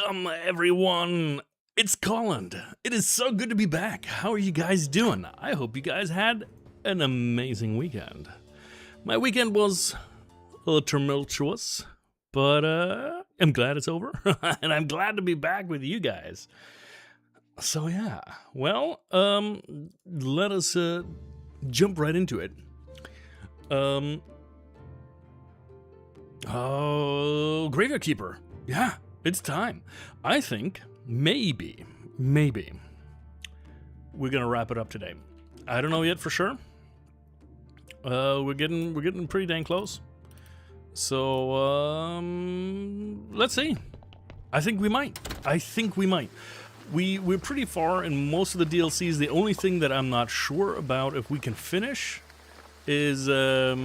Welcome, everyone. It's Colin. It is so good to be back. How are you guys doing? I hope you guys had an amazing weekend. My weekend was a little tumultuous, but I'm glad it's over, and I'm glad to be back with you guys. So yeah, well, let us jump right into it. Graveyard Keeper. Yeah, it's time. I think maybe we're gonna wrap it up today. I don't know yet for sure. We're getting pretty dang close. So let's see. I think we might. We're pretty far in most of the DLCs. The only thing that I'm not sure about if we can finish is the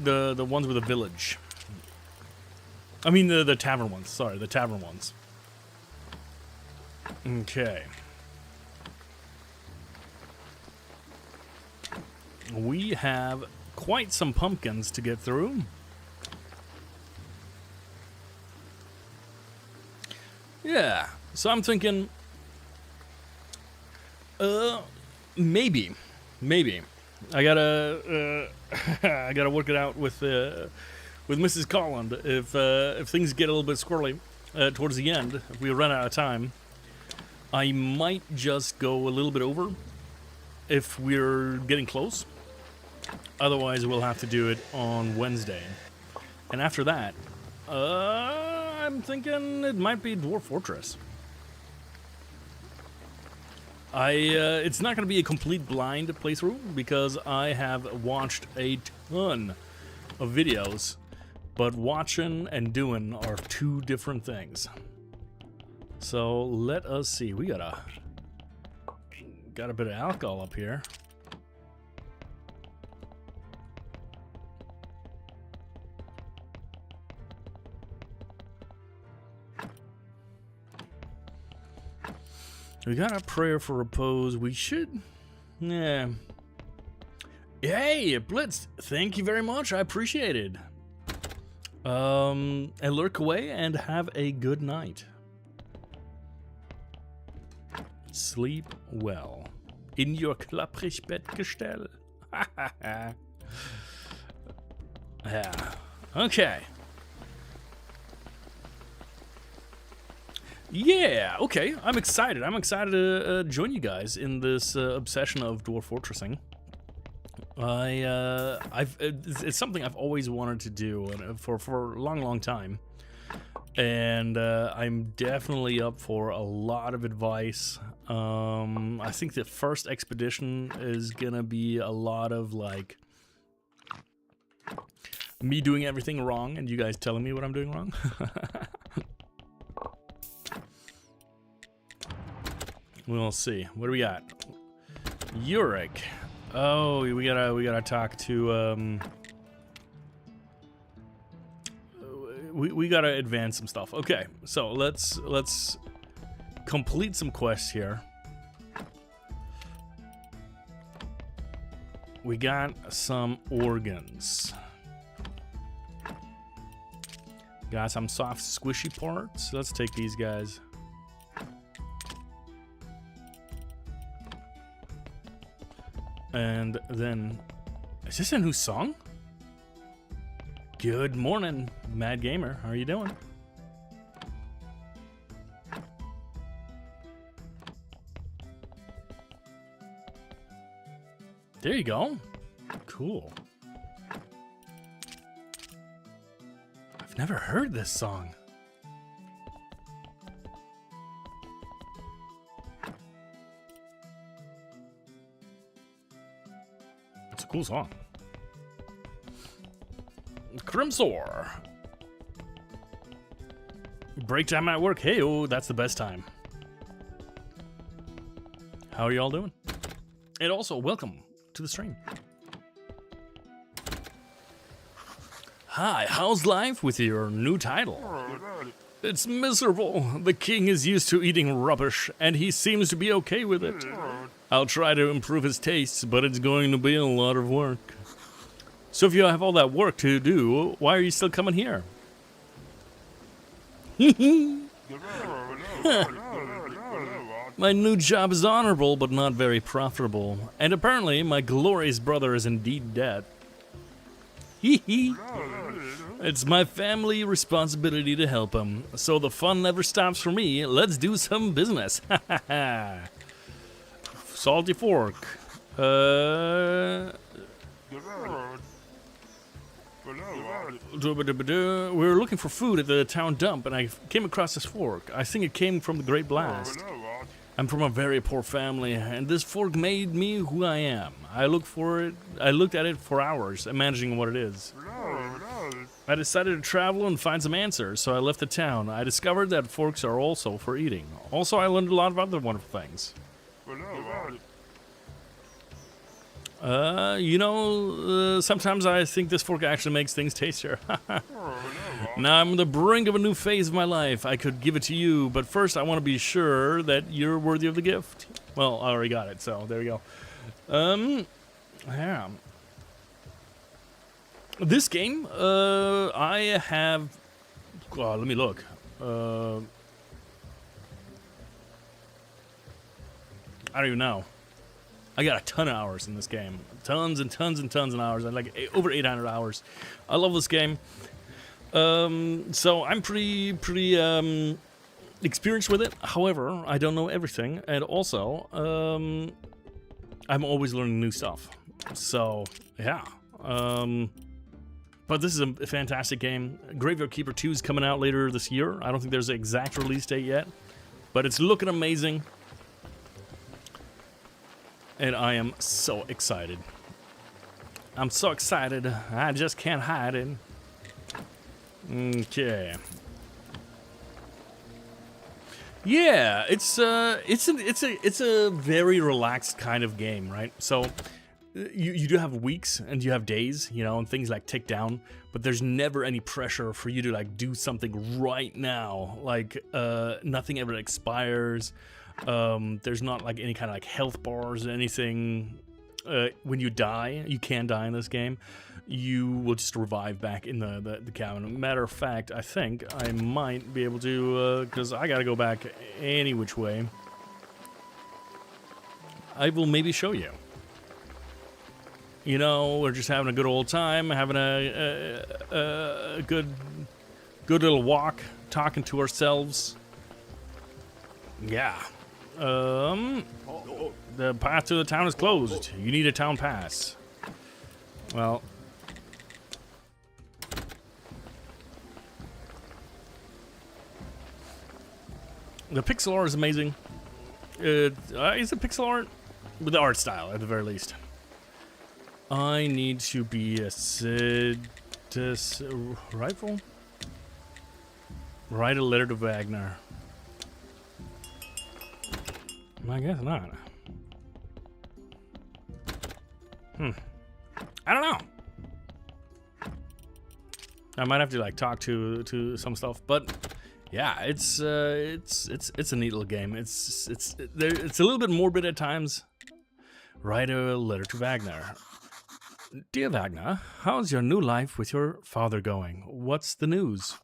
ones with the village. I mean the tavern ones. Sorry, the tavern ones. Okay. We have quite some pumpkins to get through. Yeah, so I'm thinking, maybe, I gotta, I gotta work it out with Mrs. Colland. If things get a little bit squirrely towards the end, if we run out of time, I might just go a little bit over if we're getting close. Otherwise, we'll have to do it on Wednesday, and after that, I'm thinking it might be Dwarf Fortress. It's not going to be a complete blind playthrough because I have watched a ton of videos, but watching and doing are two different things. So let us see. We got a bit of alcohol up here. We got a prayer for repose. We should... Yeah. Hey, Blitz, thank you very much. I appreciate it. And lurk away and have a good night. Sleep well. In your klapprig Bettgestell. Yeah. Okay. Yeah, okay, I'm excited. I'm excited to join you guys in this obsession of Dwarf Fortressing. It's something I've always wanted to do for a long time. And I'm definitely up for a lot of advice. I think the first expedition is gonna be a lot of, like, me doing everything wrong and you guys telling me what I'm doing wrong. We'll see. What do we got? Uric. Oh, we gotta talk to we gotta advance some stuff. Okay, so let's complete some quests here. We got some organs. Got some soft squishy parts. Let's take these guys. And then, is this a new song? Good morning, Mad Gamer. How are you doing? There you go. Cool. I've never heard this song. It's a cool song. Crimsor. Break time at work. Hey, oh, that's the best time. How are y'all doing? And also, welcome to the stream. Hi, how's life with your new title? It's miserable. The king is used to eating rubbish, and he seems to be okay with it. I'll try to improve his tastes, but it's going to be a lot of work. So if you have all that work to do, why are you still coming here? My new job is honorable, but not very profitable. And apparently, my glorious brother is indeed dead. Hee hee. It's my family responsibility to help him, so the fun never stops for me. Let's do some business. Salty fork. We're looking for food at the town dump, and I came across this fork. I think it came from the Great Blast. I'm from a very poor family, and this fork made me who I am. I looked at it for hours, imagining what it is. I decided to travel and find some answers, so I left the town. I discovered that forks are also for eating. Also, I learned a lot of other wonderful things. Sometimes I think this fork actually makes things tastier. Now I'm on the brink of a new phase of my life. I could give it to you, but first I want to be sure that you're worthy of the gift. Well, I already got it, so there you go. Yeah. This game, I have... let me look. I don't even know. I got a ton of hours in this game. Tons and tons and tons of hours. Like over 800 hours. I love this game. So I'm pretty experienced with it. However, I don't know everything. And also, I'm always learning new stuff. So, yeah. But this is a fantastic game. Graveyard Keeper 2 is coming out later this year. I don't think there's an exact release date yet. But it's looking amazing. And I am so excited. I'm so excited. I just can't hide it. Okay. Yeah, it's a very relaxed kind of game, right? So you do have weeks and you have days, you know, and things like tick down, but there's never any pressure for you to like do something right now. Like nothing ever expires. There's not like any kind of like health bars or anything. When you die, you can die in this game. You will just revive back in the cabin. Matter of fact, I think I might be able to, because I gotta go back any which way. I will maybe show you. You know, we're just having a good old time, having a good little walk, talking to ourselves. Yeah. The path to the town is closed. You need a town pass. Well, the pixel art is amazing. Is it pixel art? With the art style, at the very least. I need to be a rifle? Write a letter to Wagner. I guess not. I don't know. I might have to like talk to some stuff, but yeah, it's a neat little game. It's a little bit morbid at times. Write a letter to Wagner. Dear Wagner, how's your new life with your father going? What's the news?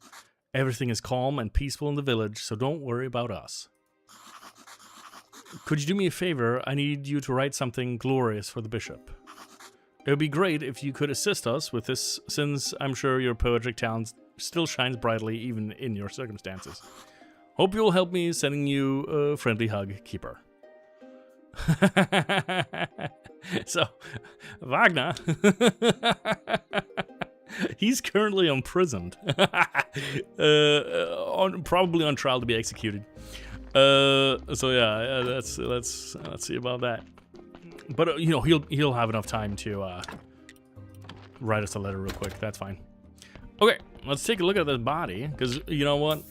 Everything is calm and peaceful in the village, so don't worry about us. Could you do me a favor? I need you to write something glorious for the bishop. It would be great if you could assist us with this, since I'm sure your poetic talent still shines brightly even in your circumstances. Hope you'll help me, sending you a friendly hug, Keeper. So, Wagner, he's currently imprisoned, probably on trial to be executed. So yeah, let's see about that. But you know, he'll have enough time to write us a letter real quick. That's fine. Okay, let's take a look at the body, because you know what?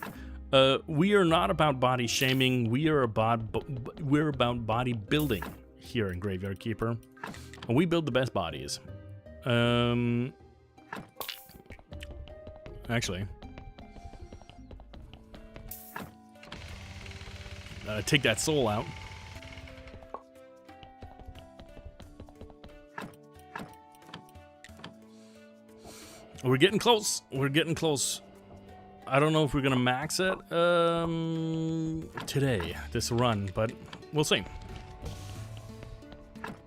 We are not about body shaming. We're about body building here in Graveyard Keeper, and we build the best bodies. Actually, take that soul out. We're getting close. We're getting close. I don't know if we're gonna max it today, this run, but we'll see.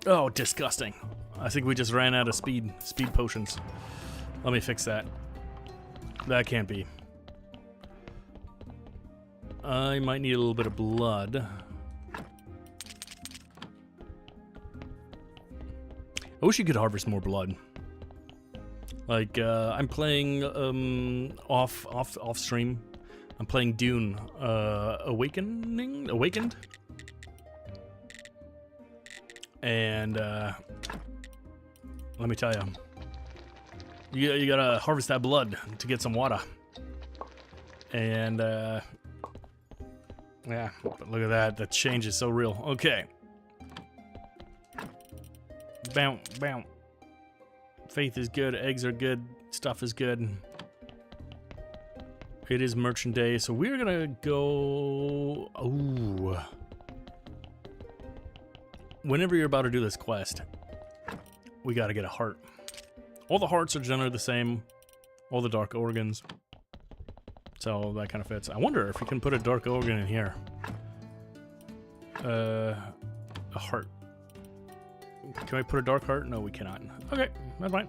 Oh, disgusting. I think we just ran out of speed potions. Let me fix that. That can't be. I might need a little bit of blood. I wish you could harvest more blood. Like, I'm playing off stream. I'm playing Dune Awakened. And let me tell you, you gotta harvest that blood to get some water. And yeah, but look at that. That change is so real. Okay. Bounce, bounce. Faith is good, eggs are good, stuff is good. It is merchant day, so we're gonna go... Ooh. Whenever you're about to do this quest, we gotta get a heart. All the hearts are generally the same, all the dark organs. So that kind of fits. I wonder if we can put a dark organ in here. A heart. Can I put a dark heart? No, we cannot. Okay, that's fine.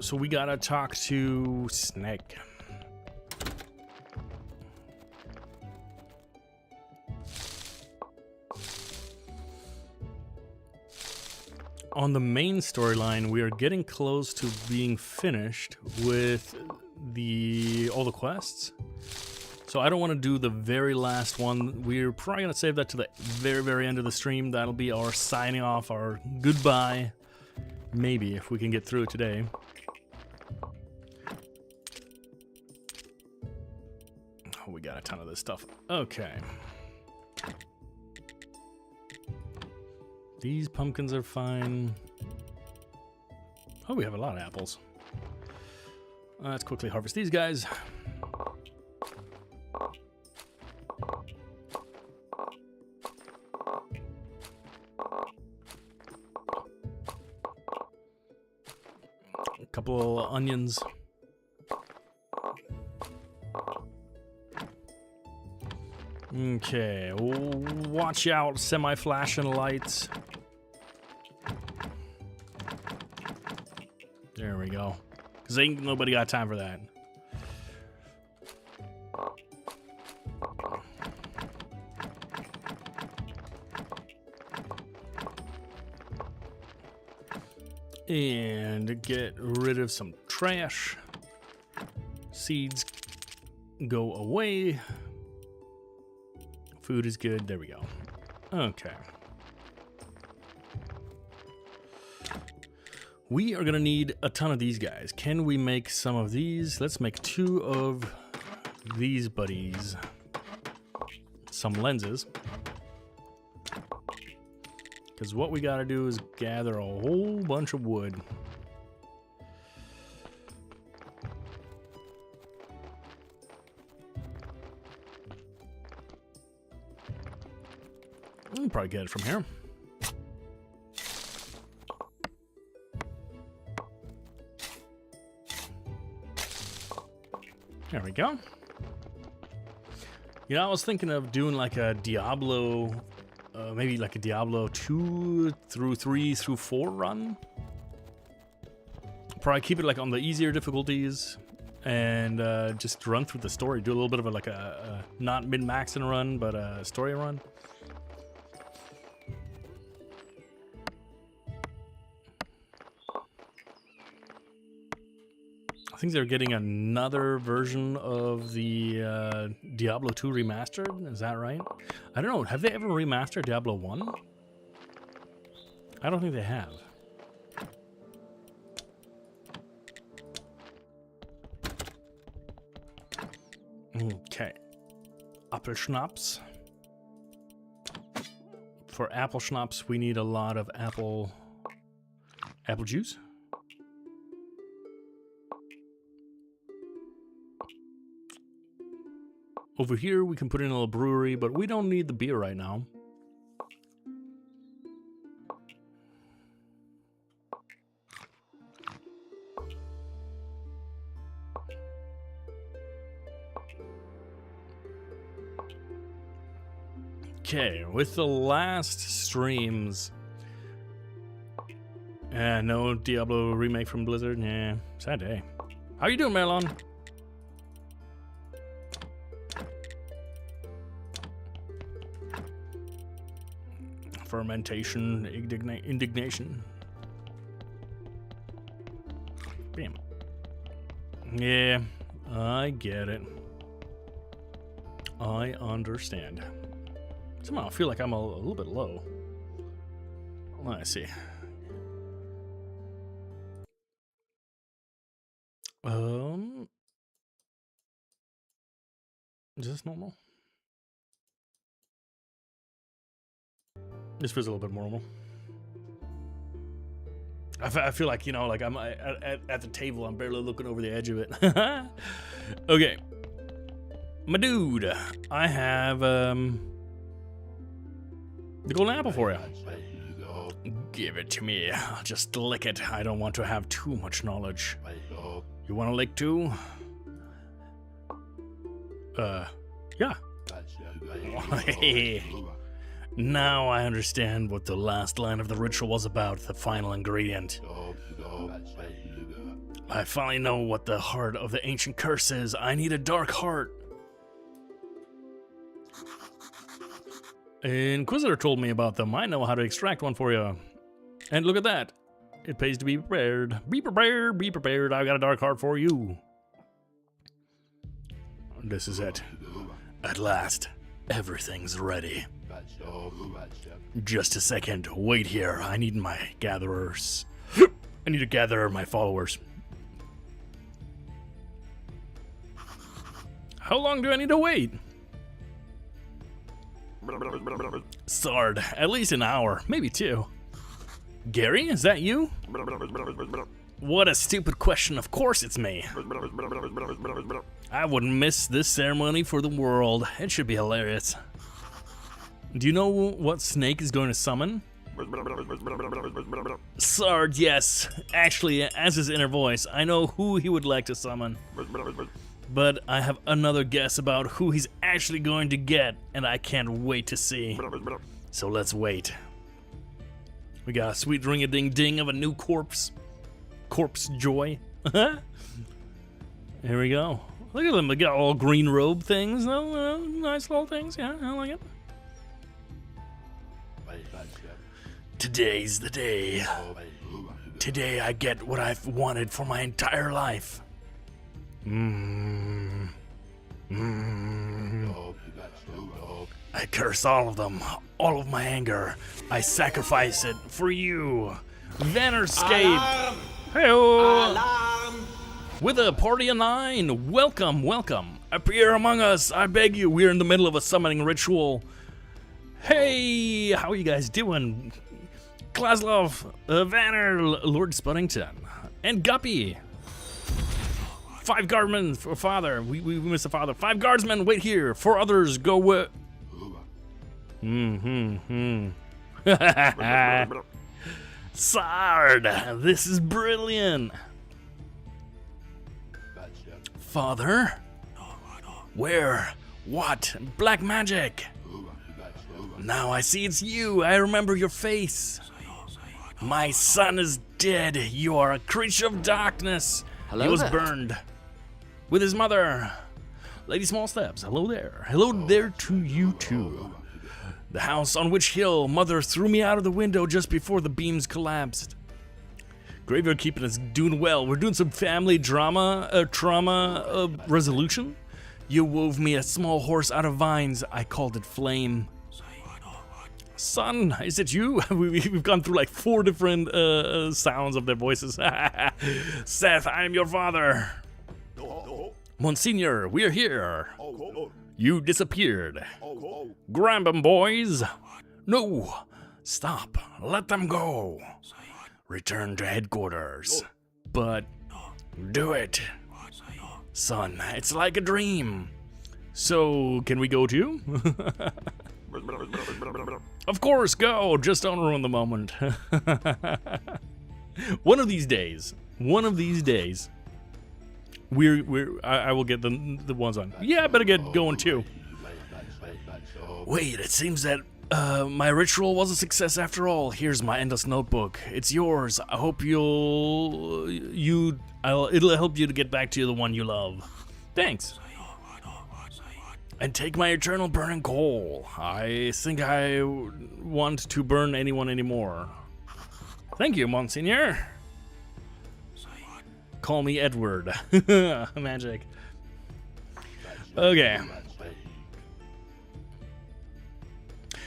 So we gotta talk to Snake. On the main storyline, we are getting close to being finished with all the quests. So I don't want to do the very last one. We're probably going to save that to the very, very end of the stream. That'll be our signing off, our goodbye. Maybe, if we can get through it today. Oh, we got a ton of this stuff. Okay. These pumpkins are fine. Oh, we have a lot of apples. Let's quickly harvest these guys. A couple of onions. Okay, watch out, semi-flashing lights. There we go. Because ain't nobody got time for that. And get rid of some trash. Seeds go away. Food is good. There we go. Okay. We are going to need a ton of these guys. Can we make some of these? Let's make 2 of these buddies. Some lenses. Because what we got to do is gather a whole bunch of wood. We'll probably get it from here. There we go. You know, I was thinking of doing like a Diablo, maybe like a Diablo 2 through 3 through 4 run. Probably keep it like on the easier difficulties and just run through the story. Do a little bit of like a not min-maxing run, but a story run. I think they're getting another version of the Diablo 2 remastered. Is that right? I don't know. Have they ever remastered Diablo 1? I don't think they have. Okay. Apple schnapps. For apple schnapps, we need a lot of apple juice. Over here, we can put in a little brewery, but we don't need the beer right now. Okay, with the last streams. No Diablo remake from Blizzard. Yeah, sad day. How you doing, Melon? Fermentation, indignation. Bam. Yeah, I get it. I understand. Somehow I feel like I'm a little bit low. Let's see. Is this normal? This feels a little bit more normal. I feel like, you know, like I'm at the table, I'm barely looking over the edge of it. Okay. My dude, I have, the golden apple for you. Give it to me. I'll just lick it. I don't want to have too much knowledge. You want to lick too? Yeah. Now I understand what the last line of the ritual was about, the final ingredient. I finally know what the heart of the ancient curse is. I need a dark heart. Inquisitor told me about them. I know how to extract one for you. And look at that. It pays to be prepared. Be prepared, be prepared. I got a dark heart for you. This is it. At last, everything's ready. Just a second. Wait here. I need my gatherers. I need to gather my followers. How long do I need to wait? Sard, at least an hour, maybe 2. Gary, is that you? What a stupid question. Of course it's me. I wouldn't miss this ceremony for the world. It should be hilarious. Do you know what snake is going to summon? Sard, yes. Actually, as his inner voice, I know who he would like to summon. But I have another guess about who he's actually going to get, and I can't wait to see. So let's wait. We got a sweet ring-a-ding-ding of a new corpse. Corpse joy. Here we go. Look at them, they got all green robe things. Nice little things, yeah, I like it. Today's the day. Today I get what I've wanted for my entire life. I curse all of them, all of my anger. I sacrifice it for you. Vannerscape. Hey-oh. With a party of 9, welcome, welcome. Appear among us, I beg you. We're in the middle of a summoning ritual. Hey, how are you guys doing? Klaslov, Vanner, Lord Spuddington, and Guppy. 5 guardsmen for father. We missed the father. 5 guardsmen, wait here. 4 others, go with. Sard, this is brilliant. Father? Where? What? Black magic. Now I see it's you. I remember your face. My son is dead. You are a creature of darkness. Hello he was there. burned with his mother. Lady Small Steps, hello there. Hello there to you too. The house on which hill mother threw me out of the window just before the beams collapsed. Graveyard Keeping is doing well. We're doing some family drama, trauma resolution. You wove me a small horse out of vines. I called it Flame. Son, is it you? We've gone through like 4 different sounds of their voices. Seth, I am your father. Monsignor, we're here. You disappeared. Grab them, boys. No, stop. Let them go. Return to headquarters. But do it. Son, it's like a dream. So, can we go too? Of course, go. Just don't ruin the moment. One of these days, I will get the ones on. Yeah, I better get going too. Wait, it seems that my ritual was a success after all. Here's my endless notebook. It's yours. I hope it'll help you to get back to the one you love. Thanks. And take my eternal burning coal. I think I want to burn anyone anymore. Thank you, Monsignor. Call me Edward. Magic. Okay.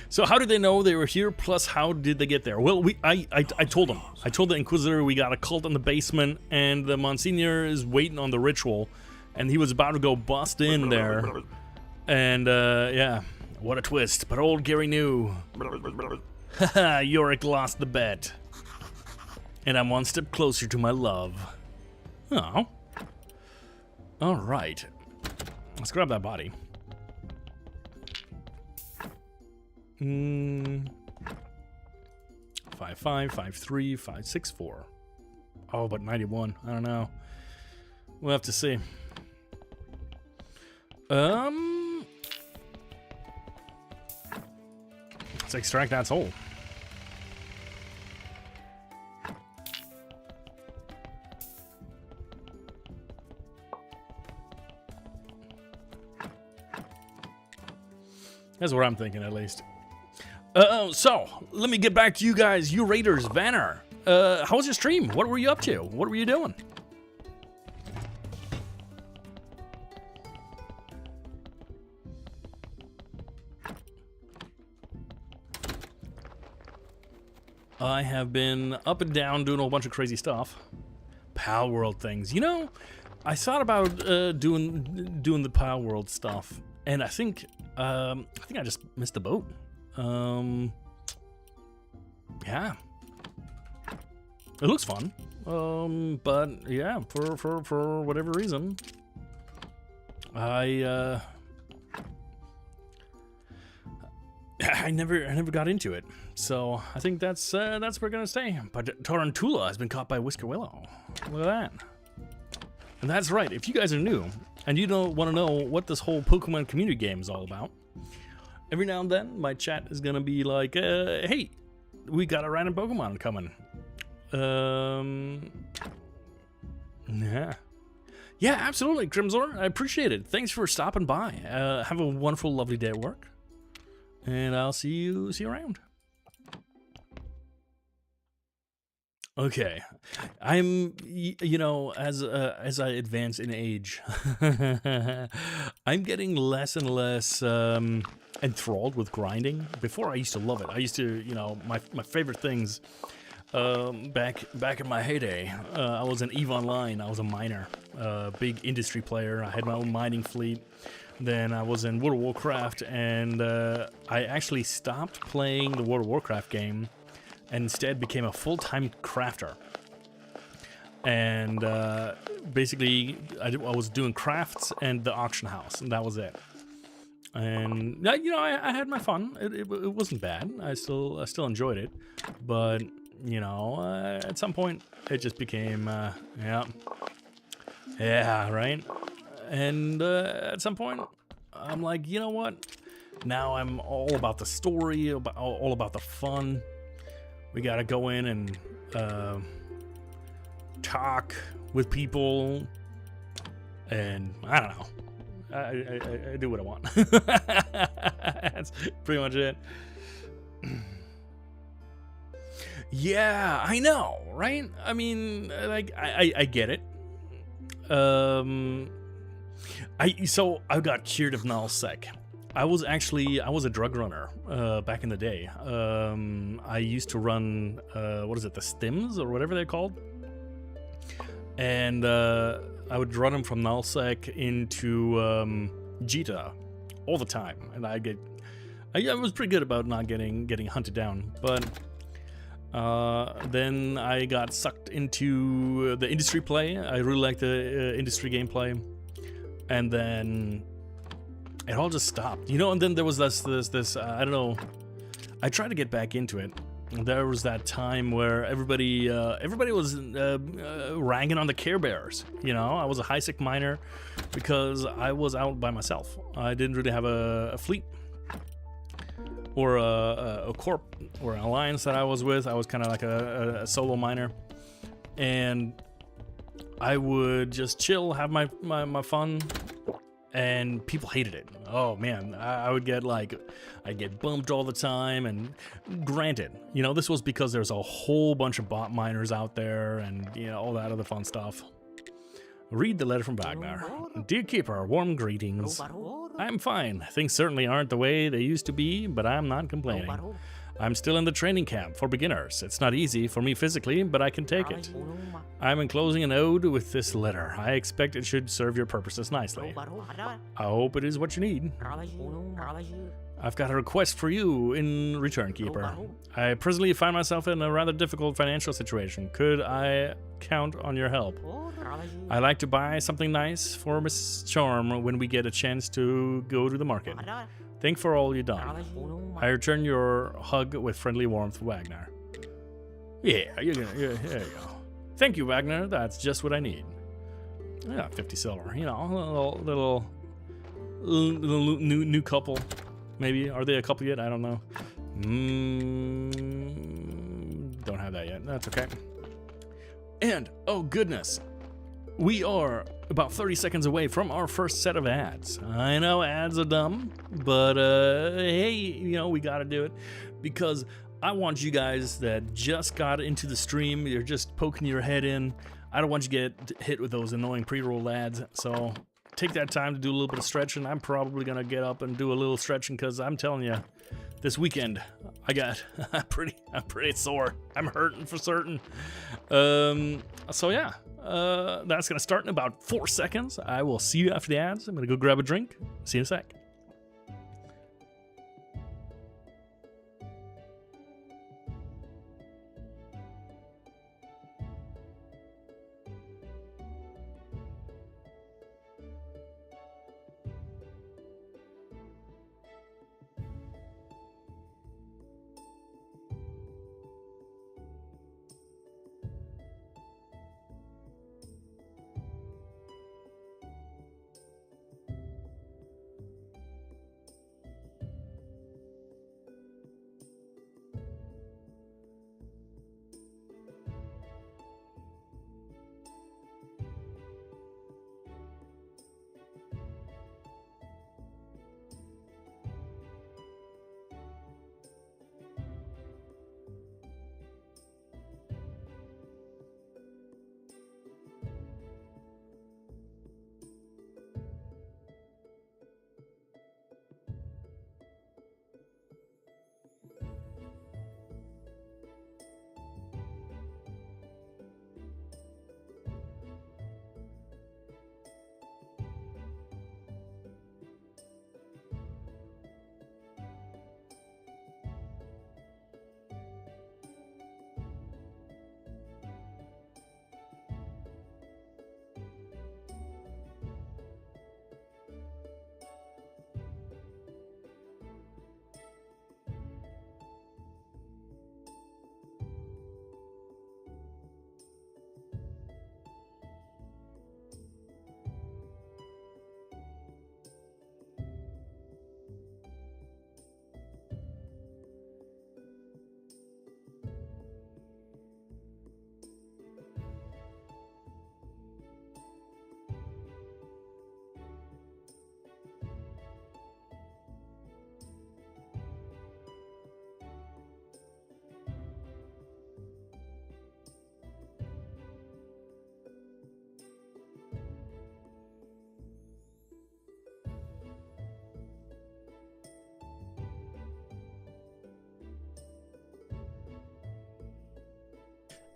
So how did they know they were here? Plus, how did they get there? Well, I told them. I told the Inquisitor we got a cult in the basement, and the Monsignor is waiting on the ritual, and he was about to go bust in there. And yeah, what a twist! But old Gary knew. Haha, Yorick lost the bet, and I'm one step closer to my love. Oh. All right. Let's grab that body. 5'5", 5'3", 5'6", 4. Oh, but 91. I don't know. We'll have to see. Let's extract that soul. That's what I'm thinking, at least. So, let me get back to you guys. You Raiders, Vanner. How was your stream? What were you up to? What were you doing? I have been up and down doing a whole bunch of crazy stuff. Pal World things. You know, I thought about doing the Pal World stuff, and I think I just missed the boat. Yeah. It looks fun. But yeah, for whatever reason, I never got into it. So I think that's where we're gonna stay. But Tarantula has been caught by Whisker Willow. Look at that. And that's right. If you guys are new and you don't want to know what this whole Pokemon community game is all about, every now and then my chat is gonna be like, "Hey, we got a random Pokemon coming." Yeah, absolutely, Crimzor. I appreciate it. Thanks for stopping by. Have a wonderful, lovely day at work, and I'll see you around. Okay, I'm, you know, as I advance in age, I'm getting less and less enthralled with grinding. Before I used to love it. I used to, you know, my favorite things back in my heyday. I was in EVE Online. I was a miner, big industry player. I had my own mining fleet. Then I was in World of Warcraft, and I actually stopped playing the World of Warcraft game and instead became a full-time crafter. And basically, I was doing crafts and the auction house, and that was it. And you know, I had my fun. It wasn't bad. I still enjoyed it, but you know, at some point it just became yeah, right. And at some point, I'm like, you know what? Now I'm all about the story, all about the fun. We gotta go in and talk with people, and I don't know. I do what I want. That's pretty much it. Yeah, I know, right? I mean, like, I get it. So I got cured of nullsec. I was a drug runner back in the day. I used to run what is it, the stims or whatever they're called, and I would run them from nullsec into Jita all the time, and I was pretty good about not getting hunted down, but then I got sucked into the industry play. I really liked the industry gameplay, and then it all just stopped, you know. And then there was this I don't know. I tried to get back into it, there was that time where everybody was ragging on the Care Bears. You know, I was a high-sec miner because I was out by myself. I didn't really have a fleet or a corp or an alliance that I was with. I was kind of like a solo miner, and I would just chill, have my fun, and people hated it. Oh man, I would get I'd get bumped all the time, and granted, you know, this was because there's a whole bunch of bot miners out there and, you know, all that other fun stuff. Read the letter from Wagner. Dear Keeper, warm greetings. I'm fine. Things certainly aren't the way they used to be, but I'm not complaining. I'm still in the training camp for beginners. It's not easy for me physically, but I can take it. I'm enclosing an ode with this letter. I expect it should serve your purposes nicely. I hope it is what you need. I've got a request for you in return, Keeper. I presently find myself in a rather difficult financial situation. Could I count on your help? I like to buy something nice for Miss Charm when we get a chance to go to the market. Thank for all you've done. I return your hug with friendly warmth, Wagner. Yeah, there you go. Thank you, Wagner. That's just what I need. Yeah, 50 silver. You know, little new couple. Maybe. Are they a couple yet? I don't know. Don't have that yet. That's okay. And, oh goodness, we are about 30 seconds away from our first set of ads. I know ads are dumb, but hey, you know, we gotta do it because I want you guys that just got into the stream, you're just poking your head in, I don't want you to get hit with those annoying pre-roll ads, so take that time to do a little bit of stretching. I'm probably gonna get up and do a little stretching because I'm telling you, this weekend I'm pretty sore. I'm hurting for certain. So yeah, that's gonna start in about 4 seconds. I will see you after the ads. I'm gonna go grab a drink. See you in a sec.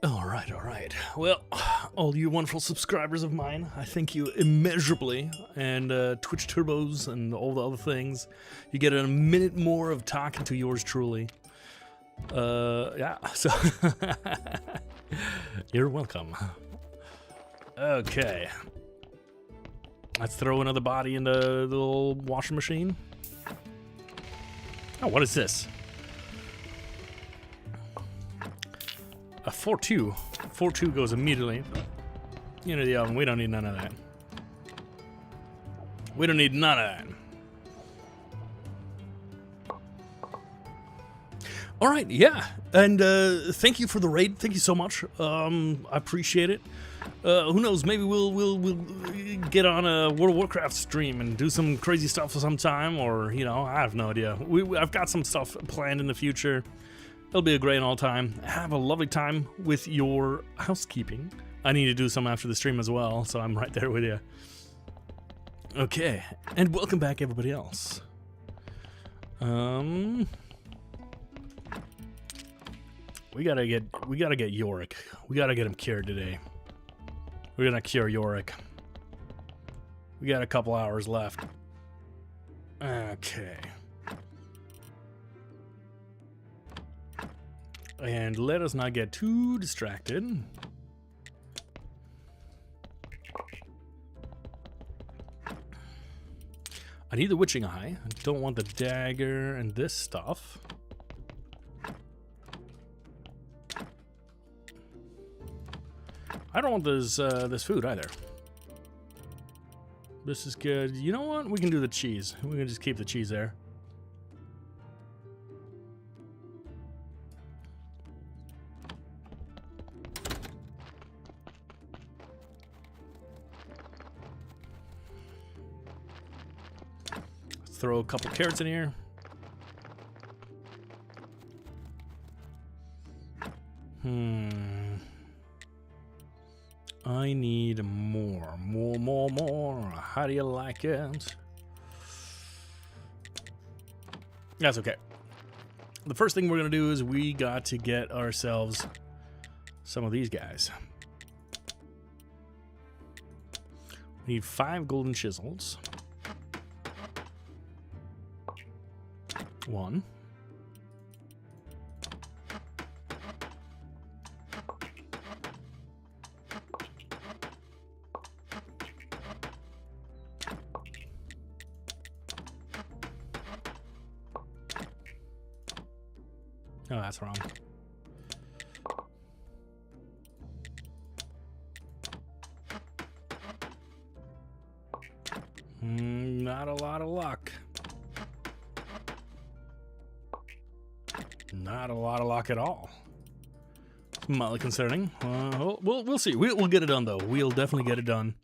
All right. Well, all you wonderful subscribers of mine, I thank you immeasurably, and Twitch Turbos and all the other things. You get a minute more of talking to yours truly. Yeah, so you're welcome. Okay. Let's throw another body in the little washing machine. Oh, what is this? A 4-2. 4-2 goes immediately into the oven. We don't need none of that. We don't need none of that. All right, yeah. And thank you for the raid. Thank you so much. I appreciate it. Who knows? Maybe we'll get on a World of Warcraft stream and do some crazy stuff for some time, or you know, I have no idea. I've got some stuff planned in the future. It'll be a great all time. Have a lovely time with your housekeeping. I need to do some after the stream as well, so I'm right there with you. Okay, and welcome back, everybody else. We gotta get Yorick. We gotta get him cured today. We're gonna cure Yorick. We got a couple hours left. Okay. And let us not get too distracted. I need the witching eye. I don't want the dagger and this stuff. I don't want this food either. This is good. You know what? We can do the cheese. We can just keep the cheese there. Let's throw a couple carrots in here. I need more. How do you like it? That's okay. The first thing we're gonna do is we got to get ourselves some of these guys. We need 5 golden chisels. 1. Oh, that's wrong. Not a lot of luck. Not a lot of luck at all. Mildly concerning. We'll see. We'll get it done, though. We'll definitely get it done.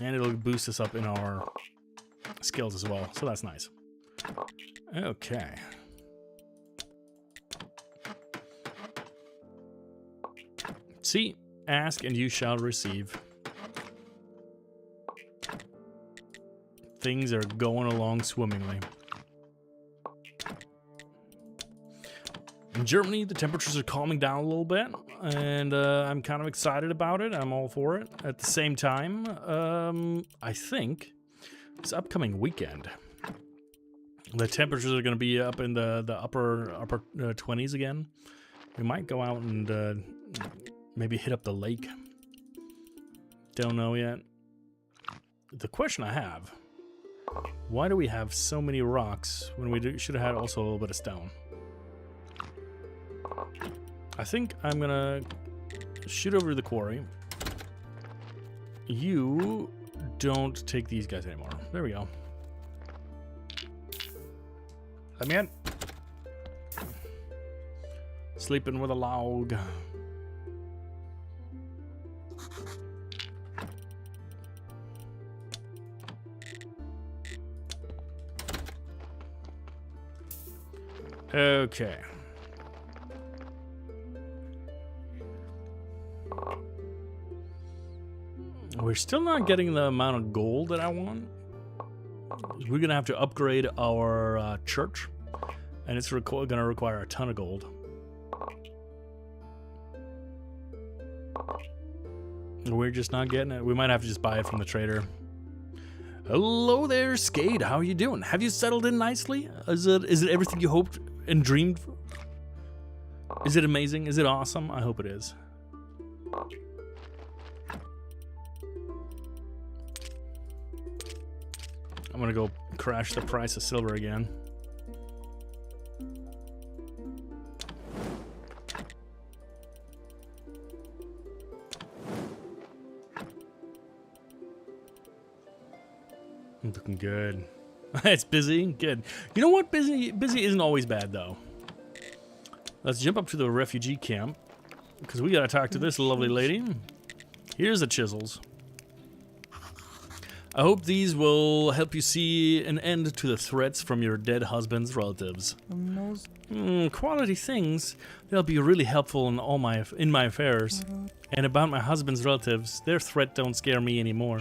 And it'll boost us up in our skills as well, so that's nice. Okay. See, ask and you shall receive. Things are going along swimmingly. In Germany, the temperatures are calming down a little bit, and I'm kind of excited about it. I'm all for it. At the same time, I think this upcoming weekend, the temperatures are going to be up in the upper 20s again. We might go out and maybe hit up the lake. Don't know yet. The question I have: why do we have so many rocks when we should have had also a little bit of stone? I think I'm gonna shoot over to the quarry. You don't take these guys anymore. There we go. Let me in. Sleeping with a log. Okay. We're still not getting the amount of gold that I want. We're gonna have to upgrade our church, and it's gonna require a ton of gold. We're just not getting it. We might have to just buy it from the trader. Hello there, Skade. How are you doing? Have you settled in nicely? Is it everything you hoped and dreamed for? Is it amazing? Is it awesome? I hope it is. I'm gonna go crash the price of silver again. Looking good. It's busy. Good. You know what? Busy isn't always bad, though. Let's jump up to the refugee camp, because we gotta talk to this lovely lady. Here's the chisels. I hope these will help you see an end to the threats from your dead husband's relatives. Quality things. They'll be really helpful in my affairs. And about my husband's relatives, their threat don't scare me anymore.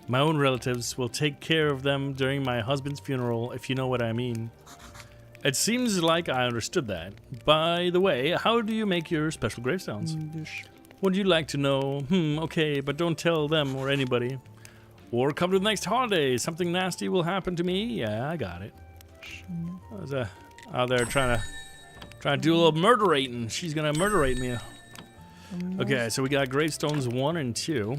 My own relatives will take care of them during my husband's funeral, if you know what I mean. It seems like I understood that. By the way, how do you make your special gravestones? Would you like to know? Okay, but don't tell them or anybody. Or come to the next holiday. Something nasty will happen to me. Yeah, I got it. I was out there trying to do a little murderating. She's gonna murderate me. Okay, so we got gravestones 1 and 2.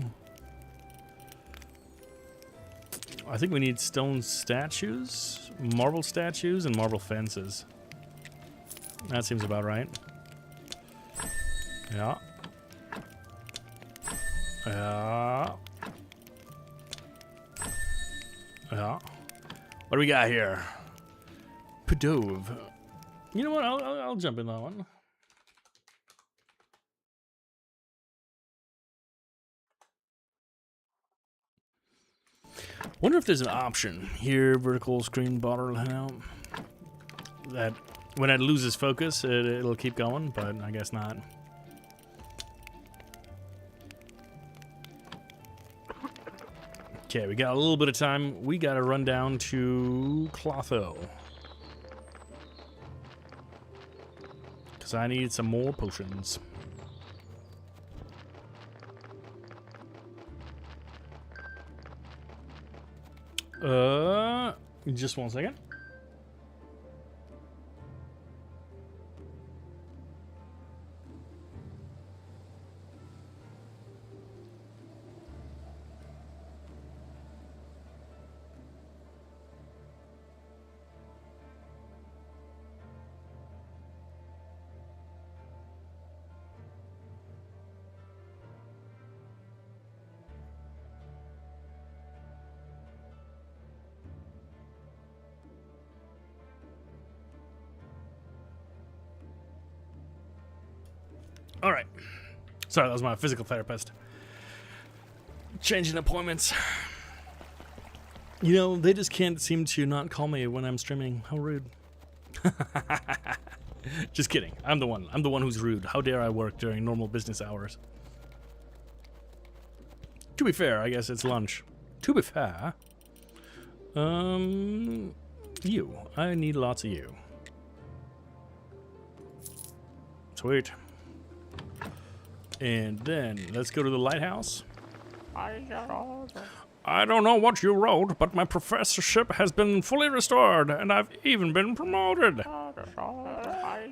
I think we need stone statues, marble statues, and marble fences. That seems about right. Yeah. Yeah. Yeah. What do we got here? Padove. You know what? I'll jump in that one. Wonder if there's an option here. Vertical screen border layout. That when it loses focus, it'll keep going, but I guess not. Okay, we got a little bit of time. We gotta run down to Clotho. Because I need some more potions. Just 1 second. All right. Sorry, that was my physical therapist. Changing appointments. You know, they just can't seem to not call me when I'm streaming. How rude. Just kidding. I'm the one. I'm the one who's rude. How dare I work during normal business hours? To be fair, I guess it's lunch. To be fair. You. I need lots of you. Sweet. And then let's go to the lighthouse. I don't know what you wrote, but my professorship has been fully restored, and I've even been promoted.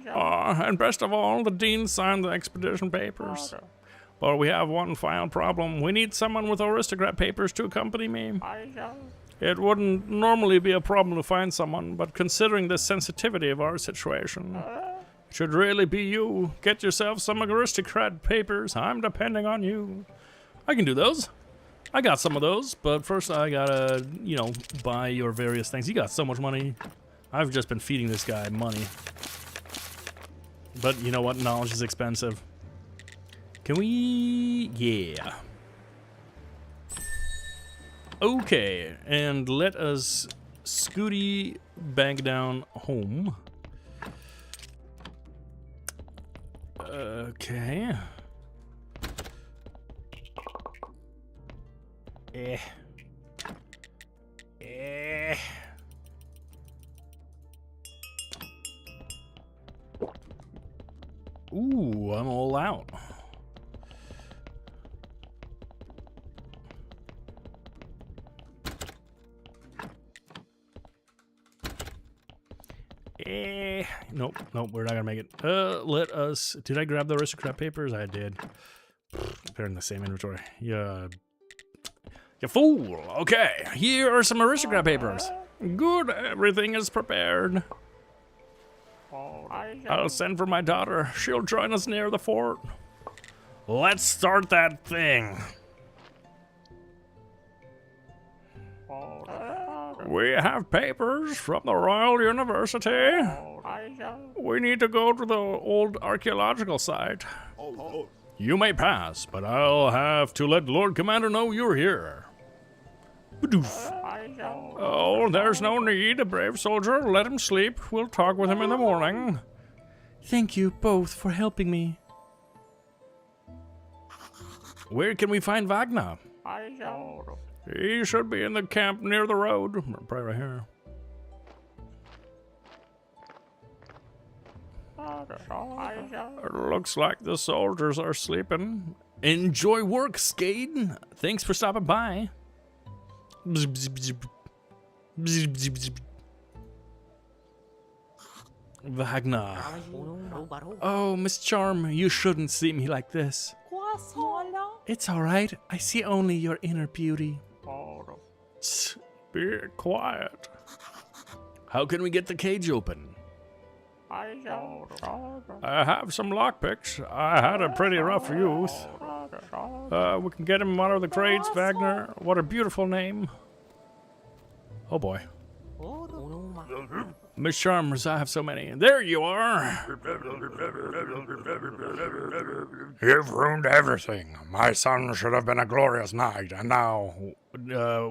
And best of all, the dean signed the expedition papers. But we have one final problem. We need someone with aristocrat papers to accompany me. It wouldn't normally be a problem to find someone, but considering the sensitivity of our situation, it should really be you. Get yourself some aristocrat papers. I'm depending on you. I can do those. I got some of those, but first I gotta, you know, buy your various things. You got so much money. I've just been feeding this guy money. But you know what? Knowledge is expensive. Can we... yeah. Okay, and let us scooty back down home. Okay. Ooh, I'm all out. Nope, we're not gonna make it. Let us. Did I grab the aristocrat papers? I did. They're in the same inventory. Yeah. You fool! Okay, here are some aristocrat papers. Good, everything is prepared. I'll send for my daughter. She'll join us near the fort. Let's start that thing. We have papers from the Royal University. We need to go to the old archaeological site. You may pass, but I'll have to let Lord Commander know you're here. Badoof. Oh, there's no need, brave soldier. Let him sleep. We'll talk with him in the morning. Thank you both for helping me. Where can we find Wagner? He should be in the camp near the road. Probably right here. It looks like the soldiers are sleeping. Enjoy work, Skade. Thanks for stopping by. Wagner. Oh, Miss Charm, you shouldn't see me like this. It's alright. I see only your inner beauty. Be quiet. How can we get the cage open? I have some lockpicks. I had a pretty rough youth. We can get him out of the crates, Wagner. What a beautiful name. Oh boy. Miss Charmers, I have so many. There you are. You've ruined everything. My son should have been a glorious knight, and now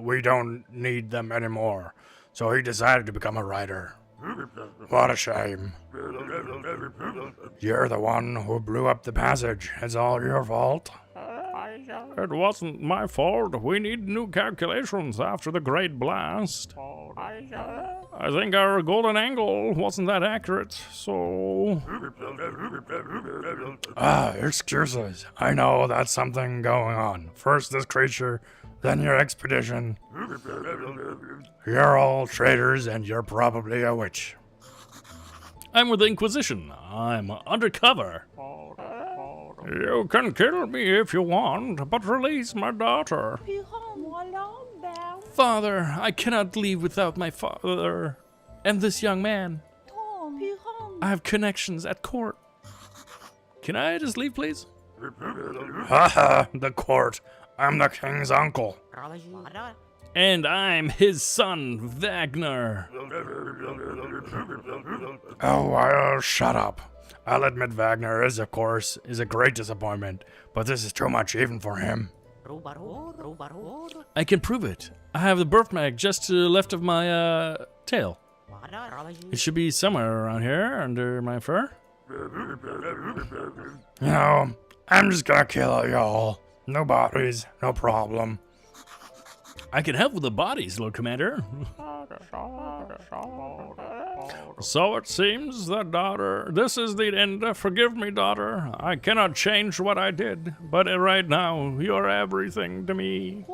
we don't need them anymore. So he decided to become a writer. What a shame. You're the one who blew up the passage. It's all your fault. It wasn't my fault. We need new calculations after the Great Blast. I think our golden angle wasn't that accurate, so... Excuses. I know that's something going on. First this creature, then your expedition. You're all traitors, and you're probably a witch. I'm with the Inquisition. I'm undercover. You can kill me if you want, but release my daughter. Father, I cannot leave without my father and this young man. I have connections at court. Can I just leave, please? Haha, the court. I'm the king's uncle. And I'm his son, Wagner. Oh, well, shut up. I'll admit Wagner is, of course, a great disappointment, but this is too much even for him. I can prove it. I have the birthmark just to the left of my tail. It should be somewhere around here, under my fur. You know, I'm just gonna kill y'all. No bodies, no problem. I can help with the bodies, Lord Commander. So it seems that, daughter, this is the end. Forgive me, daughter. I cannot change what I did, but right now, you're everything to me.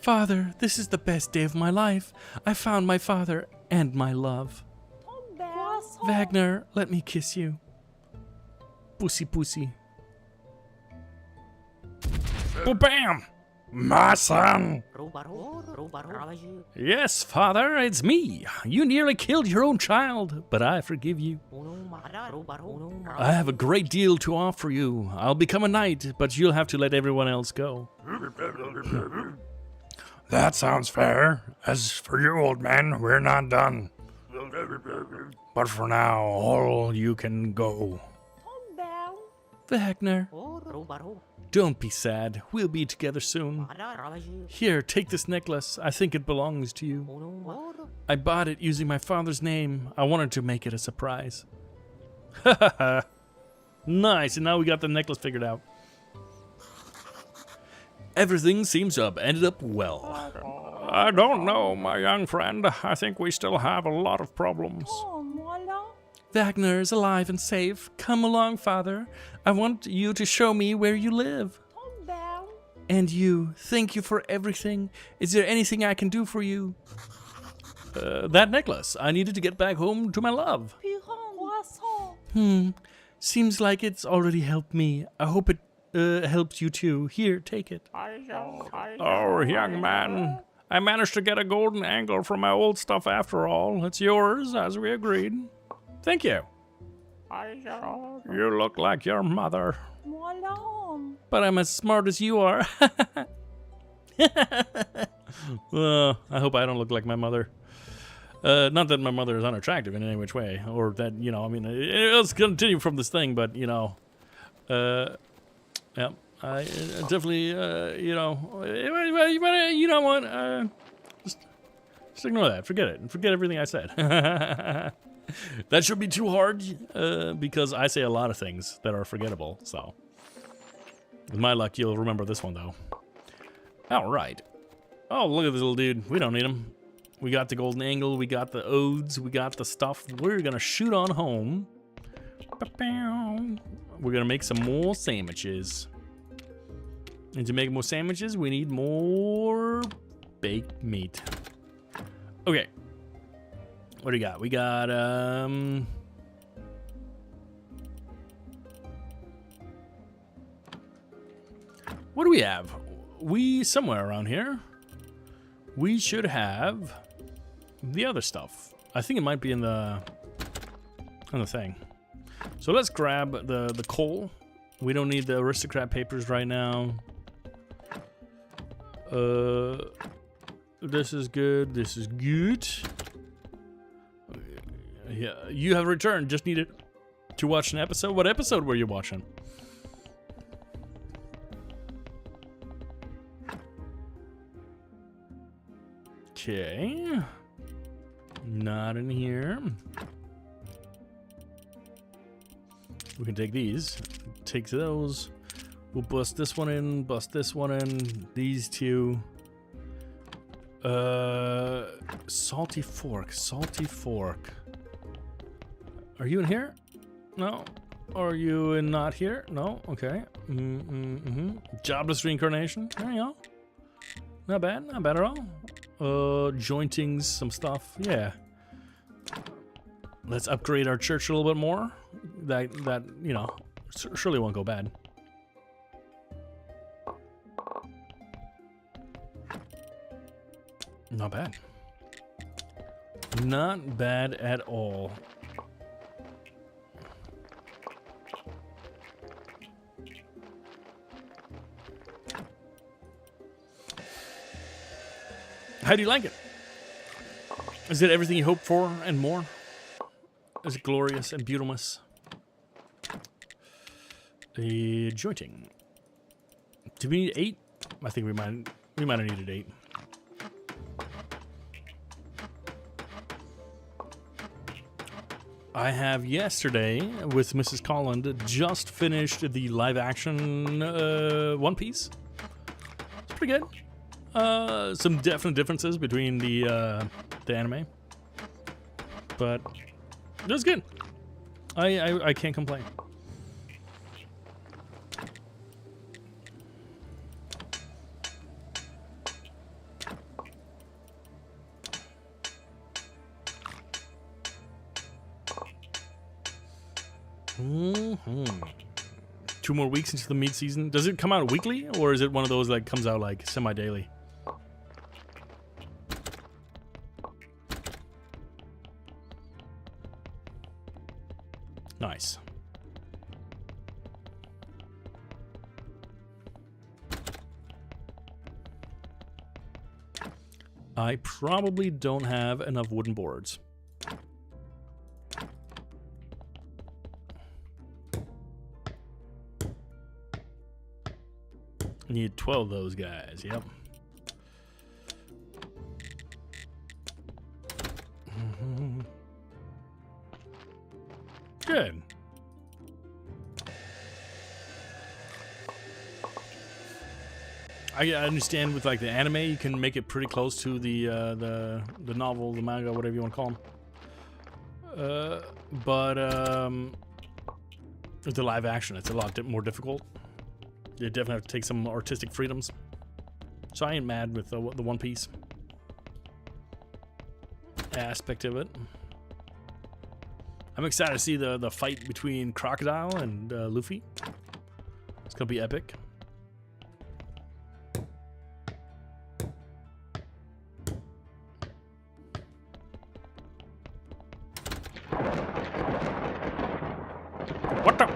Father, this is the best day of my life. I found my father and my love. Wagner, let me kiss you. Pussy, pussy. Bam! My son! Yes, Father, it's me. You nearly killed your own child, but I forgive you. I have a great deal to offer you. I'll become a knight, but you'll have to let everyone else go. That sounds fair. As for you, old man, we're not done. But for now, all you can go. Wagner, don't be sad. We'll be together soon. Here, take this necklace. I think it belongs to you. I bought it using my father's name. I wanted to make it a surprise. Nice, and now we got the necklace figured out. Everything seems to have ended up well. I don't know, my young friend. I think we still have a lot of problems. Wagner is alive and safe. Come along, Father. I want you to show me where you live. And you, thank you for everything. Is there anything I can do for you? That necklace. I needed to get back home to my love. Seems like it's already helped me. I hope it helps you too. Here, take it. Oh, young man. I managed to get a golden angle from my old stuff after all. It's yours, as we agreed. Thank you. You look like your mother. But I'm as smart as you are. I hope I don't look like my mother. Not that my mother is unattractive in any which way, or that, you know, I mean, let's continue from this thing, but, you know, yeah, I definitely, you know, you know what, just ignore that, forget it, and forget everything I said. That should be too hard, because I say a lot of things that are forgettable, so. With my luck, you'll remember this one, though. All right. Oh, look at this little dude. We don't need him. We got the golden angle. We got the odes. We got the stuff. We're going to shoot on home. We're going to make some more sandwiches. And to make more sandwiches, we need more baked meat. Okay. What do we got? We got, what do we have? Somewhere around here, we should have the other stuff. I think it might be in the thing. So let's grab the coal. We don't need the aristocrat papers right now. This is good. This is good. Yeah, you have returned. Just needed to watch an episode. What episode were you watching? Okay. Not in here. We can take these. Take those. We'll bust this one in. Bust this one in. These two. Salty fork. Salty fork. Are you in here? No. Are you in not here? No. Okay. Jobless reincarnation. There you go. Not bad. Not bad at all. Jointings, some stuff. Yeah. Let's upgrade our church a little bit more. That you know, surely won't go bad. Not bad. Not bad at all. How do you like it? Is it everything you hoped for and more? Is it glorious and beautiful? The jointing. Do we need 8? I think we might have needed 8. I have yesterday with Mrs. Colland just finished the live action One Piece. It's pretty good. Some definite differences between the anime, but it was good. I can't complain. Mm-hmm. 2 more weeks into the meat season. Does it come out weekly, or is it one of those that comes out like semi-daily? Nice. I probably don't have enough wooden boards. I need 12 of those guys, yep. Good. I understand with like the anime, you can make it pretty close to the novel, the manga, whatever you want to call them. But with the live action, it's a lot more difficult. You definitely have to take some artistic freedoms. So I ain't mad with the One Piece aspect of it. I'm excited to see the fight between Crocodile and Luffy. It's gonna be epic. What the?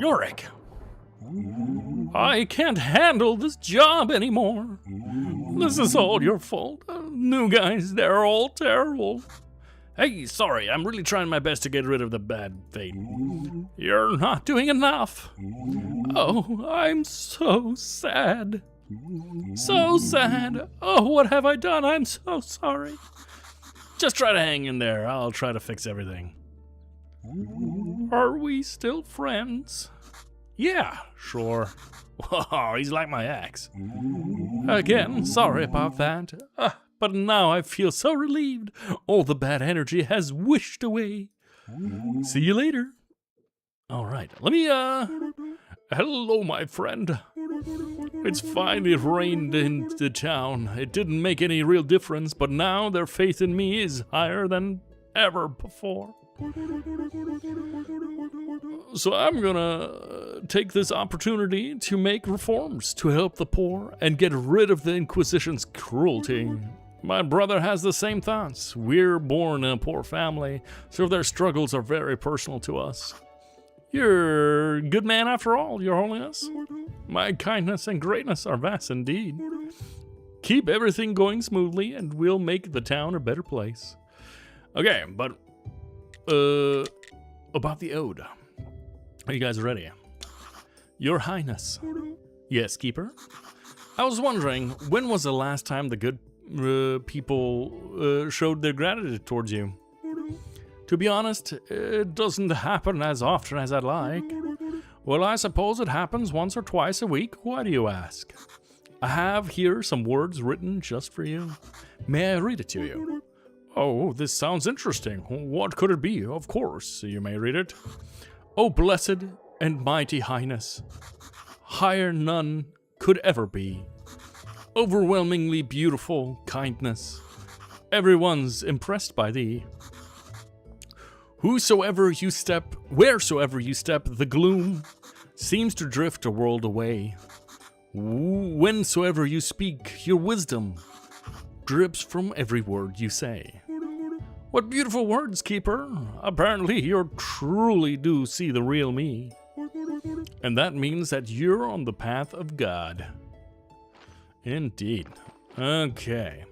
Yorick! I can't handle this job anymore. This is all your fault. New guys, they're all terrible. Hey, sorry, I'm really trying my best to get rid of the bad fate. You're not doing enough. Oh, I'm so sad. So sad. Oh, what have I done? I'm so sorry. Just try to hang in there. I'll try to fix everything. Are we still friends? Yeah, sure. Whoa, he's like my ex. Again, sorry about that. But now I feel so relieved. All the bad energy has wished away. See you later. All right, let me, hello, my friend. It's fine it rained in the town. It didn't make any real difference, but now their faith in me is higher than ever before. So I'm gonna take this opportunity to make reforms to help the poor and get rid of the Inquisition's cruelty. My brother has the same thoughts. We're born in a poor family, so their struggles are very personal to us. You're a good man after all, Your Holiness. My kindness and greatness are vast indeed. Keep everything going smoothly, and we'll make the town a better place. Okay, but about the ode. Are you guys ready? Your Highness. Yes, Keeper? I was wondering, when was the last time the good people showed their gratitude towards you? To be honest, it doesn't happen as often as I'd like. Well, I suppose it happens once or twice a week. Why do you ask? I have here some words written just for you. May I read it to you? Oh, this sounds interesting. What could it be? Of course, you may read it. Oh, blessed and mighty Highness, higher none could ever be. Overwhelmingly beautiful kindness, everyone's impressed by thee. Wheresoever you step, the gloom seems to drift a world away. Whensoever you speak, your wisdom drips from every word you say. What beautiful words, Keeper. Apparently you truly do see the real me. And that means that you're on the path of God. Indeed. Okay.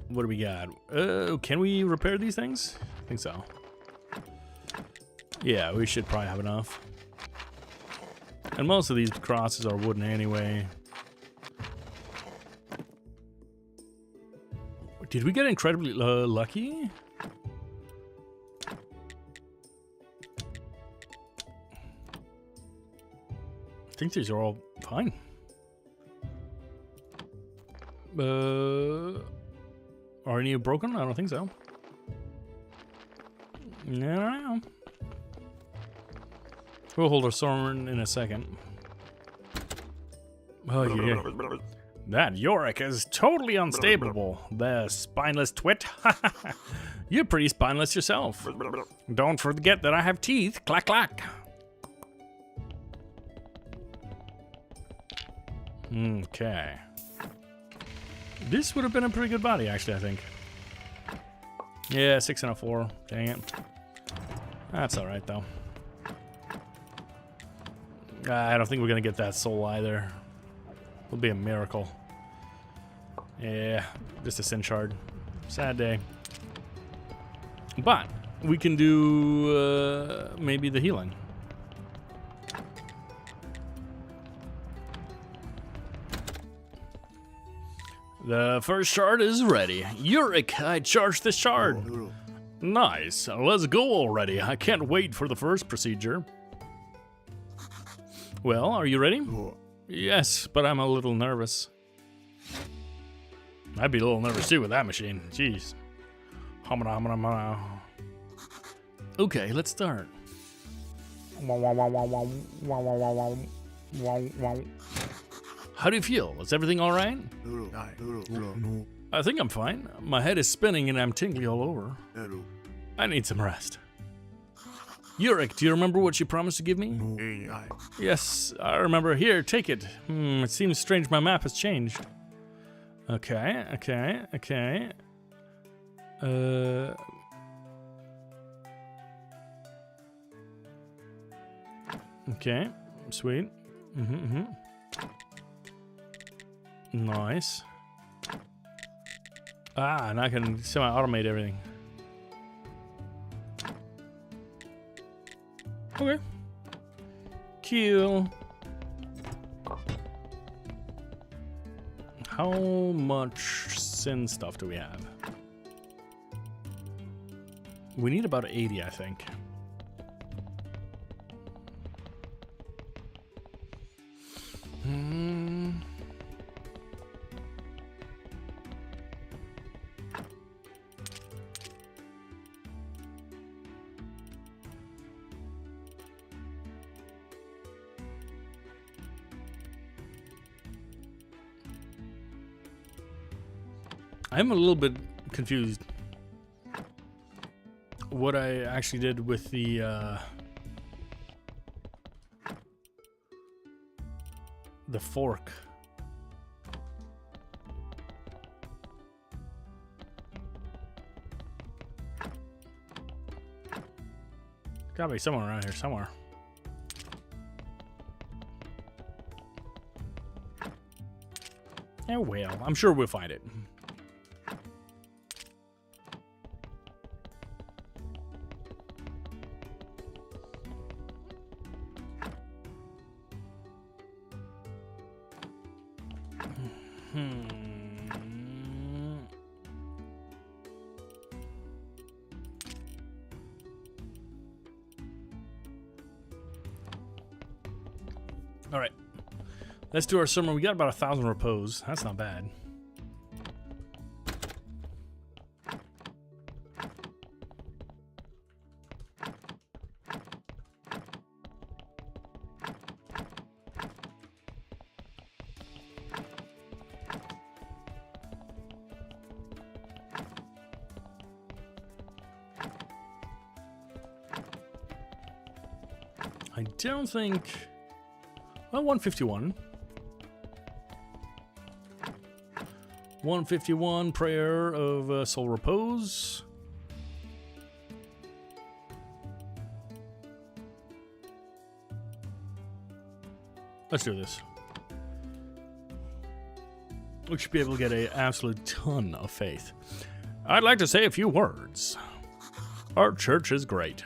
What do we got? Can we repair these things? I think so. Yeah, we should probably have enough. And most of these crosses are wooden anyway. Did we get incredibly lucky? I think these are all fine. Are any broken? I don't think so. No. We'll hold our sword in a second. Oh yeah. That Yorick is totally unstable. The spineless twit. You're pretty spineless yourself. Don't forget that I have teeth. Clack clack. Okay. This would have been a pretty good body, actually, I think. Yeah, 6 and a 4. Dang it. That's alright, though. I don't think we're gonna get that soul either. It'll be a miracle. Yeah, just a sin shard. Sad day. But we can do maybe the healing. The first shard is ready. Yorick, I charged the shard. Nice. Let's go already. I can't wait for the first procedure. Well, are you ready? Yes, but I'm a little nervous. I'd be a little nervous too with that machine. Jeez. Okay, let's start. How do you feel? Is everything all right? I think I'm fine. My head is spinning and I'm tingly all over. I need some rest. Yorick, do you remember what you promised to give me? Yes, I remember. Here, take it. It seems strange my map has changed. Okay. Okay, sweet. Nice. Ah, and I can semi-automate everything. Okay. Cool. How much sin stuff do we have? We need about 80, I think. I'm a little bit confused what I actually did with the fork. Gotta be somewhere around here, somewhere. Oh well, I'm sure we'll find it. All right, let's do our summer. We got about 1,000 repose. That's not bad. I don't think... Well, 151. 151, prayer of soul repose. Let's do this. We should be able to get an absolute ton of faith. I'd like to say a few words. Our church is great.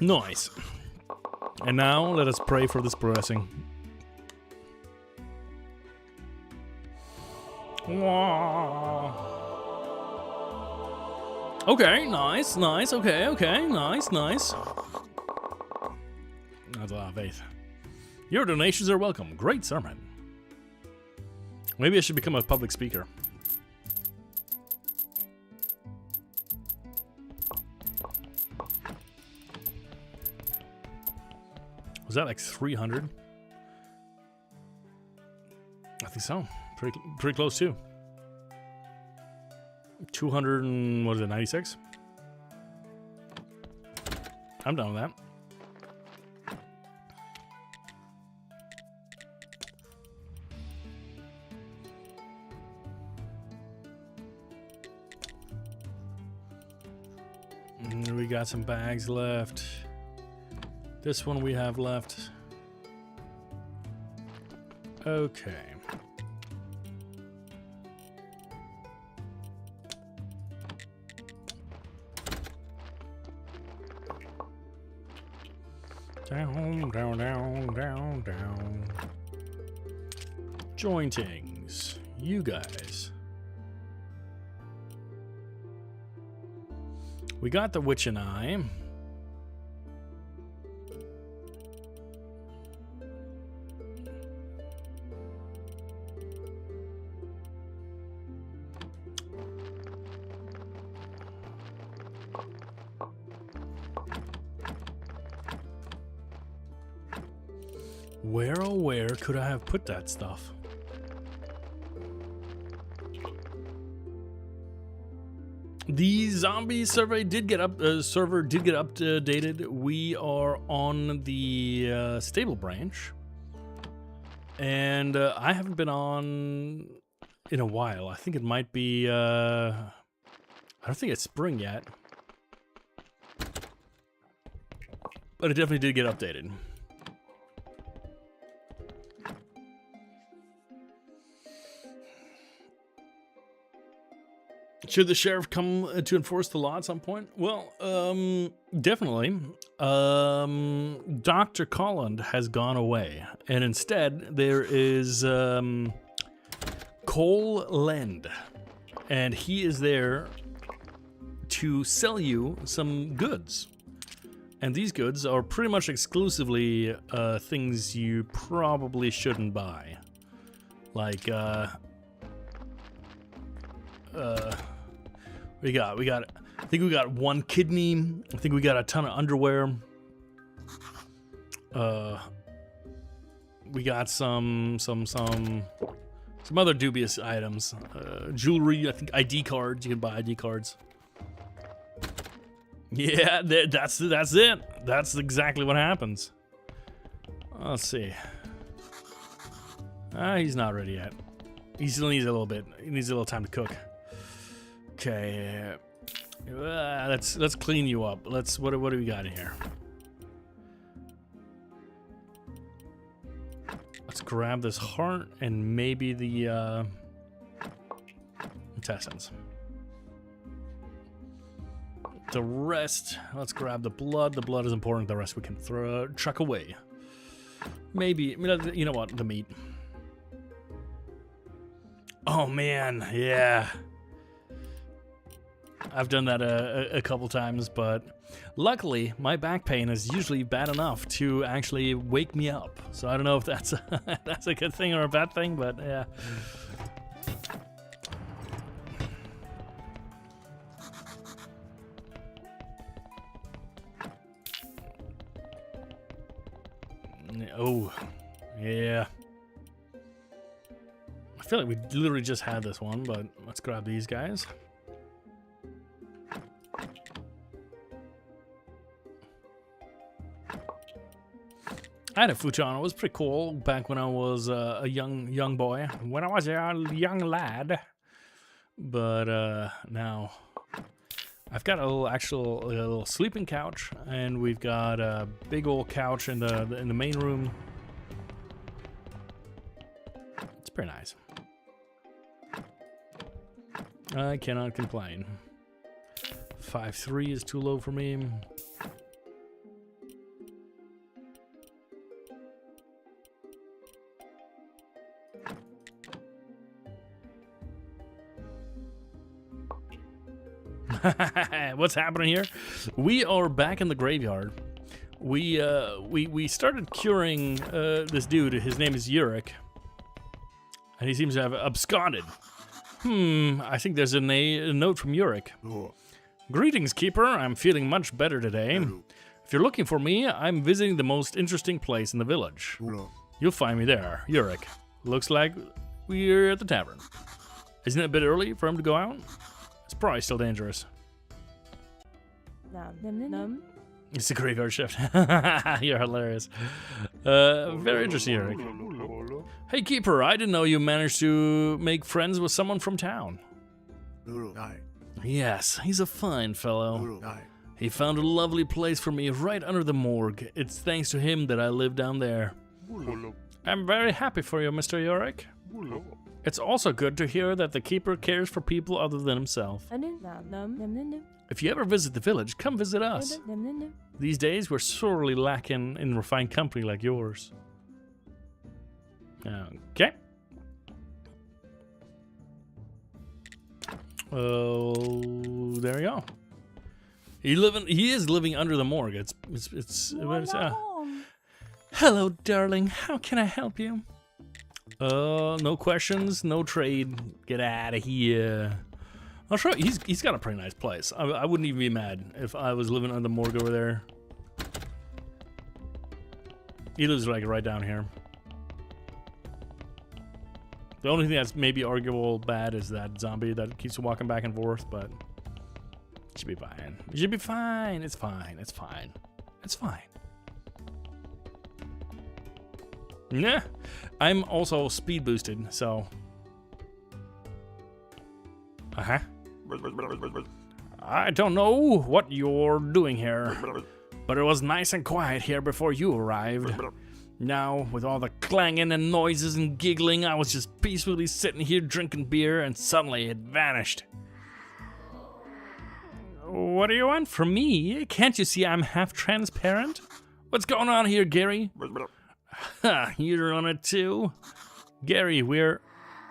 Nice. And now let us pray for this blessing. Okay, nice, nice, okay, nice. That's a lot of faith. Your donations are welcome. Great sermon. Maybe I should become a public speaker. Was that like 300? I think so. Pretty close too. 200 and what is it, 96? I'm done with that. And we got some bags left. This one we have left. Okay. Down. Jointings. You guys. We got the witch and I. Where, oh where could I have put that stuff? The zombie survey did get server did get updated. We are on the stable branch, and I haven't been on in a while. I think it might be. I don't think it's spring yet, but it definitely did get updated. Should the sheriff come to enforce the law at some point? Well, definitely. Dr. Colland has gone away, and instead there is Cole Lend, and he is there to sell you some goods. And these goods are pretty much exclusively things you probably shouldn't buy. Like, we got, I think we got 1 kidney. I think we got a ton of underwear. We got some other dubious items. Jewelry, I think ID cards. You can buy ID cards. Yeah, that's it. That's exactly what happens. Let's see. He's not ready yet. He still needs a little bit. He needs a little time to cook. Okay. Let's clean you up. What do we got in here? Let's grab this heart and maybe the intestines. The rest, let's grab the blood. The blood is important. The rest we can chuck away. Maybe, you know what? The meat. Oh man, yeah. I've done that a couple times, but luckily my back pain is usually bad enough to actually wake me up. So I don't know if that's that's a good thing or a bad thing, but yeah. Oh, yeah. I feel like we literally just had this one, but let's grab these guys. I had a futon. It was pretty cool back when I was a young boy. When I was a young lad. But now I've got a little sleeping couch, and we've got a big old couch in the main room. It's pretty nice. I cannot complain. 5'3" is too low for me. What's happening here? We are back in the graveyard. We started curing this dude. His name is Yurik, and he seems to have absconded. I think there's a note from Yurik. Greetings, Keeper. I'm feeling much better today. If you're looking for me, I'm visiting the most interesting place in the village. You'll find me there, Yurik. Looks like we're at the tavern. Isn't it a bit early for him to go out? It's probably still dangerous. It's a graveyard shift. You're hilarious. Very interesting, Eric. Hey, Keeper, I didn't know you managed to make friends with someone from town. Yes, he's a fine fellow. He found a lovely place for me right under the morgue. It's thanks to him that I live down there. I'm very happy for you, Mr. Yorick. It's also good to hear that the Keeper cares for people other than himself. If you ever visit the village, come visit us. These days, we're sorely lacking in refined company like yours. Okay. Oh, there we go. He is living under the morgue. Hello, darling. How can I help you? No questions, no trade. Get out of here. I'll show you. He's got a pretty nice place. I wouldn't even be mad if I was living under the morgue over there. He lives like right down here. The only thing that's maybe arguable bad is that zombie that keeps walking back and forth, but it should be fine. It should be fine. It's fine. It's fine. It's fine. Nah. I'm also speed boosted, so. I don't know what you're doing here, but it was nice and quiet here before you arrived. Now, with all the clanging and noises and giggling, I was just peacefully sitting here drinking beer, and suddenly it vanished. What do you want from me? Can't you see I'm half transparent? What's going on here, Gary? Ha, you're on it too? Gary, we're...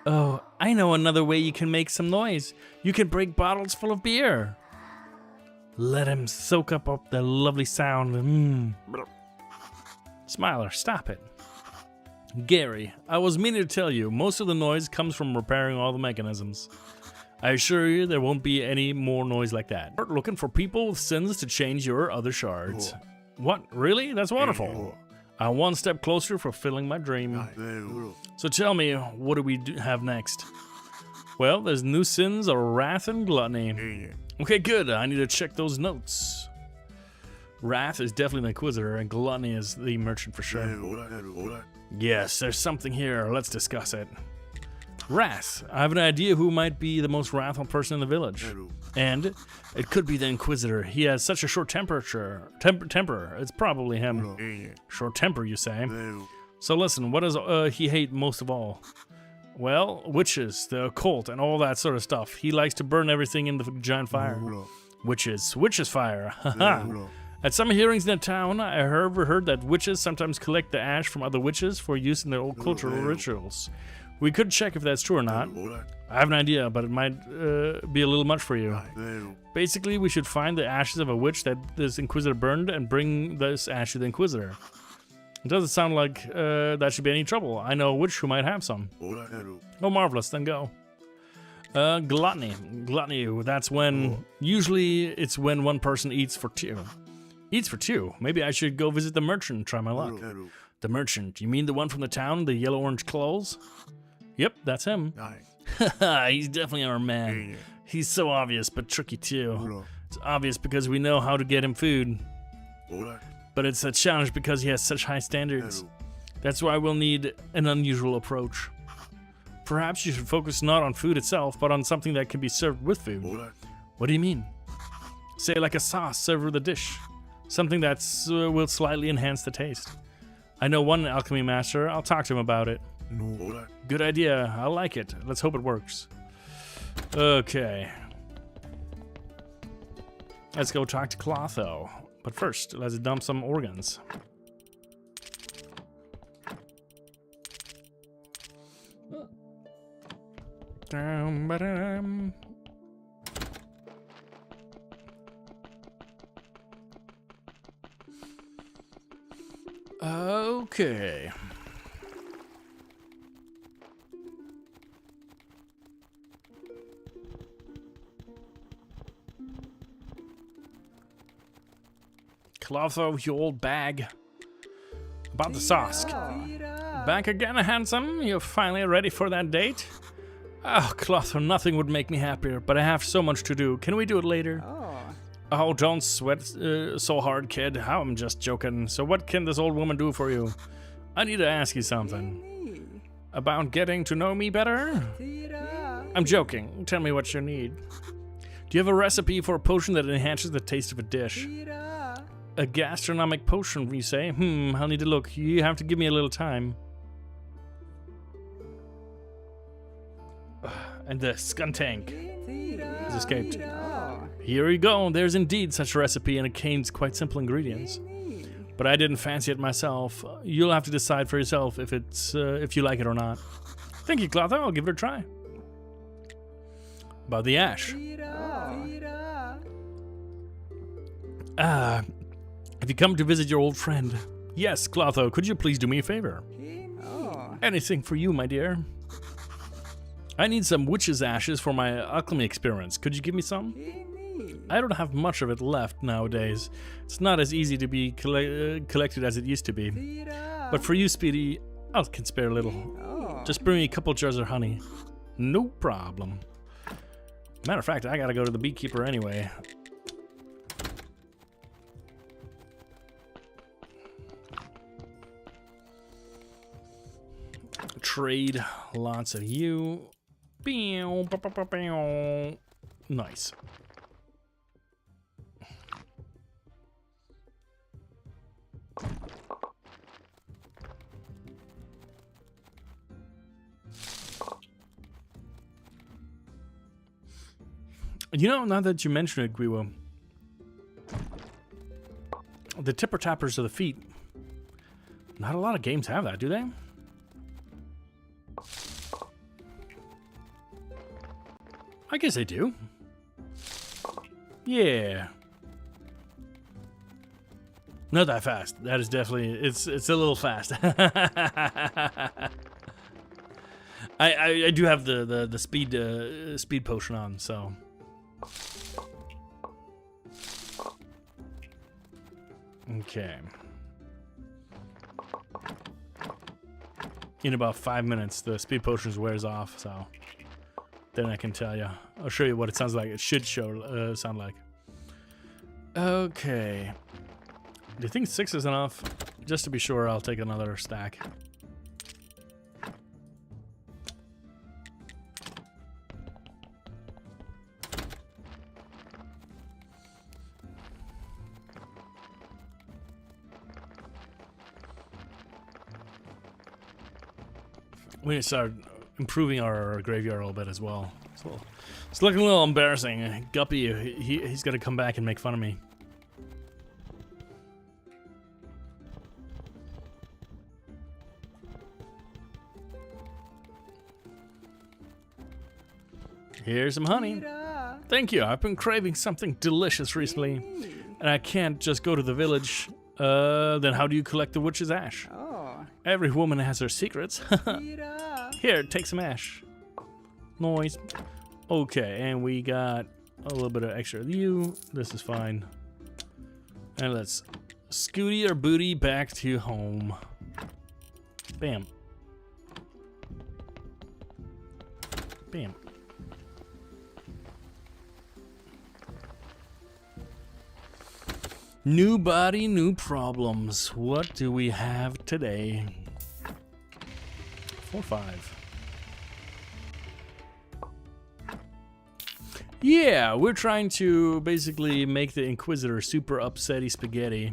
Oh, I know another way you can make some noise. You can break bottles full of beer. Let him soak up the lovely sound. Smiler, stop it. Gary, I was meaning to tell you, most of the noise comes from repairing all the mechanisms. I assure you there won't be any more noise like that. We're looking for people with sins to change your other shards. What? Really? That's wonderful. I'm one step closer fulfilling my dream. So tell me, what do we have next? Well, there's new sins of wrath and gluttony. Okay, good. I need to check those notes. Wrath is definitely the Inquisitor, and gluttony is the merchant for sure. Yes, there's something here. Let's discuss it. Wrath. I have an idea who might be the most wrathful person in the village. And it could be the Inquisitor. He has such a short temper. It's probably him. Short temper, you say? So listen, what does he hate most of all? Well, witches, the occult, and all that sort of stuff. He likes to burn everything in the giant fire. Witches fire. Haha. At some hearings in the town, I heard that witches sometimes collect the ash from other witches for use in their old cultural rituals. We could check if that's true or not. I have an idea, but it might be a little much for you. Basically, we should find the ashes of a witch that this Inquisitor burned and bring this ash to the Inquisitor. It doesn't sound like that should be any trouble. I know a witch who might have some. Oh, marvelous, then go. Gluttony. Gluttony, that's when... Usually, it's when one person eats for two. Eats for two? Maybe I should go visit the merchant and try my luck. The merchant? You mean the one from the town, the yellow-orange clothes? Yep, that's him. He's definitely our man. He's so obvious, but tricky too. It's obvious because we know how to get him food. But it's a challenge because he has such high standards. That's why we'll need an unusual approach. Perhaps you should focus not on food itself, but on something that can be served with food. What do you mean? Say like a sauce served with a dish. Something that will slightly enhance the taste. I know one alchemy master. I'll talk to him about it. Good idea. I like it. Let's hope it works. Okay. Let's go talk to Clotho. But first, let's dump some organs. Okay. Clotho, you old bag. About the sauce. Back again, handsome? You're finally ready for that date? Oh, Clotho, nothing would make me happier, but I have so much to do. Can we do it later? Oh, don't sweat so hard, kid. I'm just joking. So what can this old woman do for you? I need to ask you something. About getting to know me better? I'm joking. Tell me what you need. Do you have a recipe for a potion that enhances the taste of a dish? A gastronomic potion, you say? I'll need to look. You have to give me a little time. And the skuntank has escaped. Here you go. There's indeed such a recipe, and it contains quite simple ingredients. But I didn't fancy it myself. You'll have to decide for yourself if you like it or not. Thank you, Clotho. I'll give it a try. About the ash. Have you come to visit your old friend? Yes, Clotho, could you please do me a favor? Anything for you, my dear. I need some witch's ashes for my alchemy experiments. Could you give me some? I don't have much of it left nowadays. It's not as easy to be collected as it used to be. But for you, Speedy, I can spare a little. Just bring me a couple jars of honey. No problem. Matter of fact, I gotta go to the beekeeper anyway. Trade lots of you. Nice. You know, now that you mention it, Guiwa, The tipper tappers of the feet. Not a lot of games have that, do they? I guess they do. Yeah. Not that fast. That is definitely it's a little fast. I do have the speed potion on, so. Okay. In about 5 minutes, the speed potion wears off, so then I can tell you. I'll show you what it sounds like. It should sound like. Okay. Do you think 6 is enough? Just to be sure, I'll take another stack. We need to start improving our graveyard a little bit as well. So it's looking a little embarrassing. Guppy, he's got to come back and make fun of me. Here's some honey. Thank you. I've been craving something delicious recently, and I can't just go to the village. Then how do you collect the witch's ash? Every woman has her secrets. Here, take some ash. Noise. Okay, and we got a little bit of extra of you. This is fine. And let's scooty our booty back to home. Bam. Bam. New body, new problems. What do we have today? 4 or 5. Yeah, we're trying to basically make the Inquisitor super upsetty spaghetti.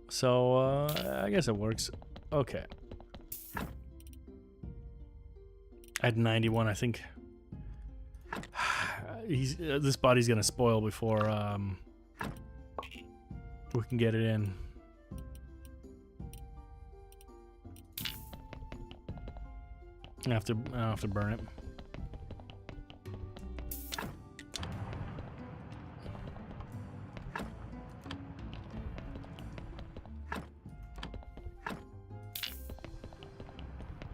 So, I guess it works. Okay. At 91, I think. This body's gonna spoil before, we can get it in. I have to burn it.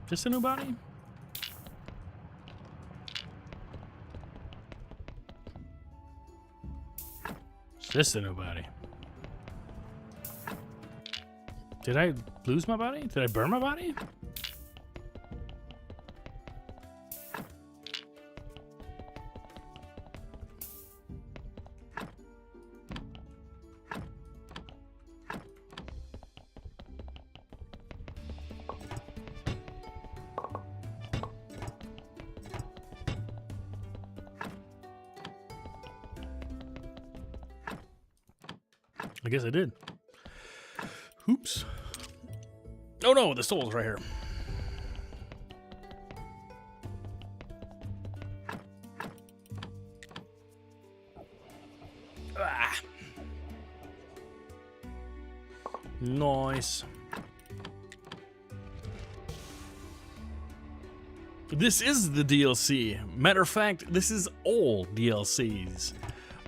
Just a new body? Just a new body. Did I lose my body? Did I burn my body? I guess I did. Oops. Oh no, the soul's right here. Ah. Nice. This is the DLC. Matter of fact, this is all DLCs.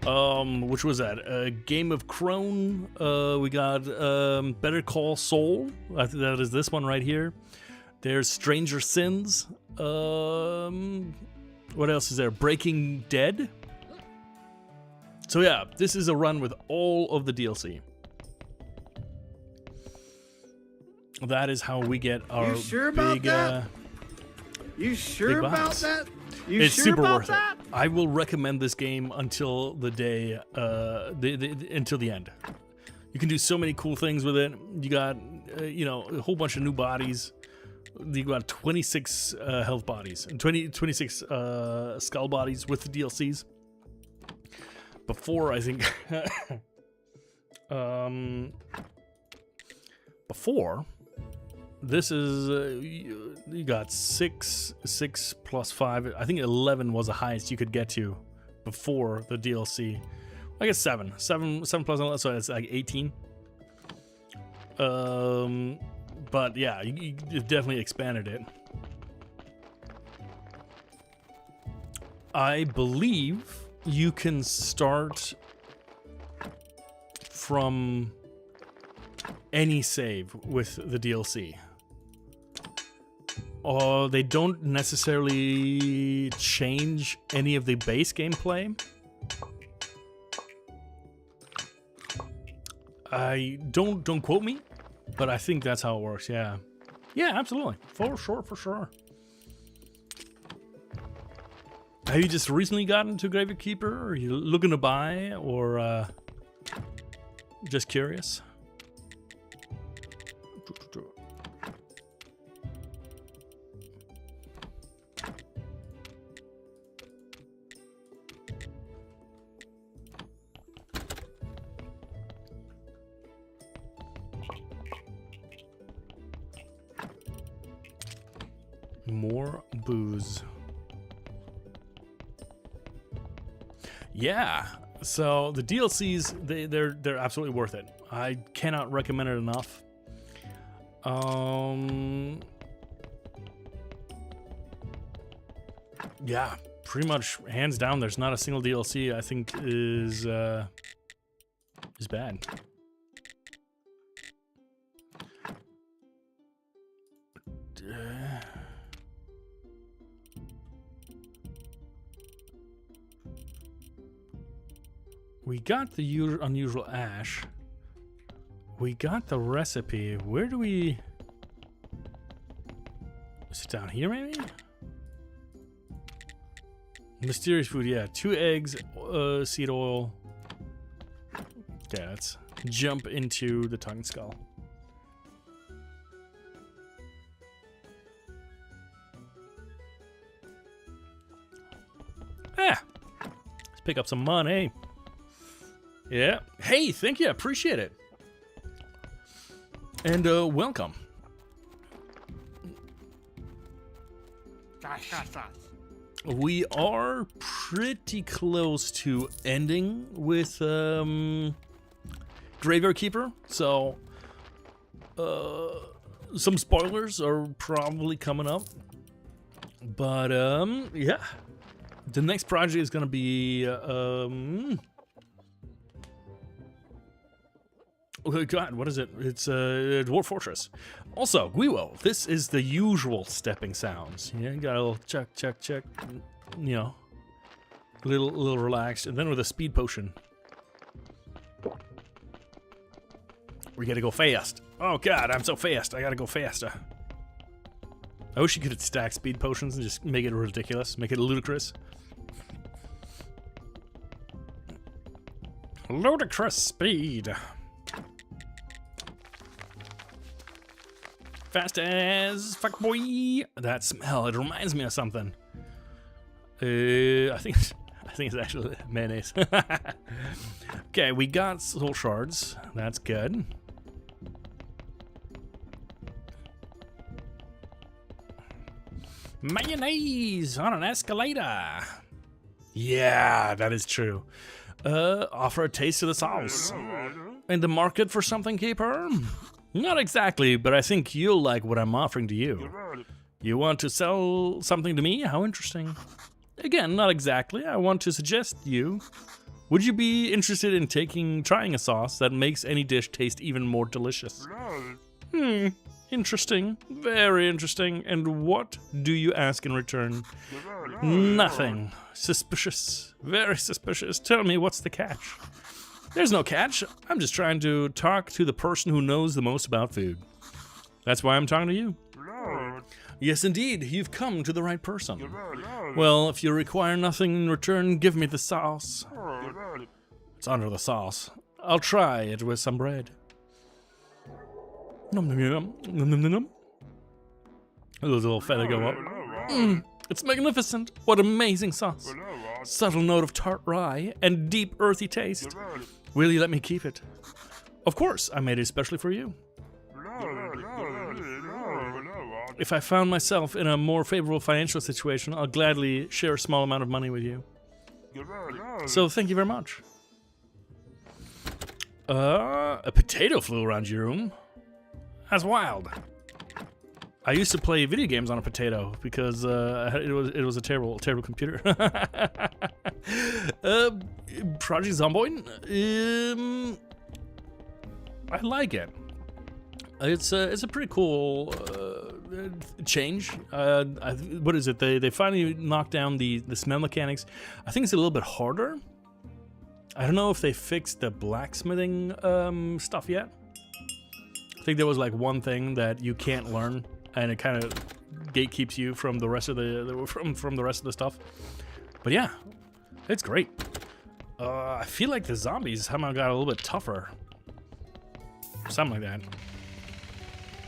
Which was that? Game of Crone. We got Better Call Saul. I think that is this one right here. There's Stranger Sins. What else is there? Breaking Dead. So yeah, this is a run with all of the DLC. That is how we get our You sure about big. that? You sure big about boss. that? You It's sure super about worth that? it. I will recommend this game until the day, until the end. You can do so many cool things with it. You got, a whole bunch of new bodies. You got 26 health bodies and 26 skull bodies with the DLCs. Before, I think, before. This is, you got 6 plus 5. I think 11 was the highest you could get to before the DLC. I guess 7 plus 11, so it's like 18. But yeah, you've definitely expanded it. I believe you can start from any save with the DLC. They don't necessarily change any of the base gameplay. Don't quote me, but I think that's how it works. Yeah, absolutely, for sure. Have you just recently gotten to Graveyard Keeper? Or are you looking to buy, or just curious? More booze. Yeah, so the DLCs, they're absolutely worth it. I cannot recommend it enough. Yeah, pretty much hands down. There's not a single DLC I think is bad. We got the unusual ash. We got the recipe. Where do we... Is it down here, maybe? Mysterious food, yeah. 2 eggs, seed oil. Okay, let's jump into the tongue skull. Let's pick up some money. Yeah. Hey, thank you. Appreciate it. And welcome. We are pretty close to ending with Graveyard Keeper, so some spoilers are probably coming up. But yeah, the next project is gonna be oh God, what is it? It's Dwarf Fortress. Also, Guiwo, this is the usual stepping sounds. Yeah, got a little check, you know, a little relaxed, and then with a speed potion. We gotta go fast. Oh God, I'm so fast. I gotta go faster. I wish you could stack speed potions and just make it ridiculous, make it ludicrous. Ludicrous speed. Fast as fuck, boy. That smell, it reminds me of something. I think it's actually mayonnaise. Okay, we got soul shards. That's good. Mayonnaise on an escalator. Yeah, that is true. Offer a taste of the sauce. In the market for something, Keeper? Not exactly, but I think you'll like what I'm offering to you. You want to sell something to me? How interesting. Again, not exactly. I want to suggest you. Would you be interested in trying a sauce that makes any dish taste even more delicious? Interesting. Very interesting. And what do you ask in return? Nothing. Suspicious. Very suspicious. Tell me, what's the catch? There's no catch. I'm just trying to talk to the person who knows the most about food. That's why I'm talking to you. Yes, indeed. You've come to the right person. Well, if you require nothing in return, give me the sauce. It's under the sauce. I'll try it with some bread. Nom nom nom nom nom nom nom. A little feather go up. It's magnificent. What amazing sauce. Subtle note of tart rye and deep earthy taste. Will you let me keep it? Of course, I made it especially for you. If I found myself in a more favorable financial situation, I'll gladly share a small amount of money with you. So thank you very much. A potato flew around your room. That's wild. I used to play video games on a potato because it was a terrible computer. Project Zomboid. I like it. It's a pretty cool change. What is it? They finally knocked down the smell mechanics. I think it's a little bit harder. I don't know if they fixed the blacksmithing stuff yet. I think there was like one thing that you can't learn, and it kind of gatekeeps you from the rest of from the rest of the stuff. But yeah, it's great. I feel like the zombies somehow got a little bit tougher. Something like that.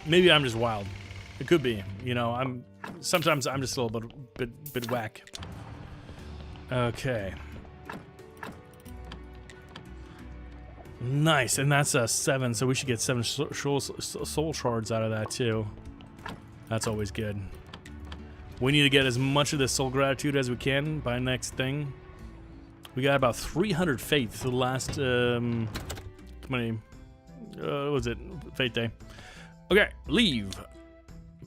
Maybe I'm just wild. It could be. You know, sometimes I'm just a little bit whack. Okay. Nice, and that's a 7, so we should get 7 soul shards out of that too. That's always good. We need to get as much of this soul gratitude as we can by next thing. We got about 300 faith the last how many what was it? Fate day. Okay, leave.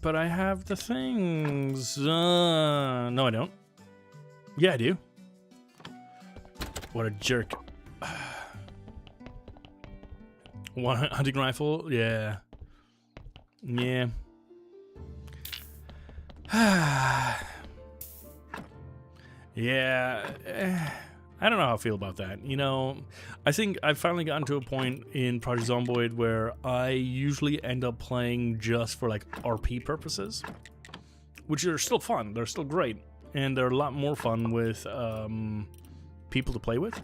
But I have the things. No, I don't. Yeah, I do. What a jerk. One hunting rifle? Yeah. Yeah. Yeah. I don't know how I feel about that. You know, I think I've finally gotten to a point in Project Zomboid where I usually end up playing just for like RP purposes, which are still fun. They're still great, and they're a lot more fun with people to play with.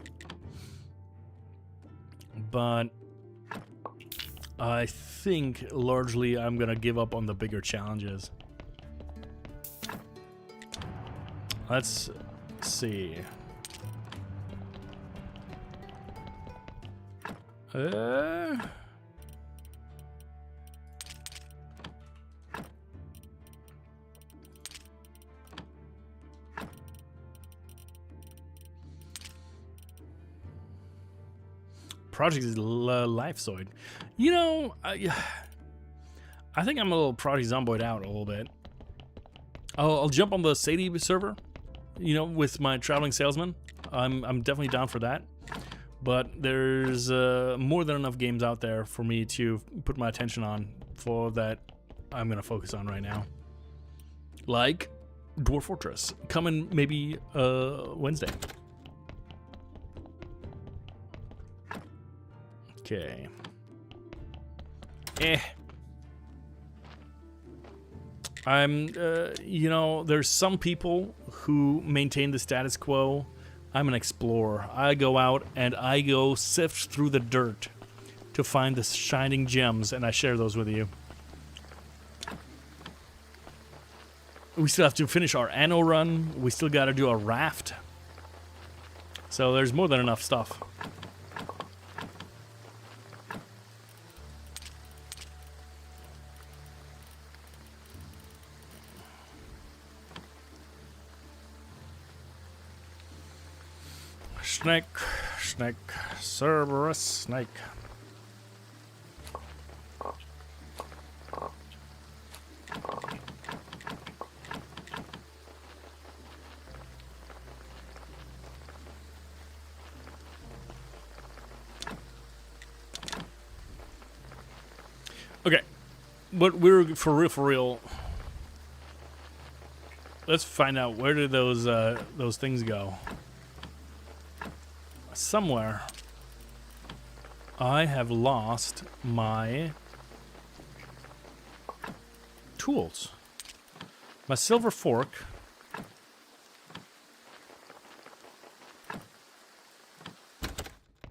But I think largely I'm gonna give up on the bigger challenges. Let's see. Project is Lifezoid. You know, I think I'm a little Project Zomboid out a little bit. I'll jump on the Sadie server, you know, with my traveling salesman. I'm definitely down for that. But there's more than enough games out there for me to put my attention on for that I'm going to focus on right now. Like Dwarf Fortress, coming maybe Wednesday. Okay. You know, there's some people who maintain the status quo. I'm an explorer. I go out and I go sift through the dirt to find the shining gems, and I share those with you. We still have to finish our Anno run. We still got to do a raft. So there's more than enough stuff. Snake, snake, Cerberus snake. Okay, but we're for real. Let's find out, where did those things go? Somewhere I have lost my tools. My silver fork.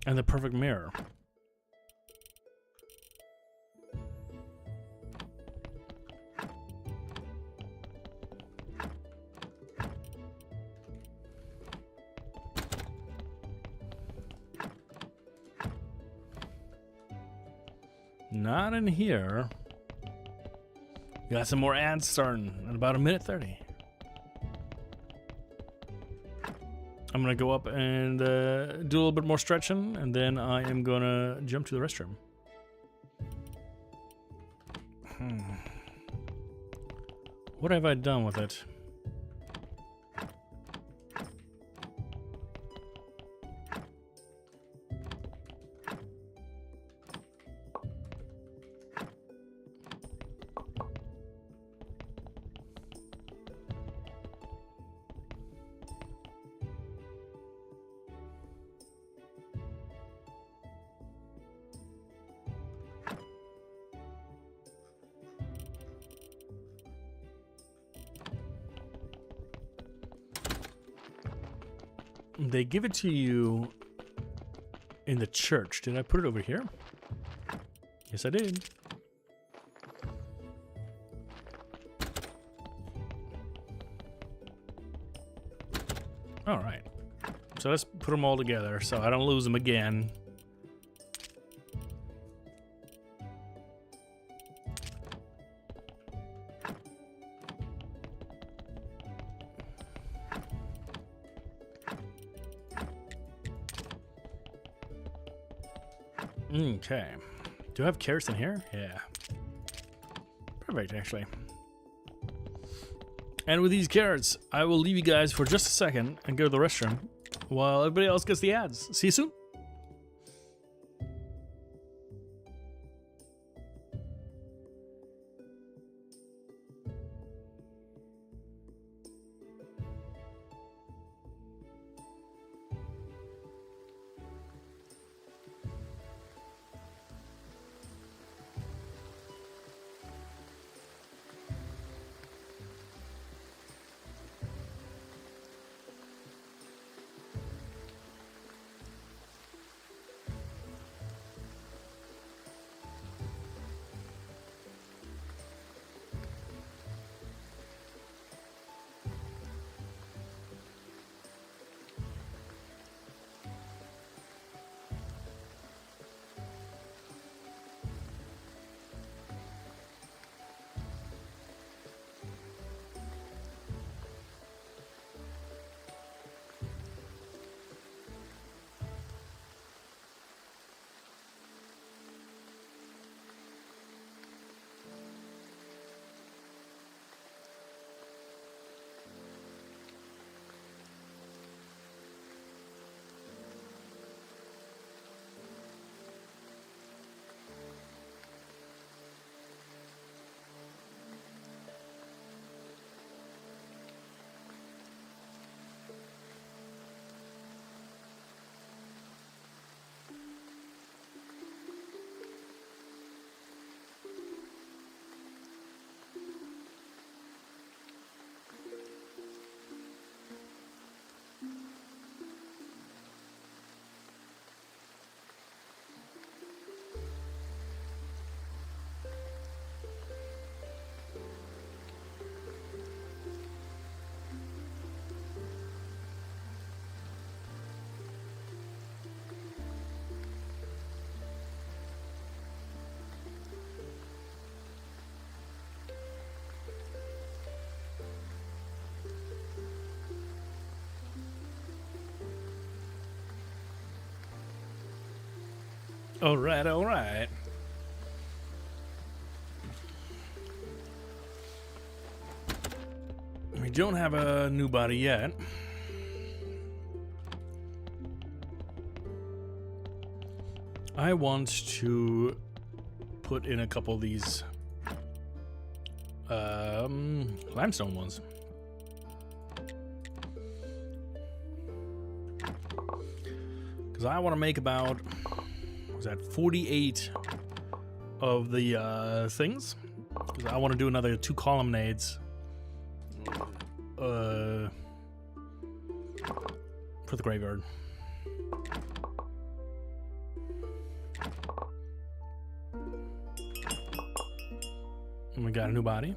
And the perfect mirror. Not in here. Got some more ads starting in about 1:30. I'm gonna go up and do a little bit more stretching, and then I am gonna jump to the restroom. What have I done with it? They give it to you in the church. Did I put it over here? Yes, I did. All right. So let's put them all together so I don't lose them again. Okay. Do I have carrots in here? Yeah. Perfect, actually. And with these carrots, I will leave you guys for just a second and go to the restroom while everybody else gets the ads. See you soon. All right, all right. We don't have a new body yet. I want to put in a couple of these limestone ones. Because I want to make about, was that 48 of the things? Because I want to do another 2 colonnades for the graveyard. And we got a new body.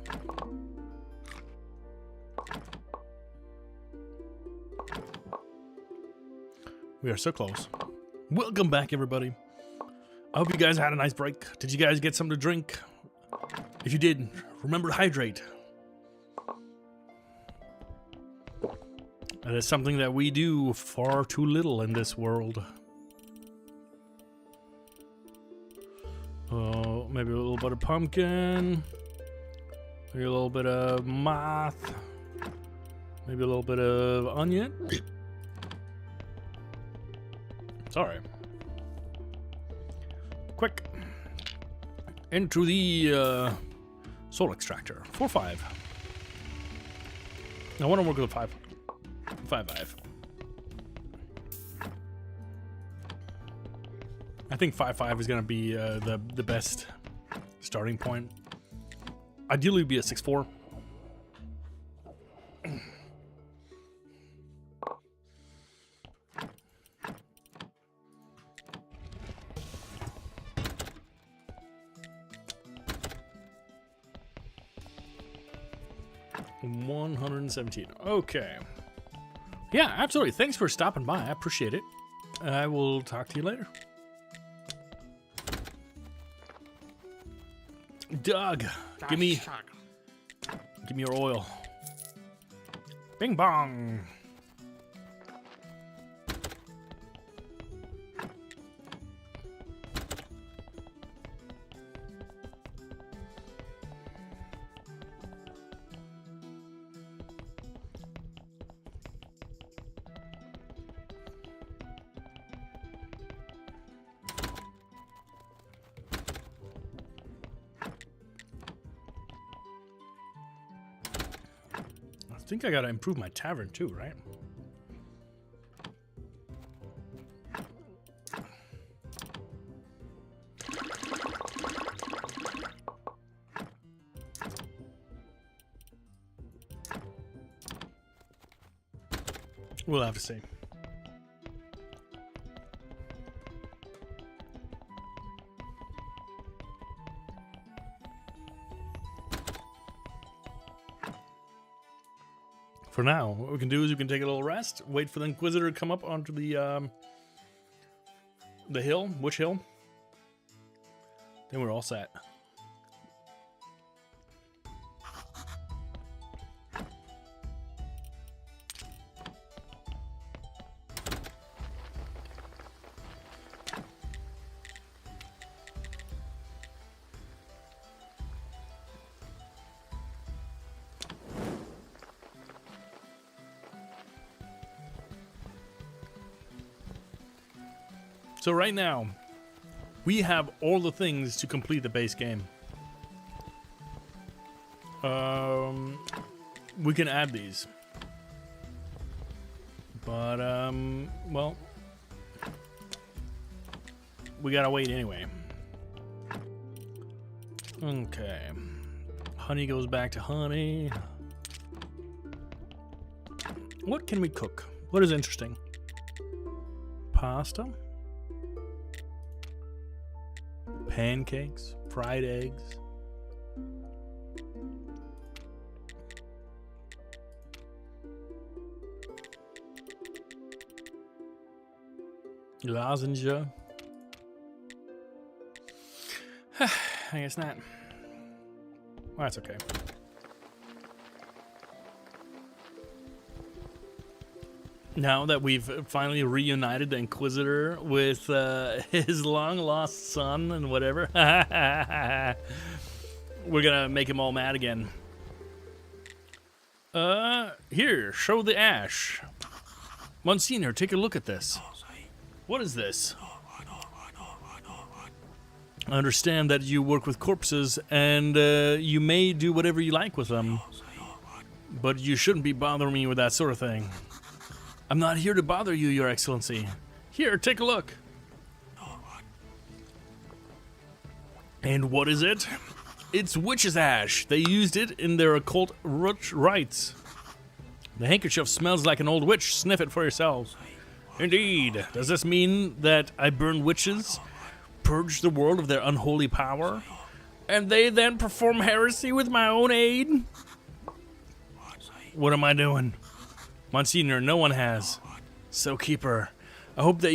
We are so close. Welcome back, everybody. I hope you guys had a nice break. Did you guys get something to drink? If you did, remember to hydrate. That is something that we do far too little in this world. Oh, maybe a little bit of pumpkin. Maybe a little bit of moth. Maybe a little bit of onion. Sorry. Quick. Into the soul extractor. 4-5. I want to work with a 5. 5-5. I think 5-5 is going to be the best starting point. Ideally, it'd be a 6-4. $117. Okay. Yeah, absolutely. Thanks for stopping by. I appreciate it. I will talk to you later. Doug, give me your oil. Bing bong. I think I gotta improve my tavern too, right? We'll have to see. For now, what we can do is we can take a little rest, wait for the Inquisitor to come up onto the hill, Witch Hill. Then we're all set. So right now, we have all the things to complete the base game. We can add these. But, well, we gotta wait anyway. Okay. Honey goes back to honey. What can we cook? What is interesting? Pasta? Pancakes, fried eggs. Lozenge. I guess not. Well, that's okay. Now that we've finally reunited the Inquisitor with his long-lost son and whatever, we're gonna make him all mad again. Here, show the ash. Monsignor, take a look at this. What is this? I understand that you work with corpses, and you may do whatever you like with them. But you shouldn't be bothering me with that sort of thing. I'm not here to bother you, Your Excellency. Here, take a look. And what is it? It's witch's ash. They used it in their occult rites. The handkerchief smells like an old witch. Sniff it for yourselves. Indeed. Does this mean that I burn witches, purge the world of their unholy power, and they then perform heresy with my own aid? What am I doing? Monsignor, no one has. So, Keeper, I hope that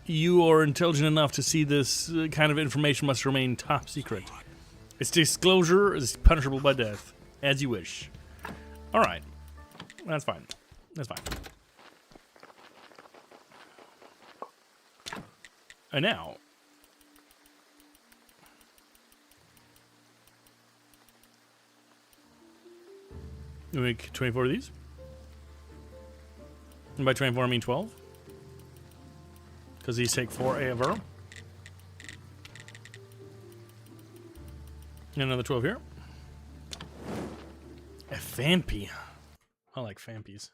you are intelligent enough to see this kind of information must remain top secret. Its disclosure is punishable by death, as you wish. All right. That's fine. That's fine. And now, We make 24 of these. And by 24, I mean 12. Because these take 4 ever. And another 12 here. A Fampi. I like Fampies.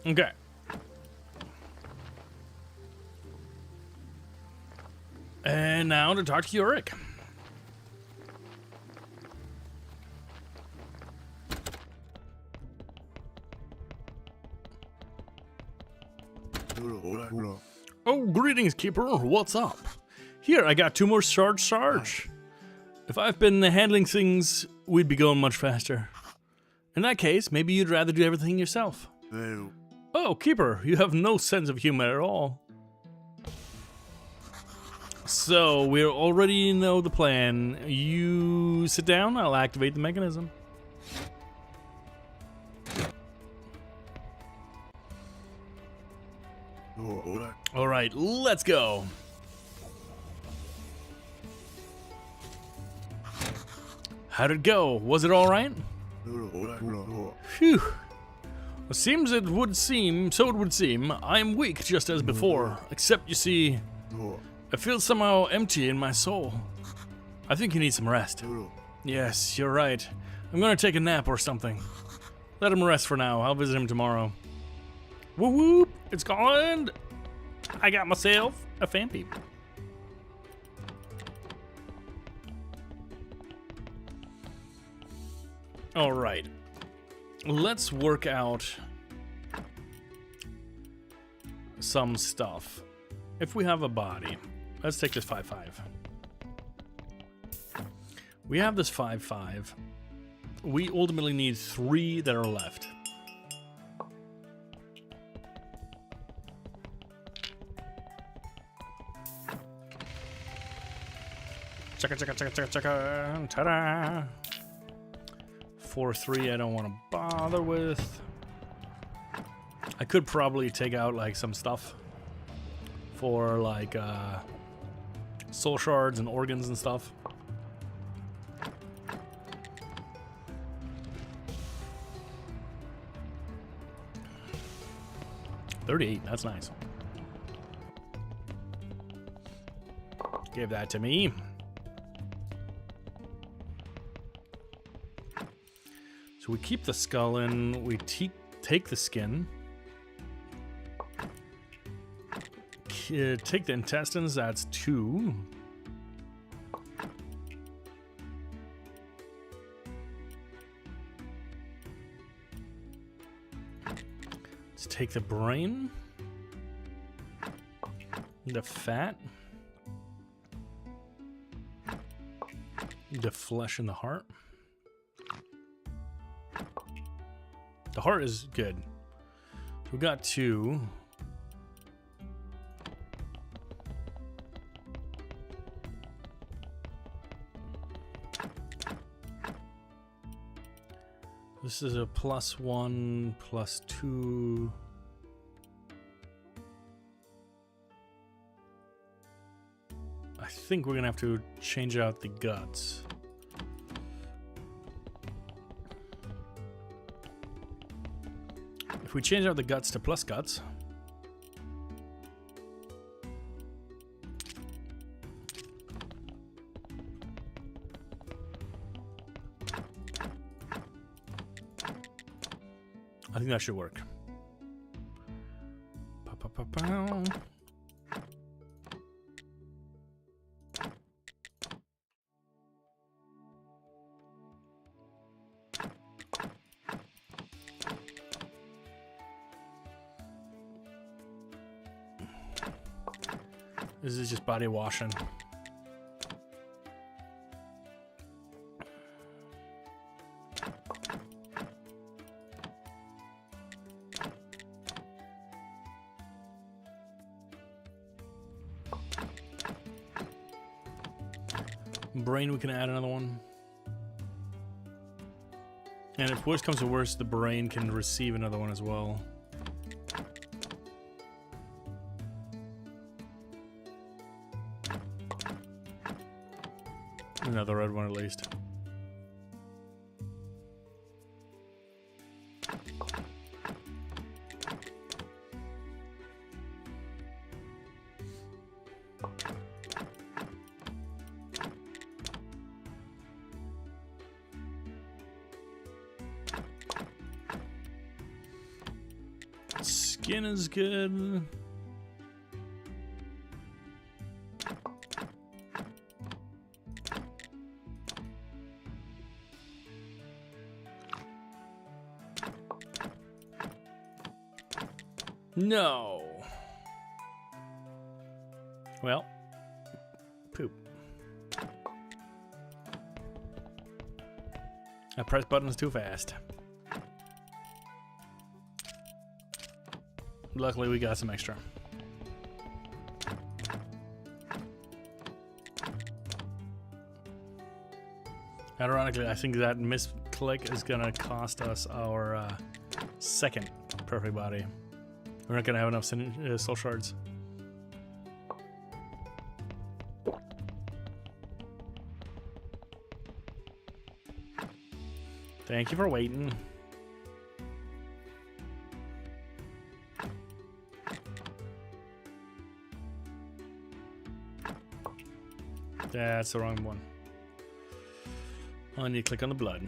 Okay. And now to talk to Yorick. Oh, greetings, Keeper. What's up? Here, I got 2 more Sarge. If I've been handling things, we'd be going much faster. In that case, maybe you'd rather do everything yourself. Oh, Keeper, you have no sense of humor at all. So, we already know the plan. You sit down, I'll activate the mechanism. Alright, let's go. How'd it go? Was it alright? Phew. It would seem, I am weak just as before, except you see, I feel somehow empty in my soul. I think you need some rest. Yes, you're right. I'm gonna take a nap or something. Let him rest for now. I'll visit him tomorrow. Whoop whoop! It's Colin! I got myself a Fampi. Alright. Let's work out some stuff. If we have a body, let's take this 5-5. We have this 5-5. We ultimately need 3 that are left. Chaka. Ta-da! 4-3 I don't want to bother with. I could probably take out like some stuff for like soul shards and organs and stuff. $38, that's nice. Give that to me. So we keep the skull in, we take the skin. Take the intestines, that's 2. Let's take the brain. The fat. The flesh and the heart. The heart is good. We got 2. This is a +1, +2. I think we're gonna have to change out the guts. If we change out the guts to plus guts, I think that should work. Pa-pa-pa-pow. This is just body washing. Brain, we can add another one. And if worse comes to worse, the brain can receive another one as well. Another red one at least. Skin is good. No. Well, poop. I pressed buttons too fast. Luckily, we got some extra. Ironically, I think that misclick is gonna cost us our second perfect body. We're not gonna have enough soul shards. Thank you for waiting. That's the wrong one. I need to click on the blood.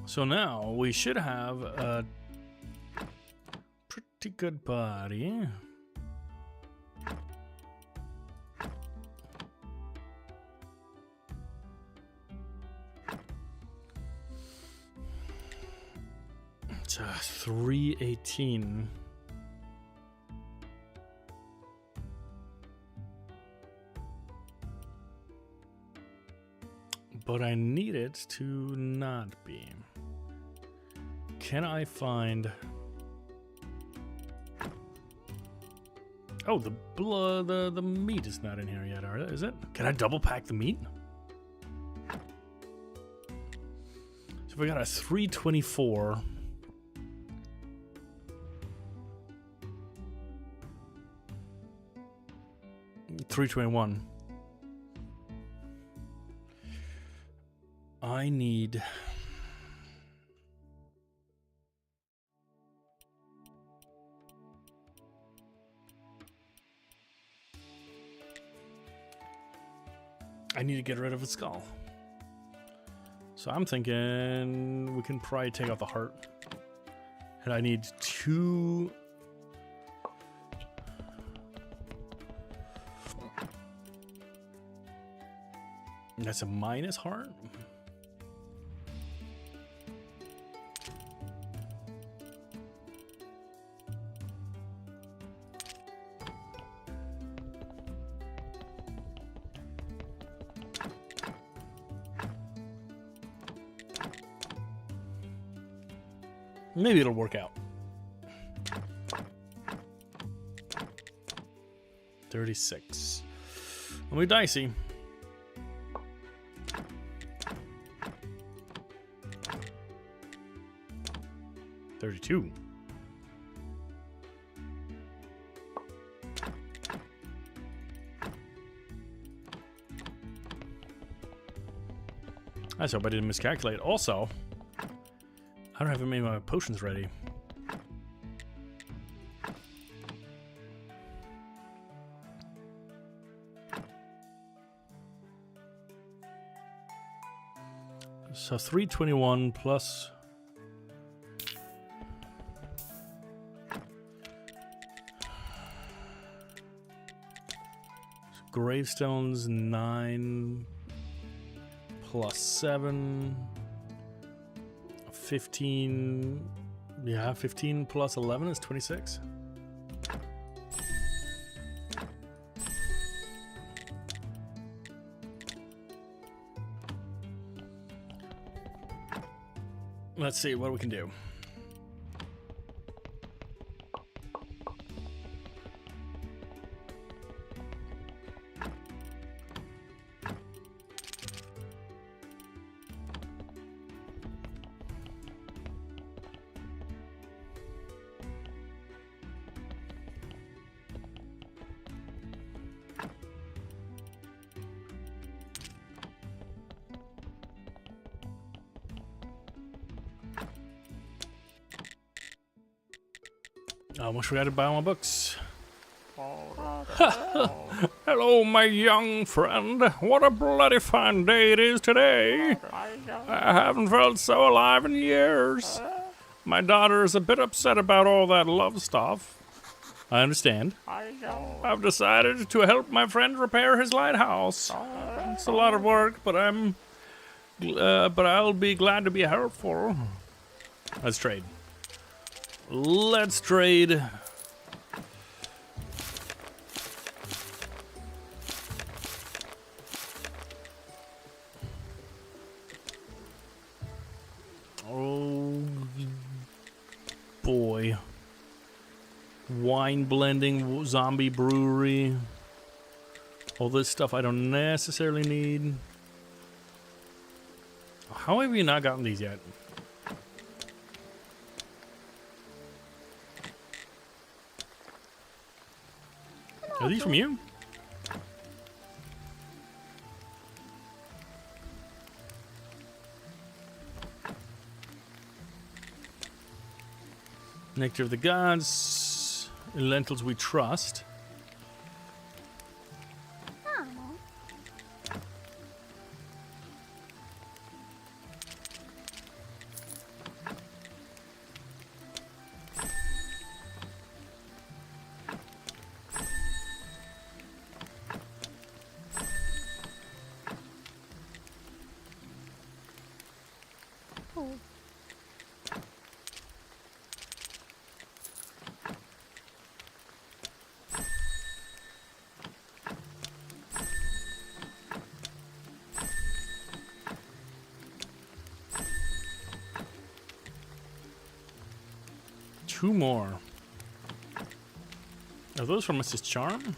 So now we should have a pretty good body. It's 318. But I need it to not be. Can I find... Oh, the blood, the meat is not in here yet, is it? Can I double pack the meat? So we got a 324. $321. I need... I need to get rid of a skull. So I'm thinking we can probably take out the heart. And I need 2... That's a minus heart? Maybe it'll work out. 36. Let me dicey. $32. I hope I didn't miscalculate. Also, I don't have any of my potions ready. So 321 plus... Gravestones 9 plus 7, 15. Yeah, 15 plus 11 is 26. Let's see what we can do. I almost forgot to buy all my books. Hello, my young friend. What a bloody fine day it is today. I haven't felt so alive in years. My daughter is a bit upset about all that love stuff. I understand. I've decided to help my friend repair his lighthouse. It's a lot of work, but I'll be glad to be helpful. Let's trade. Let's trade. Oh boy. Wine blending, zombie brewery. All this stuff I don't necessarily need. How have you not gotten these yet? Are these from you? Nectar of the Gods. Lentils we trust. Two more. Are those from Mrs. Charm?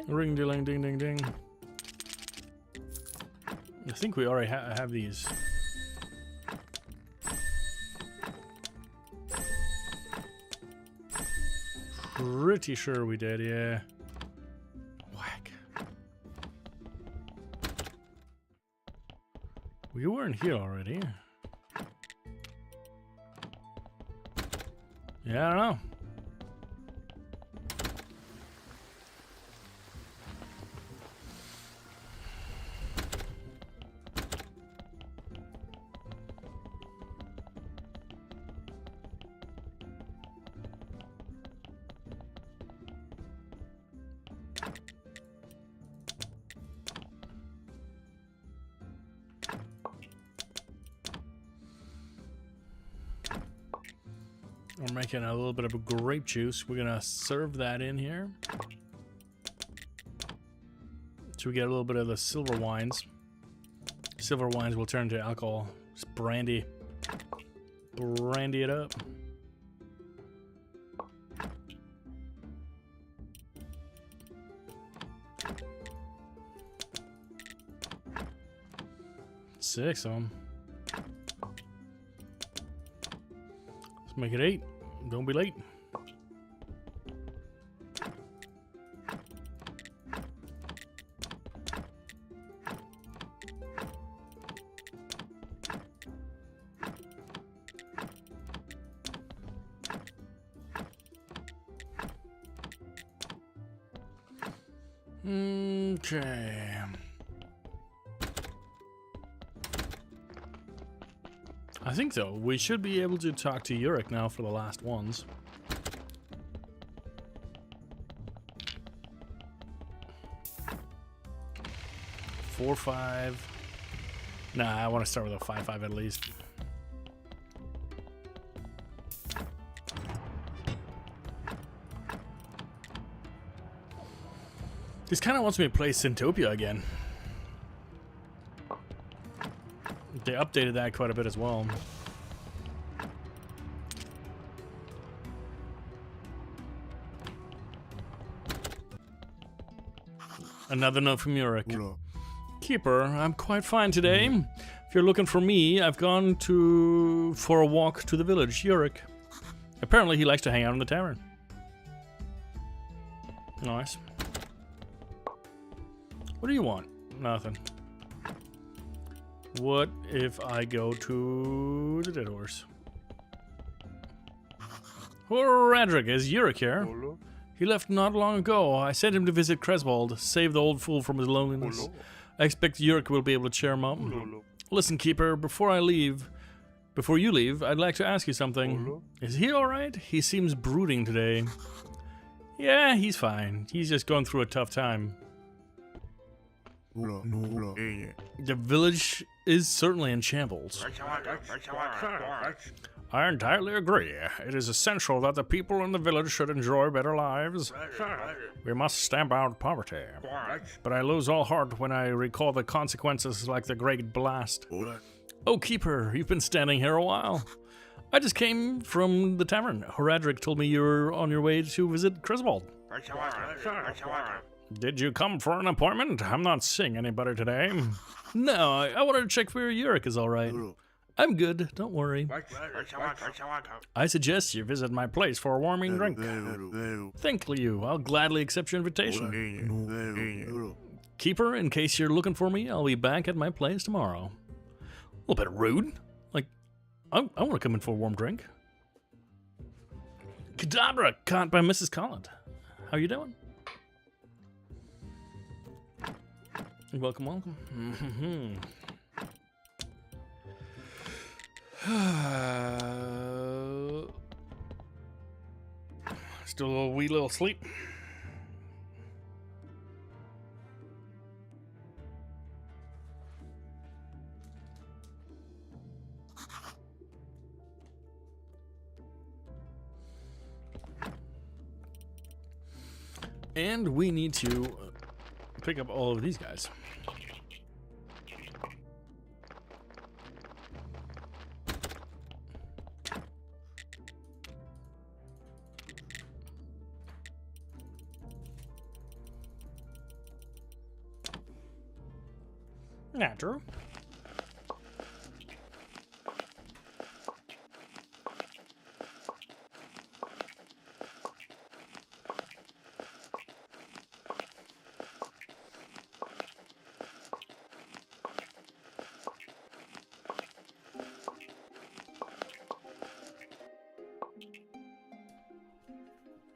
Ring ding ding ding ding. I think we already have these. Pretty sure we did, yeah. Whack. We weren't here already. Yeah, I don't know. We're making a little bit of a grape juice. We're gonna serve that in here. So we get a little bit of the silver wines. Silver wines will turn to alcohol. Just brandy. Brandy it up. Six of them. Let's make it 8. Don't be late. Okay. I think so. We should be able to talk to Yurik now for the last ones. Four, 5. Nah, I want to start with a 5-5 at least. This kind of wants me to play Syntopia again. They updated that quite a bit as well. Another note from Yurik. Keeper, I'm quite fine today. If you're looking for me, I've gone for a walk to the village. Yurik. Apparently he likes to hang out in the tavern. Nice. What do you want? Nothing. What if I go to the Dead Horse? Horadric, is Yurik here? He left not long ago. I sent him to visit Creswold, save the old fool from his loneliness. I expect Yurik will be able to cheer him up. Listen, Keeper, before you leave, I'd like to ask you something. Is he alright? He seems brooding today. Yeah, he's fine. He's just going through a tough time. The village is certainly in shambles. I entirely agree. It is essential that the people in the village should enjoy better lives. We must stamp out poverty. But I lose all heart when I recall the consequences like the Great Blast. Oh, Keeper, you've been standing here a while. I just came from the tavern. Horadric told me you were on your way to visit Creswold. Did you come for an appointment? I'm not seeing anybody today. No, I wanted to check for your Yurik is alright. I'm good, don't worry. I suggest you visit my place for a warming drink. Thank you, I'll gladly accept your invitation. Keeper, in case you're looking for me, I'll be back at my place tomorrow. A little bit rude. Like, I want to come in for a warm drink. Kadabra, caught by Mrs. Colland. How you doing? Welcome, welcome. Still a wee little sleep. And we need to pick up all of these guys. Natural.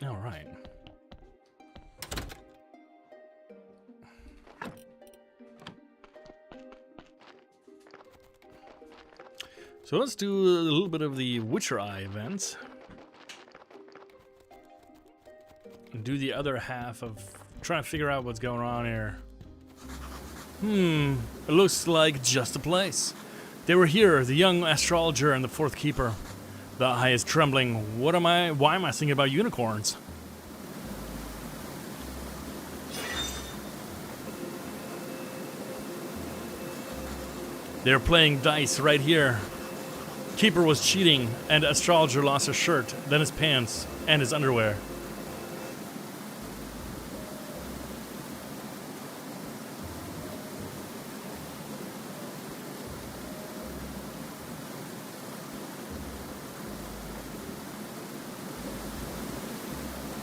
All right. So let's do a little bit of the Witcher Eye events. And do the other half of trying to figure out what's going on here. It looks like just a place. They were here, the young astrologer and the fourth keeper. The eye is trembling. Why am I thinking about unicorns? They're playing dice right here. Keeper was cheating, and astrologer lost his shirt, then his pants, and his underwear.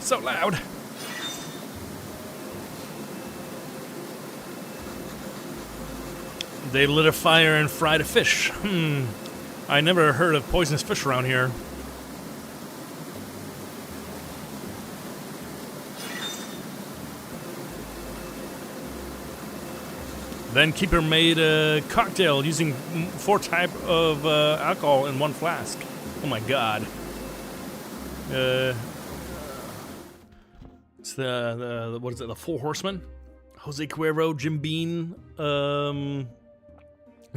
So loud. They lit a fire and fried a fish. I never heard of poisonous fish around here. Then Keeper made a cocktail using 4 types of alcohol in 1 flask. Oh my god. It's the what is it? The 4 Horsemen? Jose Cuervo, Jim Beam,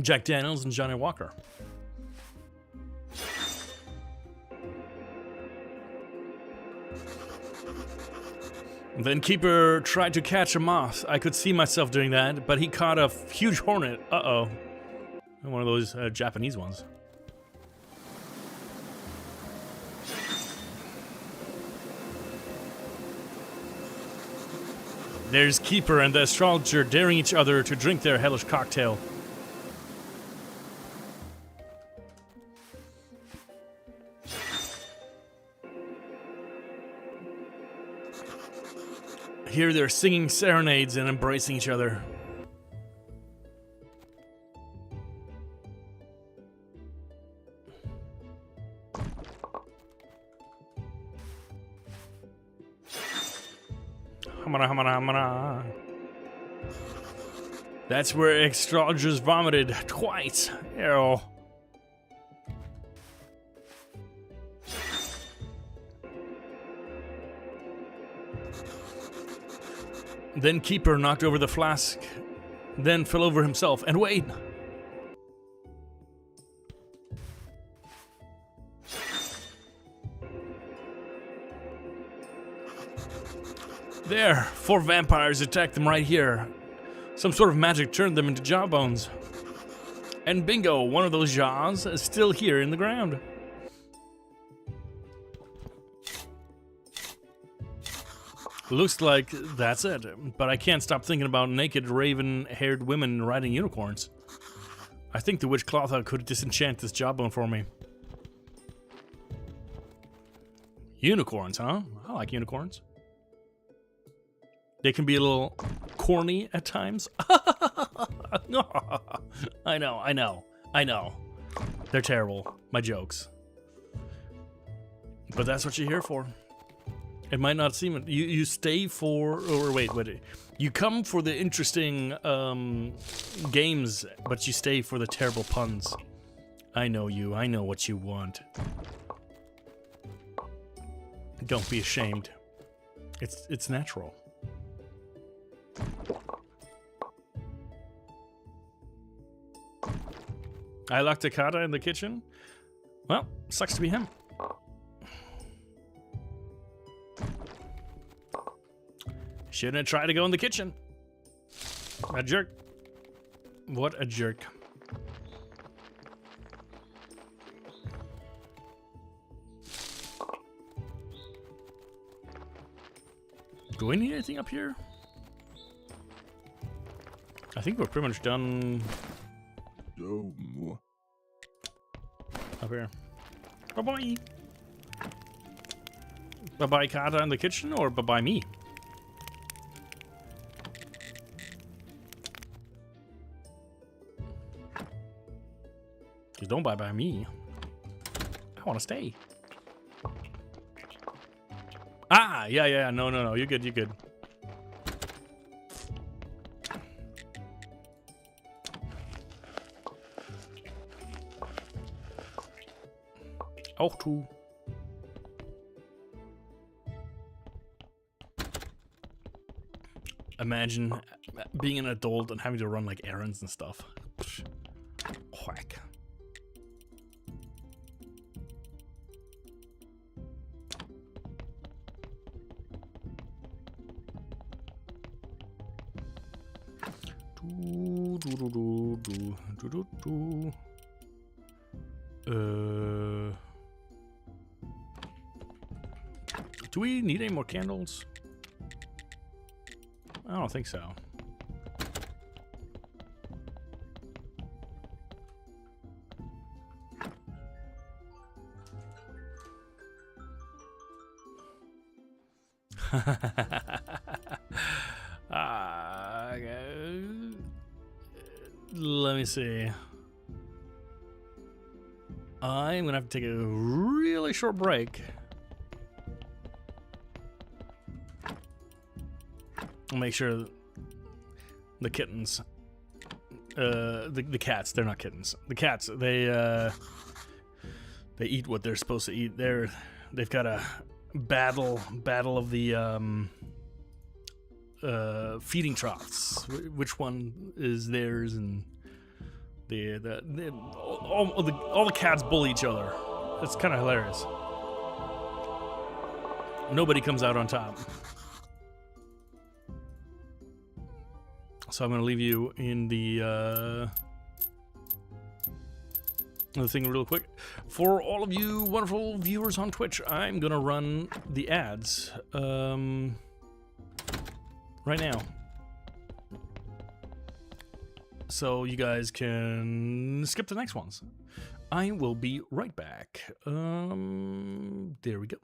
Jack Daniels, and Johnny Walker. Then Keeper tried to catch a moth. I could see myself doing that, but he caught a huge hornet. Uh-oh. One of those Japanese ones. There's Keeper and the astrologer daring each other to drink their hellish cocktail. Here they're singing serenades and embracing each other. Hamana, hamana, hamana. That's where Extrauders vomited twice. Ew. Then Keeper knocked over the flask, then fell over himself. And wait! There, 4 vampires attacked them right here. Some sort of magic turned them into jawbones. And bingo, one of those jaws is still here in the ground. Looks like that's it, but I can't stop thinking about naked, raven-haired women riding unicorns. I think the witch Clotha could disenchant this jawbone for me. Unicorns, huh? I like unicorns. They can be a little corny at times. I know. They're terrible, my jokes. But that's what you're here for. It might not seem it. You stay for, or wait. You come for the interesting games, but you stay for the terrible puns. I know you. I know what you want. Don't be ashamed. It's natural. I locked Takata in the kitchen. Well, sucks to be him. Shouldn't have tried to go in the kitchen. A jerk. What a jerk. Do we need anything up here? I think we're pretty much done up here. Bye-bye. Bye-bye Kata in the kitchen, or bye-bye me? Just don't bye-bye me. I want to stay. Ah, yeah. No. You're good. Auch tu. Imagine being an adult and having to run like errands and stuff. Whack. Do we need any more candles? I don't think so. Let me see. I'm gonna have to take a really short break. I'll make sure the kittens, the cats, they're not kittens. The cats, they eat what they're supposed to eat. They've got a battle of the feeding troughs. Which one is theirs, and all the cats bully each other. It's kind of hilarious. Nobody comes out on top. So I'm going to leave you in the thing real quick. For all of you wonderful viewers on Twitch, I'm going to run the ads right now. So you guys can skip the next ones. I will be right back. There we go.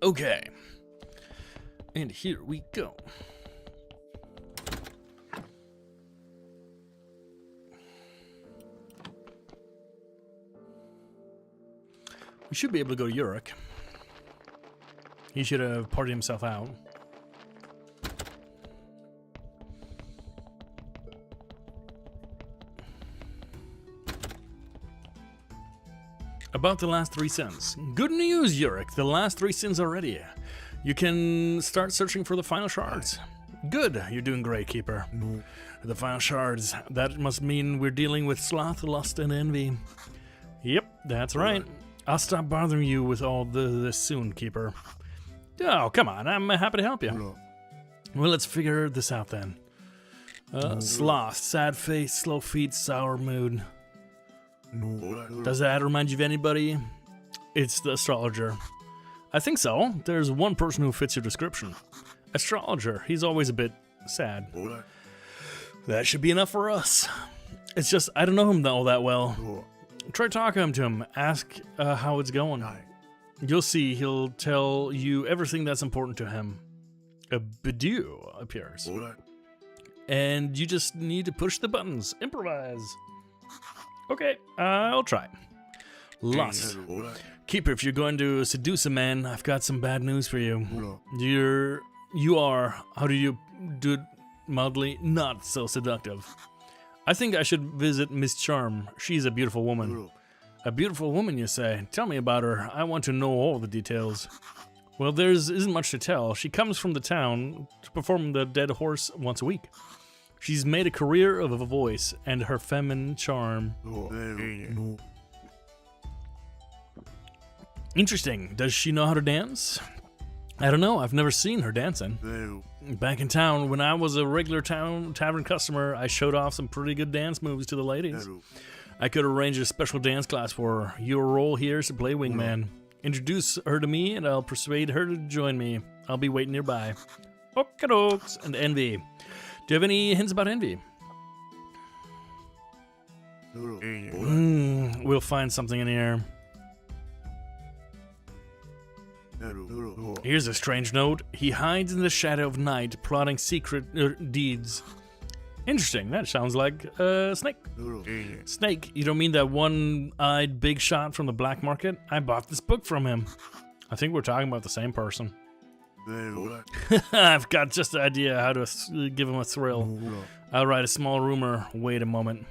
Okay. And here we go. We should be able to go to Yurik. He should have partied himself out. About the last 3 sins. Good news, Yurik. The last 3 sins are ready. You can start searching for the final shards. Good. You're doing great, Keeper. The final shards. That must mean we're dealing with sloth, lust, and envy. Yep, that's right. I'll stop bothering you with all this soon, Keeper. Oh, come on. I'm happy to help you. Well, let's figure this out then. Sloth, sad face, slow feet, sour mood. Does that remind you of anybody? It's the astrologer. I think so. There's one person who fits your description. Astrologer. He's always a bit sad. That should be enough for us. It's just, I don't know him all that well. Try talking to him. Ask how it's going. You'll see he'll tell you everything that's important to him. A Bidou appears. And you just need to push the buttons. Improvise. Okay, I'll try. Lust. Keeper, if you're going to seduce a man, I've got some bad news for you. You are, how do you do it mildly, not so seductive. I think I should visit Miss Charm. She's a beautiful woman. A beautiful woman, you say? Tell me about her. I want to know all the details. Well, there isn't much to tell. She comes from the town to perform the dead horse once a week. She's made a career of a voice and her feminine charm. Interesting. Does she know how to dance? I don't know. I've never seen her dancing. Back in town, when I was a regular tavern customer, I showed off some pretty good dance moves to the ladies. I could arrange a special dance class for her. Your role here is to play wingman. Introduce her to me, and I'll persuade her to join me. I'll be waiting nearby. Okadokes. And Envy. Do you have any hints about Envy? We'll find something in here. Here's a strange note. He hides in the shadow of night, plotting secret deeds. Interesting. That sounds like Snake. Snake, you don't mean that one-eyed big shot from the black market? I bought this book from him. I think we're talking about the same person. I've got just the idea how to give him a thrill. I'll write a small rumor. Wait a moment.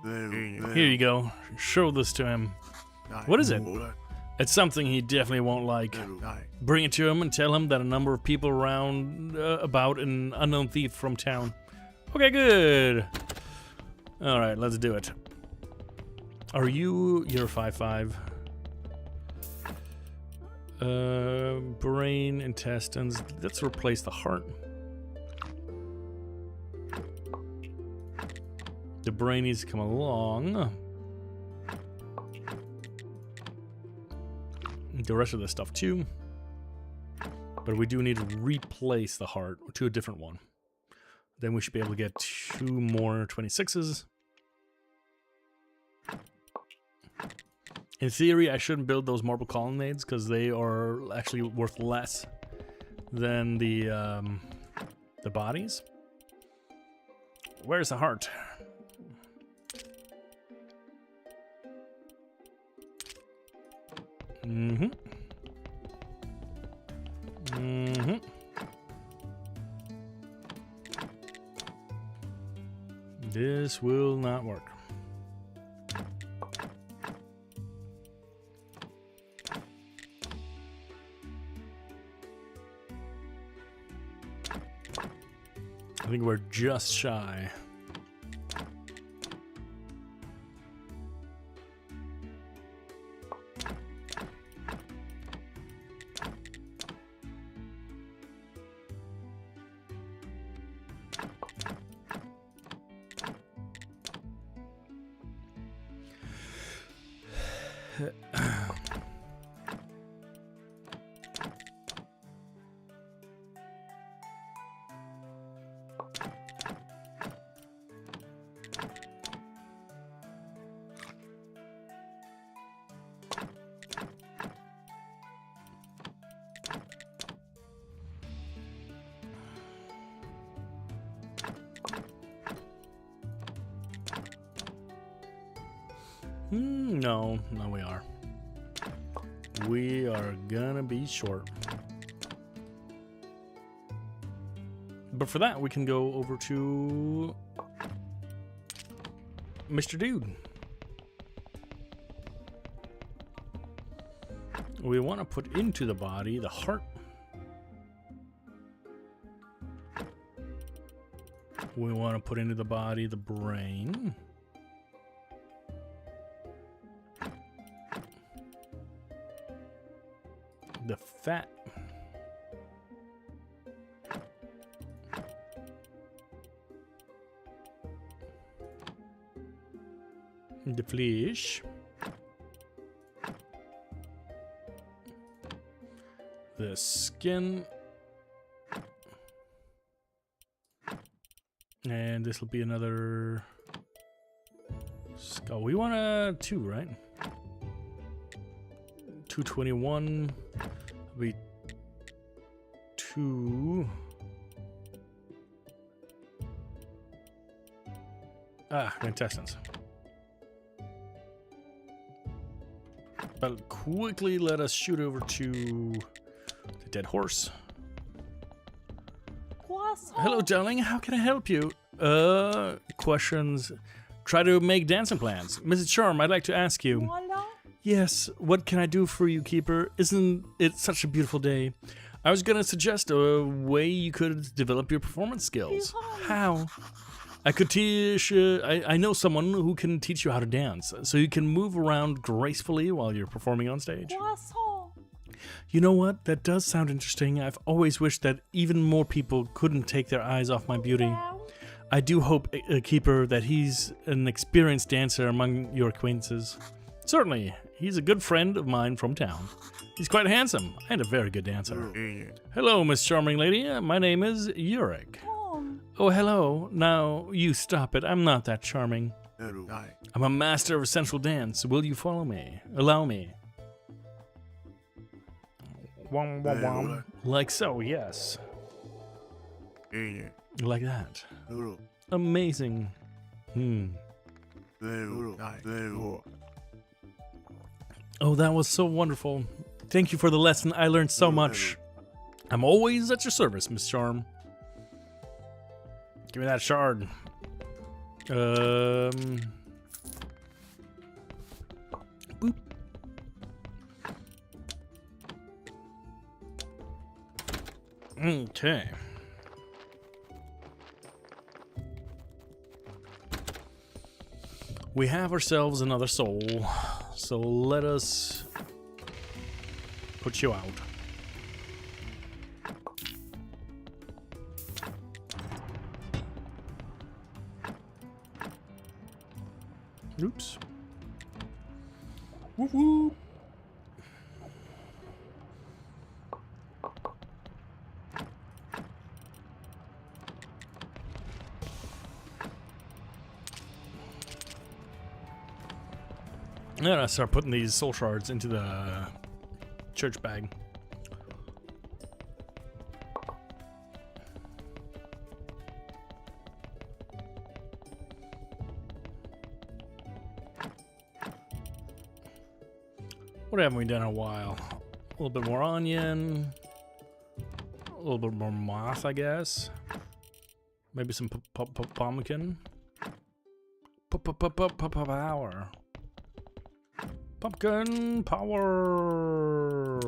Here you go. Show this to him. What is it? It's something he definitely won't like. Bring it to him and tell him that a number of people around about an unknown thief from town. Okay, good. All right, let's do it. Are you? You're 5'5". Brain, intestines. Let's replace the heart. The brain needs to come along. The rest of the stuff too. But we do need to replace the heart to a different one. Then we should be able to get 2 more 26s. In theory, I shouldn't build those marble colonnades because they are actually worth less than the bodies. Where's the heart? This will not work. I think we're just shy. No, we are. We are gonna be short. But for that, we can go over to Mr. Dude. We want to put into the body the heart. We want to put into the body the brain. The fat. The flesh. The skin. And this will be another skull. We want a 2, right? 221. Be 2. Intestines. But quickly let us shoot over to the dead horse. Hello, darling. How can I help you? Questions. Try to make dancing plans. Mrs. Charm, I'd like to ask you. Yes, what can I do for you, Keeper? Isn't it such a beautiful day? I was gonna suggest a way you could develop your performance skills. How? I could teach. I know someone who can teach you how to dance, so you can move around gracefully while you're performing on stage. You know what? That does sound interesting. I've always wished that even more people couldn't take their eyes off my beauty. I do hope, Keeper, that he's an experienced dancer among your acquaintances. Certainly, he's a good friend of mine from town. He's quite handsome and a very good dancer. Hello, Miss Charming Lady. My name is Yurik. Oh, hello. Now, you stop it. I'm not that charming. I'm a master of sensual dance. Will you follow me? Allow me. Like so, yes. Like that. Amazing. Oh, that was so wonderful. Thank you for the lesson. I learned so much. I'm always at your service, Miss Charm. Give me that shard. Boop. Okay. We have ourselves another soul, so let us put you out. Oops. Whoop whoop. I'm gonna start putting these soul shards into the church bag. What haven't we done in a while? A little bit more onion, a little bit more moss, I guess. Maybe some pumpkin. Power. Pumpkin power.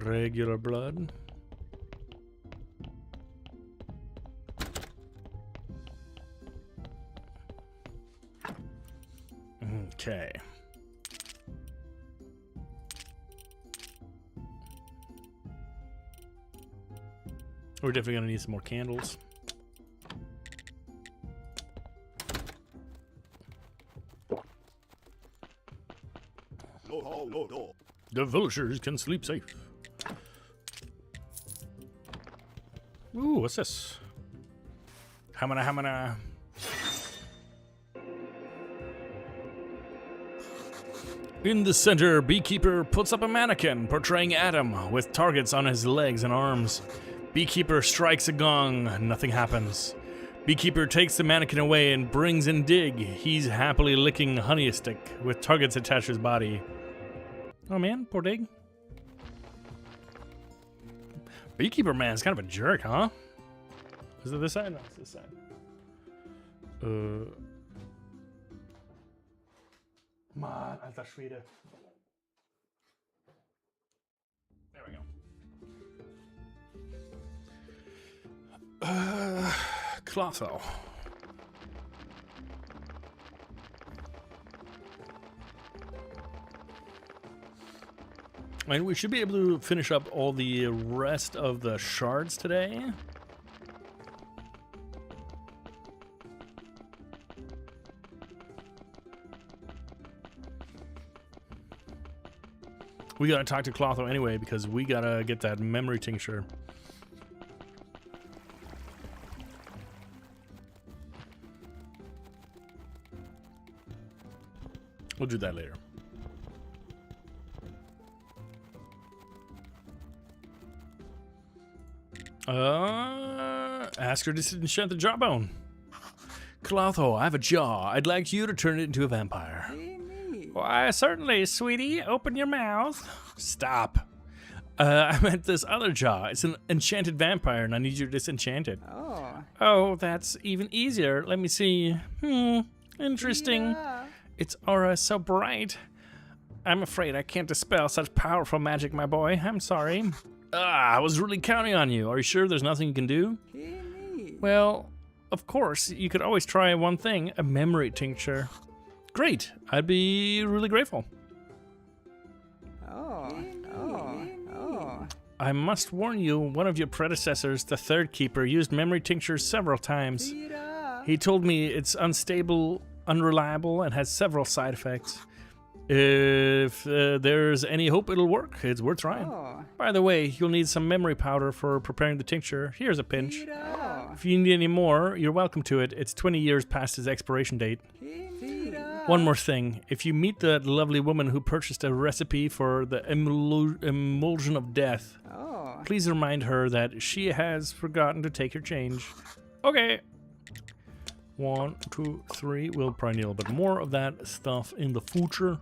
Regular blood. Okay. We're definitely gonna need some more candles. The villagers can sleep safe. Ooh, what's this? Hamana. In the center, Beekeeper puts up a mannequin portraying Adam with targets on his legs and arms. Beekeeper strikes a gong. Nothing happens. Beekeeper takes the mannequin away and brings in Dig. He's happily licking honey stick with targets attached to his body. Oh man, poor Dig. Beekeeper man's kind of a jerk, huh? Is it this side? No, it's this side. Come on, alter Schwede. There we go. Clotho. And we should be able to finish up all the rest of the shards today. We gotta talk to Clotho anyway because we gotta get that memory tincture. We'll do that later. Ask her to disenchant the jawbone. Clotho, I have a jaw. I'd like you to turn it into a vampire. Why, certainly, sweetie. Open your mouth. Stop. I meant this other jaw. It's an enchanted vampire, and I need you to disenchant it. Oh, that's even easier. Let me see. Interesting. Its aura is so bright. I'm afraid I can't dispel such powerful magic, my boy. I'm sorry. I was really counting on you. Are you sure there's nothing you can do? Well, of course. You could always try one thing, a memory tincture. Great. I'd be really grateful. I must warn you, one of your predecessors, the third keeper, used memory tinctures several times. He told me it's unstable, unreliable, and has several side effects. If there's any hope it'll work, it's worth trying. By the way, you'll need some memory powder for preparing the tincture. Here's a pinch. If you need any more, you're welcome to it. It's 20 years past its expiration date. One more thing. If you meet that lovely woman who purchased a recipe for the emulsion of death, please remind her that she has forgotten to take her change. Okay. 1, 2, 3. We'll probably need a little bit more of that stuff in the future.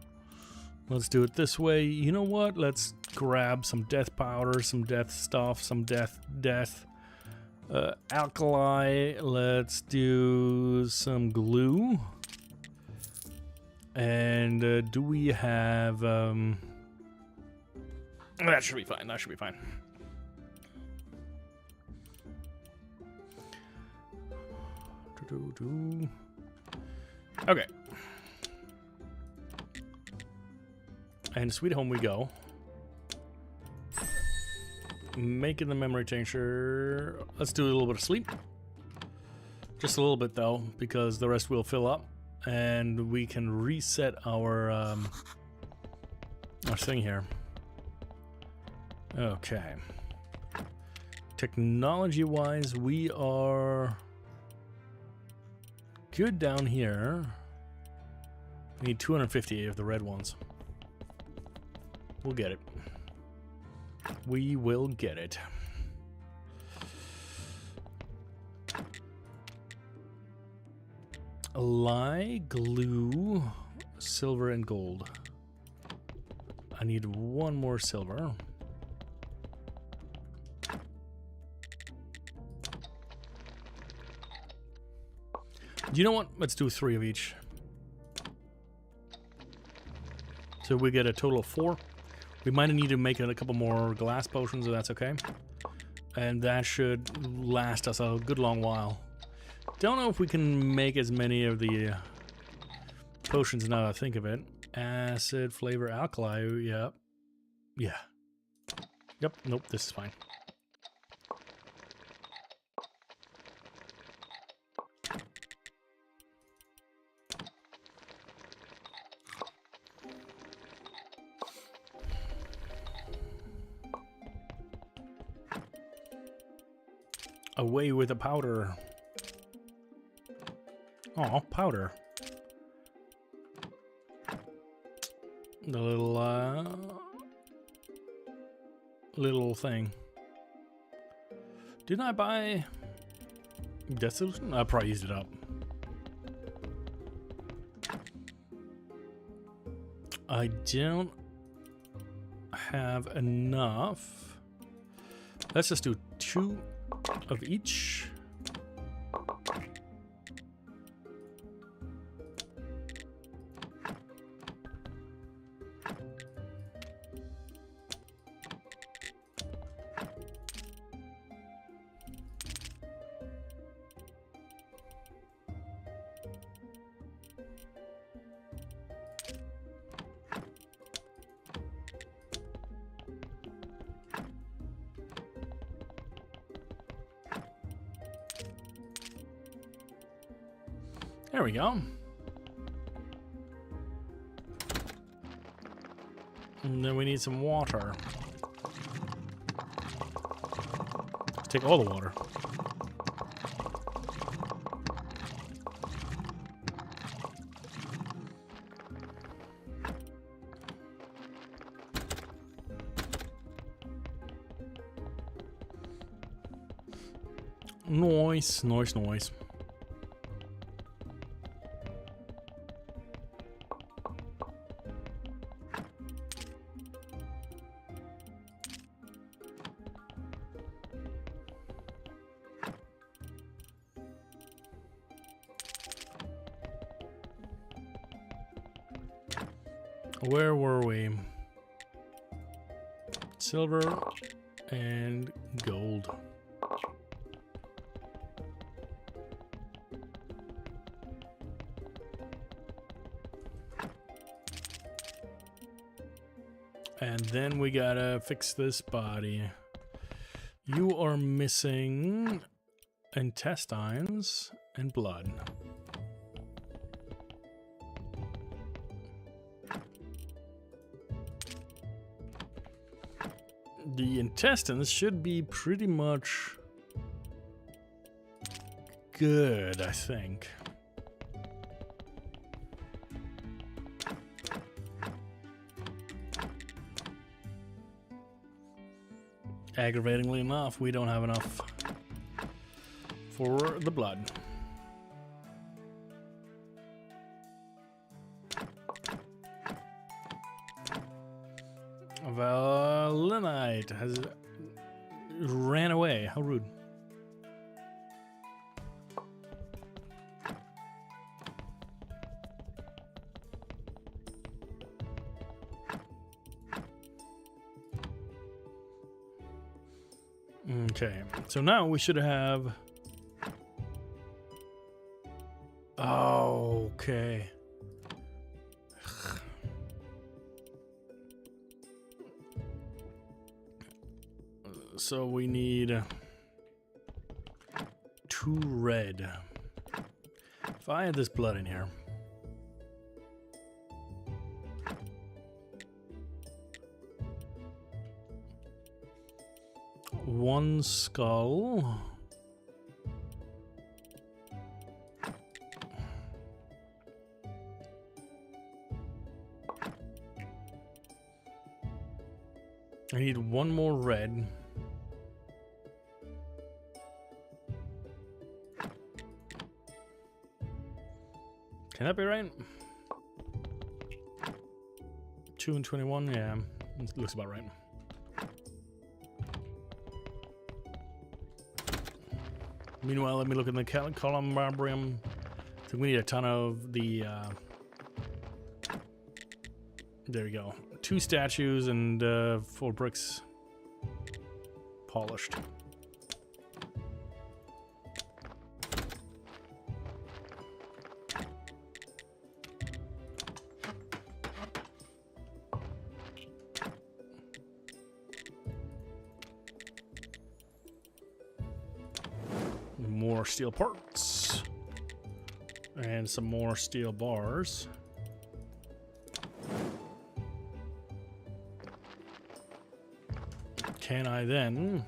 Let's do it this way. You know what? Let's grab some death powder, some death stuff, some death. Alkali. Let's do some glue. And do we have... that should be fine. That should be fine. Okay. And sweet home we go. Making the memory tincture. Let's do a little bit of sleep. Just a little bit though, because the rest will fill up. And we can reset our thing here. Okay. Technology-wise, we are good down here. We need 250 of the red ones. We'll get it. We will get it. Lye, glue, silver, and gold. I need one more silver. You know what? Let's do 3 of each. So we get a total of 4. We might need to make a couple more glass potions, if that's okay. And that should last us a good long while. Don't know if we can make as many of the potions now that I think of it. Acid, flavor, alkali, yep. Yeah. Yep, nope, this is fine. Away with the powder. Oh, powder. The little thing. Didn't I buy... Death solution? I probably used it up. I don't have enough. Let's just do 2 of each. There we go. And then we need some water. Let's take all the water. Nice, nice, nice. Where were we? Silver and gold. And then we gotta fix this body. You are missing intestines and blood. The intestines should be pretty much good, I think. Aggravatingly enough, we don't have enough for the blood. Valenite has ran away. How rude. Okay, so now we should have... Oh, okay. So we need 2 red. If I had this blood in here. One skull. I need 1 more red. Can that be right? 2 and 21, yeah, it looks about right. Meanwhile, let me look in the columbarium. I think we need a ton of the... there we go. 2 statues and 4 bricks polished. More steel parts and some more steel bars. Can I then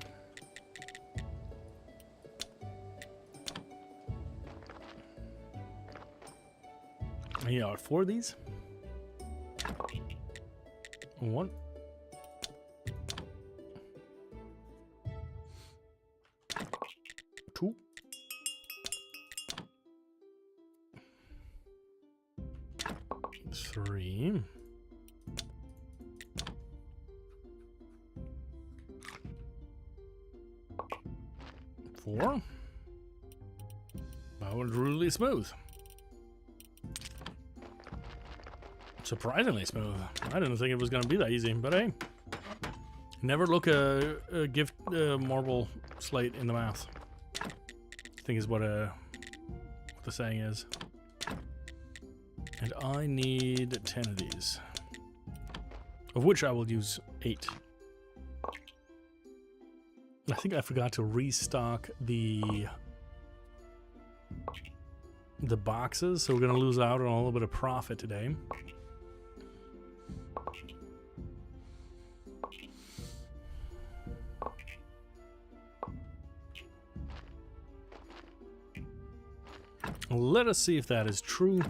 yeah, 4 of these? 1 2 3. 4. That was really smooth. Surprisingly smooth. I didn't think it was going to be that easy, but hey. Never look a gift marble slate in the mouth. I think is what the saying is. And I need 10 of these. Of which I will use 8. I think I forgot to restock the boxes, so we're going to lose out on a little bit of profit today. Let us see if that is true.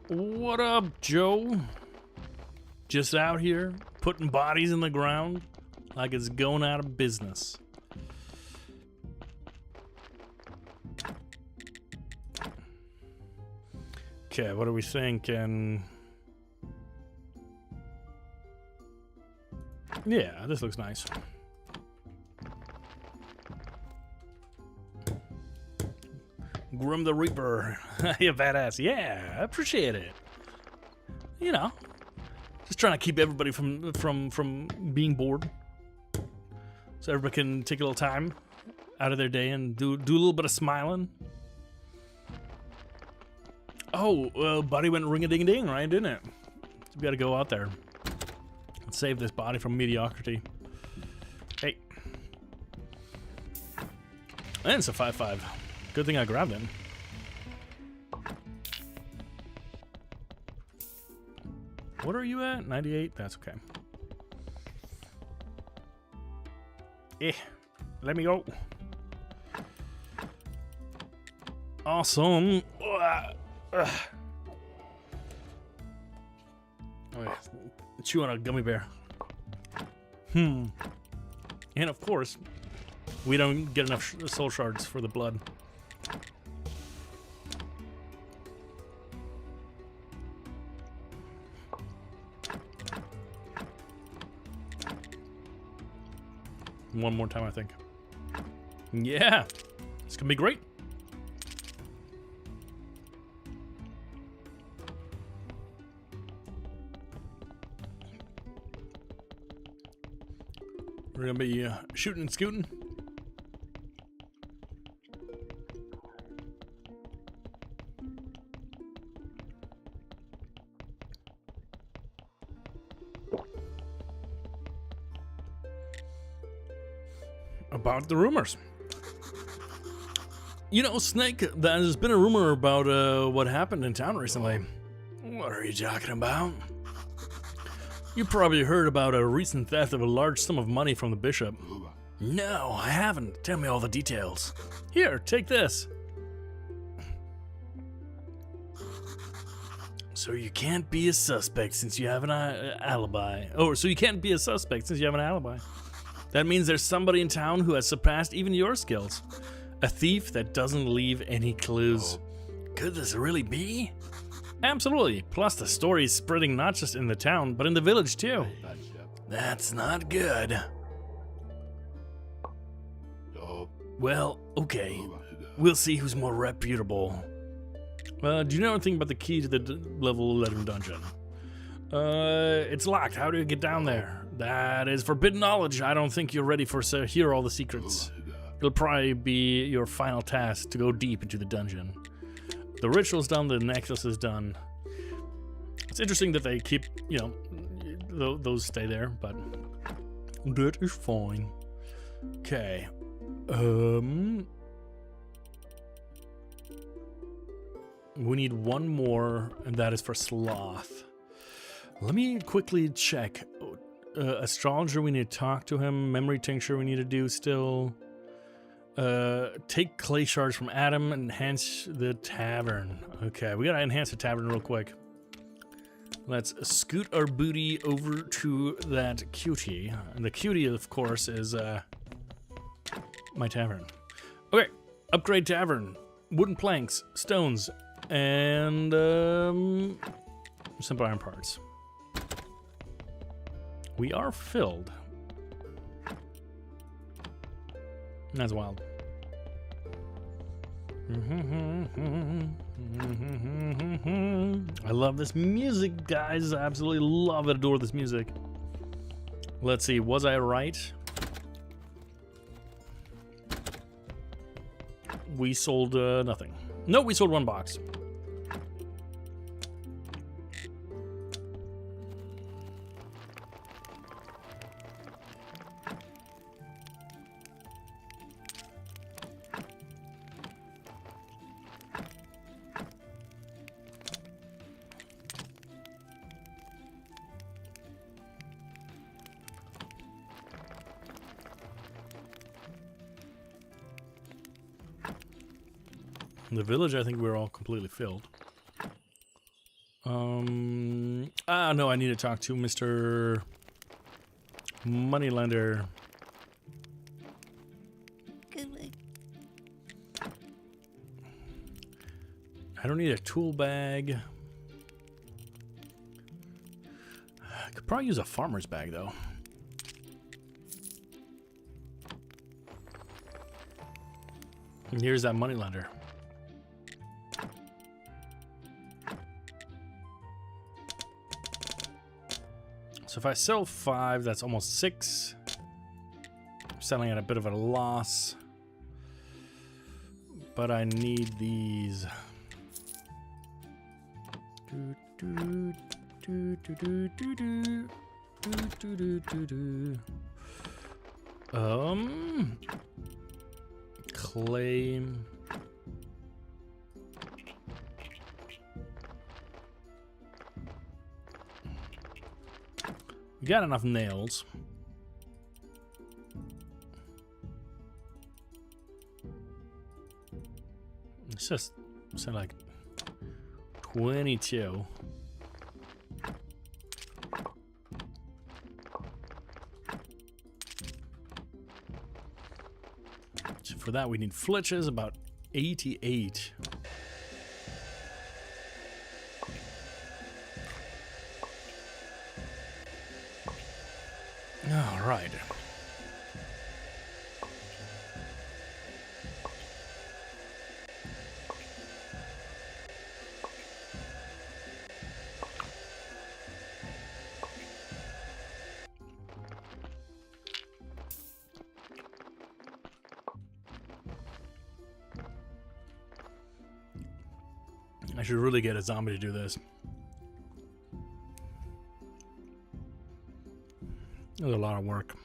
What up, Joe? Just out here putting bodies in the ground like it's going out of business. Okay, what are we thinking? Yeah, this looks nice. Grim the Reaper. You badass. Yeah, I appreciate it. You know, just trying to keep everybody from being bored. So everybody can take a little time out of their day and do a little bit of smiling. Oh, body went ring-a-ding-a-ding, right, didn't it? So we gotta go out there and save this body from mediocrity. Hey. And it's a 5-5. Good thing I grabbed him. What are you at? 98? That's okay. Let me go. Awesome. Chew on a gummy bear. And of course, we don't get enough soul shards for the blood. One more time, I think. Yeah, it's gonna be great. We're gonna be shooting and scooting. About the rumors. You know, Snake, there's been a rumor about what happened in town recently. What are you talking about? You probably heard about a recent theft of a large sum of money from the bishop. No, I haven't. Tell me all the details. Here, take this. So you can't be a suspect since you have an alibi. Oh, so you can't be a suspect since you have an alibi. That means there's somebody in town who has surpassed even your skills. A thief that doesn't leave any clues. Could this really be? Absolutely. Plus the story's spreading not just in the town, but in the village too. That's not good. Well, okay. We'll see who's more reputable. Do you know anything about the key to the level 11 dungeon? It's locked. How do you get down there? That is forbidden knowledge. I don't think you're ready to hear all the secrets. It'll probably be your final task to go deep into the dungeon. The ritual's done, the necklace is done. It's interesting that they keep, you know, those stay there, but that is fine. Okay. We need one more, and that is for Sloth. Let me quickly check. Astrologer, we need to talk to him. Memory tincture, we need to do still. Take clay shards from Adam and enhance the tavern. Okay, we gotta enhance the tavern real quick. Let's scoot our booty over to that cutie. And the cutie, of course, is my tavern. Okay, Upgrade tavern. Wooden planks, stones, and simple iron parts. We are filled. That's wild. I love this music, guys. I absolutely love and adore this music. Let's see, was I right? We sold nothing. No, we sold 1 box. In the village, I think we're all completely filled. No, I need to talk to Mr. Moneylender. I don't need a tool bag. I could probably use a farmer's bag, though. And here's that moneylender. So if I sell 5, that's almost 6. I'm selling at a bit of a loss. But I need these. Claim. We got enough nails. It's just like 22. So for that we need flitches, about 88. All right. I should really get a zombie to do this. There's a lot of work.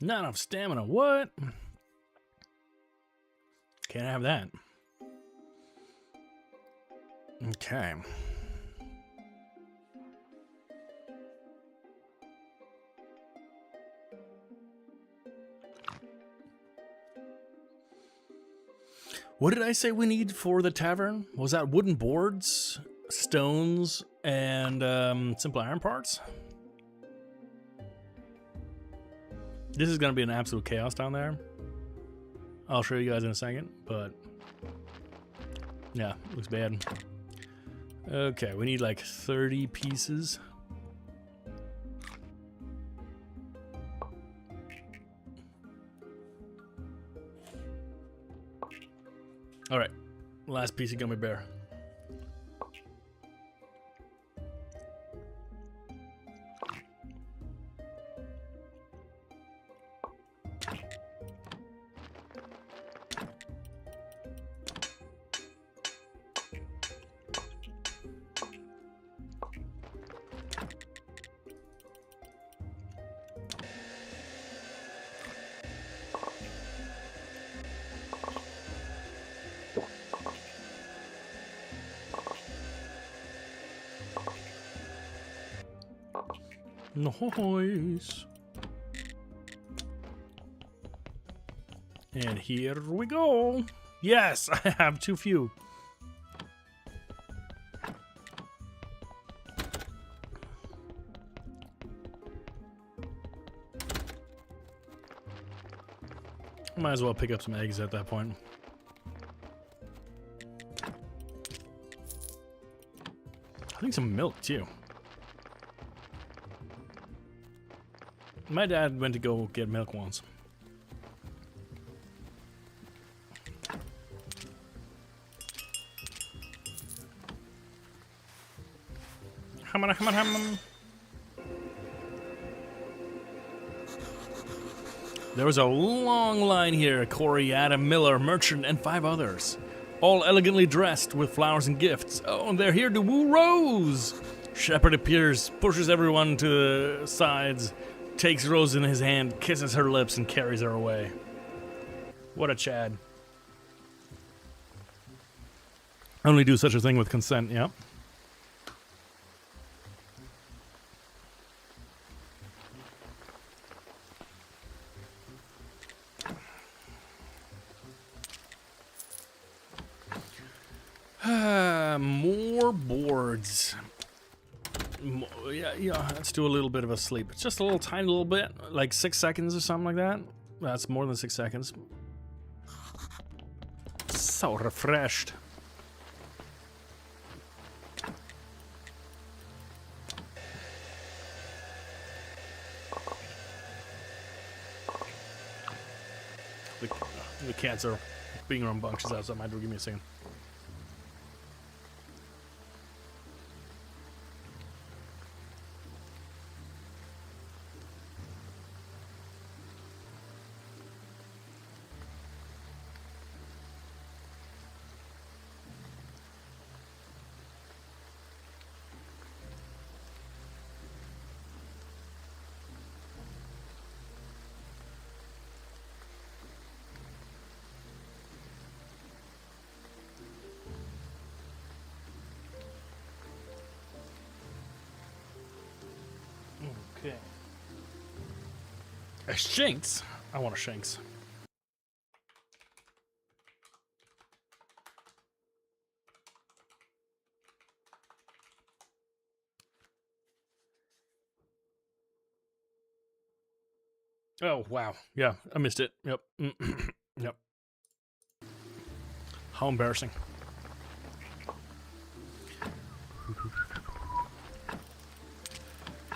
Not enough stamina. What? Can't have that. Okay. What did I say we need for the tavern? Was that wooden boards, stones, and simple iron parts? This is going to be an absolute chaos down there. I'll show you guys in a second, but yeah, looks bad. Okay, we need like 30 pieces. All right, last piece of gummy bear. Nice. And here we go. Yes, I have too few. Might as well pick up some eggs at that point. I think some milk too. My dad went to go get milk once. Hum. There was a long line here. Corey, Adam, Miller, Merchant, and 5 others. All elegantly dressed with flowers and gifts. Oh, and they're here to woo Rose! Shepard appears, pushes everyone to the sides, takes Rose in his hand, kisses her lips, and carries her away. What a Chad. Only do such a thing with consent, yeah. More boards. Yeah, let's do a little bit of a sleep. It's just a little tiny little bit, like 6 seconds or something like that. That's more than 6 seconds. So refreshed. The cats are being rambunctious outside my door. Give me a second. Okay. A Shanks? I want a Shanks. Oh, wow. Yeah, I missed it. Yep. Yep. How embarrassing.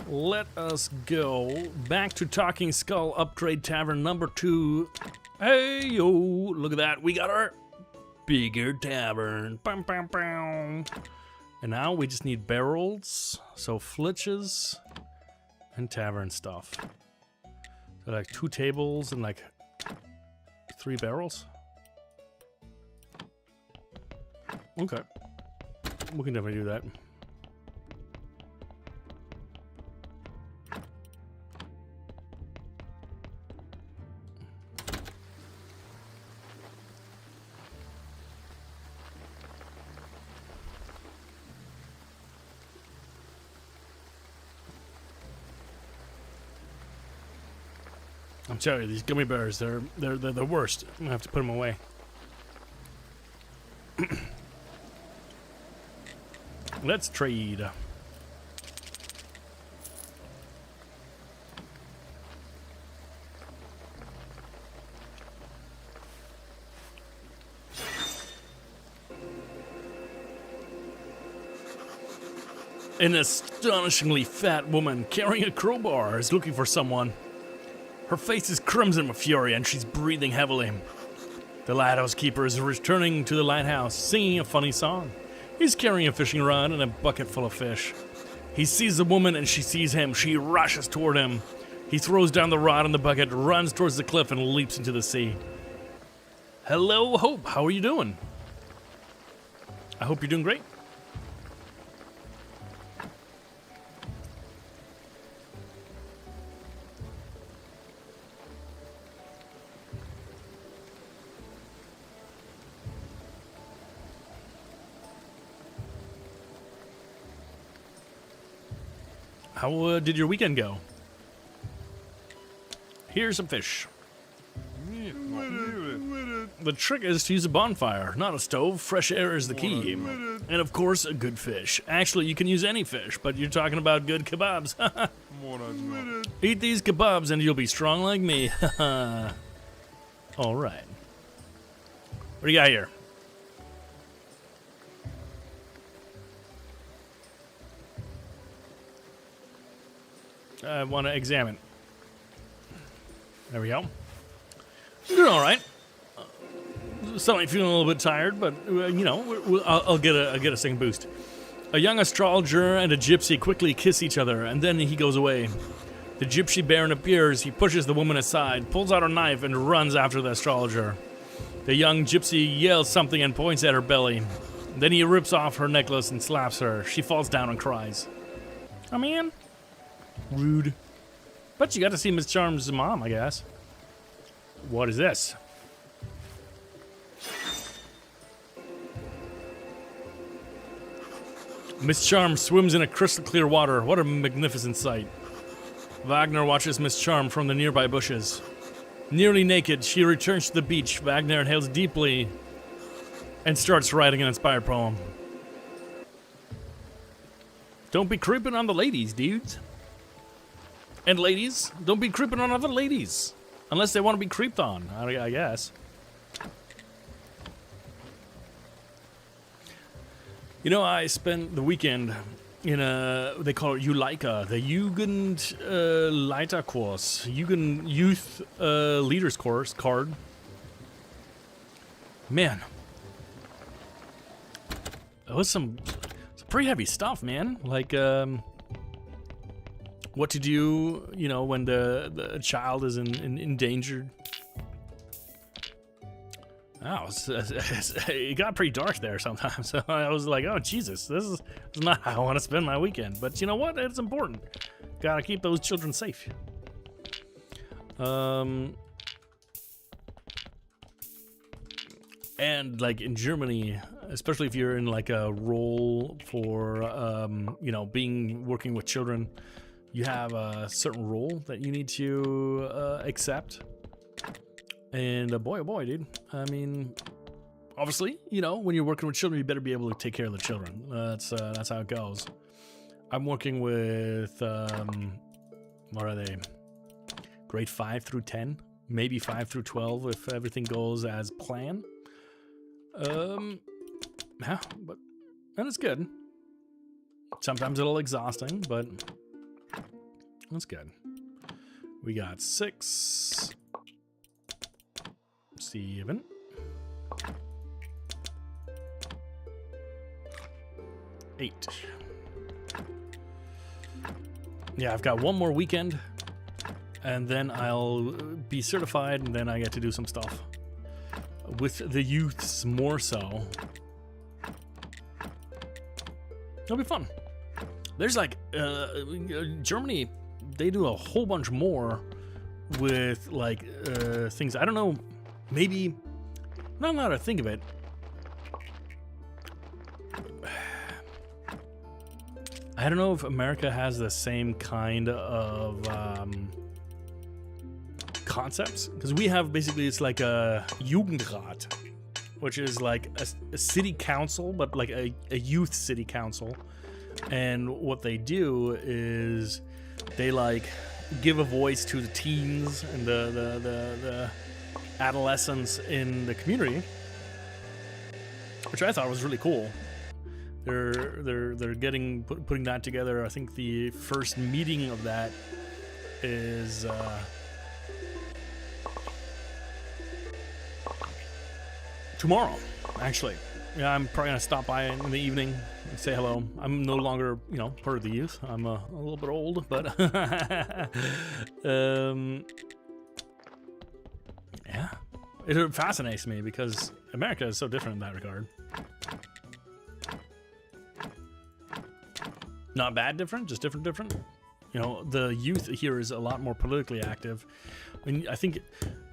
Let us go back to Talking Skull Upgrade Tavern number 2. Hey, yo, look at that. We got our bigger tavern. Bam, bam, bam. And now we just need barrels. So flitches and tavern stuff. So like 2 tables and like 3 barrels. Okay. We can definitely do that. I'm telling you, these gummy bears, they're the worst. I'm gonna have to put them away. Let's trade. An astonishingly fat woman carrying a crowbar is looking for someone. Her face is crimson with fury and she's breathing heavily. The lighthouse keeper is returning to the lighthouse, singing a funny song. He's carrying a fishing rod and a bucket full of fish. He sees the woman and she sees him. She rushes toward him. He throws down the rod and the bucket, runs towards the cliff, and leaps into the sea. Hello, Hope. How are you doing? I hope you're doing great. How did your weekend go? Here's some fish. The trick is to use a bonfire, not a stove. Fresh air is the key. And of course, a good fish. Actually, you can use any fish, but you're talking about good kebabs. Eat these kebabs and you'll be strong like me. All right. What do you got here? I want to examine. There we go. Doing all right. Suddenly feeling a little bit tired, but you know, I'll get a second boost. A young astrologer and a gypsy quickly kiss each other, and then he goes away. The gypsy baron appears. He pushes the woman aside, pulls out a knife, and runs after the astrologer. The young gypsy yells something and points at her belly. Then he rips off her necklace and slaps her. She falls down and cries. Oh man, rude. But you got to see Miss Charm's mom, I guess. What is this? Miss Charm swims in a crystal clear water. What a magnificent sight. Wagner watches Miss Charm from the nearby bushes. Nearly naked, she returns to the beach. Wagner inhales deeply and starts writing an inspired poem. Don't be creeping on the ladies, dudes. And ladies, don't be creeping on other ladies. Unless they want to be creeped on, I guess. You know, I spent the weekend in a, they call it Juleika, the Jugend Leiterkurs, Jugend Youth Leaders Course card. Man, that was some pretty heavy stuff, man. Like, what to do, you know, when the child is in danger. Oh, it got pretty dark there sometimes. So I was like, oh, Jesus, this is not how I want to spend my weekend. But you know what? It's important. Gotta keep those children safe. And like in Germany, especially if you're in like a role for, you know, working with children, you have a certain role that you need to accept. And boy, oh boy, dude. I mean, obviously, you know, when you're working with children, you better be able to take care of the children. That's how it goes. I'm working with, what are they? Grade 5 through 10, maybe 5 through 12 if everything goes as planned. Yeah, but and it's good. Sometimes a little exhausting, but that's good. We got 6. 7. 8. Yeah, I've got one more weekend, and then I'll be certified, and then I get to do some stuff with the youths more so. It'll be fun. There's like Germany, they do a whole bunch more with like things. I don't know. Maybe, not now that I think of it, I don't know if America has the same kind of concepts, because we have basically, it's like a Jugendrat, which is like a city council, but like a youth city council. And what they do is they like give a voice to the teens and the adolescents in the community, which I thought was really cool. They're putting that together. I think the first meeting of that is tomorrow, actually. Yeah, I'm probably gonna stop by in the evening and say hello. I'm no longer, you know, part of the youth. I'm a little bit old, but yeah, it fascinates me because America is so different in that regard. Not bad different, just different. You know, the youth here is a lot more politically active. I mean, I think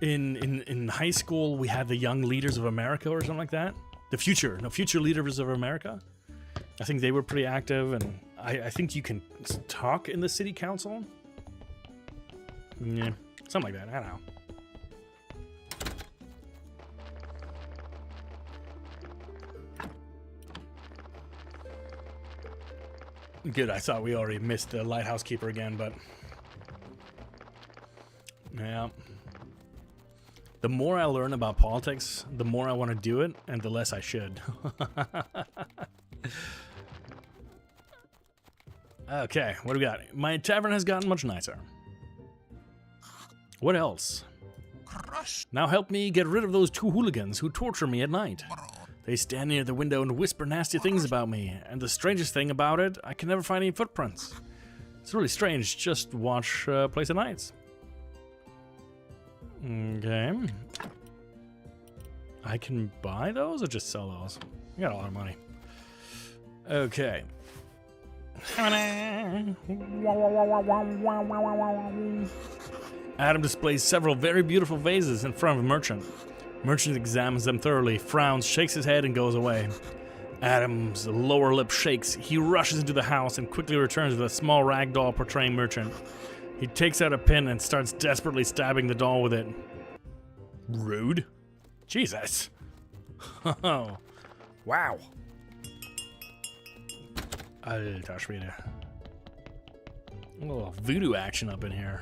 in high school we had the Young Leaders of America or something like that. The future leaders of America. I think they were pretty active, and I think you can talk in the city council. Yeah, something like that. I don't know. Good, I thought we already missed the lighthouse keeper again, but yeah. The more I learn about politics, the more I want to do it, and the less I should. Okay, what do we got? My tavern has gotten much nicer. What else? Now help me get rid of those 2 hooligans who torture me at night. They stand near the window and whisper nasty things about me, and the strangest thing about it, I can never find any footprints. It's really strange. Just watch Place of Nights. Okay. I can buy those or just sell those? I got a lot of money. Okay. Adam displays several very beautiful vases in front of a merchant. Merchant examines them thoroughly, frowns, shakes his head, and goes away. Adam's lower lip shakes. He rushes into the house and quickly returns with a small rag doll portraying Merchant. He takes out a pin and starts desperately stabbing the doll with it. Rude. Jesus. Oh. Wow. Alter Schwede. A little voodoo action up in here.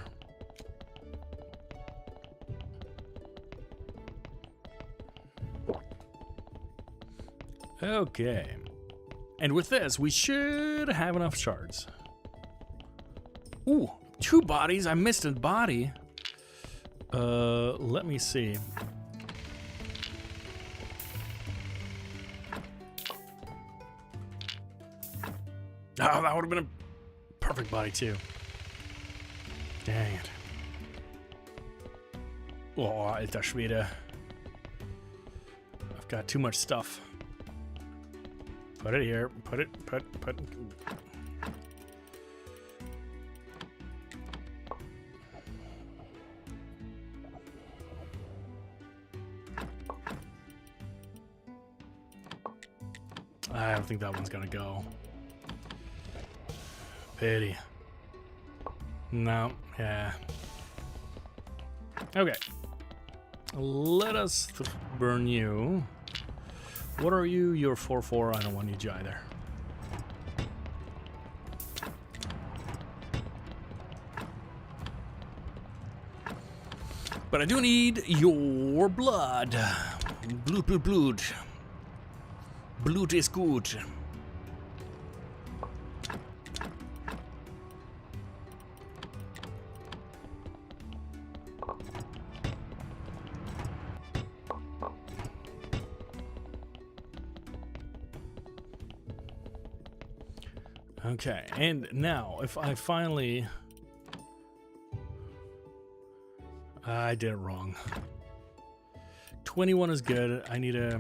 Okay. And with this, we should have enough shards. Ooh, 2 bodies. I missed a body. Let me see. Oh, that would have been a perfect body too. Dang it. Oh, Alter Schwede. I've got too much stuff. Put it here. Put. I don't think that one's gonna go. Pity. No, yeah. Okay. Let us burn you. What are you? You're 4/4. I don't want you either. But I do need your blood. Blood. Blood is good. Okay, and now if I finally... I did it wrong. 21 is good. I need a...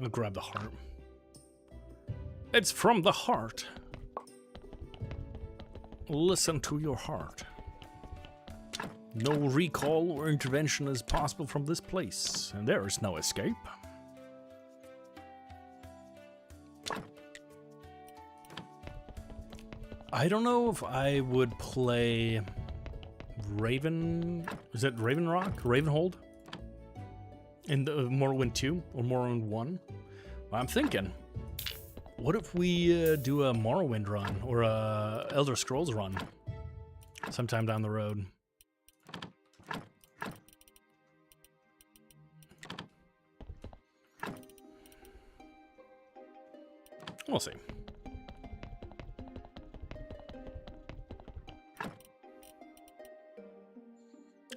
I'll grab the heart. It's from the heart. Listen to your heart. No recall or intervention is possible from this place, and there is no escape. I don't know if I would play Raven... Is it Raven Rock? Ravenhold? In the Morrowind 2 or Morrowind 1? Well, I'm thinking, what if we do a Morrowind run or a Elder Scrolls run sometime down the road? We'll see.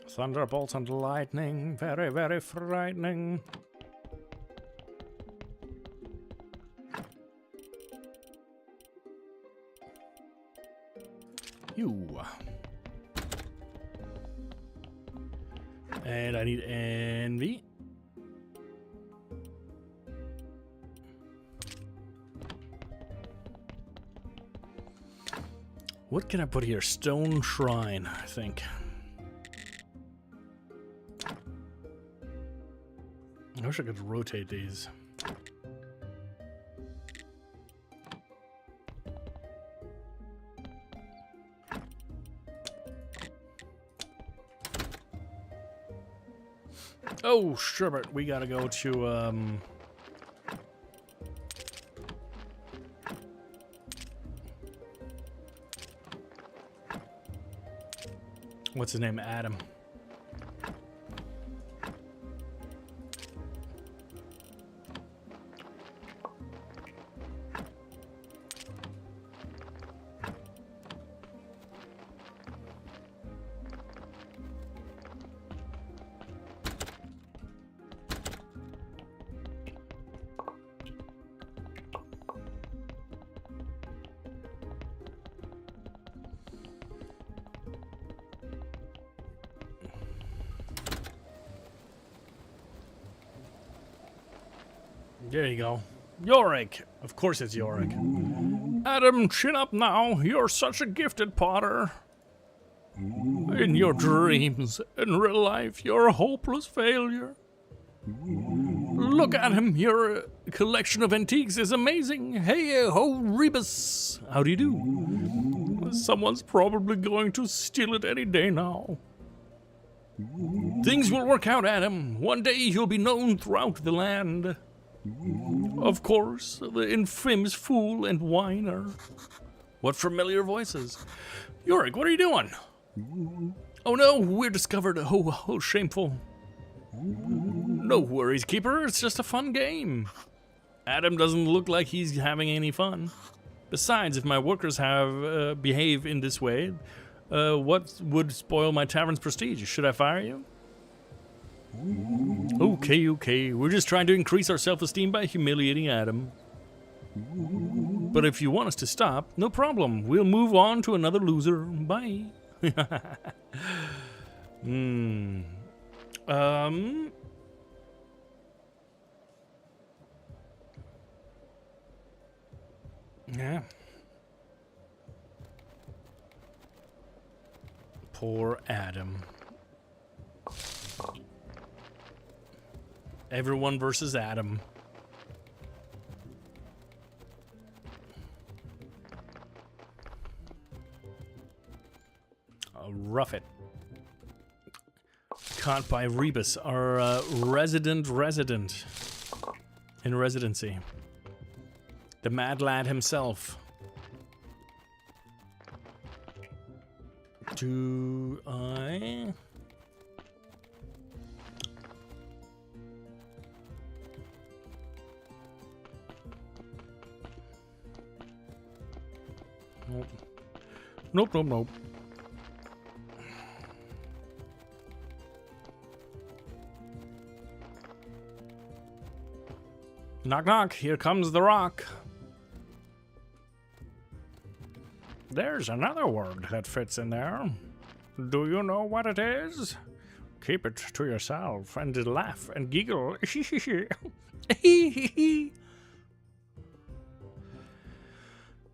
Thunderbolts and lightning, very, very frightening. You. And I need envy. What can I put here? Stone Shrine, I think. I wish I could rotate these. Oh, Sherbert, we gotta go to, what's his name? Adam. There you go. Yorick. Of course it's Yorick. Adam, chin up now. You're such a gifted potter. In your dreams, in real life, you're a hopeless failure. Look at him. Your collection of antiques is amazing. Hey ho, Rebus. How do you do? Someone's probably going to steal it any day now. Things will work out, Adam. One day you'll be known throughout the land. Of course, the infamous fool and whiner. What familiar voices? Yorick, what are you doing? Oh no, we're discovered. Oh, shameful. No worries, Keeper. It's just a fun game. Adam doesn't look like he's having any fun. Besides, if my workers have behave in this way, what would spoil my tavern's prestige? Should I fire you? Okay. We're just trying to increase our self-esteem by humiliating Adam. But if you want us to stop, no problem. We'll move on to another loser. Bye. Yeah. Poor Adam. Everyone versus Adam. Rough it. Caught by Rebus, our resident in residency. The mad lad himself. Do I... Nope. Knock, knock. Here comes the rock. There's another word that fits in there. Do you know what it is? Keep it to yourself and laugh and giggle.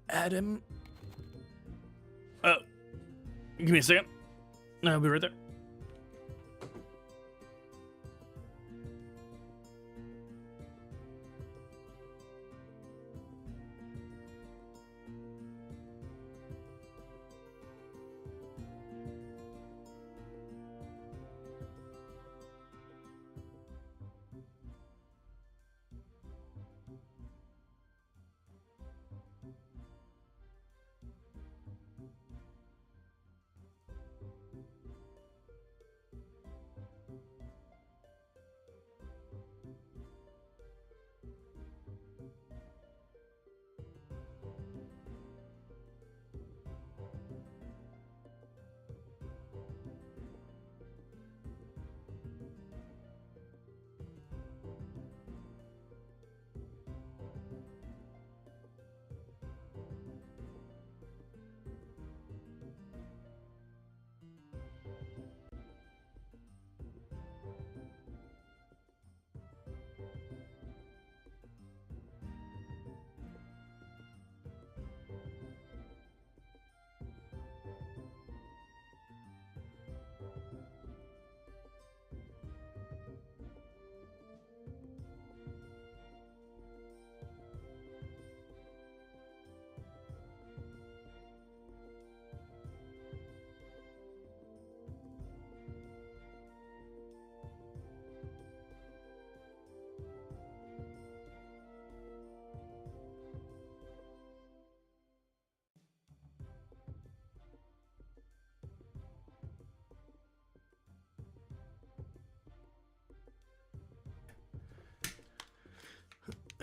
Adam. Give me a second. I'll be right there.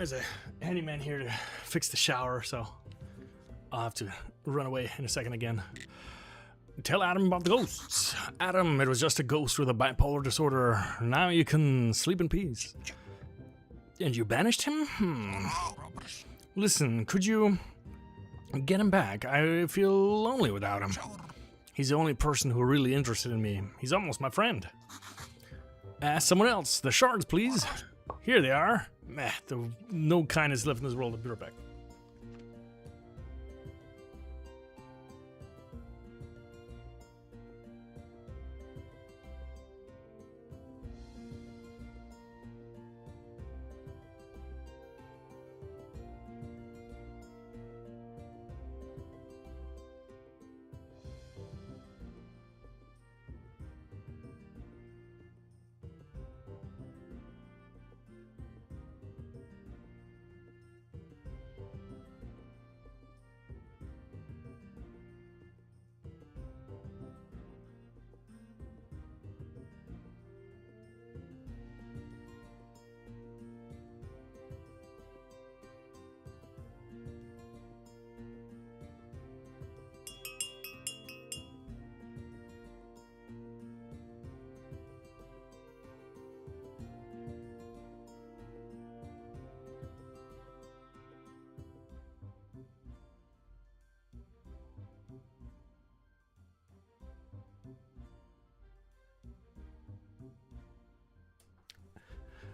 there's a handyman here to fix the shower, so I'll have to run away in a second again. Tell Adam about the ghosts. Adam, it was just a ghost with a bipolar disorder. Now you can sleep in peace. And you banished him? Listen, could you get him back? I feel lonely without him. He's the only person who really interested in me. He's almost my friend. Ask someone else. The shards, please. Here they are. Meh, no kindness left in this world. I'll be right back.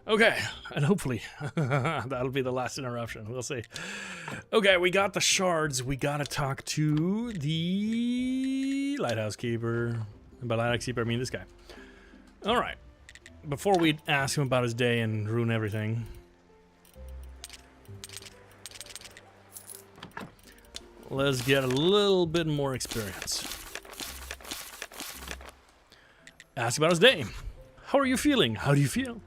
Okay, and hopefully that'll be the last interruption. We'll see. Okay, we got the shards. We gotta talk to the lighthouse keeper. And by lighthouse keeper, I mean this guy. All right. Before we ask him about his day and ruin everything, let's get a little bit more experience. Ask about his day. How are you feeling? How do you feel?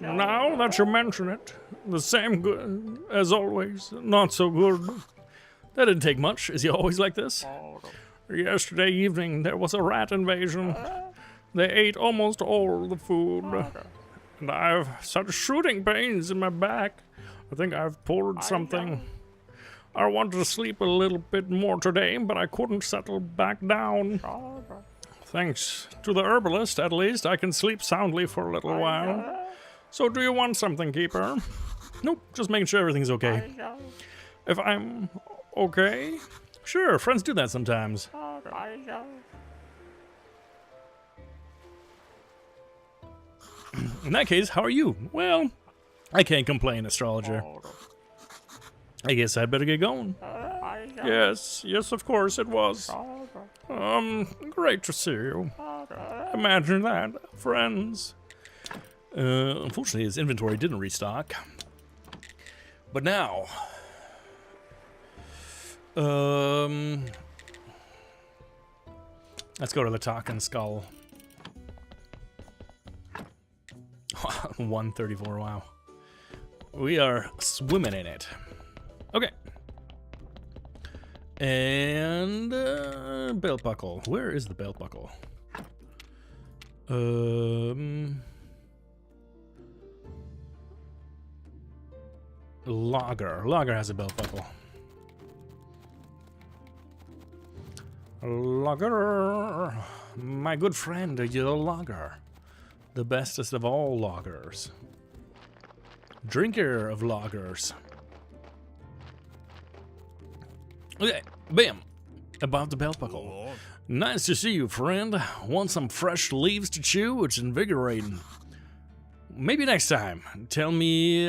Now that you mention it, the same good as always, not so good. That didn't take much. Is he always like this? Yesterday evening there was a rat invasion. They ate almost all the food. And I've such shooting pains in my back. I think I've pulled something. I wanted to sleep a little bit more today, but I couldn't settle back down. Thanks to the herbalist, at least, I can sleep soundly for a little while. So do you want something, Keeper? Nope, just making sure everything's okay. If I'm okay? Sure, friends do that sometimes. In that case, how are you? Well, I can't complain, astrologer. I guess I'd better get going. Yes, of course it was. Great to see you. Imagine that, friends. Unfortunately, his inventory didn't restock. But now, let's go to the Talking Skull. 134, wow. We are swimming in it. Okay. And belt buckle. Where is the belt buckle? Lager has a belt buckle. Lager, my good friend, you're a lager. The bestest of all lagers. Drinker of lagers. Okay, bam. About the belt buckle. Nice to see you, friend. Want some fresh leaves to chew? It's invigorating. Maybe next time. Tell me,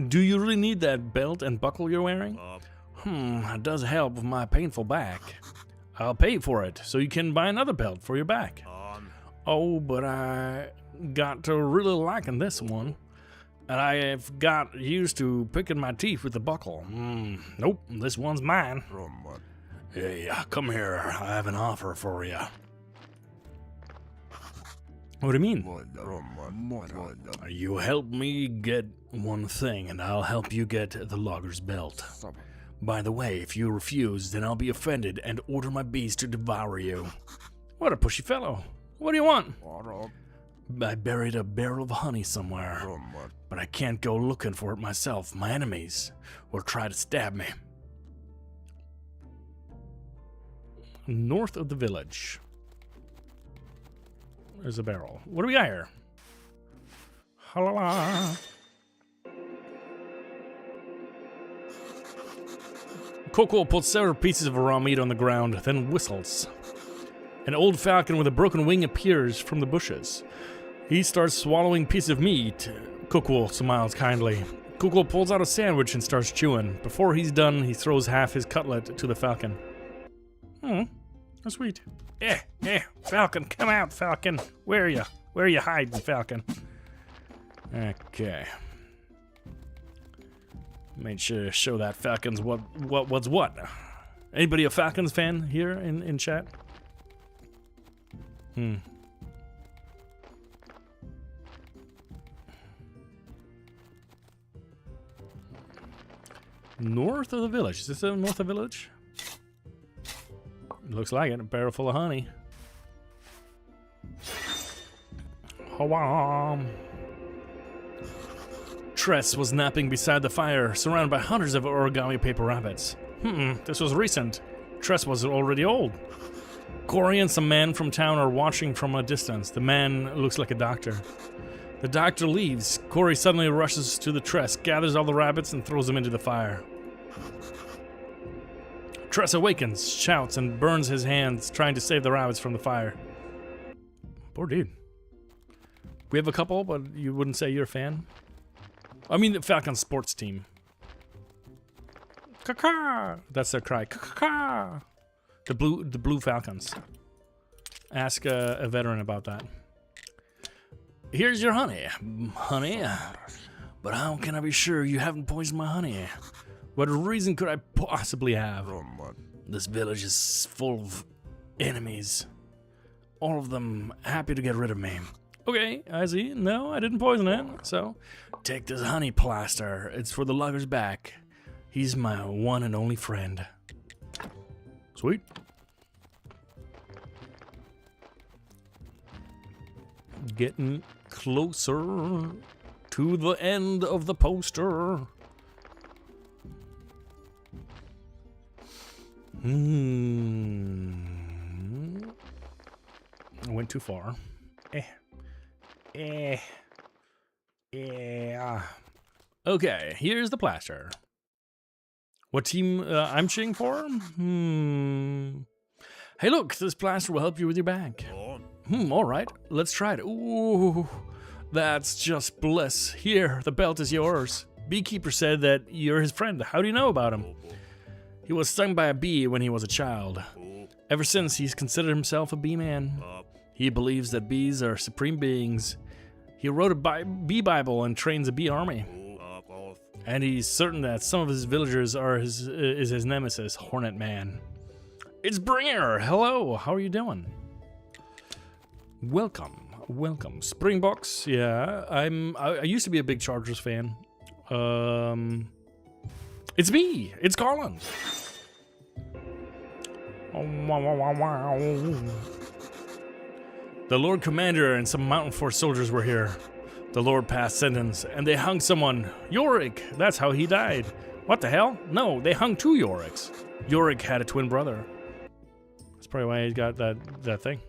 do you really need that belt and buckle you're wearing? It does help with my painful back. I'll pay for it, so you can buy another belt for your back. Oh, but I got to really liking this one. And I've got used to picking my teeth with the buckle. Nope, this one's mine. Hey, come here. I have an offer for you. What do you mean? You help me get one thing, and I'll help you get the logger's belt. By the way, if you refuse, then I'll be offended and order my beast to devour you. What a pushy fellow. What do you want? I buried a barrel of honey somewhere, but I can't go looking for it myself. My enemies will try to stab me. North of the village. There's a barrel. What do we got here? Ha-la-la. Coco puts several pieces of raw meat on the ground, then whistles. An old falcon with a broken wing appears from the bushes. He starts swallowing pieces of meat. Coco smiles kindly. Coco pulls out a sandwich and starts chewing. Before he's done, he throws half his cutlet to the falcon. How sweet. Falcon, come out, Falcon. Where are you? Where are you hiding, Falcon? Okay. Made sure to show that Falcon's what's what. Anybody a Falcons fan here in chat? North of the village. Is this north of the village? Looks like it. A barrel full of honey. Hawam. Tress was napping beside the fire, surrounded by hundreds of origami paper rabbits. This was recent. Tress was already old. Corey and some men from town are watching from a distance. The man looks like a doctor. The doctor leaves. Corey suddenly rushes to the Tress, gathers all the rabbits, and throws them into the fire. Tress awakens, shouts, and burns his hands, trying to save the rabbits from the fire. Poor dude. We have a couple, but you wouldn't say you're a fan? I mean the Falcon sports team. Caw-caw! That's their cry. Caw-caw! The blue Falcons. Ask a veteran about that. Here's your honey. Honey? But how can I be sure you haven't poisoned my honey? What reason could I possibly have? This village is full of enemies. All of them happy to get rid of me. Okay, I see. No, I didn't poison it. So, take this honey plaster. It's for the lugger's back. He's my one and only friend. Sweet. Getting closer to the end of the poster. I went too far. Okay, here's the plaster. What team I'm cheering for? Hey, look, this plaster will help you with your back. All right, let's try it. Ooh, that's just bliss. Here, the belt is yours. Beekeeper said that you're his friend. How do you know about him? He was stung by a bee when he was a child. Ever since, he's considered himself a bee man. He believes that bees are supreme beings. He wrote a bee Bible and trains a bee army. And he's certain that some of his villagers is his nemesis, Hornet Man. It's Bringer. Hello, how are you doing? Welcome. Springboks, yeah. I used to be a big Chargers fan. It's me. It's Garland. The Lord Commander and some Mountain Force soldiers were here. The Lord passed sentence, and they hung someone. Yorick. That's how he died. What the hell? No, they hung two Yoricks. Yorick had a twin brother. That's probably why he got that thing.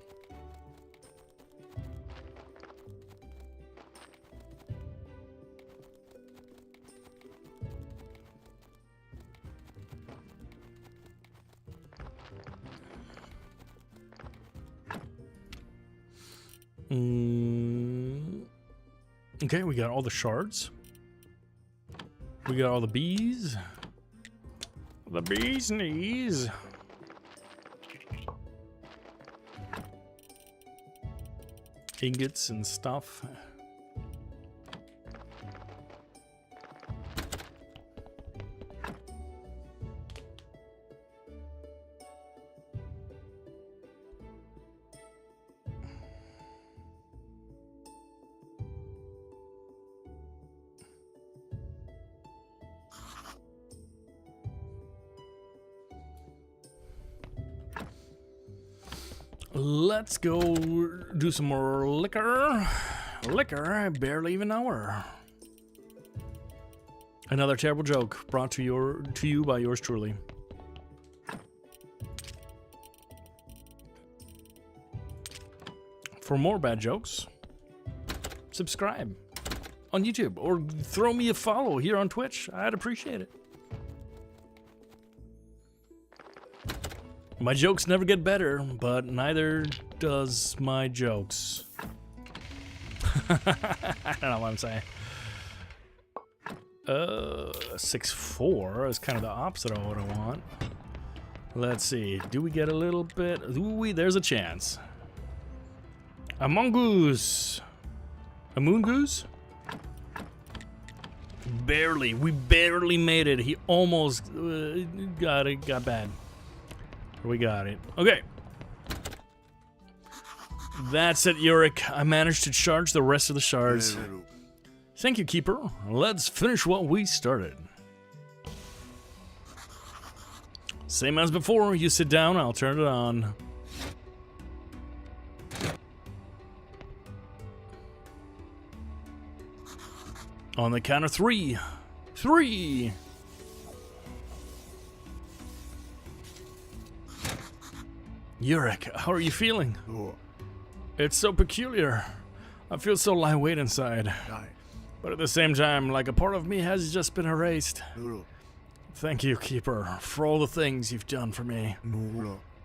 Okay, we got all the shards. We got all the bees. The bee's knees. Ingots and stuff. Let's go do some more liquor. Liquor, barely even know her. Another terrible joke brought to you by yours truly. For more bad jokes, subscribe on YouTube or throw me a follow here on Twitch. I'd appreciate it. My jokes never get better, but neither does my jokes. I don't know what I'm saying. 6-4 is kind of the opposite of what I want. Let's see. Do we get a little bit? Ooh, there's a chance. A mongoose. A moon goose? Barely. We barely made it. He almost got bad. We got it. Okay. That's it, Yurik. I managed to charge the rest of the shards. Thank you, Keeper. Let's finish what we started. Same as before. You sit down, I'll turn it on. On the count of 3. 3. Yurik, how are you feeling? It's so peculiar. I feel so lightweight inside. But at the same time, like a part of me has just been erased. Thank you, Keeper, for all the things you've done for me.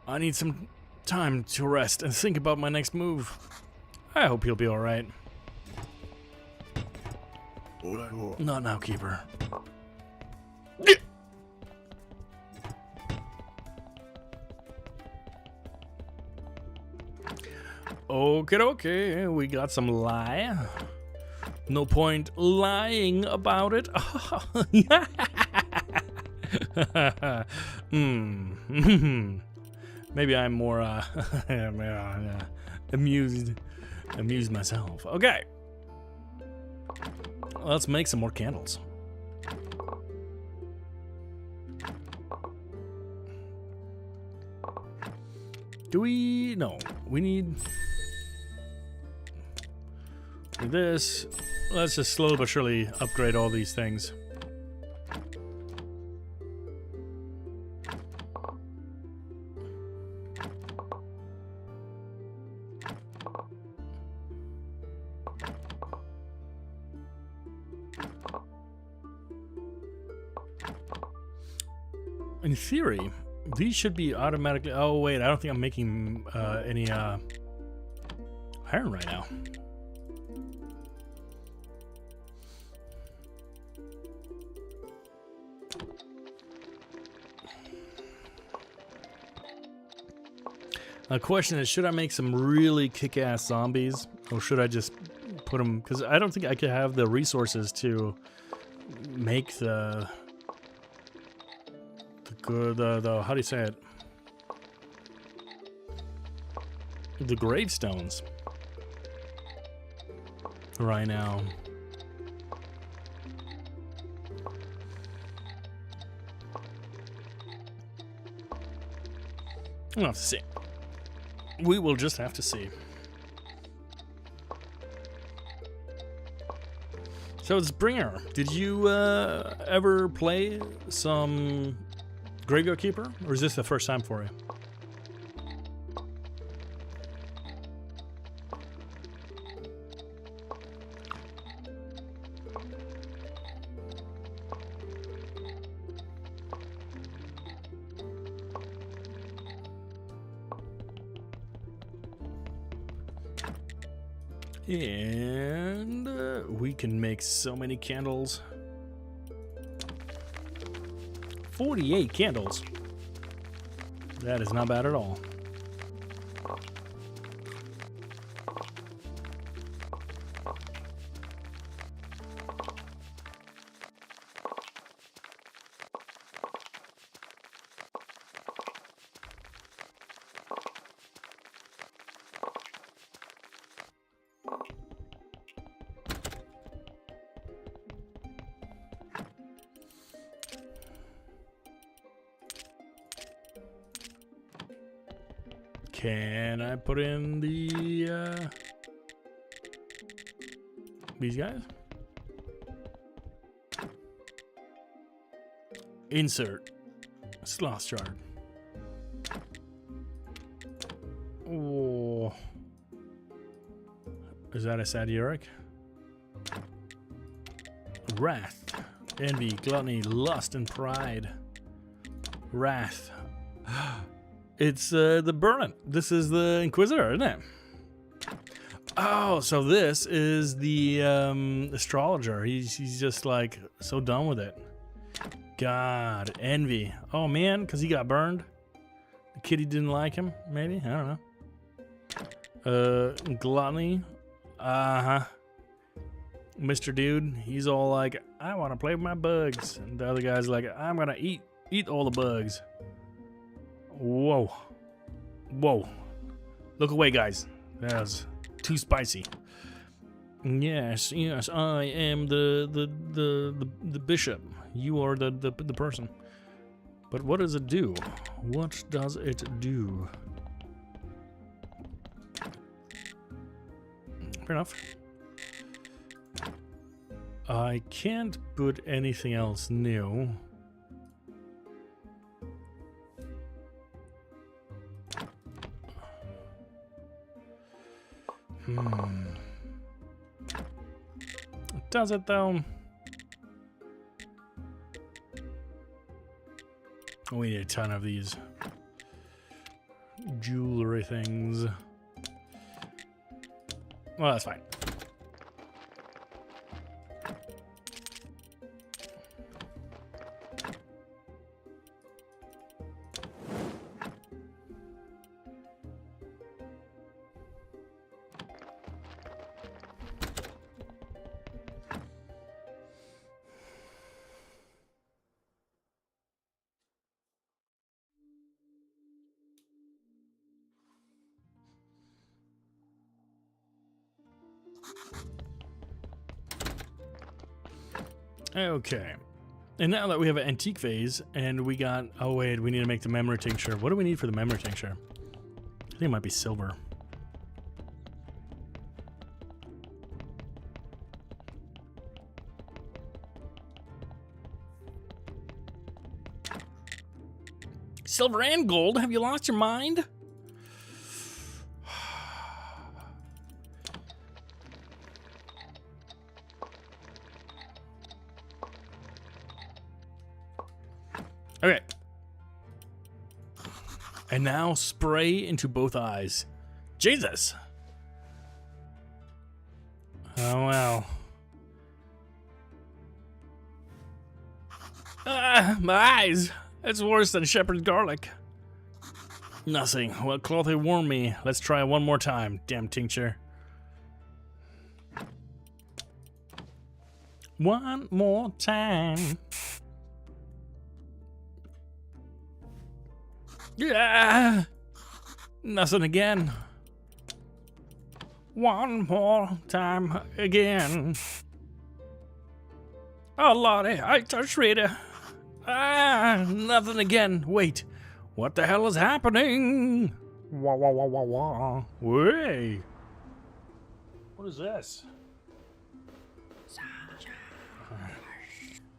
I need some time to rest and think about my next move. I hope you'll be alright. Not now, Keeper. Okay, we got some lie. No point lying about it. Maybe I'm more amused myself. Okay. Let's make some more candles. Do we? No. We need this. Let's just slowly but surely upgrade all these things. In theory, these should be automatically. Oh wait, I don't think I'm making any iron right now. The question is, should I make some really kick-ass zombies, or should I just put them? Because I don't think I could have the resources to make the how do you say it? The gravestones right now. We'll have to see. We will just have to see. So it's Bringer. Did you ever play some Graveyard Keeper, or is this the first time for you? And we can make so many candles. 48 candles. That is not bad at all. Can I put in the these guys? Insert sloth shard. Oh, is that a Sadioric? Wrath, envy, gluttony, lust, and pride. Wrath. It's the Burnin. This is the Inquisitor, isn't it? Oh, so this is the astrologer. He's just like so done with it. God, envy. Oh man, because he got burned. The kitty didn't like him. Maybe, I don't know. Gluttony. Mr. Dude, he's all like, I want to play with my bugs, and the other guy's like, I'm gonna eat all the bugs. Whoa. Whoa. Look away, guys. That was too spicy. Yes, I am the bishop. You are the person. But what does it do? What does it do? Fair enough. I can't put anything else new. Does it though? We need a ton of these jewelry things. Well, that's fine. Okay. And now that we have an antique phase and we got... Oh, wait. We need to make the memory tincture. What do we need for the memory tincture? I think it might be silver. Silver and gold? Have you lost your mind? Okay. And now spray into both eyes. Jesus. Oh, well. Ah, my eyes. That's worse than shepherd's garlic. Nothing. Well, cloth had warned me. Let's try one more time. Damn tincture. One more time. Yeah. Nothing again. One more time again. Oh, Lordy, I touched Rita. Ah, nothing again. Wait, what the hell is happening? Wah, wah, wah, wah, wah. Way. What is this?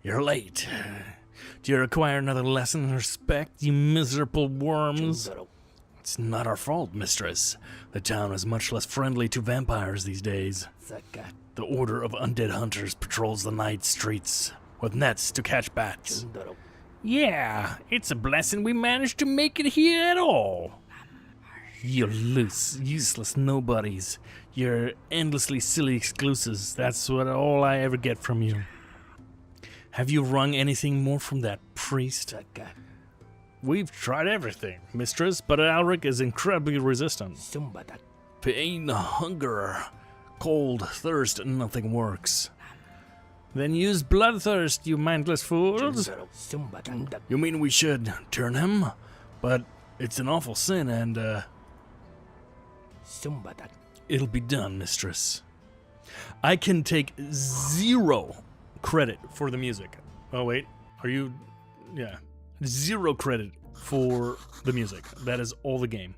You're late. Do you require another lesson in respect, you miserable worms? It's not our fault, mistress. The town is much less friendly to vampires these days. The Order of Undead Hunters patrols the night streets with nets to catch bats. Yeah, it's a blessing we managed to make it here at all. You loose, useless nobodies. You're endlessly silly exclusives. That's what all I ever get from you. Have you wrung anything more from that priest? We've tried everything, mistress, but Alric is incredibly resistant. Pain, hunger, cold, thirst, nothing works. Then use bloodthirst, you mindless fools. You mean we should turn him? But it's an awful sin and, it'll be done, mistress. I can take 0 credit for the music. Oh, wait. Are you... Yeah. 0 credit for the music. That is all the game.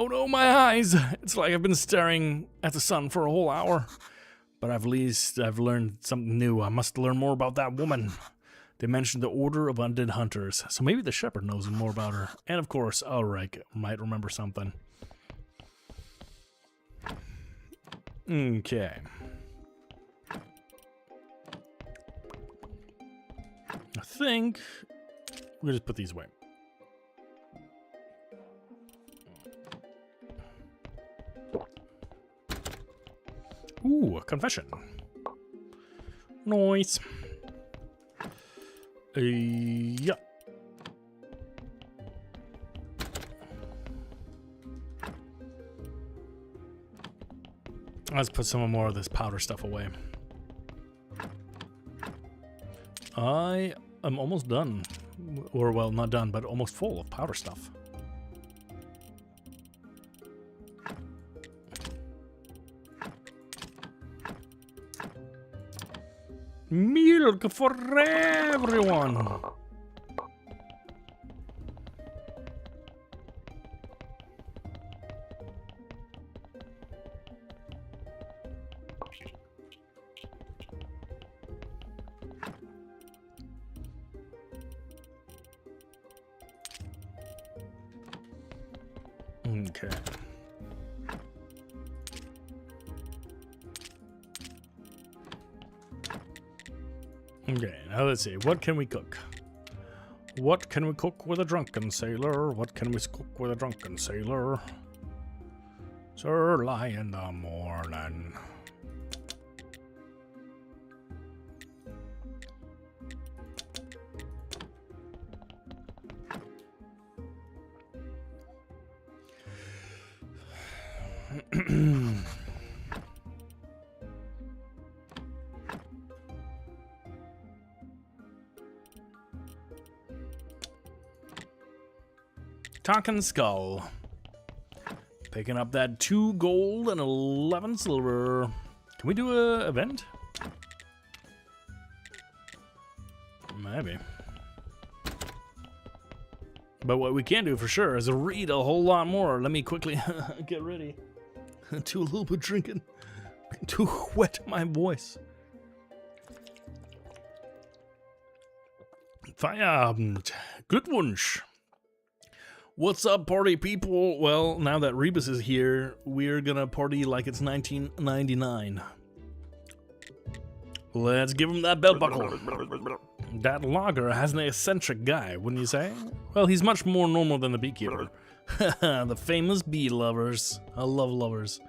Oh no, my eyes! It's like I've been staring at the sun for a whole hour. But at least I've learned something new. I must learn more about that woman. They mentioned the Order of Undead Hunters, so maybe the shepherd knows more about her. And of course, Ulrich might remember something. Okay. I think we'll just put these away. Ooh, a confession. Nice. Yeah. Let's put some more of this powder stuff away. I am almost done. Or, well, not done, but almost full of powder stuff. Milk for everyone. Okay. Okay, now let's see. What can we cook? What can we cook with a drunken sailor? What can we cook with a drunken sailor? It's early in the morning. Talking Skull. Picking up that 2 gold and 11 silver. Can we do a event? Maybe. But what we can do for sure is read a whole lot more. Let me quickly get ready. Do a little bit of drinking to wet my voice. Feierabend. Glückwunsch. What's up, party people? Well, now that Rebus is here, we're gonna party like it's 1999. Let's give him that belt buckle. That logger has an eccentric guy, wouldn't you say? Well, he's much more normal than the beekeeper. The famous bee lovers. I love lovers.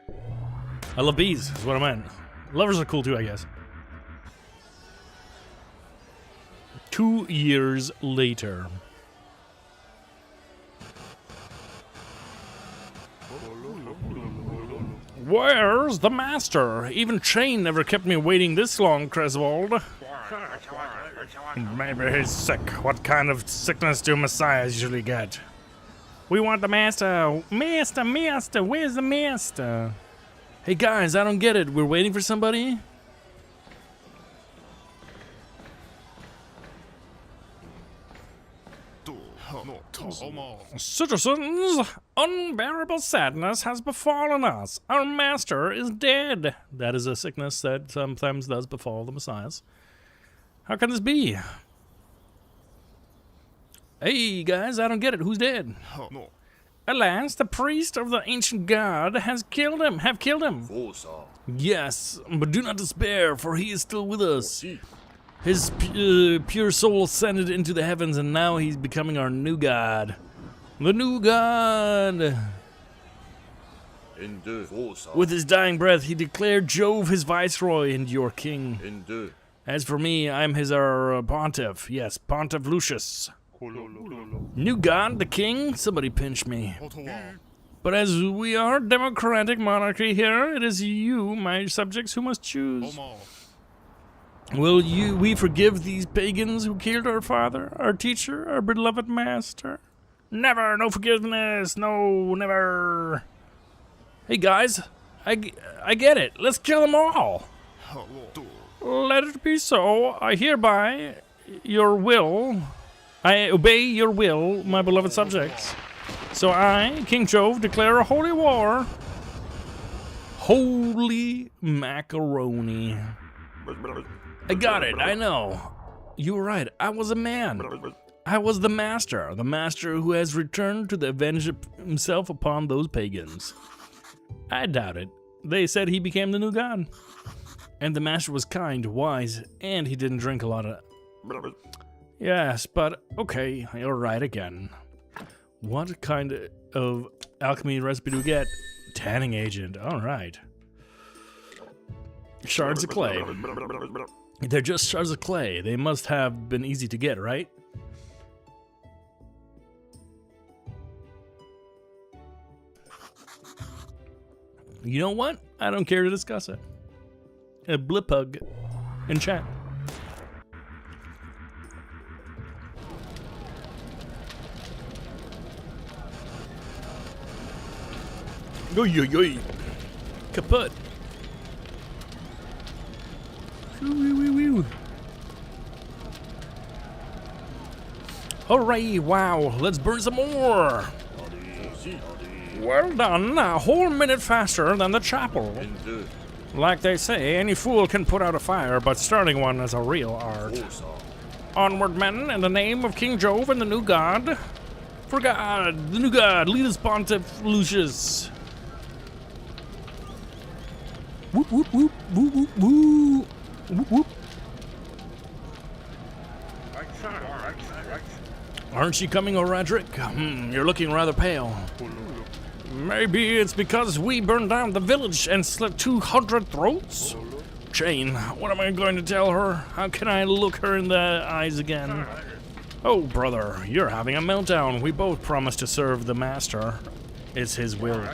I love bees, is what I meant. Lovers are cool too, I guess. 2 years later. Where's the master? Even Chain never kept me waiting this long, Creswold. Maybe he's sick. What kind of sickness do messiahs usually get? We want the master. Master, where's the master? Hey guys, I don't get it. We're waiting for somebody? Citizens, unbearable sadness has befallen us. Our master is dead. That is a sickness that sometimes does befall the messiahs. How can this be? Hey guys, I don't get it. Who's dead? Alas, the priest of the ancient god has killed him. Yes, but do not despair, for he is still with us. His pure soul ascended into the heavens, and now he's becoming our new god. The new god! With his dying breath, he declared Jove his viceroy and your king. As for me, I'm his pontiff. Yes, Pontiff Lucius. New god, the king? Somebody pinch me. But as we are democratic monarchy here, it is you, my subjects, who must choose. Will we forgive these pagans who killed our father, our teacher, our beloved master? Never, no forgiveness, no, never. Hey guys, I get it. Let's kill them all. Let it be so. I hereby your will. I obey your will, my beloved subjects. So I, King Jove, declare a holy war. Holy macaroni. I got it, I know. You were right, I was a man. I was the master who has returned to avenge himself upon those pagans. I doubt it. They said he became the new god. And the master was kind, wise, and he didn't drink a lot of... Yes, but okay, you're right again. What kind of alchemy recipe do we get? Tanning agent, alright. Shards of clay. They're just shards of clay. They must have been easy to get, right? You know what? I don't care to discuss it. A blipug in chat. Yo yo yo. Kaput. Hooray, wow, let's burn some more. Well done, a whole minute faster than the chapel. Like they say, any fool can put out a fire, but starting one is a real art. Onward, men, in the name of King Jove and the new god. For God, the new god, lead us, Pontiff Lucius. Whoop, whoop, whoop, whoop, whoop, whoop. Whoop, whoop. Aren't you coming, Oradric? You're looking rather pale. Maybe it's because we burned down the village and slit 200 throats? Jane, what am I going to tell her? How can I look her in the eyes again? Oh, brother, you're having a meltdown. We both promised to serve the master. It's his will.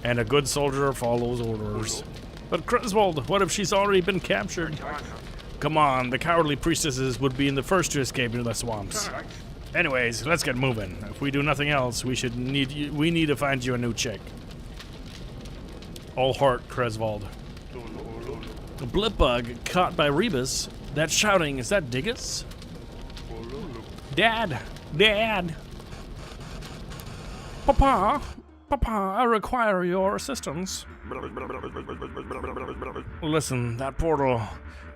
And a good soldier follows orders. But Creswold, what if she's already been captured? Come on, the cowardly priestesses would be in the first to escape into the swamps. Anyways, let's get moving. If we do nothing else, we need to find you a new chick. All heart, Creswold. A blipbug caught by Rebus. That shouting, is that Diggus? Dad! Dad! Papa! Papa, I require your assistance. Listen, that portal.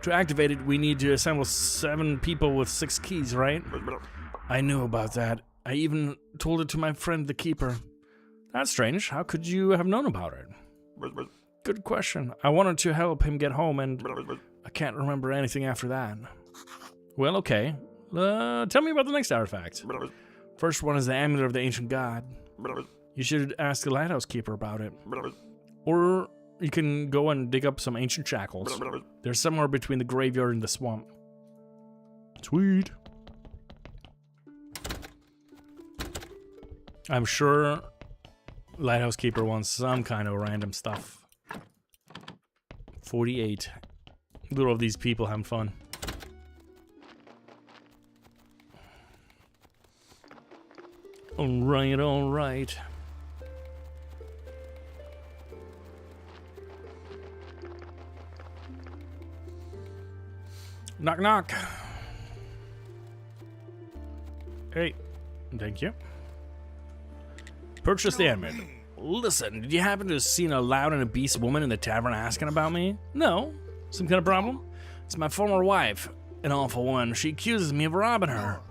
To activate it, we need to assemble 7 people with 6 keys, right? I knew about that. I even told it to my friend, the Keeper. That's strange. How could you have known about it? Good question. I wanted to help him get home, and I can't remember anything after that. Well, okay. Tell me about the next artifact. First one is the Amulet of the Ancient God. You should ask the Lighthouse Keeper about it. Or you can go and dig up some ancient shackles. They're somewhere between the graveyard and the swamp. Sweet. I'm sure Lighthouse Keeper wants some kind of random stuff. 48. Little of these people having fun. Alright, alright. Knock, knock. Hey, thank you. Purchase the amulet. Listen, did you happen to have seen a loud and obese woman in the tavern asking about me? No? Some kind of problem? It's my former wife, an awful one. She accuses me of robbing her.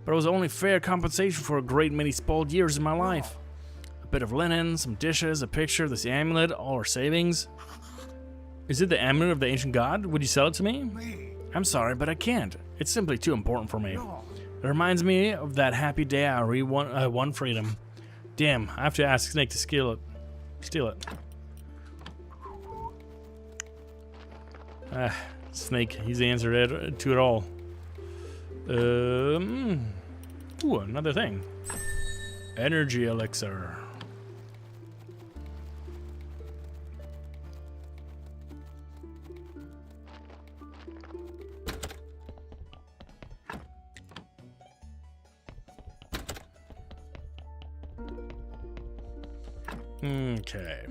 But it was only fair compensation for a great many spoiled years in my life. A bit of linen, some dishes, a picture of this amulet, all her savings. Is it the amulet of the ancient god? Would you sell it to me? I'm sorry, but I can't. It's simply too important for me. It reminds me of that happy day I won freedom. Damn, I have to ask Snake to steal it. Snake, he's the answer to it all. Ooh, another thing. Energy elixir. Okay.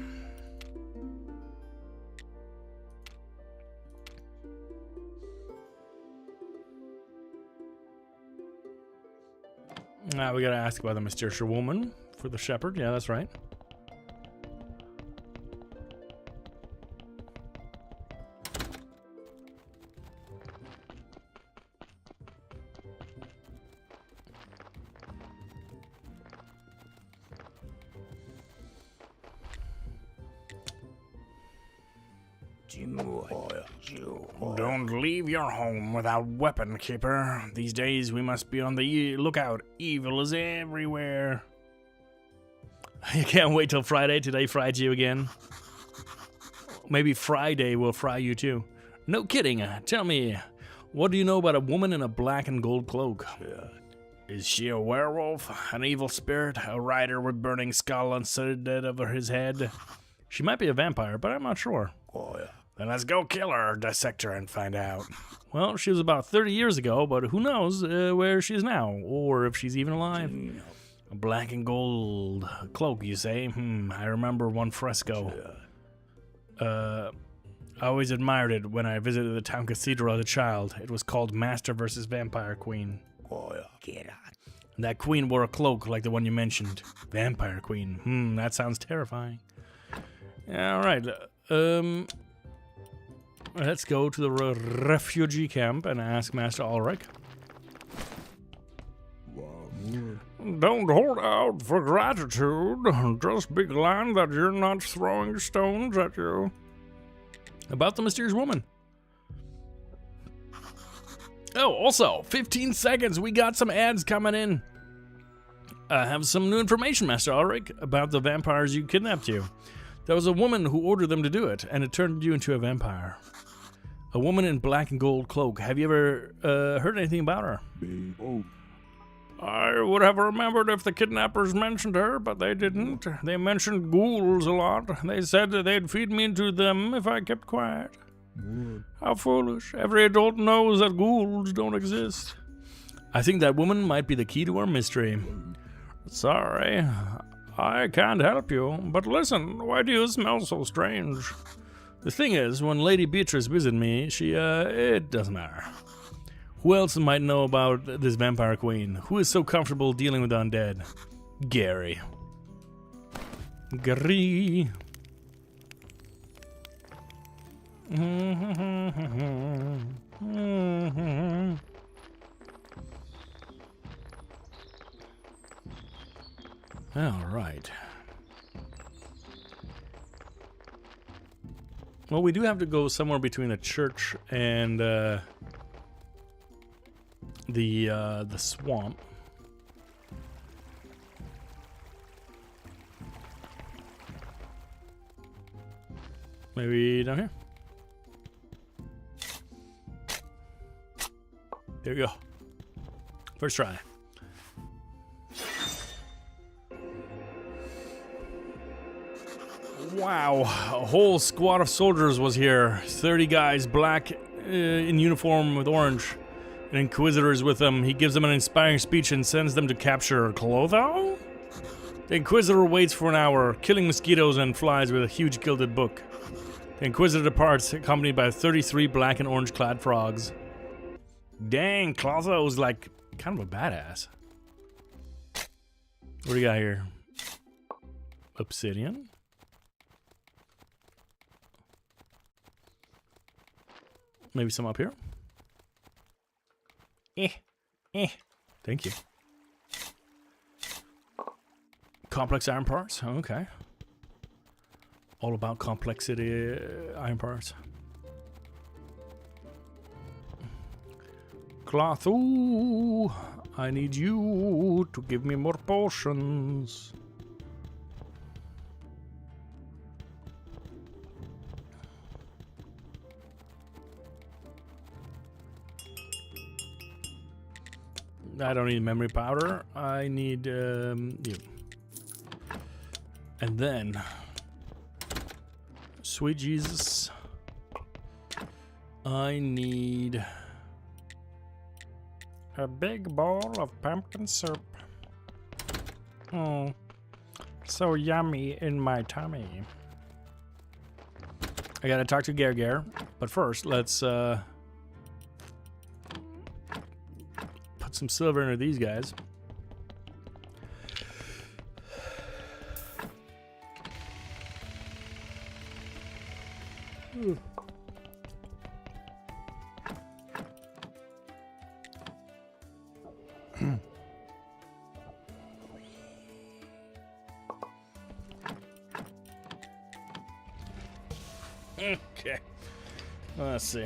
Now we gotta ask about the mysterious woman. For the shepherd, yeah, that's right. Don't leave your home without weapon, keeper. These days we must be on the lookout. Evil is everywhere. You can't wait till Friday. Today fried you again. Maybe Friday will fry you too. No kidding. Tell me, what do you know about a woman in a black and gold cloak? Is she a werewolf? An evil spirit? A rider with burning skull and dead over his head? She might be a vampire, but I'm not sure. Then let's go kill her, dissect her, and find out. Well, she was about 30 years ago, but who knows where she is now, or if she's even alive. A black and gold cloak, you say? I remember one fresco. I always admired it when I visited the town cathedral as a child. It was called Master vs. Vampire Queen. And that queen wore a cloak like the one you mentioned. Vampire Queen. That sounds terrifying. All right. Let's go to the refugee camp and ask Master Ulrich. Don't hold out for gratitude. Just be glad that you're not throwing stones at you. About the mysterious woman. Oh, also, 15 seconds. We got some ads coming in. I have some new information, Master Ulrich, about the vampires you kidnapped you. There was a woman who ordered them to do it, and it turned you into a vampire. A woman in black and gold cloak. Have you ever heard anything about her? I would have remembered if the kidnappers mentioned her, but they didn't. They mentioned ghouls a lot. They said that they'd feed me to them if I kept quiet. How foolish. Every adult knows that ghouls don't exist. I think that woman might be the key to our mystery. Sorry, I can't help you. But listen, why do you smell so strange? The thing is, when Lady Beatrice visited me, it doesn't matter. Who else might know about this vampire queen? Who is so comfortable dealing with the undead? Gary. Gary. All right. Well, we do have to go somewhere between the church and the swamp. Maybe down here. There you go. First try. Wow, a whole squad of soldiers was here. 30 guys, black in uniform with orange. An inquisitor is with them. He gives them an inspiring speech and sends them to capture Clotho? The inquisitor waits for an hour, killing mosquitoes and flies with a huge gilded book. The inquisitor departs, accompanied by 33 black and orange clad frogs. Dang, Clotho's like kind of a badass. What do you got here? Obsidian? Maybe some up here? Thank you. Complex iron parts? Okay. All about complexity iron parts. Clotho, I need you to give me more potions. I don't need memory powder. I need you. And then, sweet Jesus, I need a big bowl of pumpkin soup. Oh, so yummy in my tummy. I gotta talk to Gerger, but first let's put some silver into these guys. Okay. Let's see.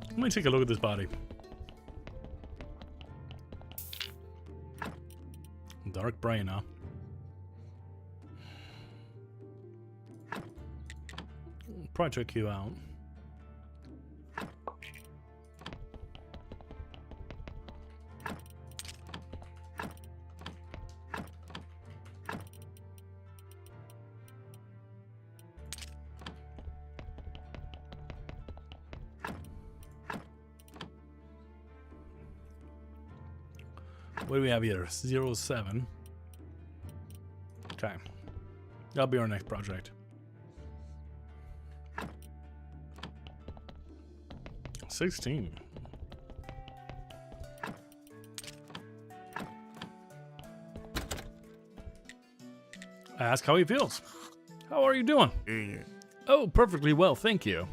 Let me take a look at this body. Dark brain, huh? Probably check you out. What do we have here? 07. Okay. That'll be our next project. 16. Ask how he feels. How are you doing? Oh, perfectly well, thank you.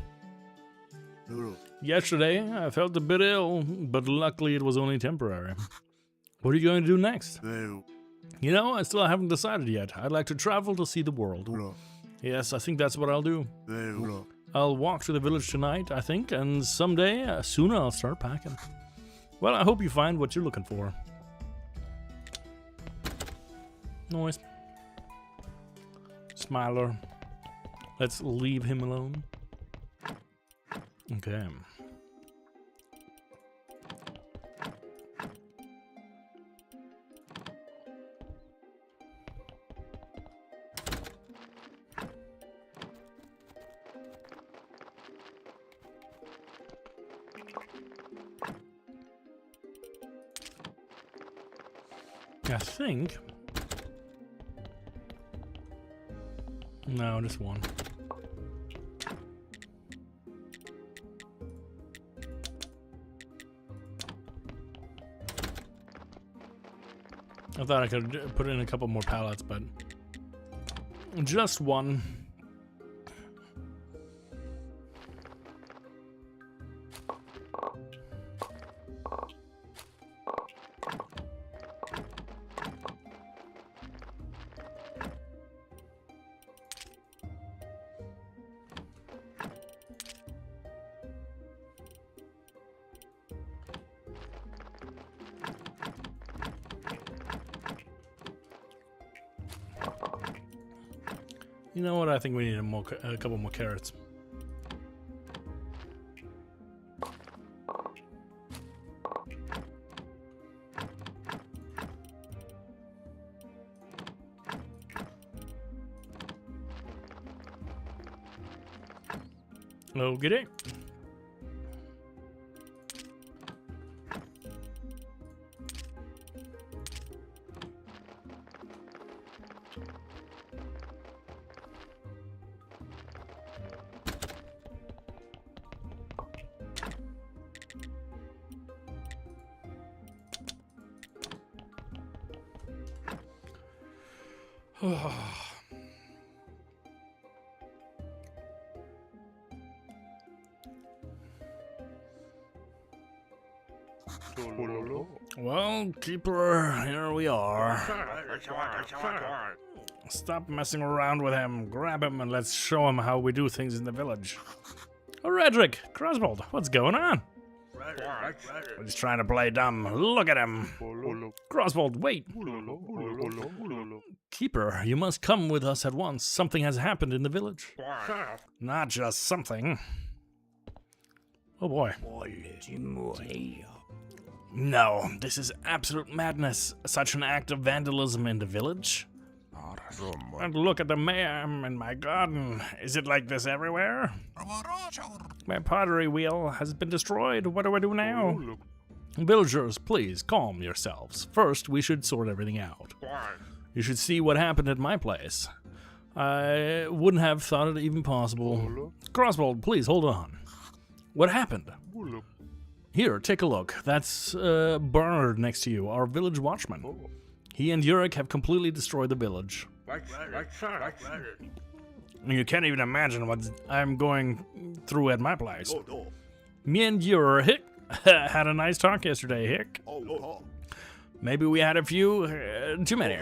Yesterday, I felt a bit ill, but luckily it was only temporary. What are you going to do next? You know, I still haven't decided yet. I'd like to travel to see the world. Yes, I think that's what I'll do. I'll walk to the village tonight, I think, and someday, sooner I'll start packing. Well, I hope you find what you're looking for. Noise. Smiler. Let's leave him alone. Okay. I think. No, just one. I thought I could put in a couple more pallets, but just one. You know what? I think we need a couple more carrots. Oh, get it. Well, Keeper, here we are. Stop messing around with him. Grab him and let's show him how we do things in the village. Oh, Redrick, Crosbold, what's going on? He's trying to play dumb. Look at him. Crosbold, wait. Keeper, you must come with us at once. Something has happened in the village. Not just something. Oh boy. No, this is absolute madness. Such an act of vandalism in the village. And look at the mayhem in my garden. Is it like this everywhere? My pottery wheel has been destroyed. What do I do now? Villagers, please calm yourselves. First, we should sort everything out. You should see what happened at my place. I wouldn't have thought it even possible. Crossbold, please hold on. What happened? Here, take a look. That's Bernard next to you, our village watchman. He and Yurik have completely destroyed the village. You can't even imagine what I'm going through at my place. Me and Yurik had a nice talk yesterday, Hick. Maybe we had a few too many.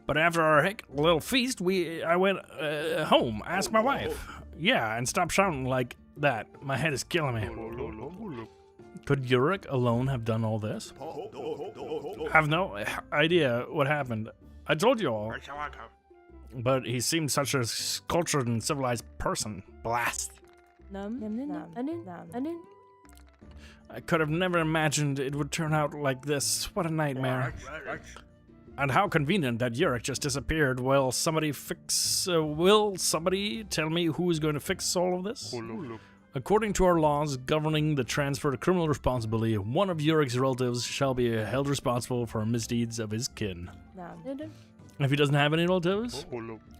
But after our little feast, I went home, asked my wife. Yeah, and stop shouting like that. My head is killing me. Could Yurik alone have done all this? Have no idea what happened. I told you all. But he seemed such a cultured and civilized person. Blast. I could have never imagined it would turn out like this. What a nightmare. And how convenient that Yurik just disappeared. Will somebody tell me who is going to fix all of this? According to our laws governing the transfer of criminal responsibility, one of Yurik's relatives shall be held responsible for misdeeds of his kin. If he doesn't have any relatives?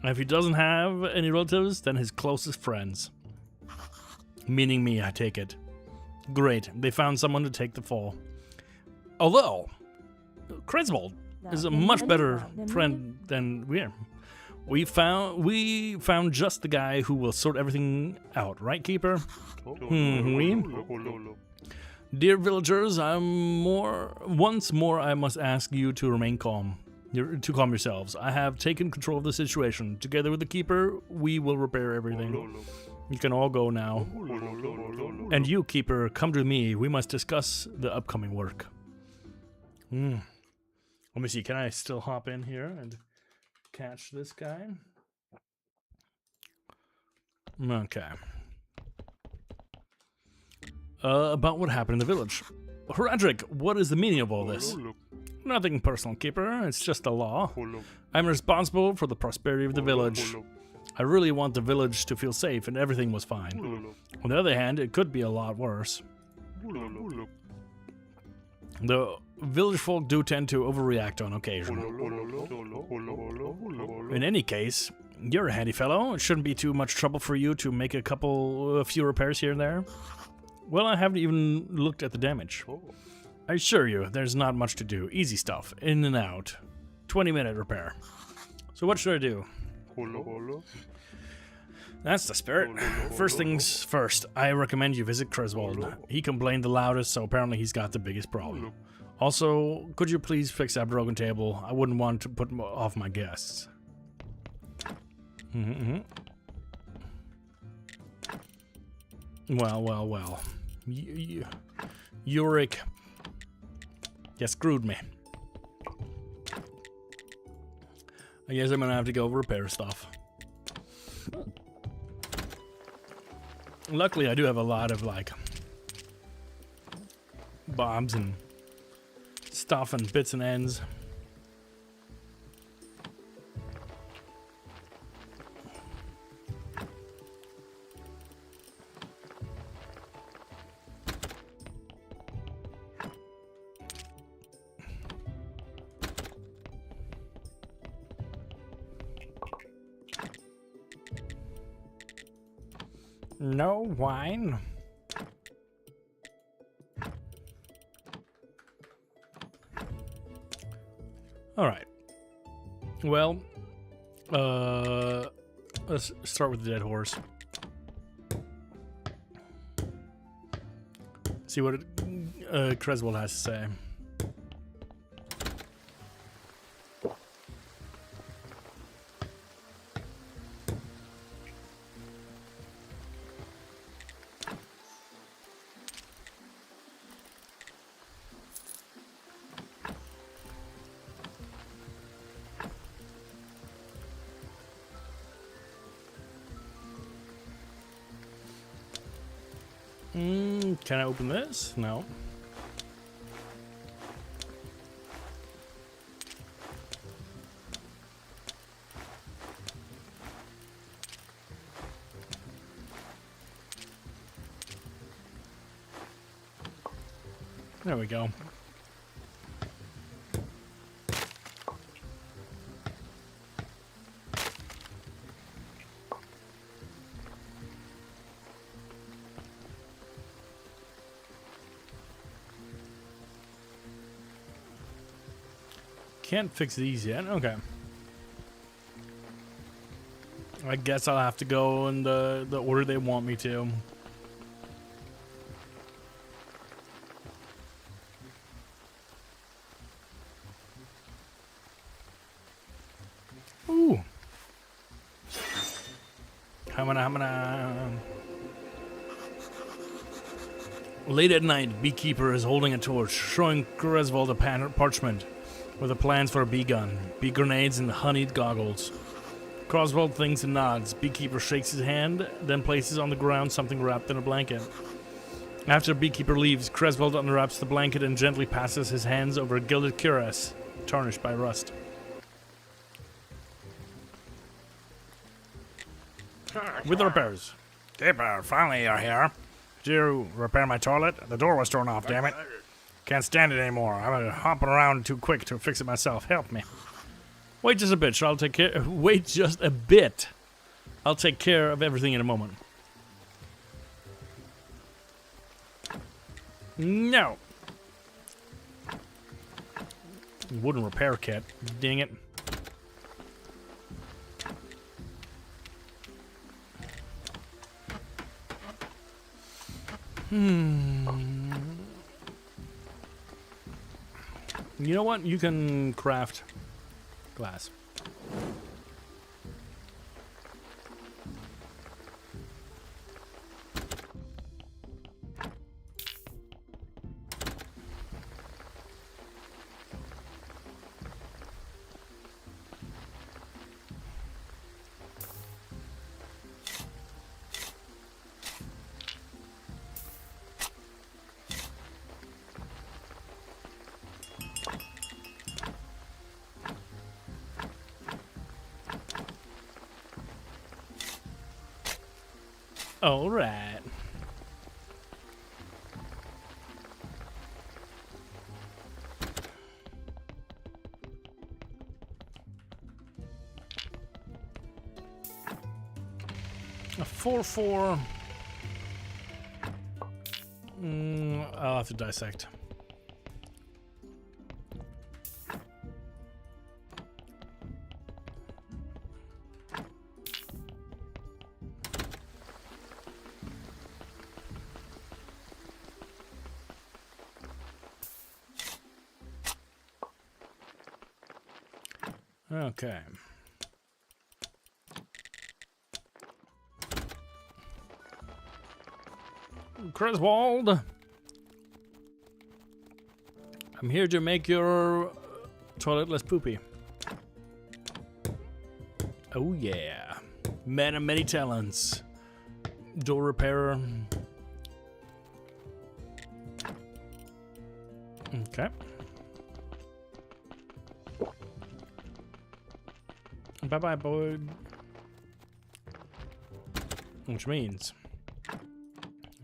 If he doesn't have any relatives, then his closest friends. Meaning me, I take it. Great, they found someone to take the fall. Although, Kresvold is a much better friend than we are. We found just the guy who will sort everything out, right, Keeper? Dear villagers, once more I must ask you to remain calm. To calm yourselves. I have taken control of the situation. Together with the Keeper, we will repair everything. You can all go now. And you, Keeper, come to me. We must discuss the upcoming work. Let me see. Can I still hop in here and catch this guy? Okay. About what happened in the village. Horadric, what is the meaning of all this? Nothing personal, Keeper. It's just a law. I'm responsible for the prosperity of the village. I really want the village to feel safe and everything was fine. On the other hand, it could be a lot worse. The village folk do tend to overreact on occasion. In any case, you're a handy fellow. It shouldn't be too much trouble for you to make a few repairs here and there. Well, I haven't even looked at the damage. I assure you, there's not much to do. Easy stuff. In and out. 20-minute repair. So what should I do? That's the spirit. First things first, I recommend you visit Kresvold. He complained the loudest, so apparently he's got the biggest problem. Also, could you please fix that broken table? I wouldn't want to put off my guests. Well. Yurik. You screwed me. I guess I'm gonna have to go repair stuff. Luckily, I do have a lot of, like, bombs and stuff and bits and ends. No wine. All right. Well, let's start with the dead horse. See what Kresvold has to say. Can I open this? No. There we go. Can't fix these yet. Okay. I guess I'll have to go in the order they want me to. Ooh. Hamana. Late at night, Beekeeper is holding a torch, showing Griswold a parchment with the plans for a bee gun, bee grenades, and honeyed goggles. Griswold thinks and nods. Beekeeper shakes his hand, then places on the ground something wrapped in a blanket. After Beekeeper leaves, Griswold unwraps the blanket and gently passes his hands over a gilded cuirass, tarnished by rust. With the repairs. Keeper, finally you're here. Did you repair my toilet? The door was torn off, damn it. Can't stand it anymore. I'm hopping around too quick to fix it myself. Help me. Wait just a bit, I'll take care. Wait just a bit. I'll take care of everything in a moment. No. Wooden repair kit. Dang it. You know what? You can craft glass. All right. A 4-4. I'll have to dissect. Okay. Griswold, I'm here to make your toilet less poopy. Oh yeah. Man of many talents. Door repairer. Okay. Bye-bye, boy. Which means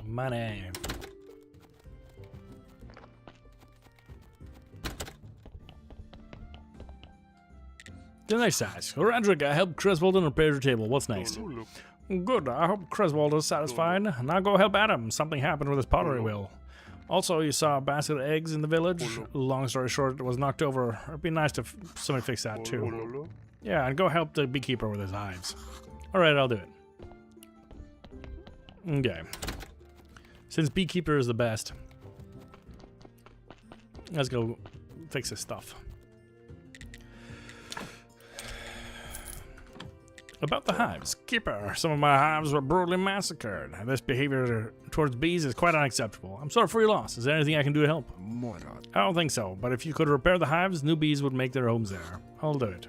money. The next task. Roderick, I helped Griswold repair your table. What's next? Good. I hope Griswold is satisfied. Now go help Adam. Something happened with his pottery wheel. Also, you saw a basket of eggs in the village. Long story short, it was knocked over. It'd be nice to somebody fix that too. Yeah, and go help the beekeeper with his hives. Alright, I'll do it. Okay. Since beekeeper is the best, let's go fix this stuff. About the hives. Keeper, some of my hives were brutally massacred. This behavior towards bees is quite unacceptable. I'm sorry for your loss. Is there anything I can do to help? I don't think so, but if you could repair the hives, new bees would make their homes there. I'll do it.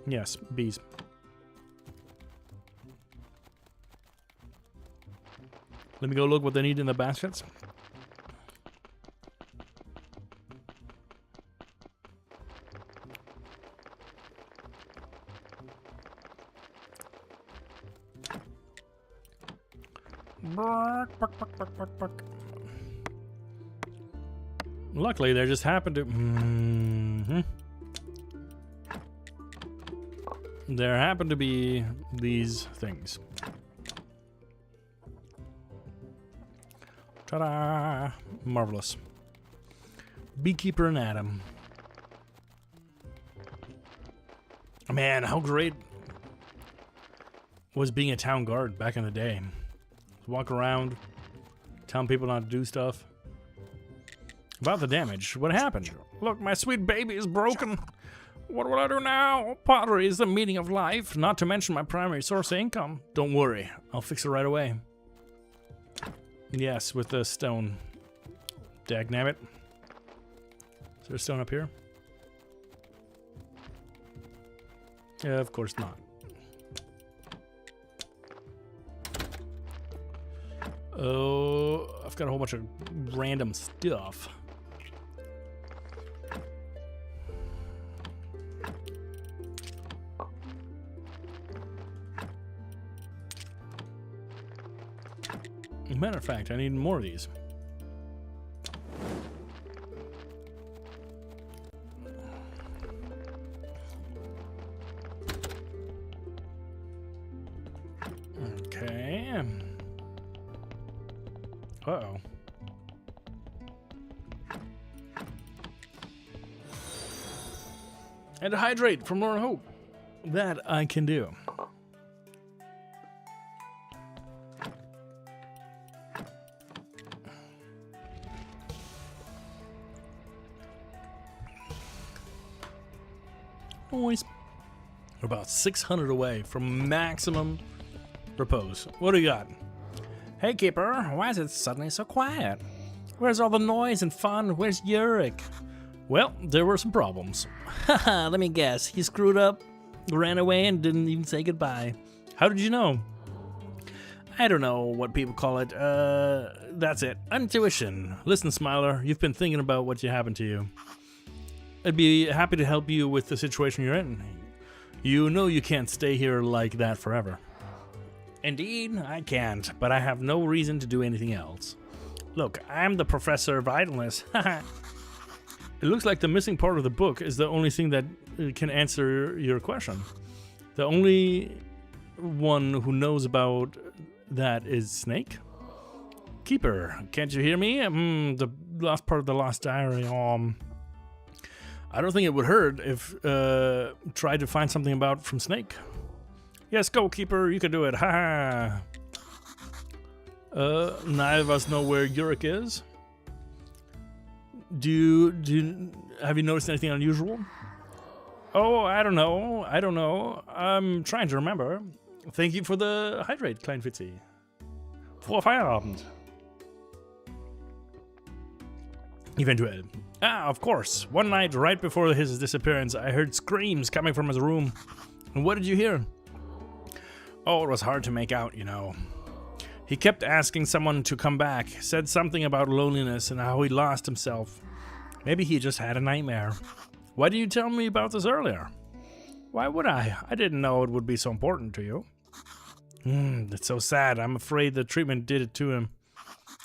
Yes, bees. Let me go look what they need in the baskets. Luckily, there just happened to... There happen to be these things. Ta-da! Marvelous. Beekeeper and Adam. Man, how great was being a town guard back in the day. Walk around, telling people not to do stuff. About the damage, what happened? Look, my sweet baby is broken. What will I do now? Pottery is the meaning of life, not to mention my primary source of income. Don't worry, I'll fix it right away. Yes, with the stone. Dagnabbit. Is there a stone up here? Yeah, of course not. Oh, I've got a whole bunch of random stuff. Matter of fact, I need more of these. Okay. Uh-oh. And to hydrate from Lord Hope. That I can do. Noise. We're about 600 away from maximum repose. What do you got? Hey, Keeper, why is it suddenly so quiet? Where's all the noise and fun? Where's Yurik? Well, there were some problems. Haha, let me guess. He screwed up, ran away, and didn't even say goodbye. How did you know? I don't know what people call it. That's it. Intuition. Listen, Smiler, you've been thinking about what happened to you. I'd be happy to help you with the situation you're in. You know you can't stay here like that forever. Indeed, I can't, but I have no reason to do anything else. Look, I'm the professor of idleness. It looks like the missing part of the book is the only thing that can answer your question. The only one who knows about that is Snake. Keeper, can't you hear me? The last part of the Lost Diary. I don't think it would hurt if tried to find something about from Snake. Yes, go, Keeper. You can do it. Ha ha. Neither of us know where Yurik is. Have you noticed anything unusual? Oh, I don't know. I'm trying to remember. Thank you for the hydrate, Klein Fitzy. Frohe Feierabend. Eventuell. Ah, of course. One night, right before his disappearance, I heard screams coming from his room. And what did you hear? Oh, it was hard to make out, you know. He kept asking someone to come back, said something about loneliness and how he lost himself. Maybe he just had a nightmare. Why didn't you tell me about this earlier? Why would I? I didn't know it would be so important to you. That's so sad. I'm afraid the treatment did it to him.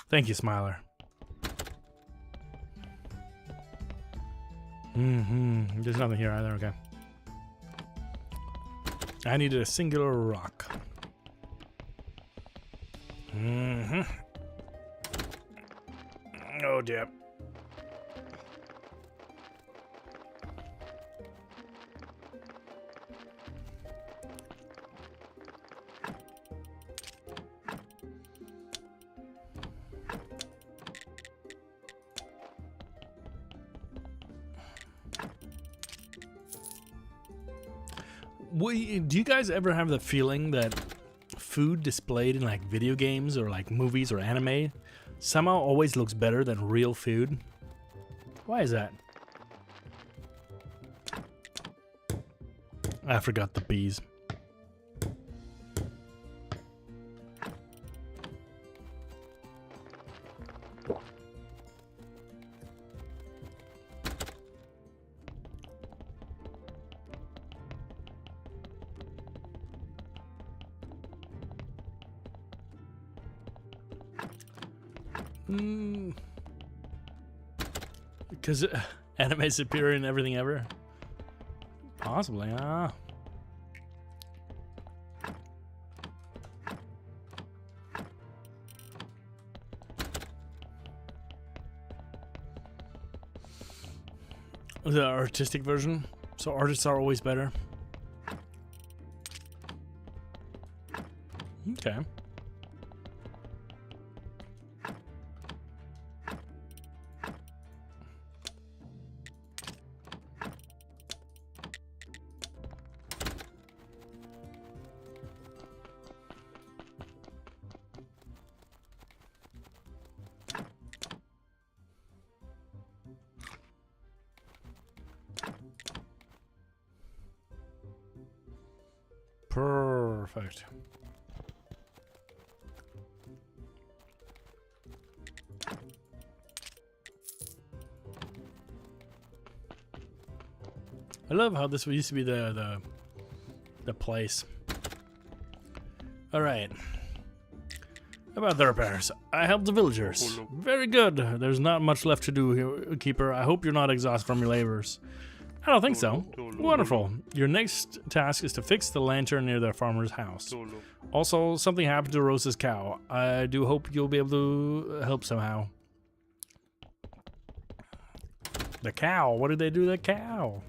Thank you, Smiler. There's nothing here either, okay. I needed a singular rock. Oh dear. Do you guys ever have the feeling that food displayed in like video games or like movies or anime somehow always looks better than real food? Why is that? I forgot the bees. Because anime superior in everything ever? Possibly, ah. The artistic version. So artists are always better. Okay. Perfect. I love how this used to be the place. All right. About the repairs, I helped the villagers. Very good. There's not much left to do here, Keeper. I hope you're not exhausted from your labors. I don't think so. Wonderful. Your next task is to fix the lantern near the farmer's house. Also, something happened to Rosa's cow. I do hope you'll be able to help somehow. The cow? What did they do to the cow?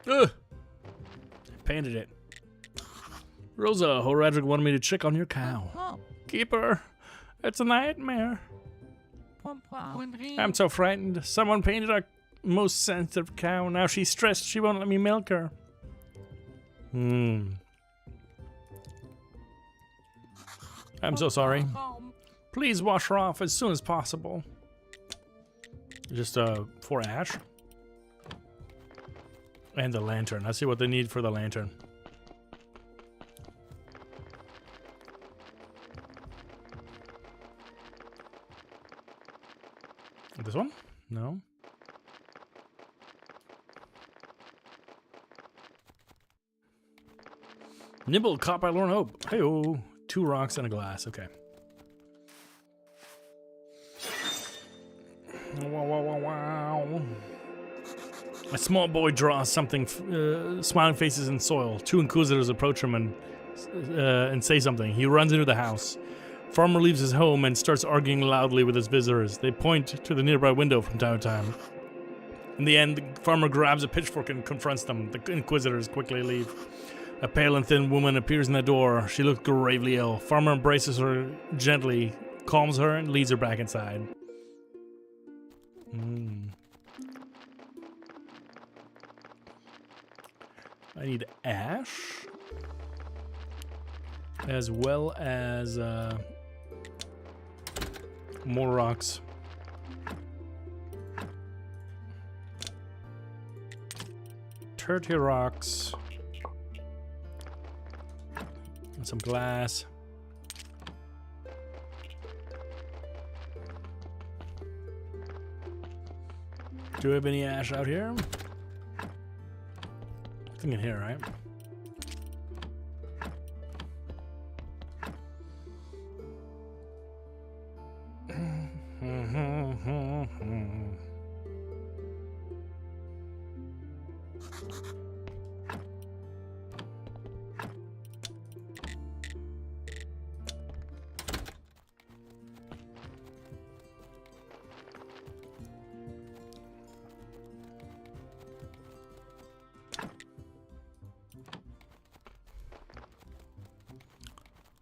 Ugh! Painted it. Rosa, Horadric wanted me to check on your cow. Keeper, it's a nightmare. I'm so frightened. Someone painted our most sensitive cow. Now she's stressed. She won't let me milk her. I'm so sorry. Please wash her off as soon as possible. Just for Ash. And the lantern. Let's see what they need for the lantern. This one? No. Nibble caught by Lorna Hope. Hey-oh. 2 rocks and a glass. Okay. Wow, wow, wow, wow. A small boy draws something, smiling faces in soil. 2 inquisitors approach him and say something. He runs into the house. Farmer leaves his home and starts arguing loudly with his visitors. They point to the nearby window from time to time. In the end, the farmer grabs a pitchfork and confronts them. The inquisitors quickly leave. A pale and thin woman appears in the door. She looks gravely ill. Farmer embraces her gently, calms her, and leads her back inside. I need ash, as well as more rocks. Dirty rocks. And some glass. Do we have any ash out here? Nothing in here, right?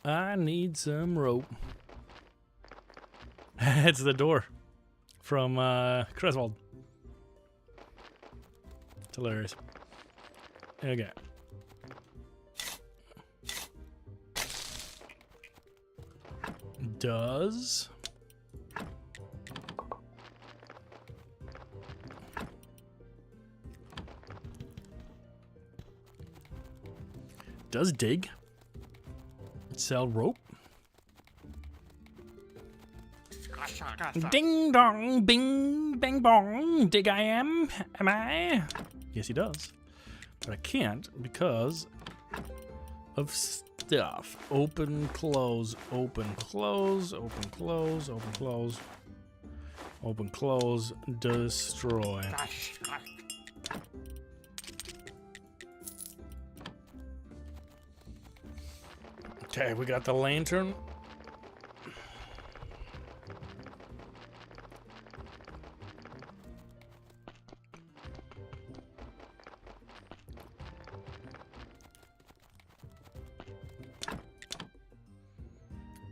I need some rope. It's the door from Creswold. It's hilarious. Okay. Does dig sell rope? Ding dong, bing, bang bong, dig I am I? Yes, he does. But I can't because of stuff. Open, close, open, close, open, close, open, close, open, close, destroy. Okay, we got the lantern.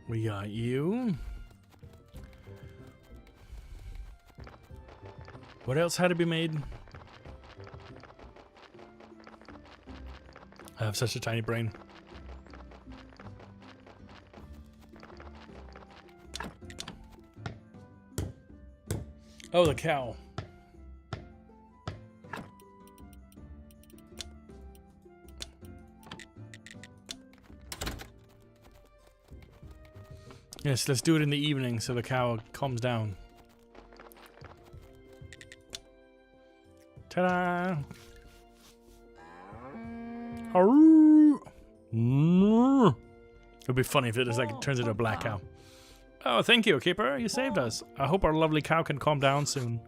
We got you. What else had to be made? I have such a tiny brain. Oh, the cow. Yes, let's do it in the evening so the cow calms down. Ta-da! Arroo! It would be funny if it just like turns into a black cow. Oh, thank you, Keeper. You saved us. I hope our lovely cow can calm down soon.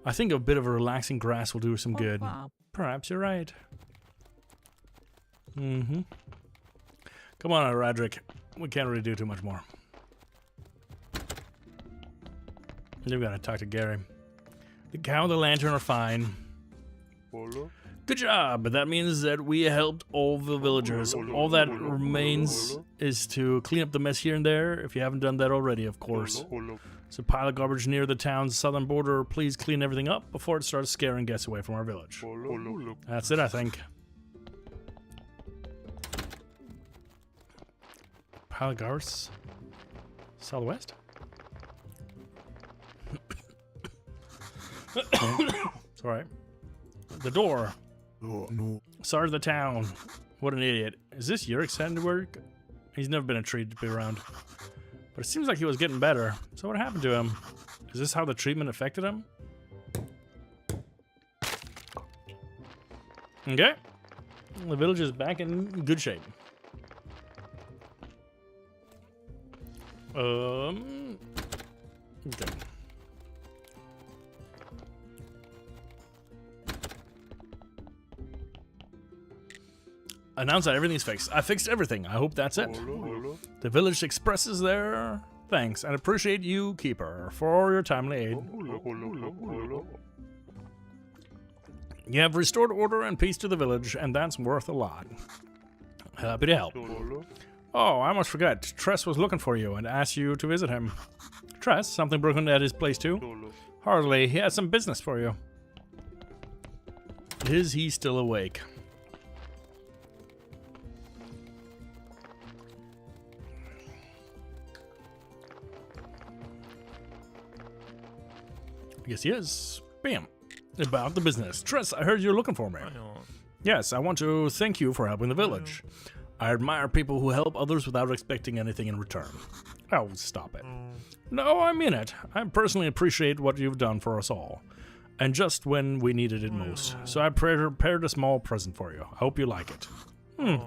I think a bit of a relaxing grass will do her some good. Perhaps you're right. Mm-hmm. Come on, Radric. We can't really do too much more. We've got to talk to Gary. The cow and the lantern are fine. Good job, but that means that we helped all the villagers. All that remains is to clean up the mess here and there, if you haven't done that already, of course. There's a pile of garbage near the town's southern border. Please clean everything up before it starts scaring guests away from our village. That's it, I think. Pile of garbage? Southwest? It's alright. The door. Sorry to the town. What an idiot. Is this your extended work? He's never been a treat to be around. But it seems like he was getting better. So what happened to him? Is this how the treatment affected him? Okay. The village is back in good shape. Okay. Announce that everything's fixed. I fixed everything. I hope that's it. The village expresses their thanks and appreciate you, Keeper, for your timely aid. You have restored order and peace to the village, and that's worth a lot. Happy to help. Oh, I almost forgot. Tress was looking for you and asked you to visit him. Tress, something broken at his place too? Hardly. He has some business for you. Is he still awake? Yes, he is. Bam. About the business. Tress, I heard you're looking for me. Yes, I want to thank you for helping the village. I admire people who help others without expecting anything in return. Oh, stop it. No, I mean it. I personally appreciate what you've done for us all. And just when we needed it most. So I prepared a small present for you. I hope you like it.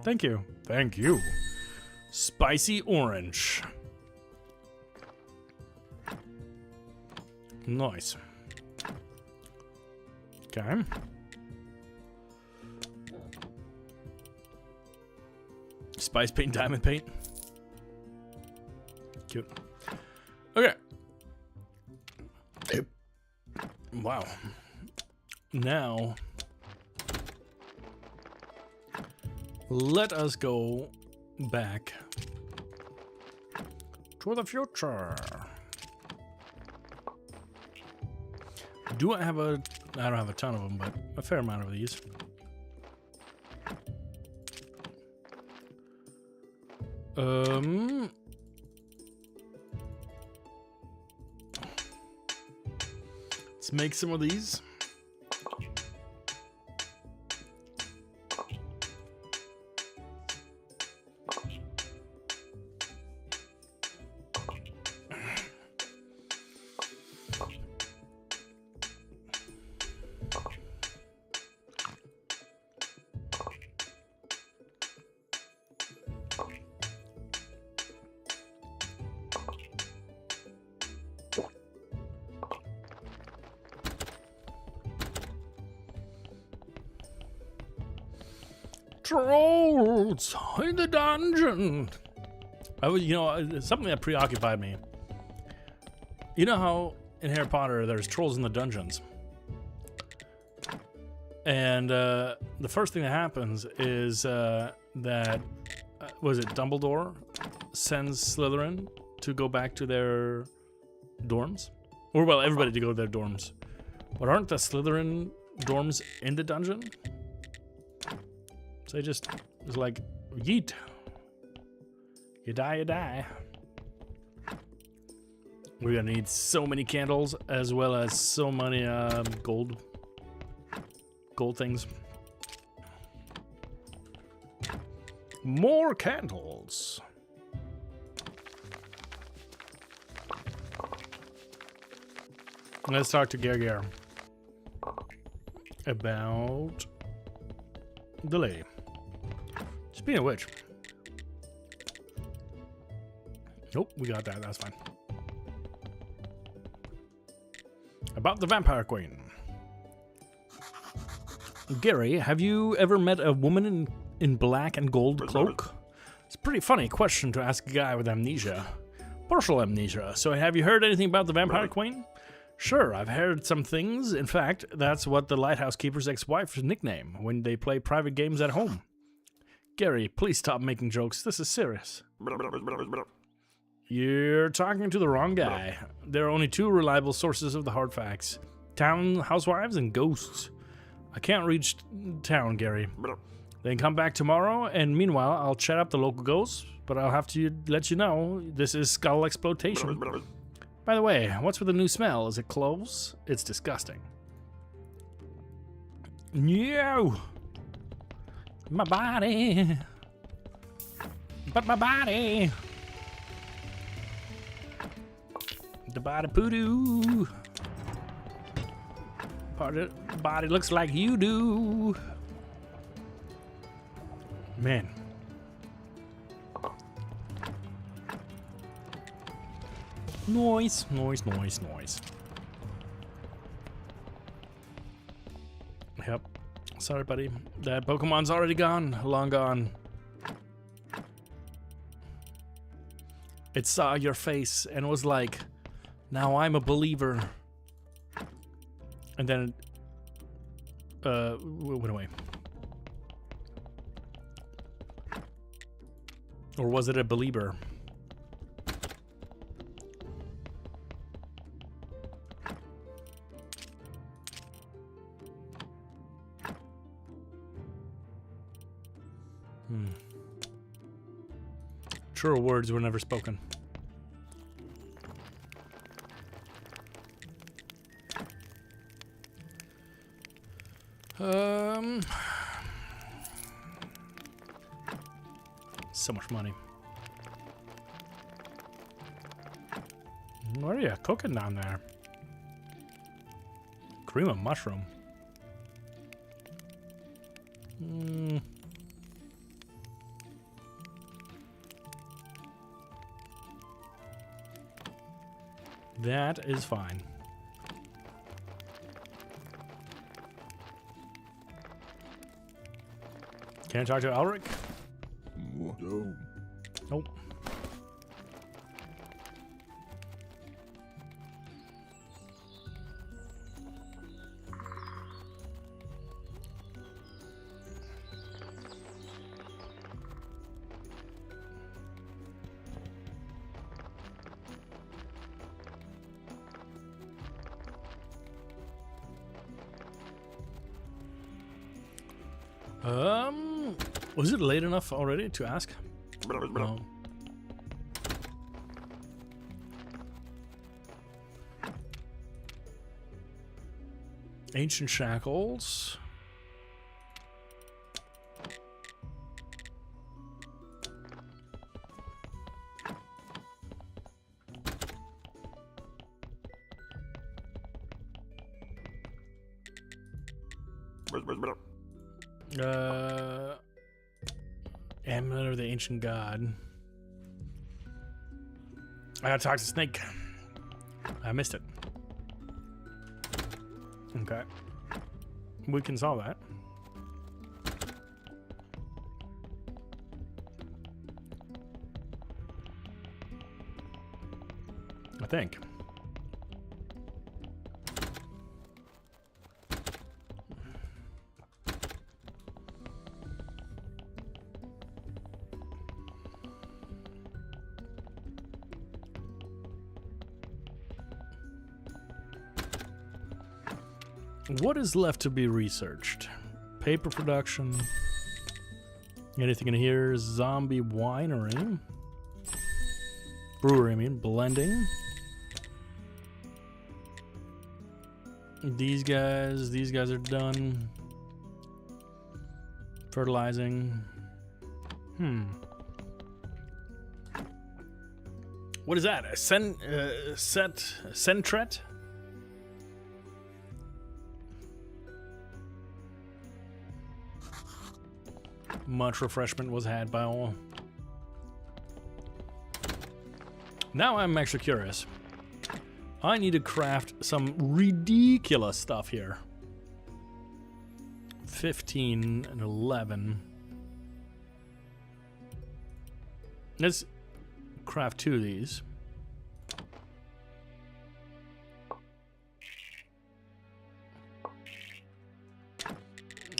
Thank you. Thank you. Spicy orange. Nice. Okay. Spice paint, diamond paint. Cute. Okay. Wow. Now, let us go back to the future. Do I have a... I don't have a ton of them, but a fair amount of these. Let's make some of these. Trolls in the dungeon. Something that preoccupied me. You know how in Harry Potter there's trolls in the dungeons, and the first thing that happens is that was it Dumbledore sends Slytherin to go back to their dorms. Or, well, everybody to go to their dorms. But aren't the Slytherin dorms in the dungeon? So they just was like, yeet. You die, you die. We're gonna need so many candles as well as so many gold things. More candles. Let's talk to Gerger about the lady. Speaking of which, nope, we got that. That's fine. About the Vampire Queen. Gary, have you ever met a woman in black and gold cloak? It's a pretty funny question to ask a guy with amnesia. Partial amnesia. So have you heard anything about the Vampire Queen? Sure, I've heard some things. In fact, that's what the lighthouse keeper's ex-wife's nickname when they play private games at home. Gary, please stop making jokes. This is serious. You're talking to the wrong guy. There are only two reliable sources of the hard facts. Town housewives and ghosts. I can't reach town, Gary. Then come back tomorrow, and meanwhile, I'll chat up the local ghosts, but I'll have to let you know, this is skull exploitation. By the way, what's with the new smell? Is it cloves? It's disgusting. No! My body! But my body! The body poodoo! Body looks like you do! Man. Noise. Yep. Sorry, buddy. That Pokemon's already gone. Long gone. It saw your face and was like, now I'm a believer. And then it went away. Or was it a believer? Truer words were never spoken. So much money. What are you cooking down there? Cream of mushroom. That is fine. Can I talk to Elric? No. Nope. Was it late enough already to ask? No. Ancient shackles. Amulet of the Ancient God. I gotta talk to Snake. I missed it. Okay. We can solve that. I think. What is left to be researched? Paper production. Anything in here? Zombie winery. Brewery, I mean. Blending. These guys are done. Fertilizing. What is that? A Centret? Much refreshment was had by all. Now I'm actually curious. I need to craft some ridiculous stuff here. 15 and 11. Let's craft 2 of these.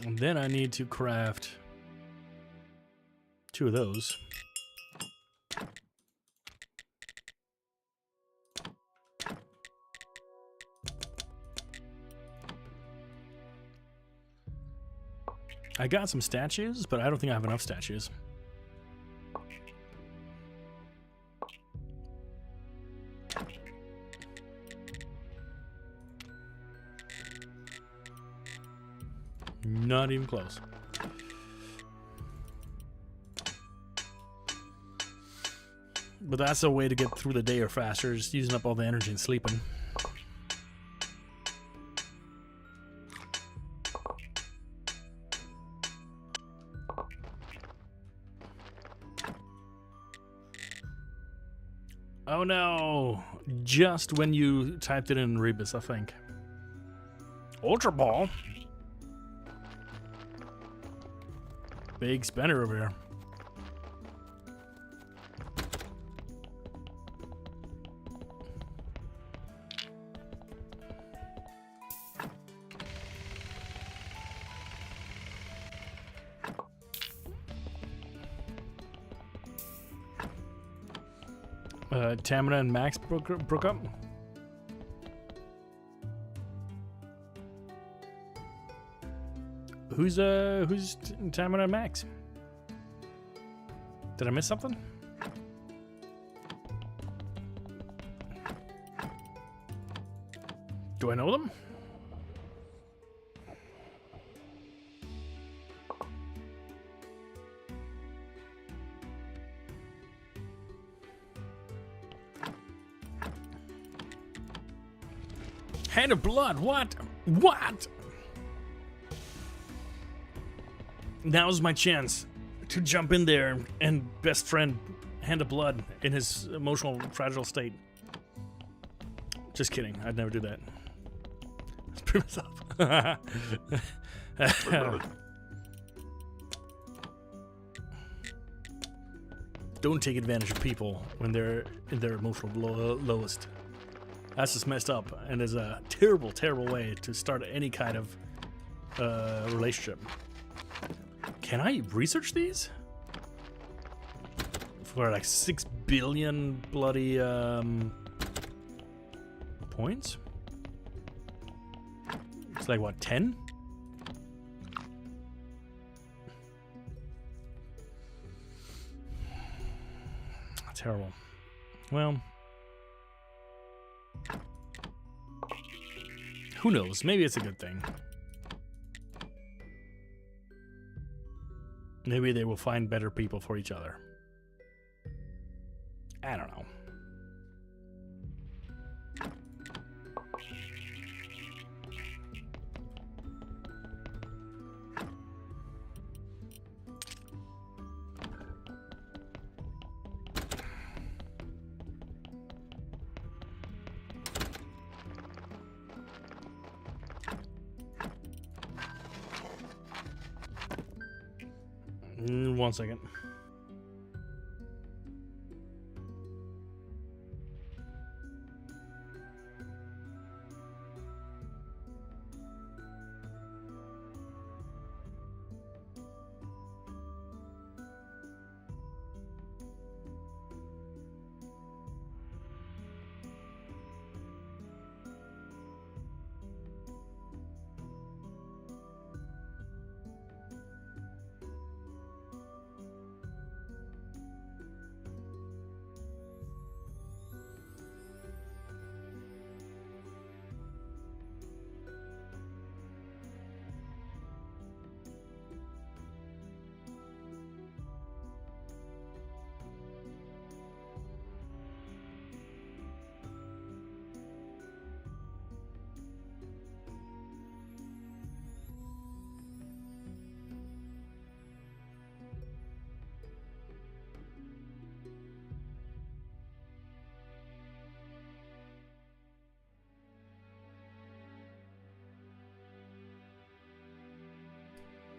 And then I need to craft 2 of those. I got some statues, but I don't think I have enough statues. Not even close. But that's a way to get through the day or faster, just using up all the energy and sleeping. Oh no! Just when you typed it in Rebus, I think. Ultra Ball? Big spender over here. Tamina and Max broke up. Who's Tamina and Max? Did I miss something? Do I know them? Hand of Blood, what? What? Now's my chance to jump in there and best friend Hand of Blood in his emotional, fragile state. Just kidding, I'd never do that. Screw myself. Don't take advantage of people when they're in their emotional lowest. That's just messed up, and is a terrible, terrible way to start any kind of relationship. Can I research these? For like 6 billion bloody points? It's like what, 10? Terrible. Well, who knows? Maybe it's a good thing. Maybe they will find better people for each other. I don't know. One second.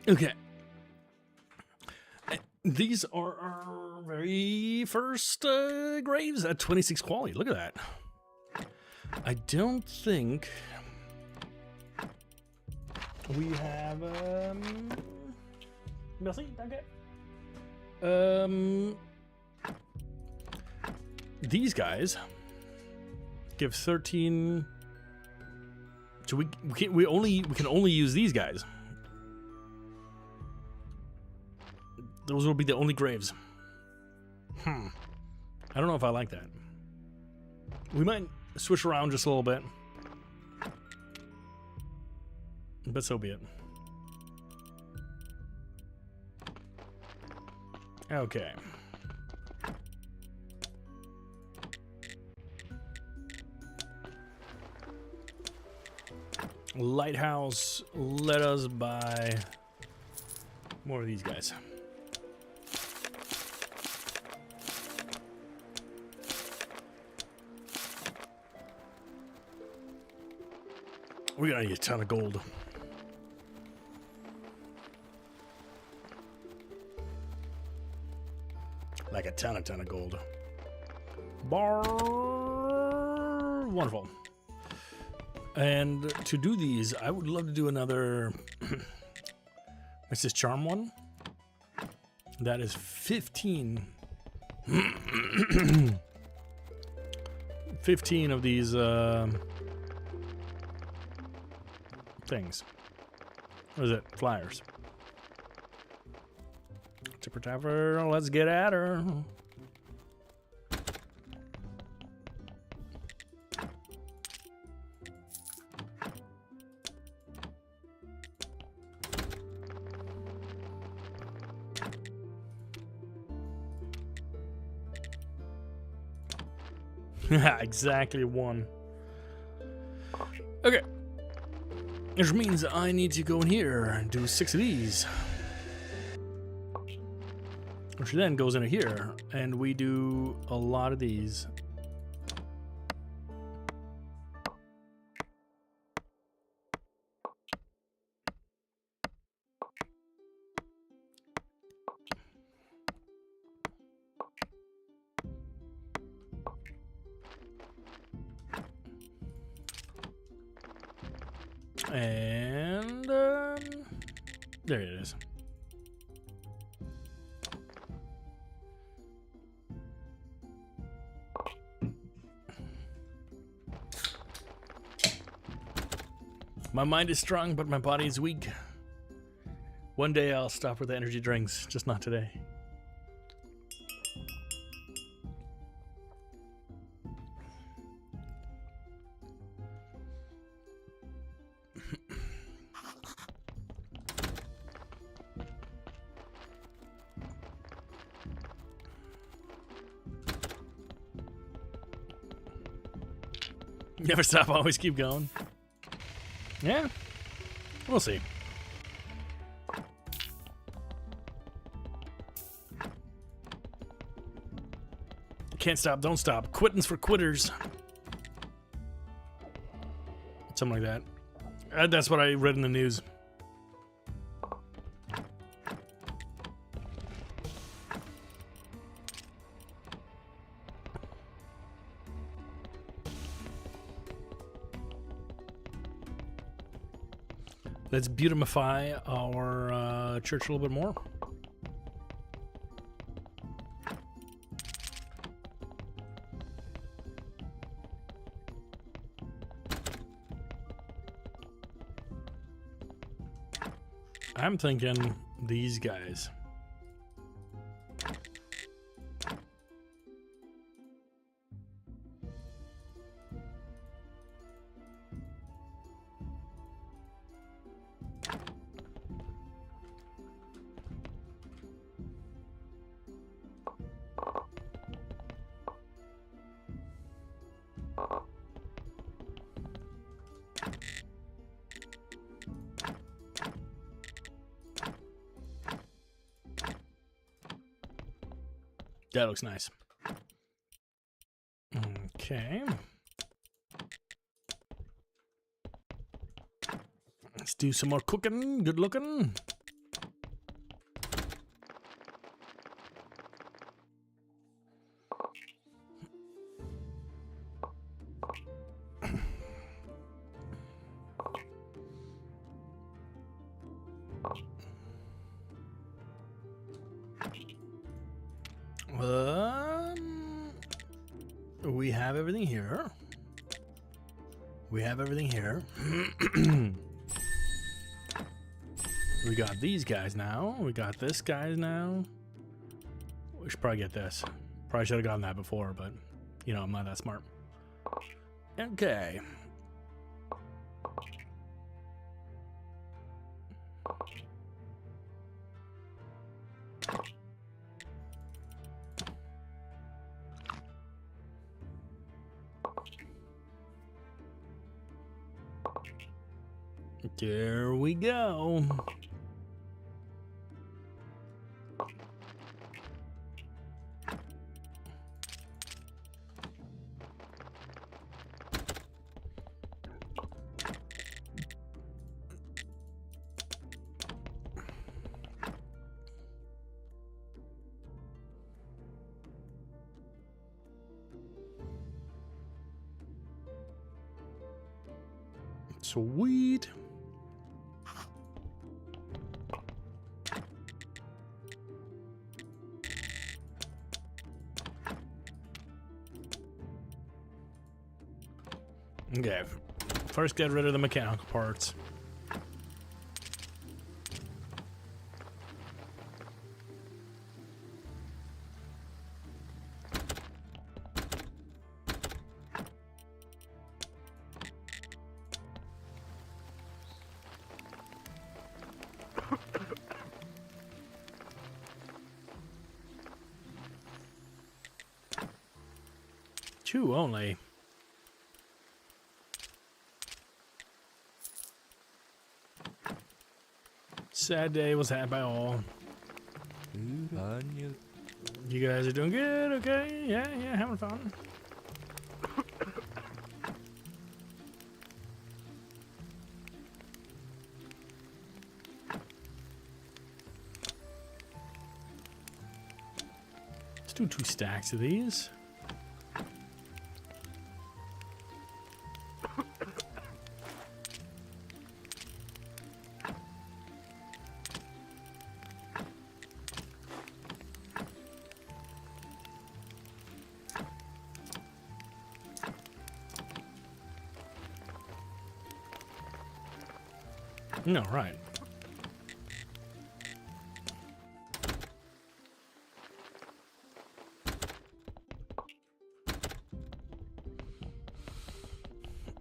Okay. These are our very first graves at 26 quality. Look at that. I don't think we have merci, danke. These guys give 13. So we can only use these guys. Those will be the only graves. I don't know if I like that. We might switch around just a little bit. But so be it. Okay. Lighthouse, let us buy more of these guys. We're gonna need a ton of gold. Like a ton of gold. Wonderful. And to do these, I would love to do another Mrs. Charm one. That is 15. 15 of these things. What is it? Flyers. Tipper Tapper, let's get at her. Exactly one. Okay. Which means I need to go in here and do 6 of these. Which then goes into here, and we do a lot of these. And there it is. My mind is strong, but my body is weak. One day I'll stop with the energy drinks, just not today. Never stop, always keep going. Yeah, we'll see. Can't stop, don't stop. Quitting's for quitters. Something like that. That's what I read in the news. Let's beautify our church a little bit more. I'm thinking these guys. That looks nice. Okay. Let's do some more cooking. Good looking. We have everything here. We have everything here. We got these guys now. We got this guys now. We should probably get this. Probably should have gotten that before, but you know, I'm not that smart. Okay. There we go. Sweet. Okay, first get rid of the mechanical parts. Two only. Sad day was had by all. You guys are doing good, okay? Yeah, having fun. Let's do 2 stacks of these. No, right.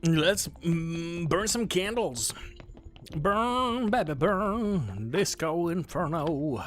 Let's burn some candles. Burn, baby, burn. Disco Inferno.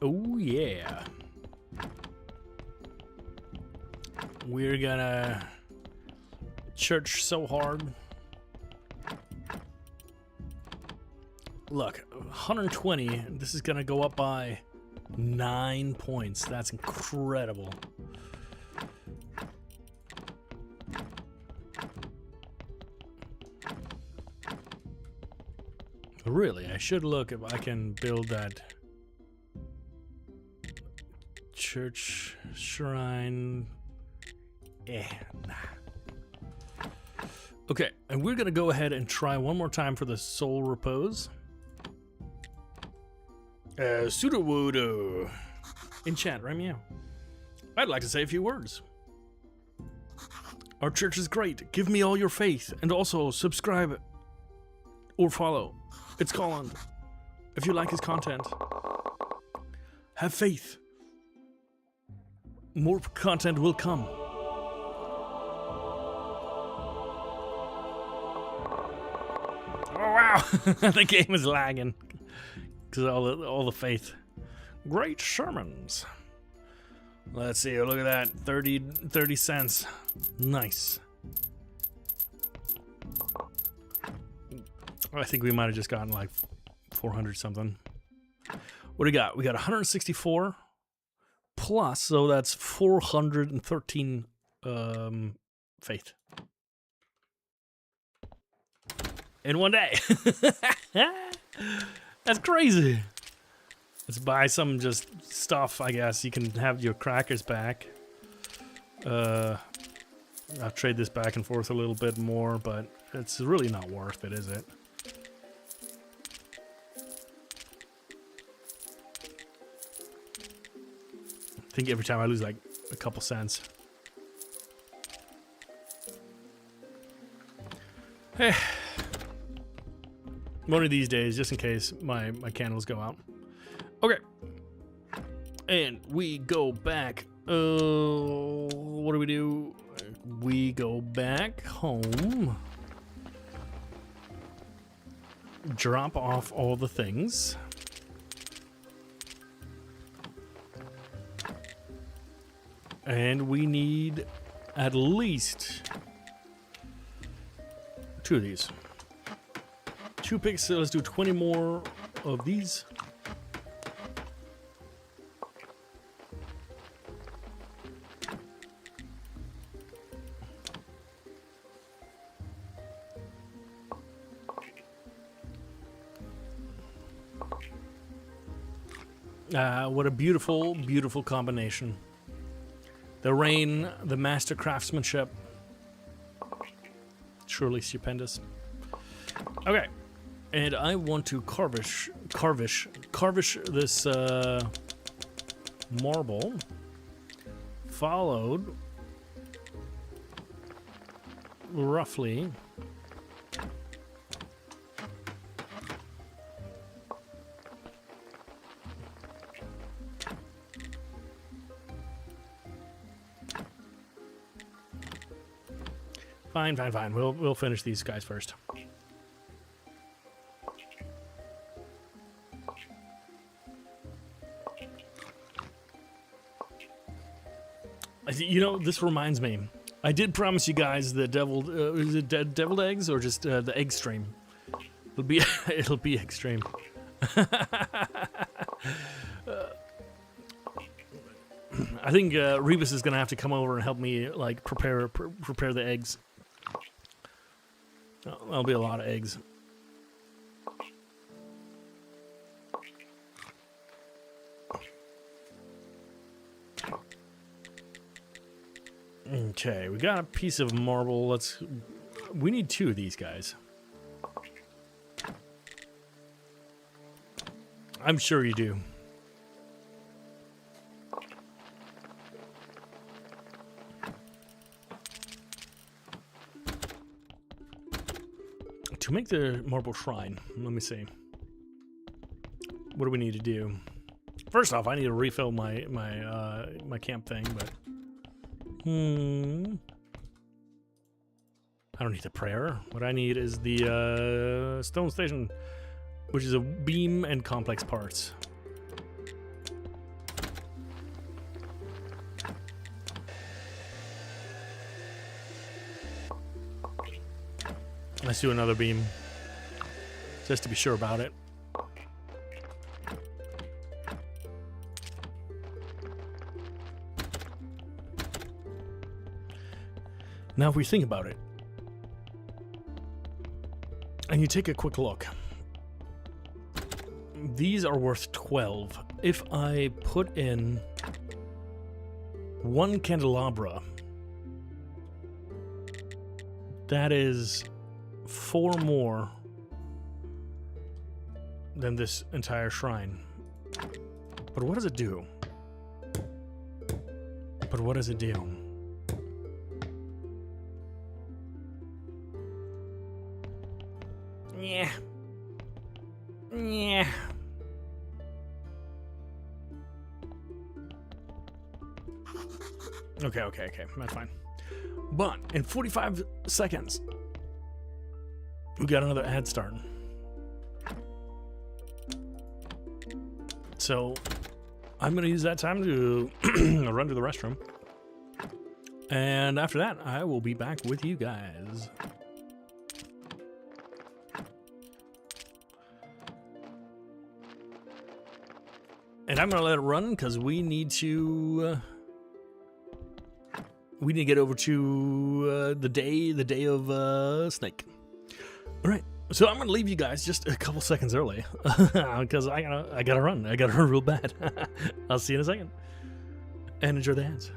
Oh yeah. We're gonna church so hard. Look, 120, this is gonna go up by 9 points. That's incredible. Really, I should look if I can build that church shrine. Nah. Okay, and we're gonna go ahead and try one more time for the soul repose. Sudowoodo. In chat, right? Meow. I'd like to say a few words. Our church is great. Give me all your faith, and also subscribe or follow. It's Colin. If you like his content, have faith. More content will come. Oh wow, the game is lagging because all the faith. Great sermons. Let's see. Look at that. 30 cents. Nice. I think we might have just gotten like 400 something. What do we got? We got 164 plus, so that's 413 faith. In one day. That's crazy. Let's buy some just stuff, I guess. You can have your crackers back. I'll trade this back and forth a little bit more, but it's really not worth it, is it? I think every time I lose like a couple cents. Hey. One of these days, just in case my candles go out. Okay. And we go back. What do we do? We go back home. Drop off all the things. And we need at least 2 of these. 2 picks, so let's do 20 more of these. What a beautiful, beautiful combination. The rain, the master craftsmanship. Surely stupendous. Okay. And I want to carvish this marble, followed roughly Fine. We'll finish these guys first. You know, this reminds me. I did promise you guys the is it deviled eggs or just the egg stream? It'll be egg stream. I think Rebus is gonna have to come over and help me like prepare the eggs. That'll be a lot of eggs. Okay, we got a piece of marble. We need 2 of these guys. I'm sure you do. To make the marble shrine, let me see. What do we need to do? First off, I need to refill my camp thing, but I don't need the prayer. What I need is the stone station, which is a beam and complex parts. Let's do another beam, just to be sure about it. Now, if we think about it, and you take a quick look, these are worth 12. If I put in 1 candelabra, that is 4 more than this entire shrine. But what does it do? Yeah. Okay. That's fine. But in 45 seconds, we got another ad starting. So I'm going to use that time to run to the restroom. And after that, I will be back with you guys. And I'm gonna let it run because we need to get over to the day of Snake. All right, so I'm gonna leave you guys just a couple seconds early because I gotta run. I gotta run real bad. I'll see you in a second, and enjoy the ads.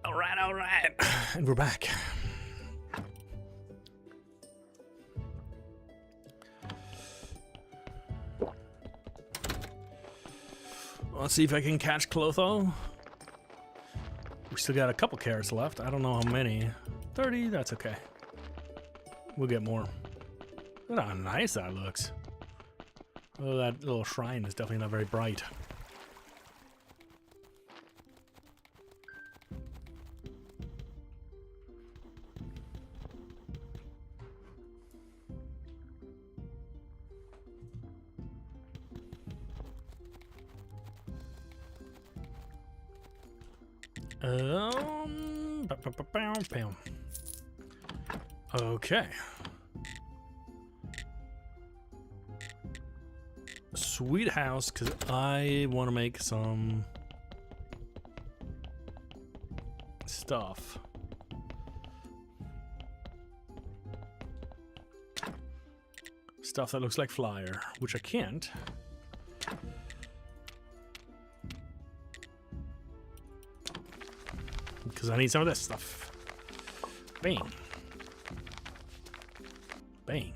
All right. And we're back. Let's see if I can catch Clotho. We still got a couple carrots left. I don't know how many. 30, that's okay. We'll get more. Look at how nice that looks. Oh, that little shrine is definitely not very bright. Okay. Sweet house, because I want to make some stuff. Stuff that looks like flyer, which I can't. Because I need some of this stuff. Bang. Bang.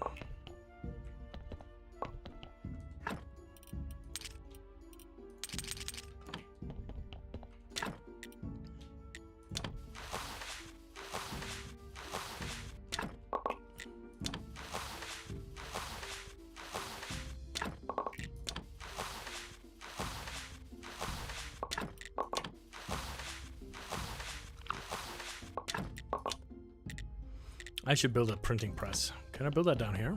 I should build a printing press. Can I build that down here?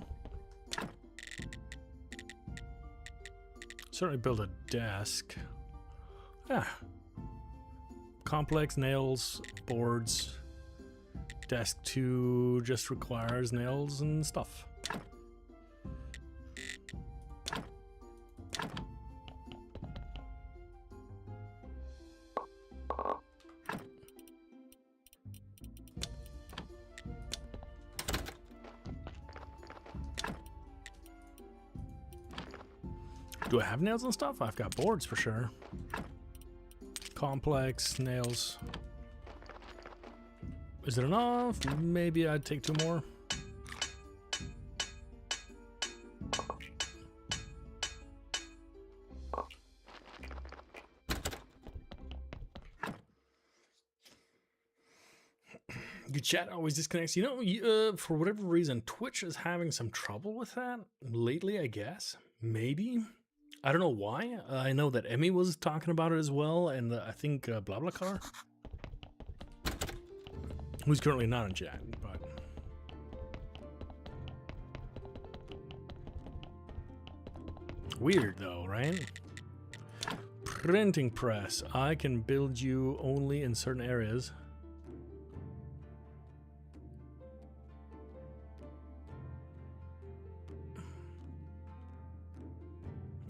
Certainly build a desk. Yeah. Complex nails, boards. Desk 2 just requires nails and stuff. Do I have nails and stuff? I've got boards for sure. Complex, nails. Is it enough? Maybe I'd take 2 more. Your chat always disconnects. You know, for whatever reason, Twitch is having some trouble with that lately, I guess. Maybe. I don't know why. I know that Emmy was talking about it as well, and I think BlaBlaCar, who's currently not in chat, but weird though, right? Printing press. I can build you only in certain areas.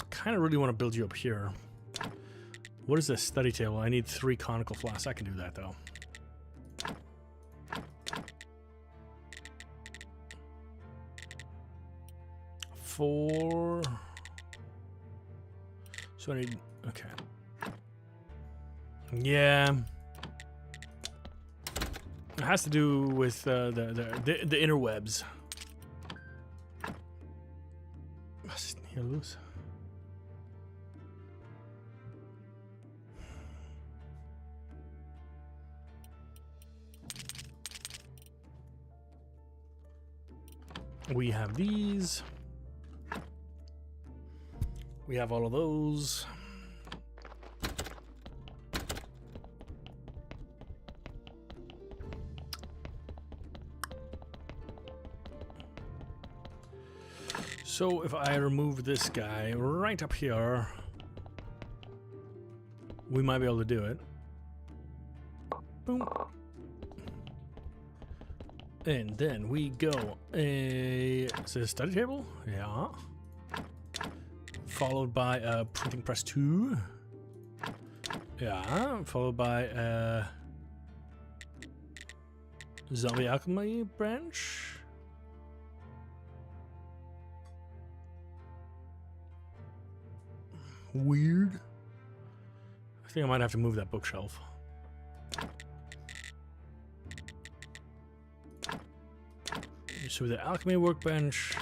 Kind of really want to build you up here. What is this study table? I need 3 conical flasks. I can do that though. Four. So I need. Okay. Yeah. It has to do with the interwebs. Here, loose. We have these. We have all of those. So if I remove this guy right up here, we might be able to do it. Boom. And then we go is it a study table? Yeah. Followed by a printing press 2. Yeah. Followed by a zombie alchemy branch. Weird. I think I might have to move that bookshelf. So the alchemy workbench,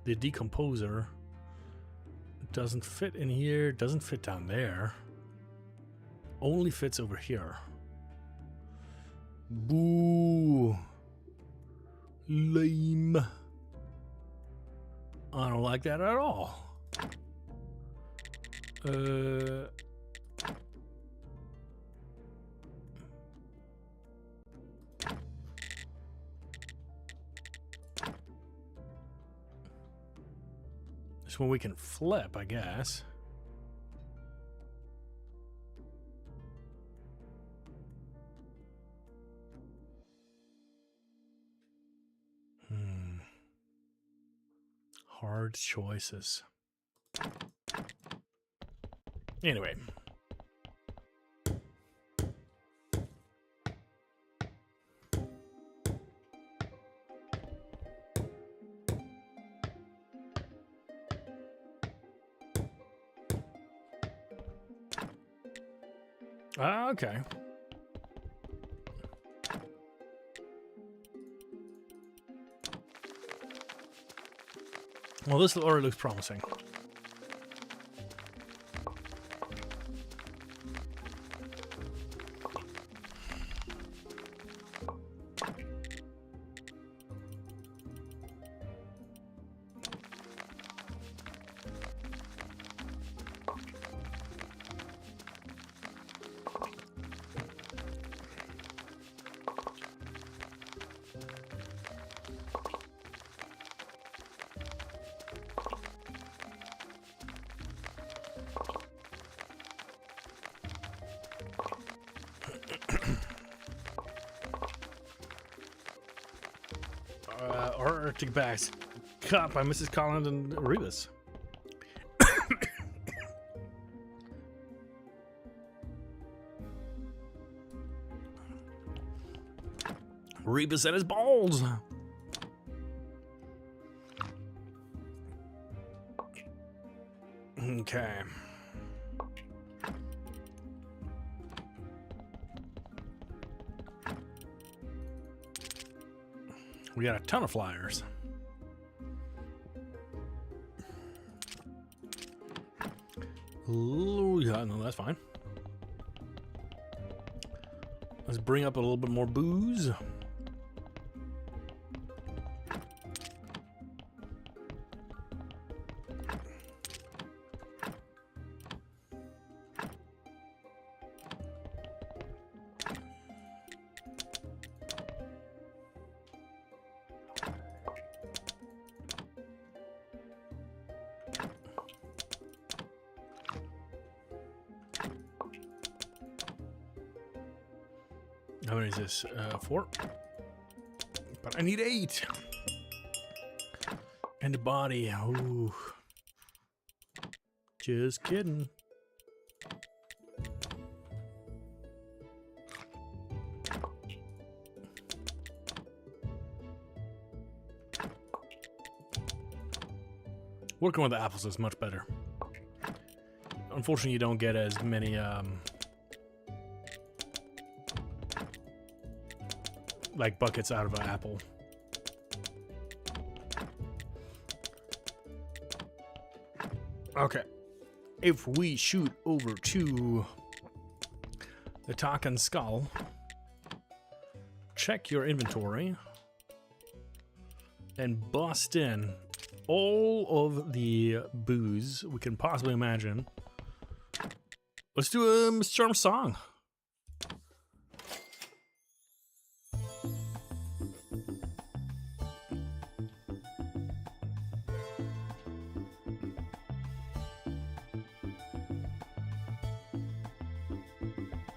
the decomposer, doesn't fit in here, doesn't fit down there. Only fits over here. Boo. Lame. I don't like that at all. This one we can flip, I guess. Hard choices. Anyway. Ah, okay. Well, this already looks promising. Arctic bags caught by Mrs. Collins and Rebus. Rebus and his balls. Okay. We got a ton of flyers. Ooh, yeah, no, that's fine. Let's bring up a little bit more booze. How many is this? 4. But I need 8. And a body. Ooh. Just kidding. Working with the apples is much better. Unfortunately, you don't get as many like buckets out of an apple. Okay. If we shoot over to the Talking Skull, check your inventory, and bust in all of the booze we can possibly imagine. Let's do a Mr. Charm song.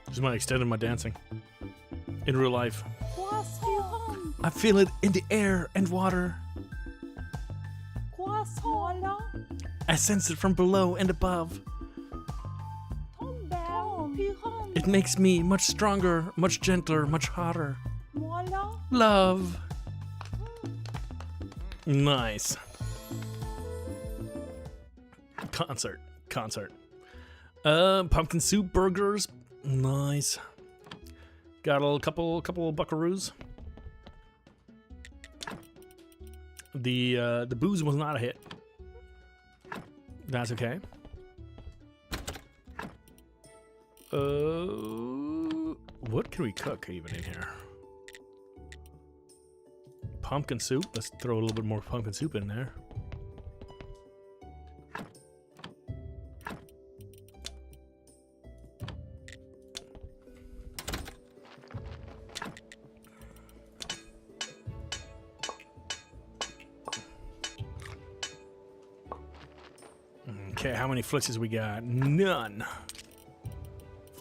Just might extend my dancing in real life. I feel it in the air and water. I sense it from below and above. It makes me much stronger, much gentler, much hotter. Love. Nice. Concert. Pumpkin soup burgers. Nice. Got a couple of buckaroos. The booze was not a hit. That's okay. What can we cook even in here? Pumpkin soup. Let's throw a little bit more pumpkin soup in there. Okay, how many flitzes we got? None.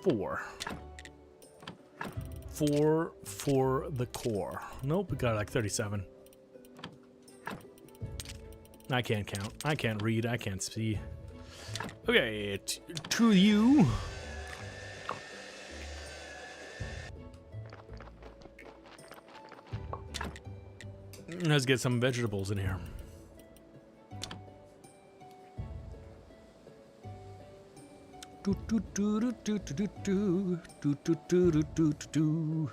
4. 4 for the core. Nope, we got like 37. I can't count. I can't read. I can't see. Okay, to you. Let's get some vegetables in here. Do, do, do, do, do, do, do, do, do, do, do, do, do.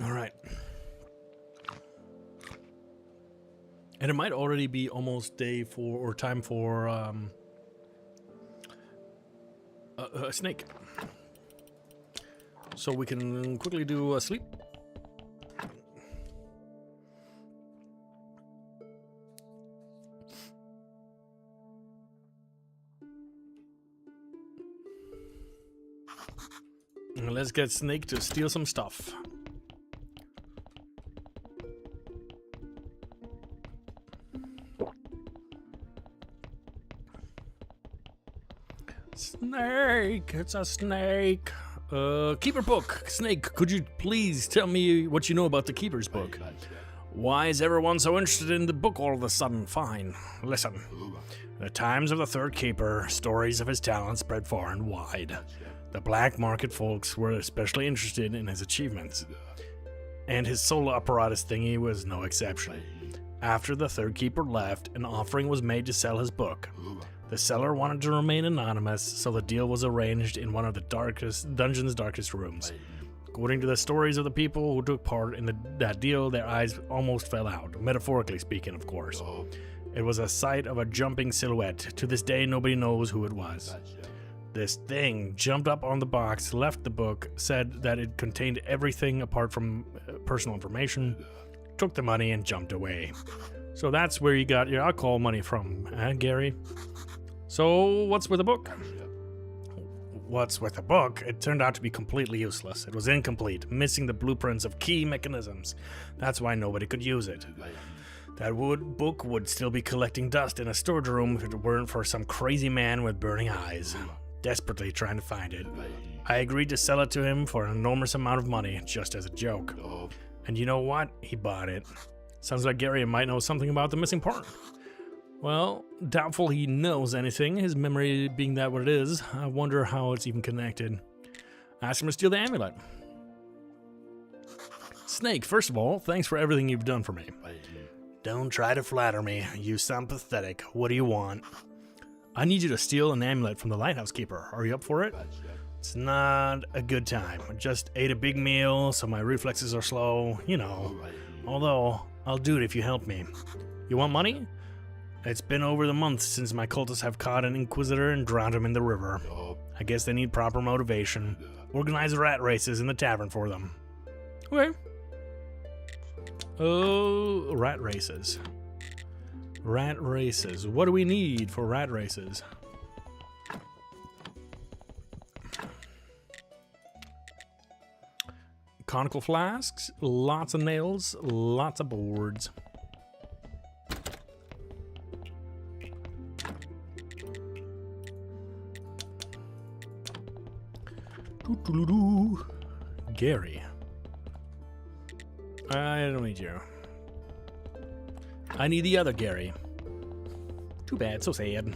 All right. And it might already be almost day for, or time for, a snake. So we can quickly do a sleep. And let's get Snake to steal some stuff. Snake, it's a snake. Keeper book. Snake, could you please tell me what you know about the Keeper's book? Why is everyone so interested in the book all of a sudden? Fine, listen. The times of the Third Keeper, stories of his talent spread far and wide. The black market folks were especially interested in his achievements. And his solo apparatus thingy was no exception. After the Third Keeper left, an offering was made to sell his book. The seller wanted to remain anonymous, so the deal was arranged in one of the dungeon's darkest rooms. According to the stories of the people who took part in that deal, their eyes almost fell out, metaphorically speaking, of course. It was a sight of a jumping silhouette. To this day, nobody knows who it was. This thing jumped up on the box, left the book, said that it contained everything apart from personal information, took the money, and jumped away. So that's where you got your alcohol money from, Gary? So, what's with the book? What's with the book? It turned out to be completely useless. It was incomplete, missing the blueprints of key mechanisms. That's why nobody could use it. That book would still be collecting dust in a storage room if it weren't for some crazy man with burning eyes, desperately trying to find it. I agreed to sell it to him for an enormous amount of money, just as a joke. And you know what? He bought it. Sounds like Gary might know something about the missing part. Well, doubtful he knows anything, his memory being that what it is. I wonder how it's even connected. Ask him to steal the amulet. Snake, first of all, thanks for everything you've done for me. Don't try to flatter me. You sound pathetic. What do you want? I need you to steal an amulet from the Lighthouse Keeper. Are you up for it? It's not a good time. I just ate a big meal, so my reflexes are slow, you know. Although, I'll do it if you help me. You want money? It's been over the month since my cultists have caught an Inquisitor and drowned him in the river. I guess they need proper motivation. Organize rat races in the tavern for them. Okay. Oh, rat races. Rat races. What do we need for rat races? Conical flasks, lots of nails, lots of boards. Gary. I don't need you. I need the other Gary. Too bad, so sad.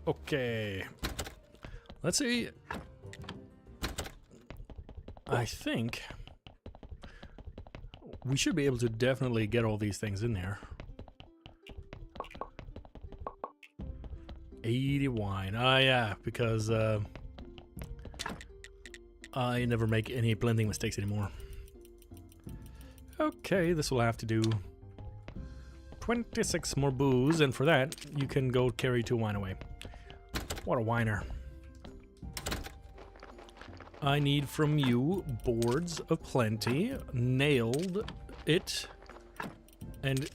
Okay. Let's see. I think we should be able to definitely get all these things in there. 80 wine. Ah, yeah, because I never make any blending mistakes anymore. Okay, this will have to do 26 more booze, and for that, you can go carry 2 wine away. What a whiner. I need from you boards of plenty, nailed it, and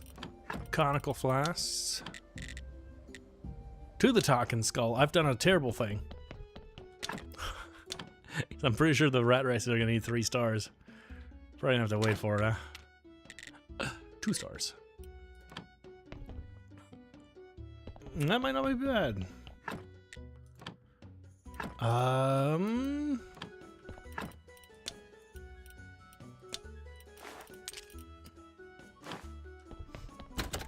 conical flasks. To the Talking Skull. I've done a terrible thing. I'm pretty sure the rat races are gonna need 3 stars. Probably gonna have to wait for it, huh? 2 stars. That might not be bad.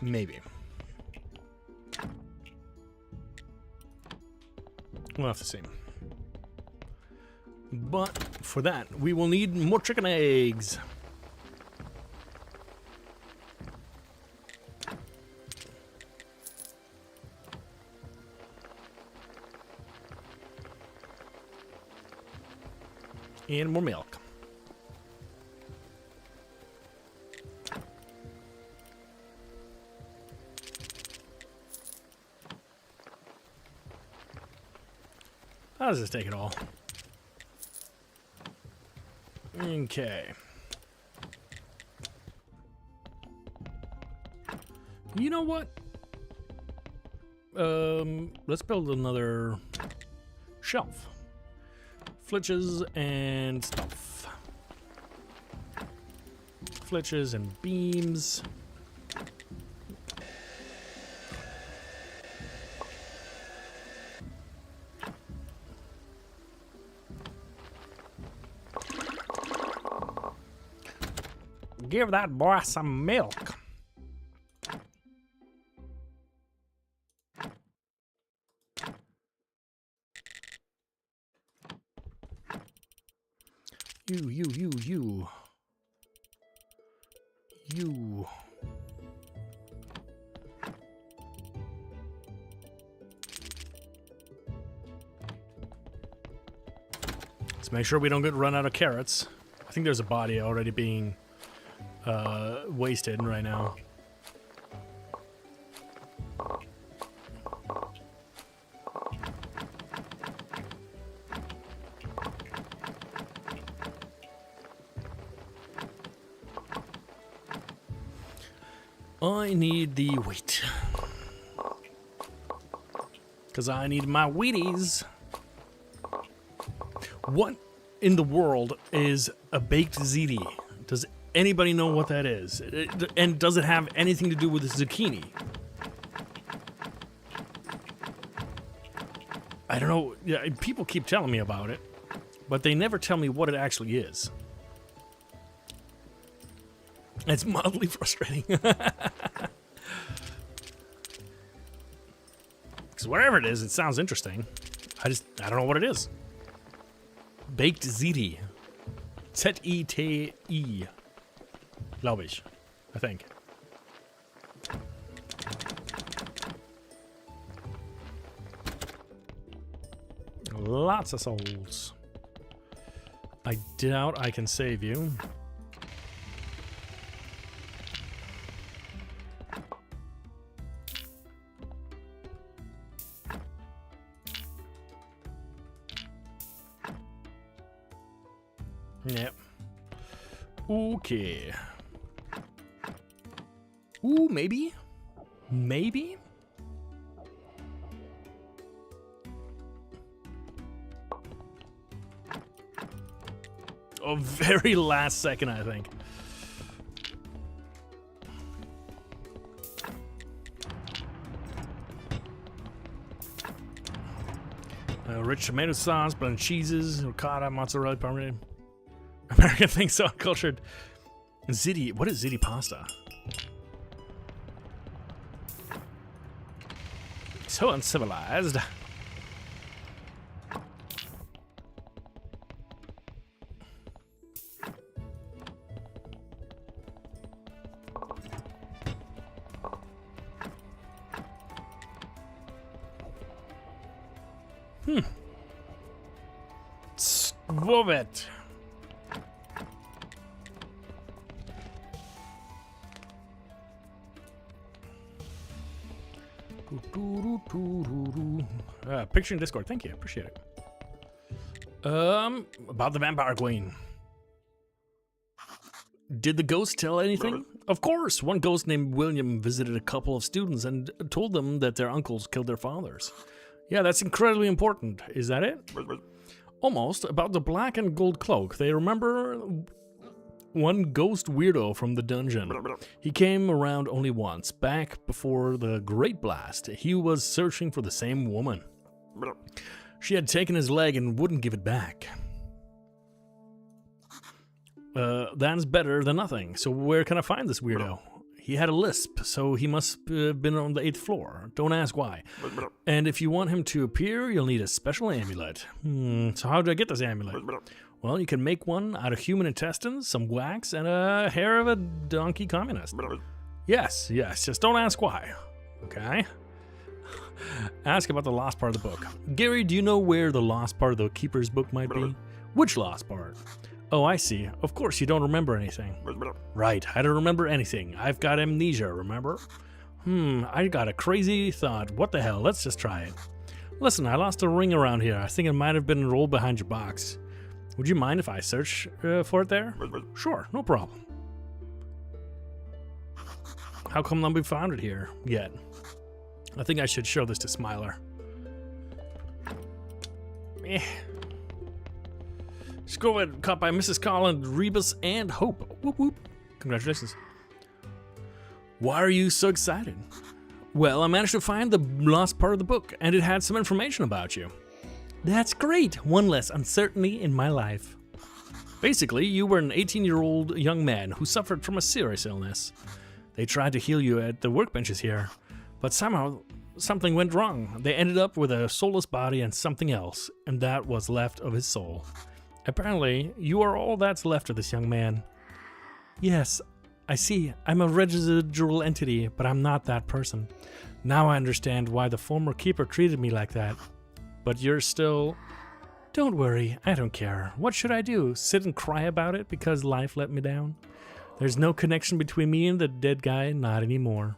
Maybe. We'll have to see. But for that, we will need more chicken eggs. And more milk. How does this take it all? Okay. You know what? Let's build another shelf. Flitches and stuff. Flitches and beams. Give that boy some milk. You. Let's make sure we don't get run out of carrots. I think there's a body already being wasted right now. I need the wheat. Because I need my Wheaties. What in the world is a baked ziti? Does anybody know what that is? And does it have anything to do with zucchini? I don't know. Yeah, people keep telling me about it, but they never tell me what it actually is. It's mildly frustrating. Because whatever it is, it sounds interesting. I don't know what it is. Baked ziti. Z-I-T-I. Glaube ich. I think. Lots of souls. I doubt I can save you. Yep. Okay. Ooh, maybe? Maybe? Oh, very last second, I think. Rich tomato sauce, blended cheeses, ricotta, mozzarella, parmesan. American thinks so uncultured. Ziti. What is ziti pasta? So uncivilized. Svovet. Picture in Discord. Thank you. Appreciate it. About the vampire queen. Did the ghost tell anything? Of course. One ghost named William visited a couple of students and told them that their uncles killed their fathers. Yeah, that's incredibly important. Is that it? Almost. About the black and gold cloak. They remember one ghost weirdo from the dungeon. He came around only once, back before the Great Blast. He was searching for the same woman. She had taken his leg and wouldn't give it back. That's better than nothing. So where can I find this weirdo? He had a lisp, so he must have been on the 8th floor. Don't ask why. And if you want him to appear, you'll need a special amulet. So how do I get this amulet? Well, you can make one out of human intestines, some wax, and a hair of a donkey communist. Yes, just don't ask why. Okay? Ask about the lost part of the book. Gary, do you know where the lost part of the Keeper's book might be? Which lost part? Oh, I see. Of course you don't remember anything. Right, I don't remember anything. I've got amnesia, remember? I got a crazy thought. What the hell? Let's just try it. Listen, I lost a ring around here. I think it might have been rolled behind your box. Would you mind if I search for it there? Sure, no problem. How come nobody found it here yet? I think I should show this to Smiler. Scroll caught by Mrs. Collins, Rebus, and Hope. Whoop whoop. Congratulations. Why are you so excited? Well, I managed to find the lost part of the book, and it had some information about you. That's great. One less uncertainty in my life. Basically, you were an 18-year-old young man who suffered from a serious illness. They tried to heal you at the workbenches here, but somehow something went wrong. They ended up with a soulless body and something else, and that was left of his soul. Apparently, you are all that's left of this young man. Yes, I see. I'm a residual entity, but I'm not that person. Now I understand why the former keeper treated me like that. But you're still... Don't worry, I don't care. What should I do? Sit and cry about it because life let me down? There's no connection between me and the dead guy, not anymore.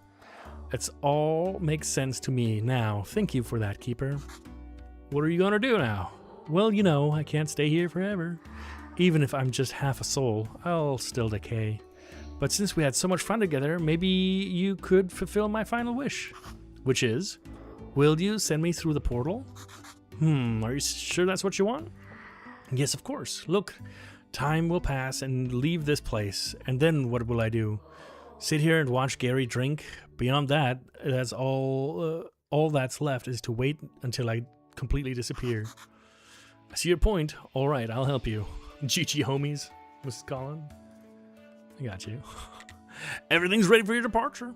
It's all makes sense to me now. Thank you for that, Keeper. What are you gonna do now? Well, you know, I can't stay here forever. Even if I'm just half a soul, I'll still decay. But since we had so much fun together, maybe you could fulfill my final wish. Which is, will you send me through the portal? Are you sure that's what you want? Yes, of course. Look, time will pass and leave this place, and then what will I do? Sit here and watch Gary drink? Beyond that, that's all that's left is to wait until I completely disappear. I see your point. All right, I'll help you. GG homies, Mrs. Collin. I got you. Everything's ready for your departure.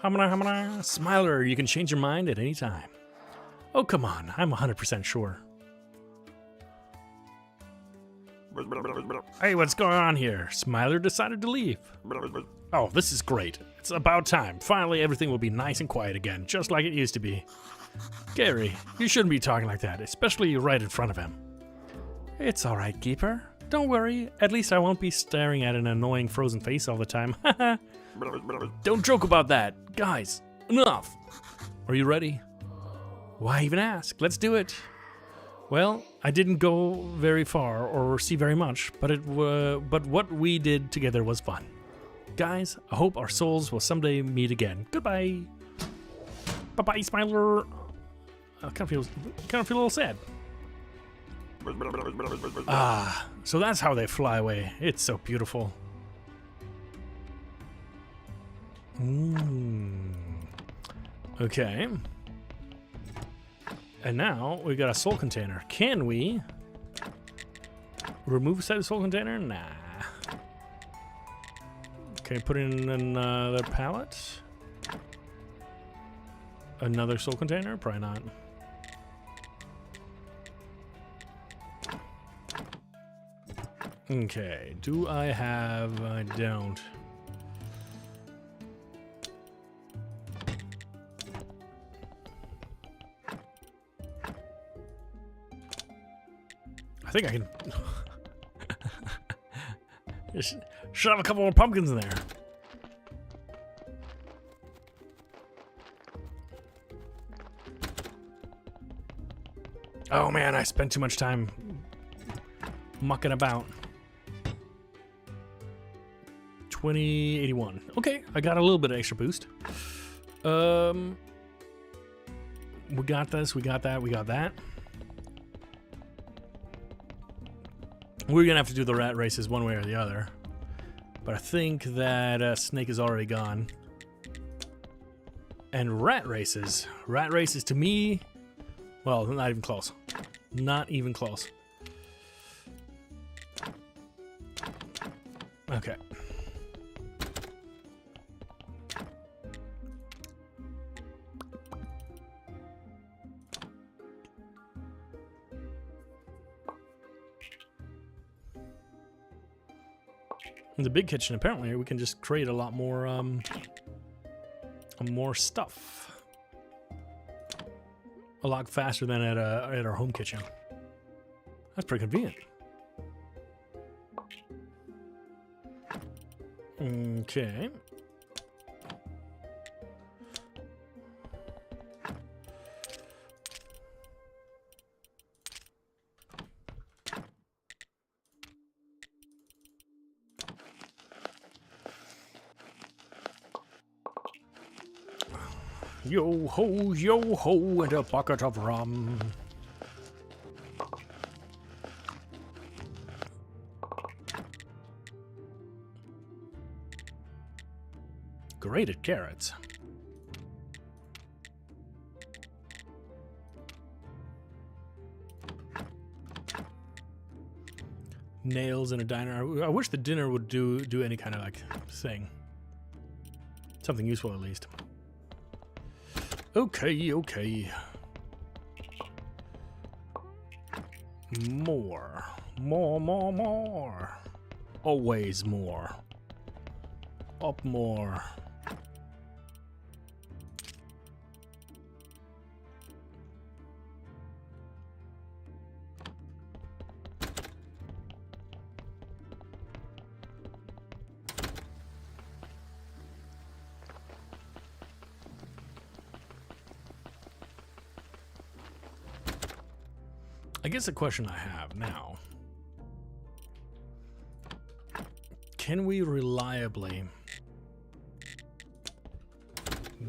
Hamana. Smiler, you can change your mind at any time. Oh, come on. I'm 100% sure. Hey, what's going on here? Smiler decided to leave. Oh, this is great. It's about time. Finally, everything will be nice and quiet again, just like it used to be. Gary, you shouldn't be talking like that, especially right in front of him. It's all right, Keeper. Don't worry. At least I won't be staring at an annoying frozen face all the time. Don't joke about that. Guys, enough. Are you ready? Why even ask? Let's do it. Well, I didn't go very far or see very much, but what we did together was fun. Guys, I hope our souls will someday meet again. Goodbye. Bye-bye, Smiler. I kind of feel a little sad. So that's how they fly away. It's so beautiful. Okay. And now we got a soul container. Can we remove a set of soul container? Nah. Okay, put in another pallet. Another soul container? Probably not. Okay, do I have... I don't. I think I can... Just shove a couple more pumpkins in there. Oh man, I spent too much time mucking about. 2081. Okay, I got a little bit of extra boost. We got this, we got that, we got that. We're gonna have to do the rat races one way or the other. But I think that Snake is already gone. And rat races. Rat races to me, well, not even close. Not even close. Okay. In the big kitchen, apparently, we can just create a lot more, more stuff. A lot faster than at our home kitchen. That's pretty convenient. Okay. Yo ho, and a bucket of rum. Grated carrots. Nails in a diner. I wish the dinner would do any kind of like thing. Something useful at least. Okay. More. Always more. Up more. I guess the question I have now, can we reliably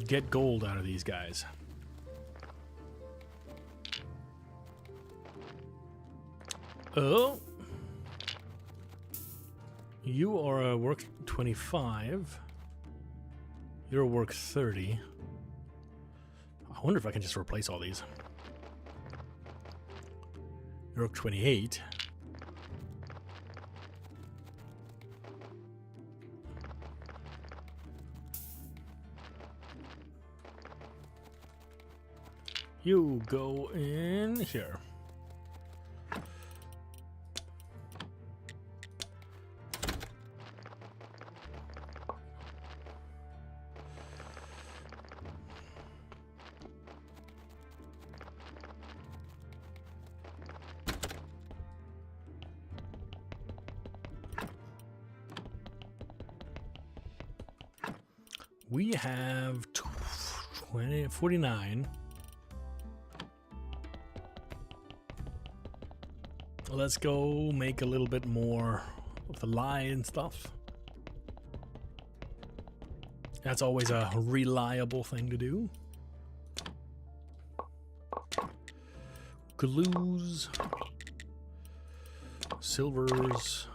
get gold out of these guys? Oh, you are a work 25. You're a work 30. I wonder if I can just replace all these. Rook 28. You go in here. We have 49. Let's go make a little bit more of the lion stuff. That's always a reliable thing to do. Glues, silvers,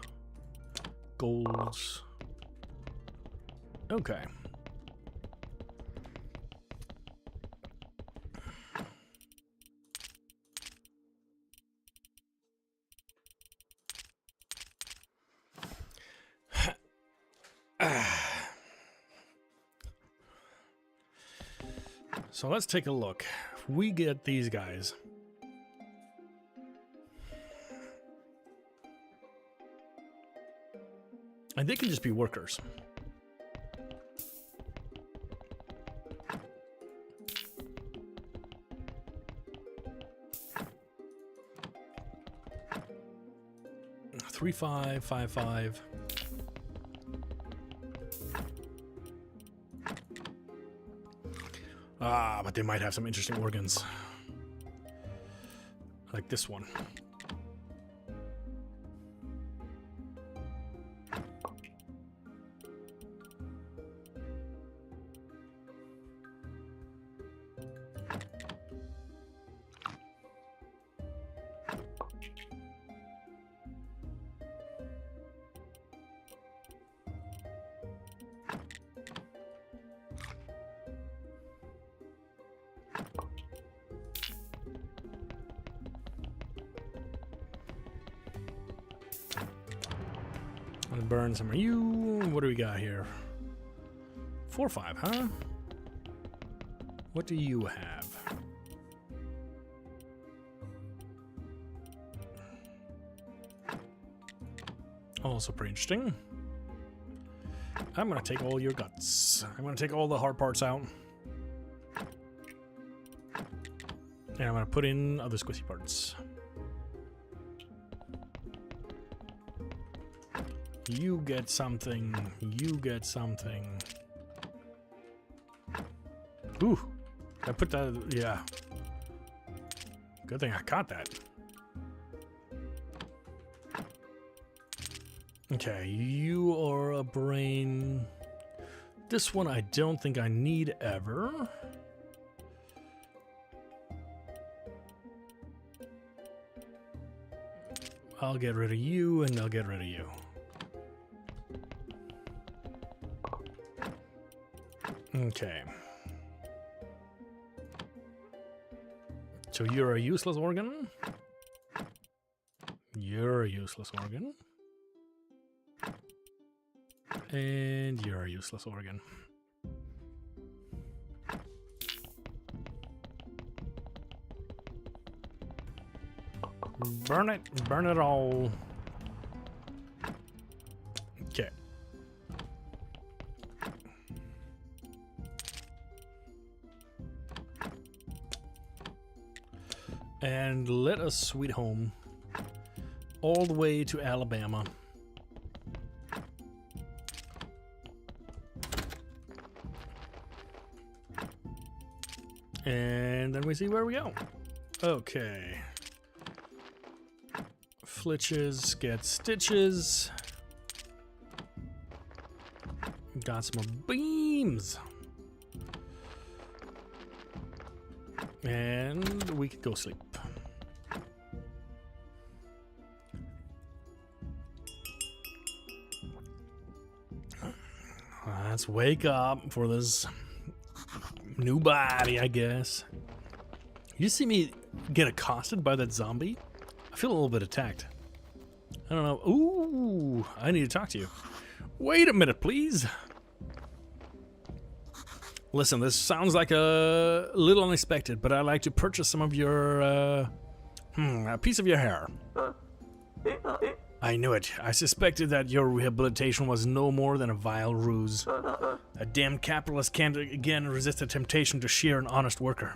golds. Okay. So let's take a look. If we get these guys, and they can just be workers. Three, 5, 5, 5. Ah, but they might have some interesting organs. Like this one. Let's burn some of you. What do we got here? 4, 5, huh? What do you have? Also pretty interesting. I'm gonna take all your guts. I'm gonna take all the hard parts out. And I'm gonna put in other squishy parts. You get something. You get something. Ooh. I put that, yeah. Good thing I caught that. Okay, you are a brain. This one I don't think I need ever. I'll get rid of you and I'll get rid of you. Okay. So you're a useless organ. You're a useless organ. And you're a useless organ. Burn it all. Okay. And let us sweet home all the way to Alabama. And then we see where we go. Okay. Flitches get stitches. Got some more beams. And we could go sleep. Let's wake up for this new body, I guess. You see me get accosted by that zombie? I feel a little bit attacked. I don't know. Ooh, I need to talk to you. Wait a minute, please. Listen, this sounds like a little unexpected, but I'd like to purchase some of your, a piece of your hair. I knew it. I suspected that your rehabilitation was no more than a vile ruse. A damned capitalist can't again resist the temptation to shear an honest worker.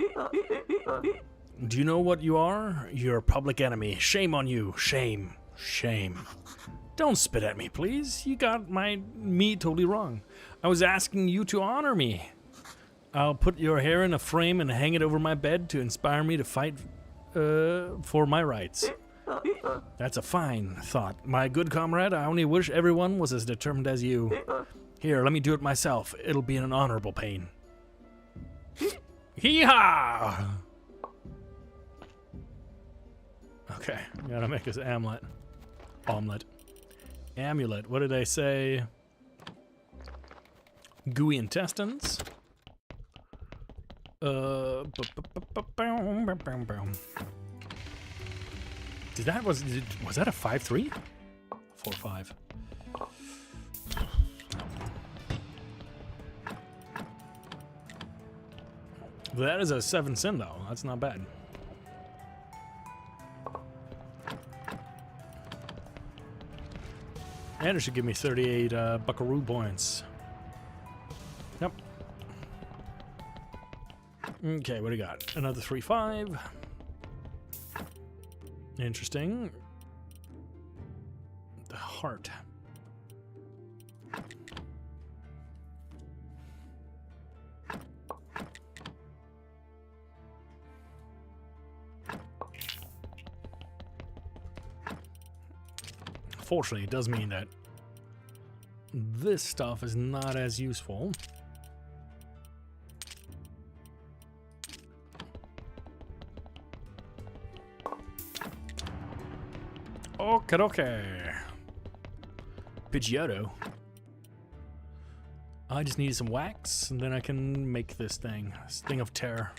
Do you know what you are? You're a public enemy. Shame on you. Shame. Shame. Don't spit at me, please. You got me totally wrong. I was asking you to honor me. I'll put your hair in a frame and hang it over my bed to inspire me to fight for my rights. That's a fine thought. My good comrade, I only wish everyone was as determined as you. Here, let me do it myself. It'll be an honorable pain. Hee-haw! Okay, gotta make this amulet. Amulet, what did I say? Gooey intestines. Was that a 5-3? 4-5. That is a 7 sin though. That's not bad. And it should give me 38 buckaroo points. Yep. Okay, what do we got? Another 3-5. Interesting. The heart. Fortunately, it does mean that this stuff is not as useful. Okay. Pidgeotto. I just need some wax, and then I can make this thing of terror.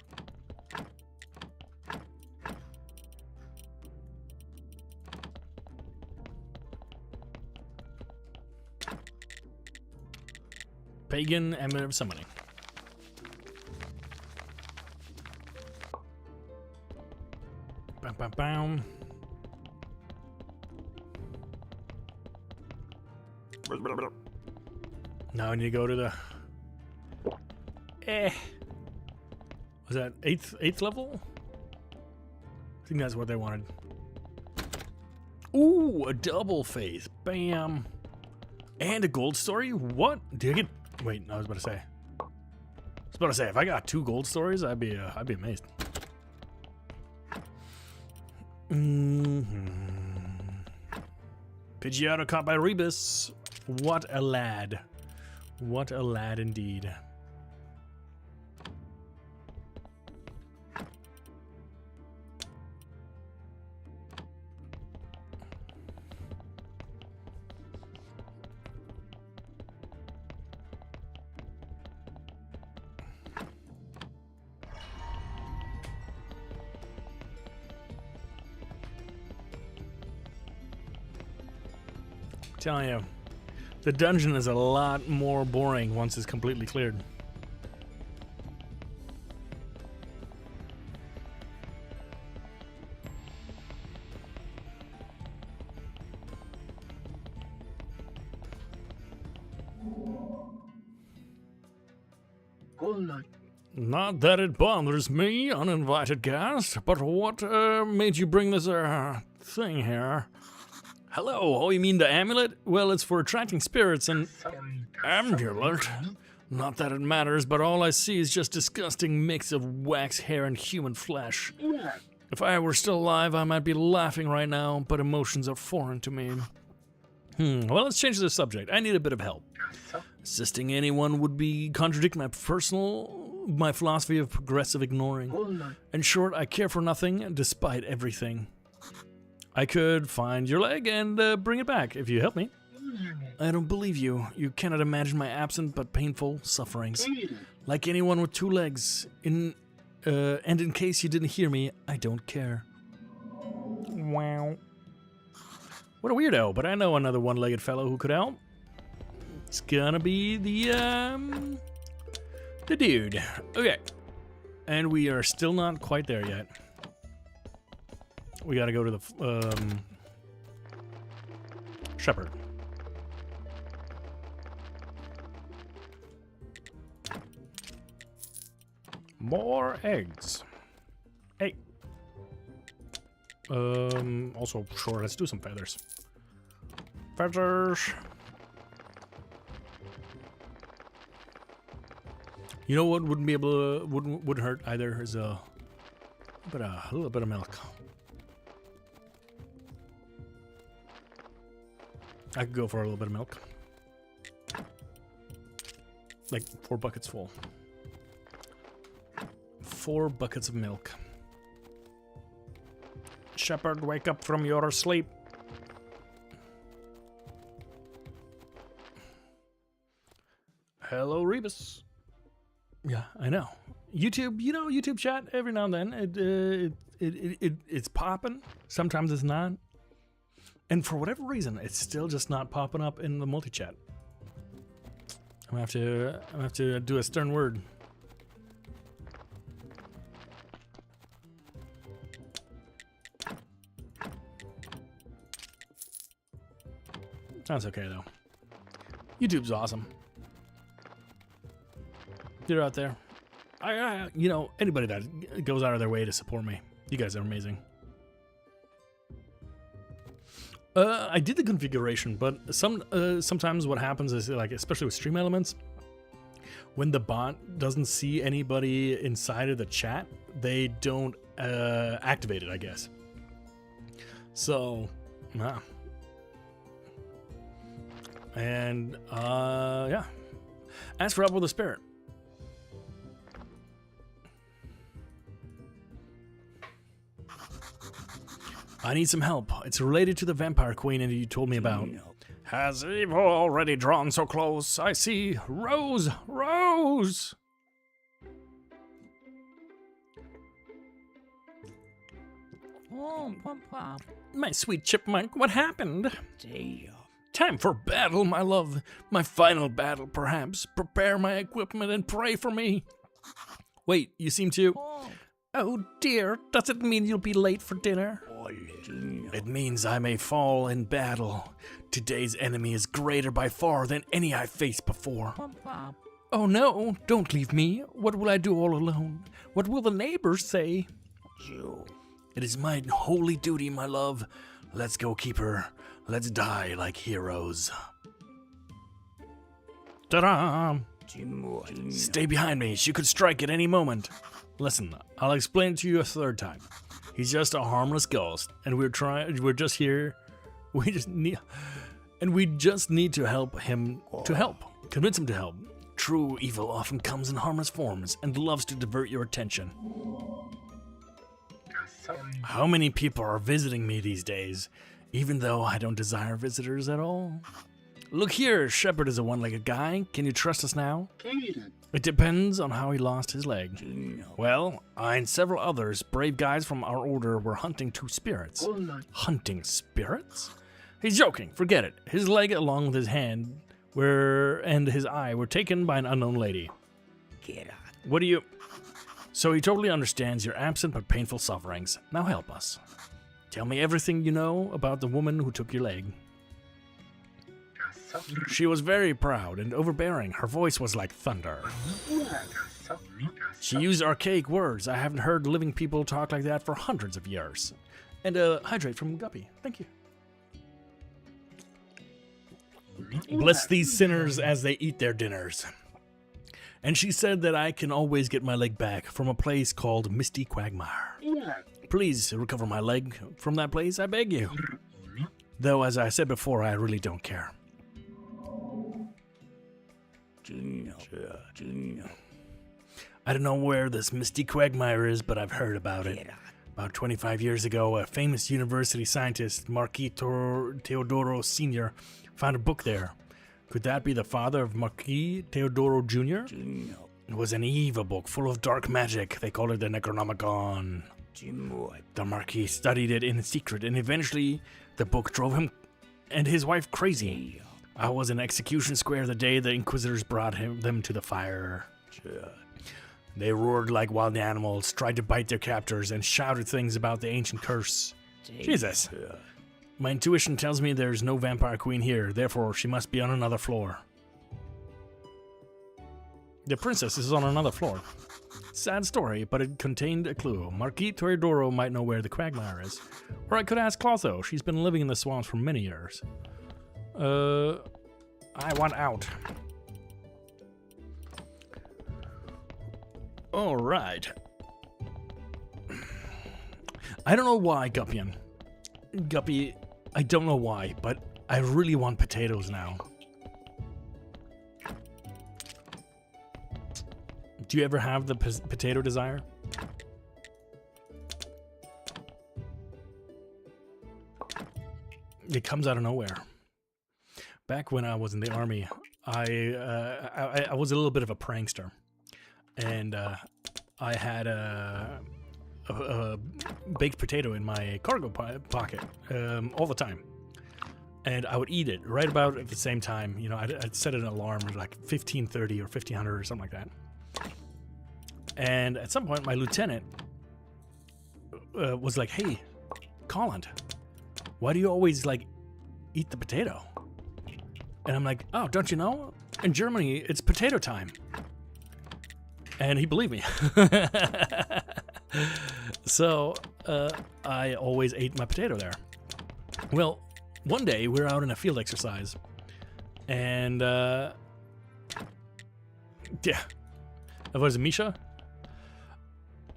Pagan Amulet of Summoning. Bam, bam, bam. Now I need to go to the... Was that 8th level? I think that's what they wanted. Ooh, a double faith. Bam. And a gold story? What? Did I get... Wait, I was about to say. If I got 2 gold stories, I'd be amazed. Pidgeotto caught by Rebus. What a lad. What a lad indeed. Telling you, the dungeon is a lot more boring once it's completely cleared. Not that it bothers me, uninvited guest, but what made you bring this thing here? Hello, oh, you mean the amulet? Well, it's for attracting spirits and... Amulet? Not that it matters, but all I see is just disgusting mix of wax hair and human flesh. If I were still alive, I might be laughing right now, but emotions are foreign to me. Well, let's change the subject. I need a bit of help. Assisting anyone would be contradict my philosophy of progressive ignoring. In short, I care for nothing, despite everything. I could find your leg and bring it back if you help me. I don't believe you. You cannot imagine my absent but painful sufferings. Like anyone with 2 legs. And in case you didn't hear me, I don't care. Wow. What a weirdo, but I know another one-legged fellow who could help. It's gonna be the dude. Okay. And we are still not quite there yet. We gotta go to the shepherd. More eggs. Hey. Also, sure, let's do some feathers. Feathers. You know what wouldn't be able to, wouldn't hurt either is a little bit of milk. I could go for a little bit of milk. Like 4 buckets full. 4 buckets of milk. Shepherd, wake up from your sleep. Hello, Rebus. Yeah, I know. YouTube, you know, YouTube chat every now and then it's popping. Sometimes it's not. And for whatever reason, it's still just not popping up in the multi-chat. I'm gonna have to do a stern word. That's okay though. YouTube's awesome. You're out there. You know, anybody that goes out of their way to support me, you guys are amazing. I did the configuration, but sometimes what happens is, like, especially with Stream Elements, when the bot doesn't see anybody inside of the chat, they don't activate it, I guess. So, yeah. And, yeah. Ask for help with the spirit. I need some help. It's related to the Vampire Queen and you told me about. Has evil already drawn so close? I see Rose! Rose! Oh, Papa. My sweet chipmunk, what happened? Time for battle, my love. My final battle, perhaps. Prepare my equipment and pray for me. Wait, you seem to... Oh dear, does it mean you'll be late for dinner? It means I may fall in battle. Today's enemy is greater by far than any I've faced before. Plop, plop. Oh no, don't leave me. What will I do all alone? What will the neighbors say? It is my holy duty, my love. Let's go, keeper. Let's die like heroes. Ta-da! Stay behind me. She could strike at any moment. Listen, I'll explain it to you a third time. He's just a harmless ghost, and we're just here. We just need to help him to help. Convince him to help. True evil often comes in harmless forms and loves to divert your attention. How many people are visiting me these days, even though I don't desire visitors at all? Look here, Shepard is a one-legged guy. Can you trust us now? It depends on how he lost his leg. Well, I and several others, brave guys from our order, were hunting two spirits. Hunting spirits? He's joking. Forget it. His leg, along with his hand, and his eye, were taken by an unknown lady. What do you... So he totally understands your absent but painful sufferings. Now help us. Tell me everything you know about the woman who took your leg. She was very proud and overbearing. Her voice was like thunder. She used archaic words. I haven't heard living people talk like that for hundreds of years. And hydrate from Guppy. Thank you. Bless these sinners as they eat their dinners. And she said that I can always get my leg back from a place called Misty Quagmire. Please recover my leg from that place, I beg you. Though, as I said before, I really don't care. I don't know where this Misty Quagmire is, but I've heard about it. About 25 years ago, a famous university scientist, Marquis Teodoro Sr., found a book there. Could that be the father of Marquis Teodoro Jr.? It was an evil book full of dark magic. They called it the Necronomicon. The Marquis studied it in secret, and eventually the book drove him and his wife crazy. I was in Execution Square the day the Inquisitors brought them to the fire. They roared like wild animals, tried to bite their captors, and shouted things about the ancient curse. Jesus. My intuition tells me there's no vampire queen here, therefore she must be on another floor. The princess is on another floor. Sad story, but it contained a clue. Marquis Teodoro might know where the Quagmire is. Or I could ask Clotho. She's been living in the swamps for many years. I want out. Alright. I don't know why, Guppy, I don't know why, but I really want potatoes now. Do you ever have the potato desire? It comes out of nowhere. Back when I was in the army, I was a little bit of a prankster, and I had a baked potato in my cargo pocket all the time, and I would eat it right about at the same time. You know, I'd set an alarm at like 15:30 or 1500 or something like that. And at some point, my lieutenant was like, "Hey, Colin, why do you always like eat the potato?" And I'm like, "Oh, don't you know? In Germany, it's potato time." And he believed me. So I always ate my potato there. Well, one day we were out in a field exercise, and yeah, was it Misha?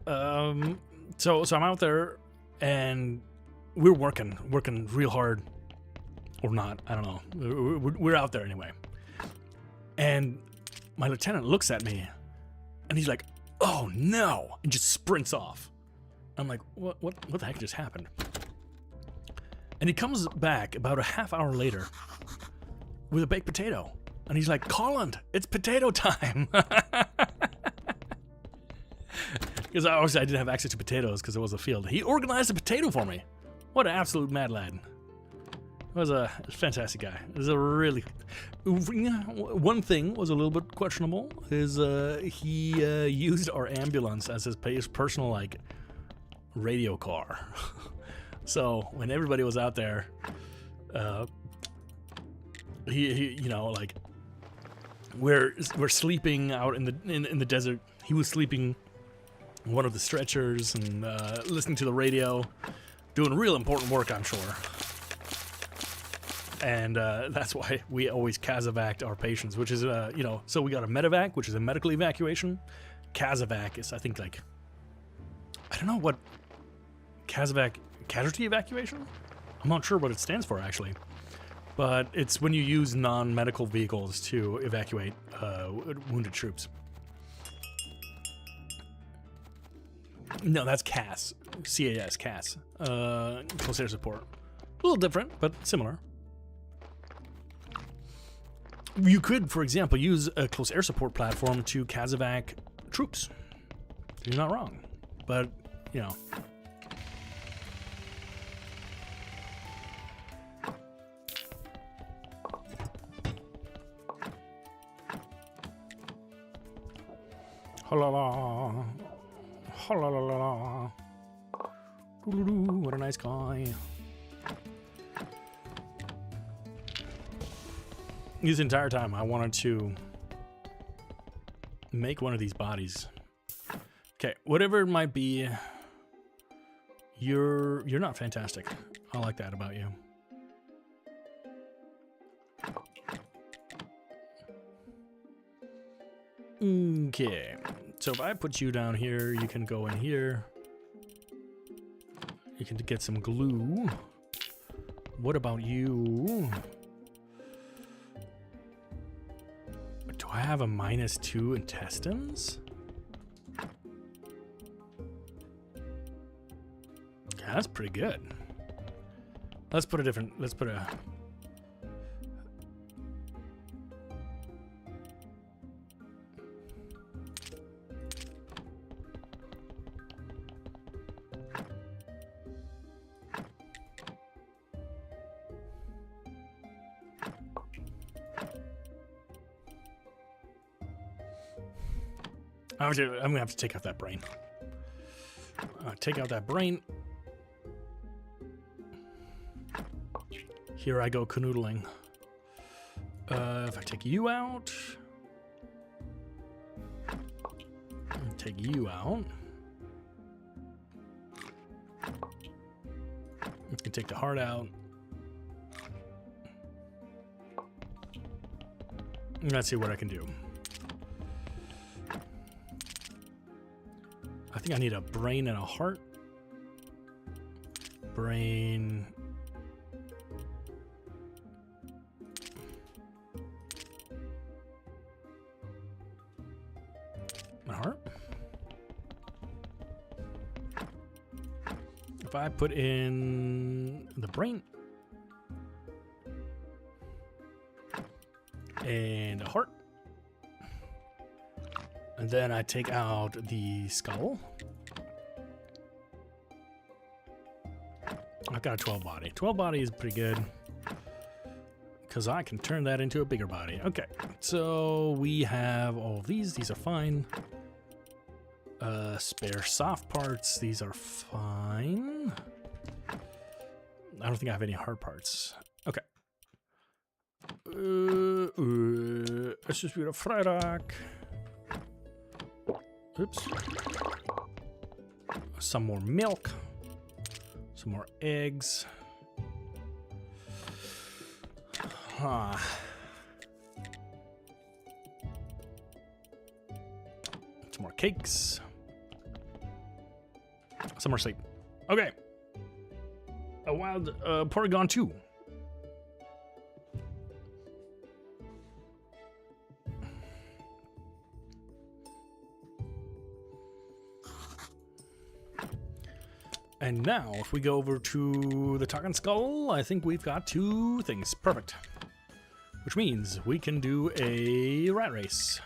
So I'm out there, and we're working real hard, or not, I don't know. We're out there anyway. And my lieutenant looks at me, and he's like, "Oh no!" and just sprints off. I'm like, what the heck just happened? And he comes back about a half hour later with a baked potato, and he's like, "Colin, it's potato time." Because obviously I didn't have access to potatoes because it was a field. He organized a potato for me. What an absolute mad lad. Was a fantastic guy. Was a really one thing was a little bit questionable is he used our ambulance as his personal like radio car. So when everybody was out there, he you know, like we're sleeping out in the desert. He was sleeping in one of the stretchers and listening to the radio, doing real important work, I'm sure. And that's why we always CASEVAC our patients, which is, you know, so we got a medevac, which is a medical evacuation. CASEVAC is, I think, like, I don't know what CASEVAC, casualty evacuation? I'm not sure what it stands for, actually. But it's when you use non-medical vehicles to evacuate wounded troops. No, that's CAS. CAS, CAS. Close air support. A little different, but similar. You could, for example, use a close air support platform to CASEVAC troops. You're not wrong. But, you know. Ha-la-la. Ha-la-la-la-la. Doo-doo-doo. What a nice guy. This entire time, I wanted to make one of these bodies. Okay, whatever it might be, you're not fantastic. I like that about you. Okay, so if I put you down here, you can go in here. You can get some glue. What about you? Do I have a -2 intestines? Yeah, that's pretty good. Let's put a different, let's put a... I'm gonna have to take out that brain. Take out that brain. Here I go canoodling. If I take you out, take you out. You can take the heart out. Let's see what I can do. I think I need a brain and a heart. Brain. A heart. If I put in the brain and a heart, and then I take out the skull. I've got a 12 body. 12 body is pretty good because I can turn that into a bigger body. Okay, so we have all of these. These are fine. Spare soft parts. These are fine. I don't think I have any hard parts. Okay. Let's just do a Freitag. Oops. Some more milk. Some more eggs. Some more cakes. Some more sleep. Okay. A wild Porygon 2. And now, if we go over to the Talking Skull, I think we've got 2 things. Perfect. Which means we can do a rat race.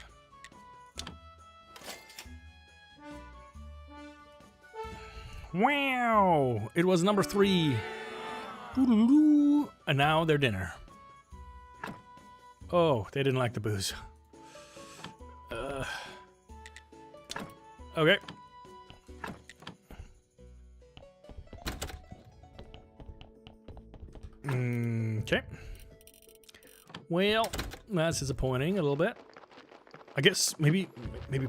Wow! It was number 3. Doo-doo-doo. And now their dinner. Oh, they didn't like the booze. Okay. Okay. Well, that's disappointing a little bit. I guess maybe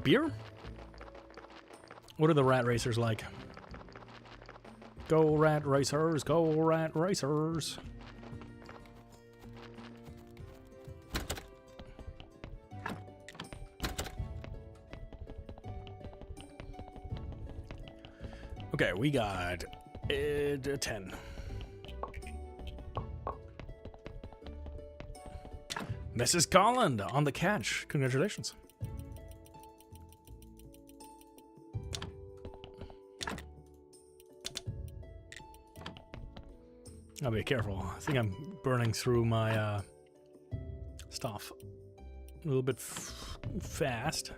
beer? What are the rat racers like? Go rat racers, go rat racers. Okay, we got 10. Mrs. Colland on the catch. Congratulations. I'll be careful. I think I'm burning through my stuff a little bit fast.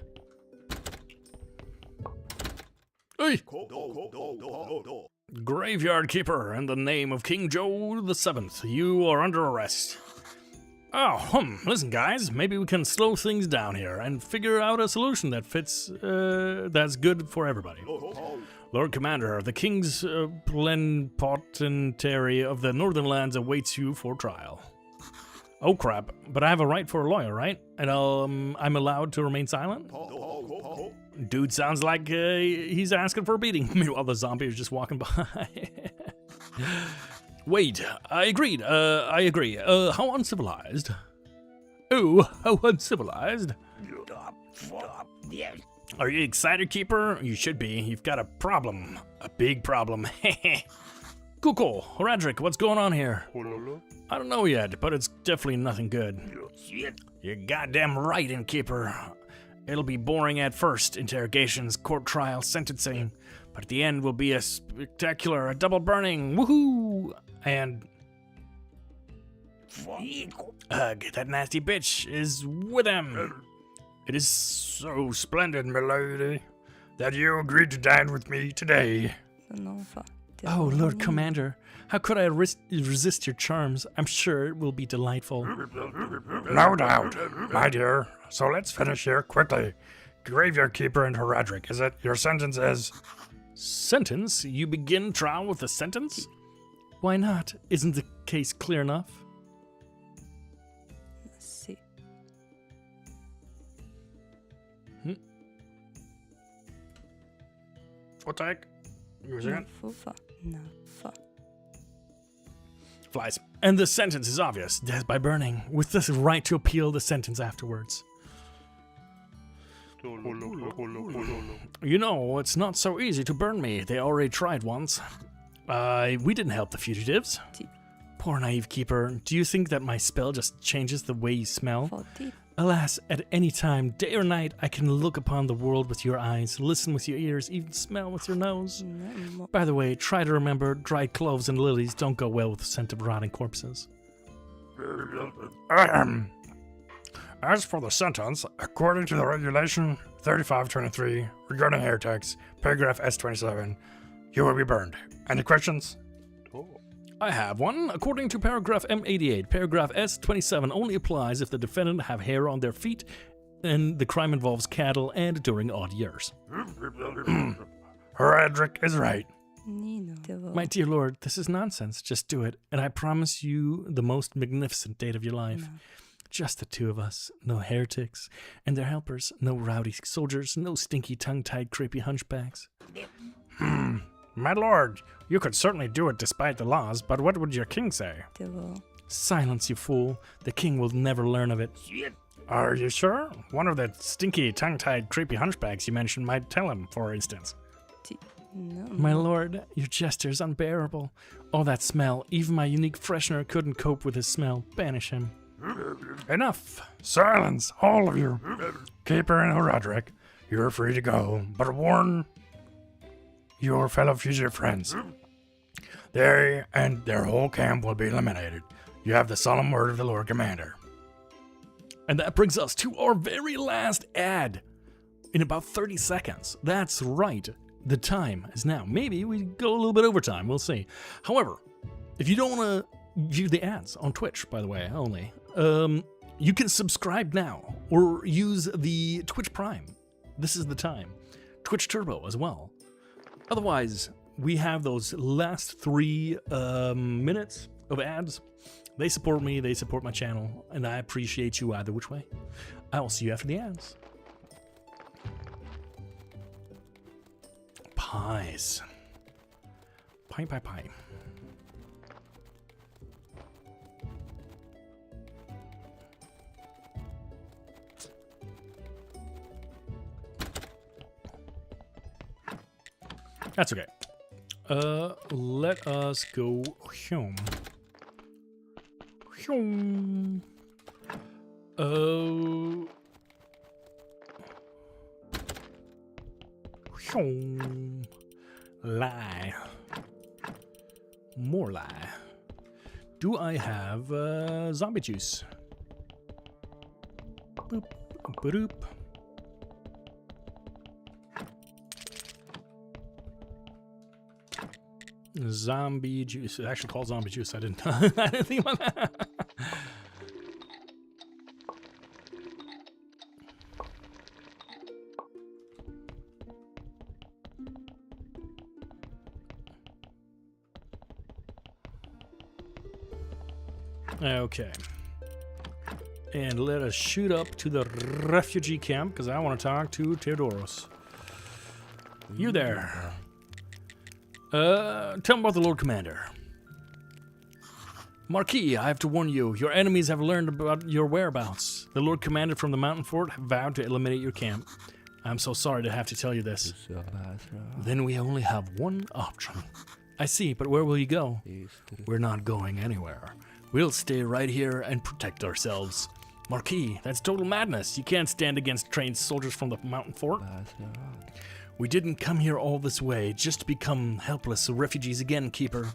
Hey! Graveyard Keeper, in the name of King Joe the 7th, you are under arrest. Oh, listen guys, maybe we can slow things down here and figure out a solution that fits, that's good for everybody. Lord Commander, the King's plenipotentiary of the Northern Lands awaits you for trial. Oh crap, but I have a right for a lawyer, right? And I'm allowed to remain silent? Dude sounds like he's asking for a beating. Meanwhile, the zombie is just walking by. Wait, I agreed. I agree. How uncivilized? Oh, how uncivilized. Are you excited, Keeper? You should be. You've got a problem. A big problem. Cool. Radric, what's going on here? I don't know yet, but it's definitely nothing good. You're goddamn right, Innkeeper. It'll be boring at first. Interrogations, court trial, sentencing. But at the end will be a spectacular, a double burning. Woohoo! And... ugh, that nasty bitch is with him. It is so splendid, milady, that you agreed to dine with me today. Oh, Lord Commander, how could I resist your charms? I'm sure it will be delightful. No doubt, my dear. So let's finish here quickly. Graveyard Keeper and Horadric, is it? Your sentence is... Sentence? You begin trial with a sentence? Why not? Isn't the case clear enough? See. Fotek? Use it. Flies. And the sentence is obvious. Death by burning, with the right to appeal the sentence afterwards. You know, it's not so easy to burn me. They already tried once. We didn't help the fugitives. Poor naive Keeper. Do you think that my spell just changes the way you smell? Alas, at any time, day or night, I can look upon the world with your eyes, listen with your ears, even smell with your nose. By the way, try to remember, dried cloves and lilies don't go well with the scent of rotting corpses. As for the sentence, according to the regulation 3523 regarding heretics, paragraph S27, you will be burned. Any questions? I have one. According to paragraph M88, paragraph S27 only applies if the defendant have hair on their feet and the crime involves cattle and during odd years. Horadric is right. My dear lord, this is nonsense. Just do it, and I promise you the most magnificent date of your life. Just the two of us, no heretics and their helpers, no rowdy soldiers, no stinky tongue-tied creepy hunchbacks. My lord, you could certainly do it despite the laws, but what would your king say? Silence, you fool. The king will never learn of it. Are you sure? One of the stinky tongue-tied creepy hunchbacks you mentioned might tell him, for instance. My lord, your gesture is unbearable. All that smell, even my unique freshener couldn't cope with his smell. Banish him. Enough! Silence, all of you! Keeper and Horadric, you're free to go, but warn your fellow fugitive friends. They and their whole camp will be eliminated. You have the solemn word of the Lord Commander. And that brings us to our very last ad. In about 30 seconds. That's right. The time is now. Maybe we go a little bit over time. We'll see. However, if you don't want to view the ads on Twitch, by the way, only, you can subscribe now or use the Twitch Prime. This is the time. Twitch Turbo as well. Otherwise, we have those last 3 minutes of ads. They support me, they support my channel, and I appreciate you either which way. I will see you after the ads. Pies. Pie. That's okay. Let us go home. Home. Home. Lie. More lie. Do I have zombie juice? Boop. Boop. Zombie juice. It's actually called zombie juice. I didn't think about that. Okay. And let us shoot up to the refugee camp because I want to talk to Theodoros. You there. Tell me about the Lord Commander. Marquis, I have to warn you, your enemies have learned about your whereabouts. The Lord Commander from the Mountain Fort have vowed to eliminate your camp. I'm so sorry to have to tell you this. Then we only have one option. I see, but where will you go? We're not going anywhere. We'll stay right here and protect ourselves. Marquis, that's total madness. You can't stand against trained soldiers from the Mountain Fort. We didn't come here all this way just to become helpless refugees again, Keeper.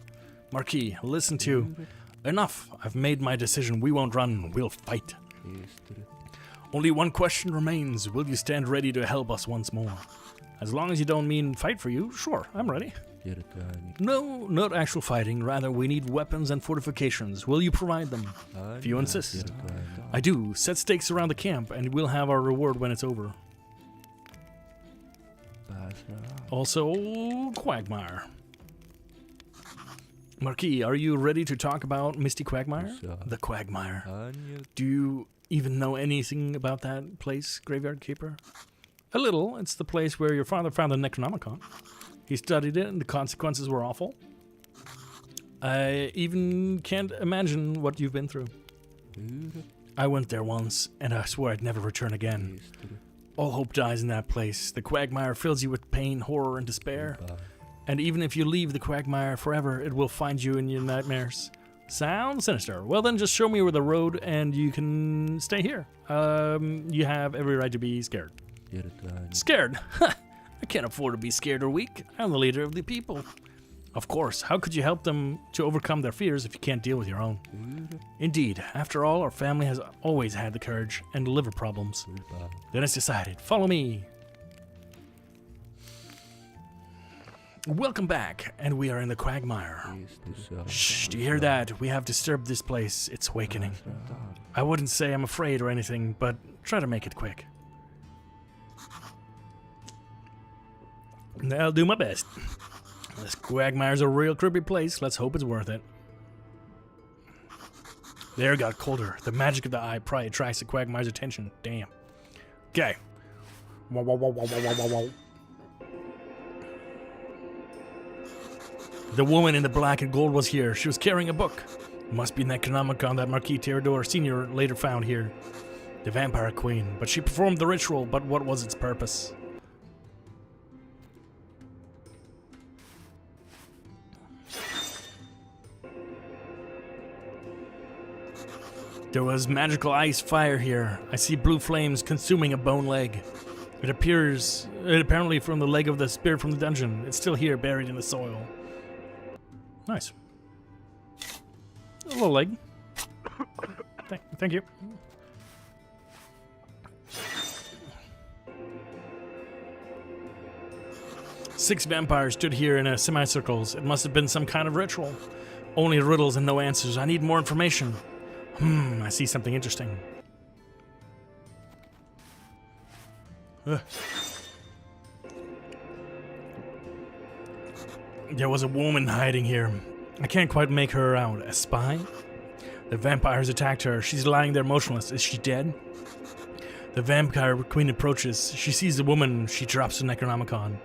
Marquis, listen to... Enough. I've made my decision. We won't run. We'll fight. Only one question remains. Will you stand ready to help us once more? As long as you don't mean fight for you, sure, I'm ready. No, not actual fighting. Rather, we need weapons and fortifications. Will you provide them? If you insist. I do. Set stakes around the camp, and we'll have our reward when it's over. Also, Quagmire. Marquis, are you ready to talk about Misty Quagmire? The Quagmire. Do you even know anything about that place, Graveyard Keeper? A little. It's the place where your father found the Necronomicon. He studied it, and the consequences were awful. I even can't imagine what you've been through. I went there once, and I swore I'd never return again. All hope dies in that place. The Quagmire fills you with pain, horror, and despair. And even if you leave the Quagmire forever, it will find you in your nightmares. Sounds sinister. Well then, just show me where the road, and you can stay here. You have every right to be scared. Scared? I can't afford to be scared or weak. I'm the leader of the people. Of course, how could you help them to overcome their fears if you can't deal with your own? Indeed, after all, our family has always had the courage and liver problems. Then it's decided. Follow me. Welcome back, and we are in the Quagmire. Shh, do you hear that? We have disturbed this place. It's awakening. I wouldn't say I'm afraid or anything, but try to make it quick. I'll do my best. This Quagmire's a real creepy place. Let's hope it's worth it. The air got colder. The magic of the eye probably attracts the Quagmire's attention. Damn. Okay. The woman in the black and gold was here. She was carrying a book. Must be Necronomicon that Marquis Theodore Sr. later found here. The Vampire Queen. But she performed the ritual, but what was its purpose? There was magical ice fire here. I see blue flames consuming a bone leg. It apparently from the leg of the spirit from the dungeon. It's still here, buried in the soil. Nice. A little leg. Thank you. Six vampires stood here in a semicircles. It must have been some kind of ritual. Only riddles and no answers. I need more information. I see something interesting. There was a woman hiding here. I can't quite make her out. A spy? The vampires attacked her. She's lying there motionless. Is she dead? The vampire queen approaches. She sees the woman. She drops the Necronomicon.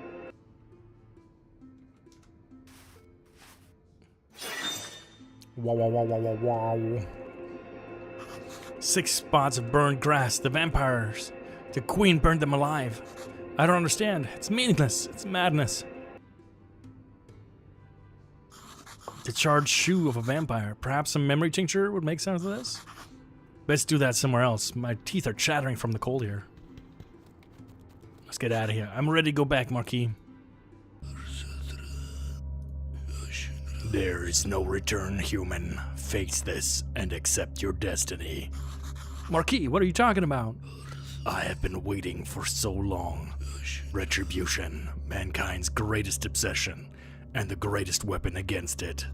Wow, wow, wow, wow, wow, wow. 6 spots of burned grass. The vampires. The queen burned them alive. I don't understand. It's meaningless. It's madness. The charred shoe of a vampire. Perhaps some memory tincture would make sense of this? Let's do that somewhere else. My teeth are chattering from the cold here. Let's get out of here. I'm ready to go back, Marquis. There is no return, human. Face this and accept your destiny. Marquis, what are you talking about? I have been waiting for so long. Retribution, mankind's greatest obsession, and the greatest weapon against it.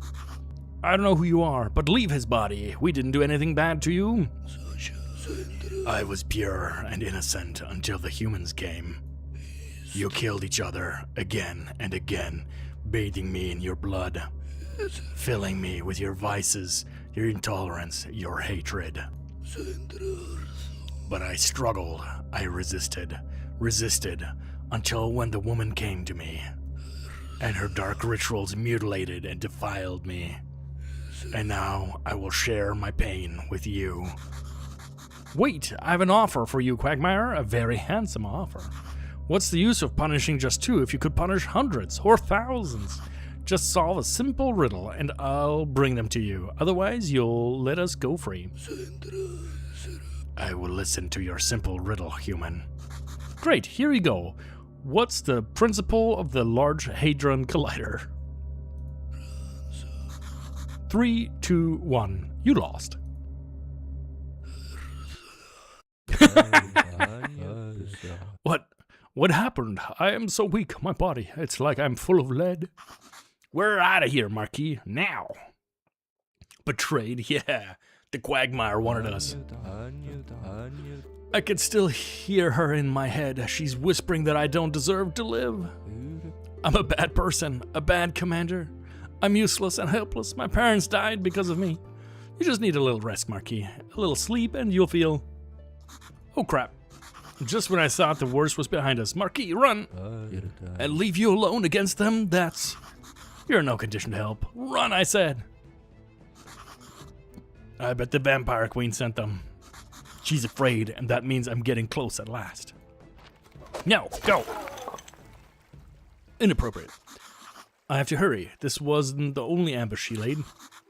I don't know who you are, but leave his body. We didn't do anything bad to you. I was pure and innocent until the humans came. You killed each other again and again, bathing me in your blood, filling me with your vices, your intolerance, your hatred. But I struggled, I resisted, until when the woman came to me, and her dark rituals mutilated and defiled me. And now I will share my pain with you. Wait, I have an offer for you, Quagmire, a very handsome offer. What's the use of punishing just 2 if you could punish hundreds or thousands? Just solve a simple riddle and I'll bring them to you. Otherwise, you'll let us go free. I will listen to your simple riddle, human. Great, here you go. What's the principle of the Large Hadron Collider? 3, 2, 1. You lost. What happened? I am so weak, my body. It's like I'm full of lead. We're out of here, Marquis. Now. Betrayed, yeah. The Quagmire wanted us. I can still hear her in my head. She's whispering that I don't deserve to live. I'm a bad person, a bad commander. I'm useless and helpless. My parents died because of me. You just need a little rest, Marquis. A little sleep and you'll feel... Oh crap. Just when I thought the worst was behind us. Marquis, run! And leave you alone against them? That's... You're in no condition to help. Run, I said! I bet the Vampire Queen sent them. She's afraid, and that means I'm getting close at last. Now, go! Inappropriate. I have to hurry. This wasn't the only ambush she laid.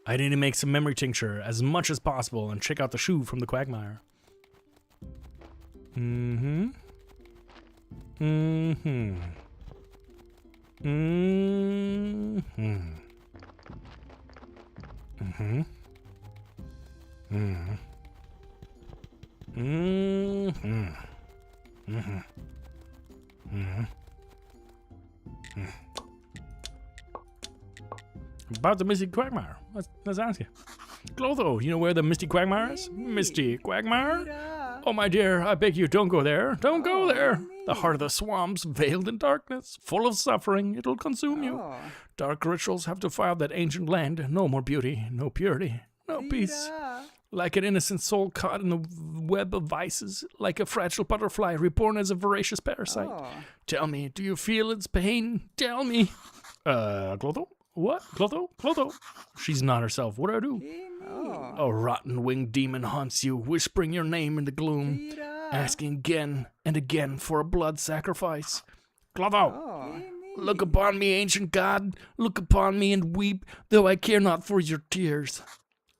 I need to make some memory tincture as much as possible and check out the shoe from the Quagmire. Mm-hmm. Mm-hmm. Mm-hmm. Mm-hmm. Mm-hmm. Mm-hmm. Mm-hmm. Mm-hmm. About the Misty Quagmire. Let's ask you. Clotho, you know where the Misty Quagmire is? Misty Quagmire? Oh, my dear, I beg you, don't go there. Don't go there. The heart of the swamps, veiled in darkness, full of suffering, it'll consume you. Dark rituals have defiled that ancient land. No more beauty, no purity, no peace. Like an innocent soul caught in the web of vices, like a fragile butterfly reborn as a voracious parasite. Tell me, do you feel its pain? Tell me. Clotho? What? Clotho? Clotho? She's not herself. What do I do? A rotten winged demon haunts you, whispering your name in the gloom, asking again and again for a blood sacrifice. Clotho! Look upon me, ancient god. Look upon me and weep, though I care not for your tears.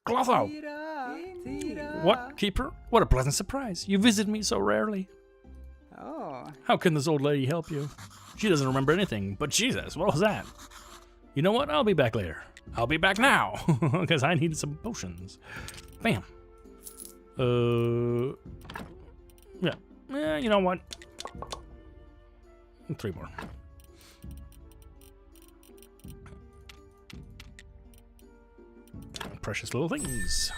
Clotho! What, Keeper? What a pleasant surprise. You visit me so rarely. How can this old lady help you? She doesn't remember anything, but Jesus, what was that? You know what? I'll be back later. I'll be back now, because I need some potions. Bam. Yeah. Yeah, you know what? 3 more. precious little things.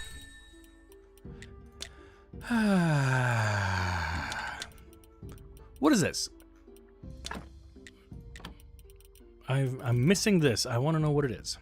What is this? I'm missing this. I want to know what it is.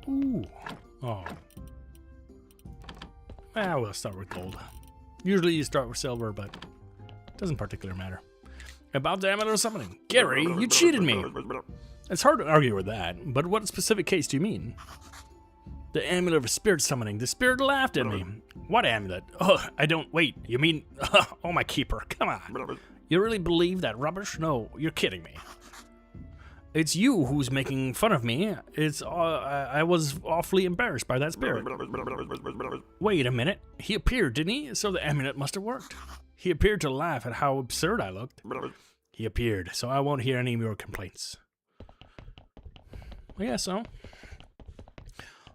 Ooh. Oh. We'll start with gold. Usually you start with silver, but it doesn't particularly matter. About the amulet of summoning. Gary, you cheated me. It's hard to argue with that, but what specific case do you mean? The amulet of spirit summoning. The spirit laughed at me. What amulet? Oh, I don't... Wait, you mean... Oh, my keeper. Come on. You really believe that rubbish? No, you're kidding me. It's you who's making fun of me. I was awfully embarrassed by that spirit. Wait a minute. He appeared, didn't he? So the amulet must have worked. He appeared to laugh at how absurd I looked. He appeared, so I won't hear any more complaints. I guess so.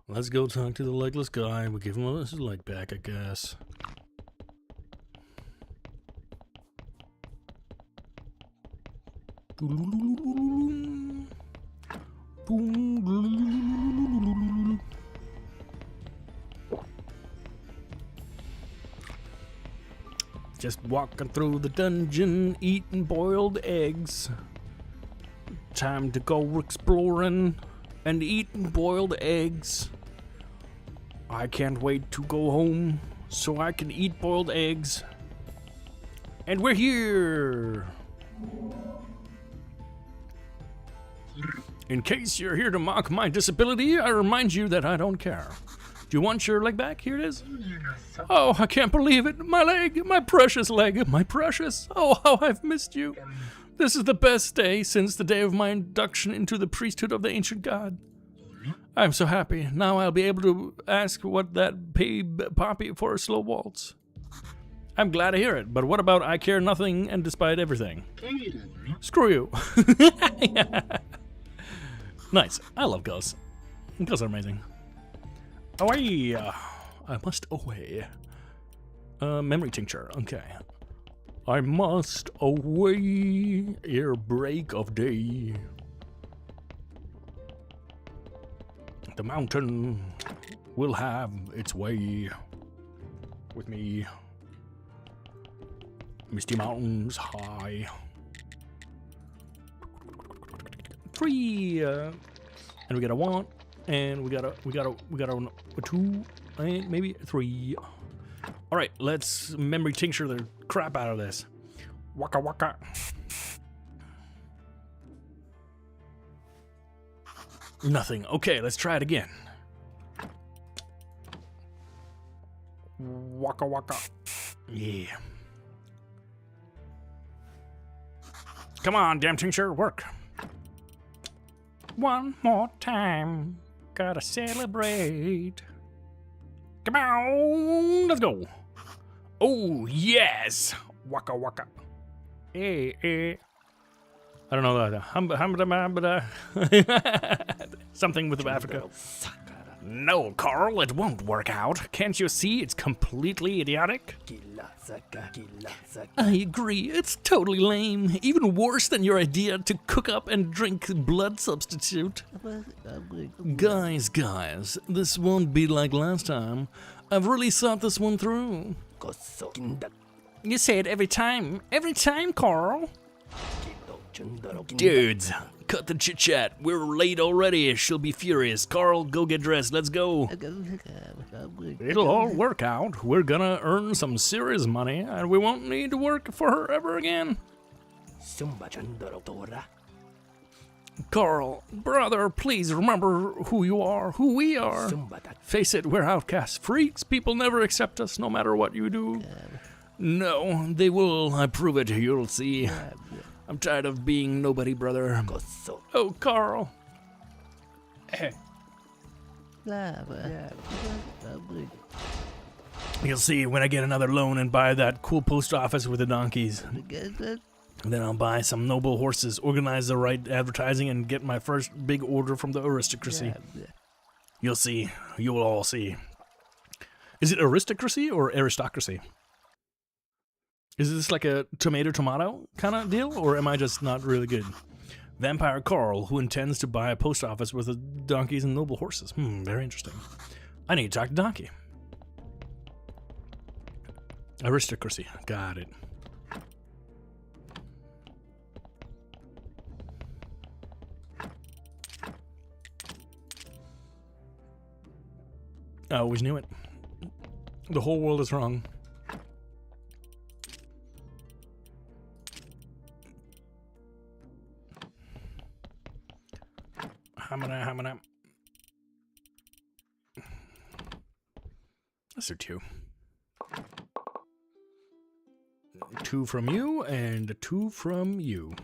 Let's go talk to the legless guy. We'll give him his leg back, I guess. Just walking through the dungeon, eating boiled eggs. Time to go exploring and eating boiled eggs. I can't wait to go home so I can eat boiled eggs. And we're here! In case you're here to mock my disability, I remind you that I don't care. Do you want your leg back? Here it is. Oh, I can't believe it. My leg, my precious leg, my precious. Oh, how I've missed you. This is the best day since the day of my induction into the priesthood of the ancient god. I'm so happy. Now I'll be able to ask what that paid Poppy for a slow waltz. I'm glad to hear it, but what about I care nothing and despite everything? Screw you. Nice. I love ghosts. Ghosts are amazing. Away! I must away. Memory tincture. Okay. I must away ere break of day. The mountain will have its way with me. Misty mountains high. 3, and we got a 1, and we got a 2, and maybe 3. All right, let's memory tincture the crap out of this. Waka waka. Nothing. Okay, let's try it again. Waka waka. Yeah. Come on, damn tincture, work. One more time. Gotta celebrate. Come on, let's go. Oh, yes. Waka waka. Hey, hey. I don't know that. Something with Africa. No, Carl, it won't work out. Can't you see it's completely idiotic? I agree, it's totally lame. Even worse than your idea to cook up and drink blood substitute. Guys, this won't be like last time. I've really thought this one through. You say it every time, Carl. Dudes, cut the chit-chat. We're late already. She'll be furious. Carl, go get dressed. Let's go. It'll all work out. We're gonna earn some serious money, and we won't need to work for her ever again. Carl, brother, please remember who you are, who we are. Face it, we're outcasts, freaks. People never accept us no matter what you do. No, they will. I prove it. You'll see. I'm tired of being nobody, brother. Oh, Carl. You'll see when I get another loan and buy that cool post office with the donkeys. And then I'll buy some noble horses, organize the right advertising, and get my first big order from the aristocracy. You'll see. You will all see. Is it aristocracy or aristocracy? Is this like a tomato kind of deal, or am I just not really good? Vampire Carl, who intends to buy a post office with donkeys and noble horses. Very interesting. I need to talk to Donkey. Aristocracy. Got it. I always knew it. The whole world is wrong. Hamana. Let's do 2. 2 from you and 2 from you.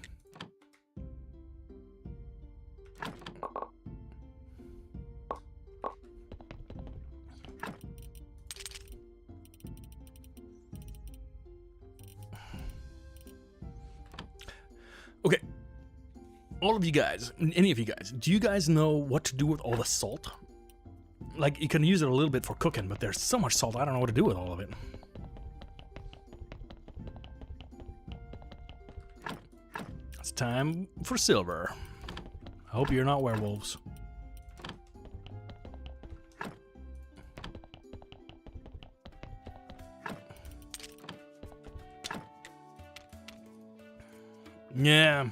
Okay. All of you guys, any of you guys, do you guys know what to do with all the salt? Like, you can use it a little bit for cooking, but there's so much salt, I don't know what to do with all of it. It's time for silver. I hope you're not werewolves. Yeah.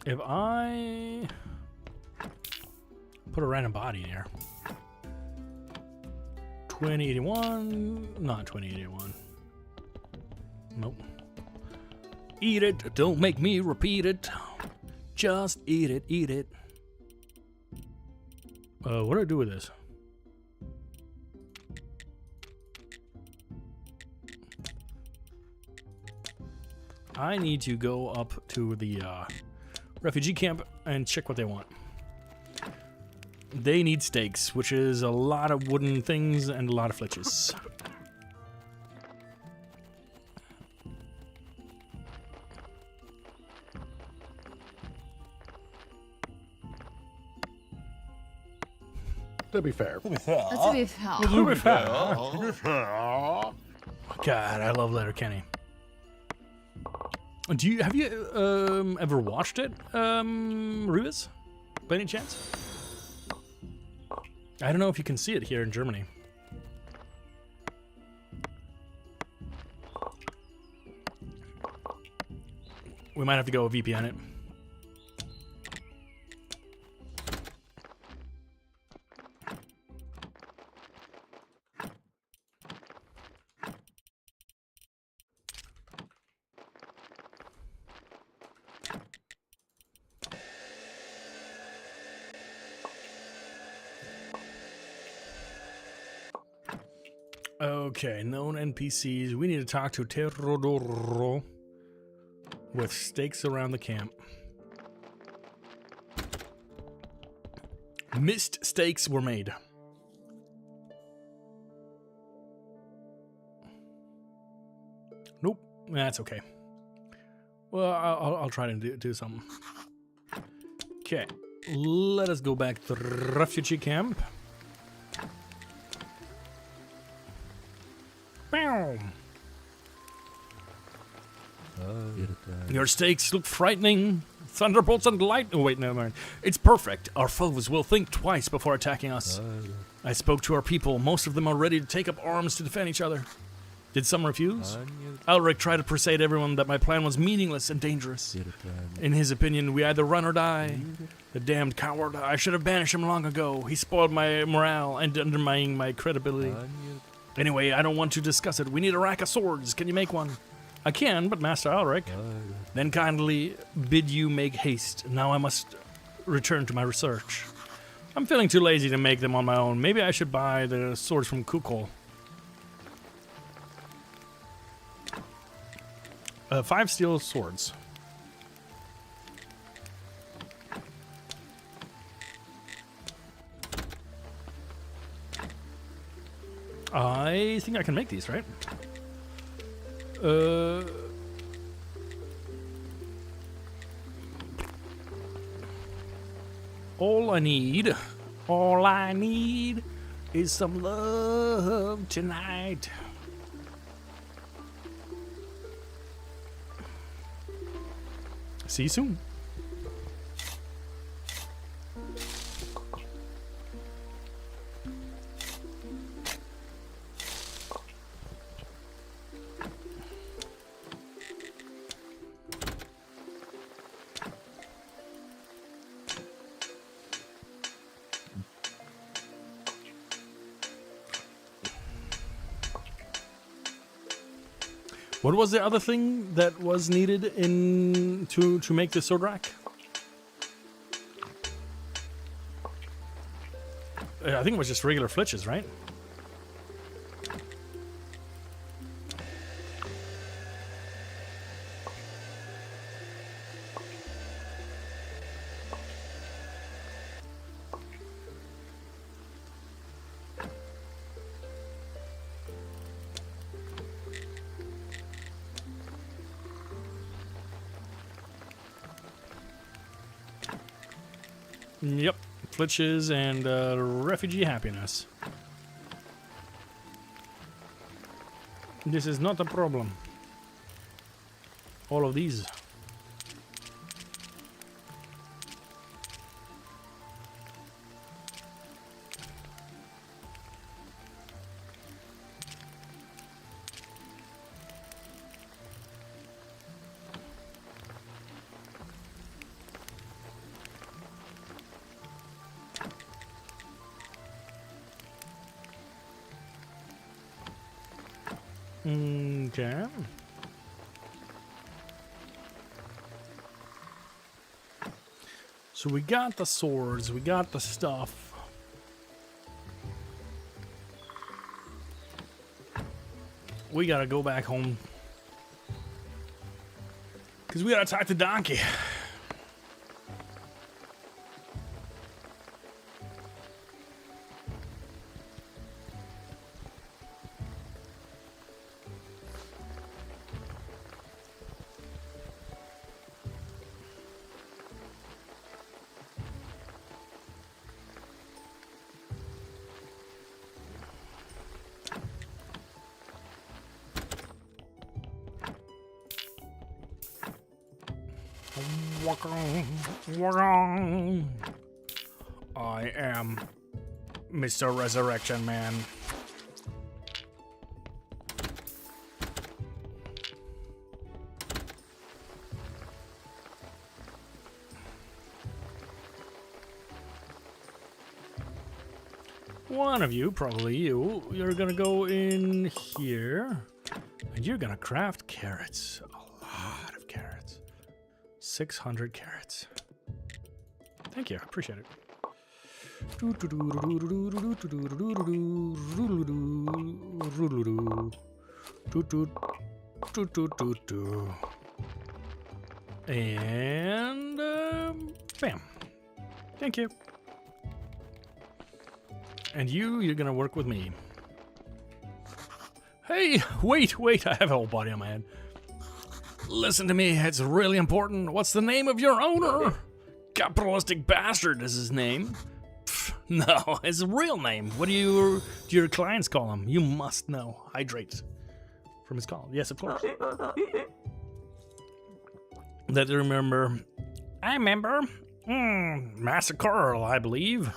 If I put a random body in here. 2081, not 2081. Nope. Eat it, don't make me repeat it. Just eat it, eat it. What do I do with this? I need to go up to the refugee camp and check what they want. They need steaks, which is a lot of wooden things and a lot of flitches. To be fair. Let's be fair. God, I love Letterkenny. Have you ever watched it, Rubis? By any chance? I don't know if you can see it here in Germany. We might have to go VPN it. Okay, known NPCs. We need to talk to Terodoro with stakes around the camp. Missed stakes were made. Nope, that's okay. Well, I'll try to do something. Okay, let us go back to the refugee camp. Your stakes look frightening. Thunderbolts and light. Oh, wait, never mind. It's perfect. Our foes will think twice before attacking us. I spoke to our people. Most of them are ready to take up arms to defend each other. Did some refuse? Alric tried to persuade everyone that my plan was meaningless and dangerous. In his opinion, we either run or die. The damned coward. I should have banished him long ago. He spoiled my morale and undermining my credibility. Anyway, I don't want to discuss it. We need a rack of swords. Can you make one? I can, but Master Alric. Then kindly bid you make haste. Now I must return to my research. I'm feeling too lazy to make them on my own. Maybe I should buy the swords from Kukul. 5 steel swords. I think I can make these, right? All I need is some love tonight. See you soon. What was the other thing that was needed in to make the sword rack? I think it was just regular flitches, right? Yep, flitches and refugee happiness. This is not a problem. All of these. Okay. So we got the swords, we got the stuff. We gotta go back home. Because we gotta talk to Donkey. I am Mr. Resurrection Man. One of you, probably you're gonna go in here and you're gonna craft carrots. A lot of carrots. 600 carrots. Thank you, appreciate it. And bam. Thank you. And you're gonna work with me. Hey, wait, I have a whole body on my head. Listen to me, it's really important. What's the name of your owner? Capitalistic Bastard is his name. Pfft, no, his real name. What do your clients call him? You must know. Hydrate. From his call. Yes, of course. Let me remember. I remember. Master Carl, I believe.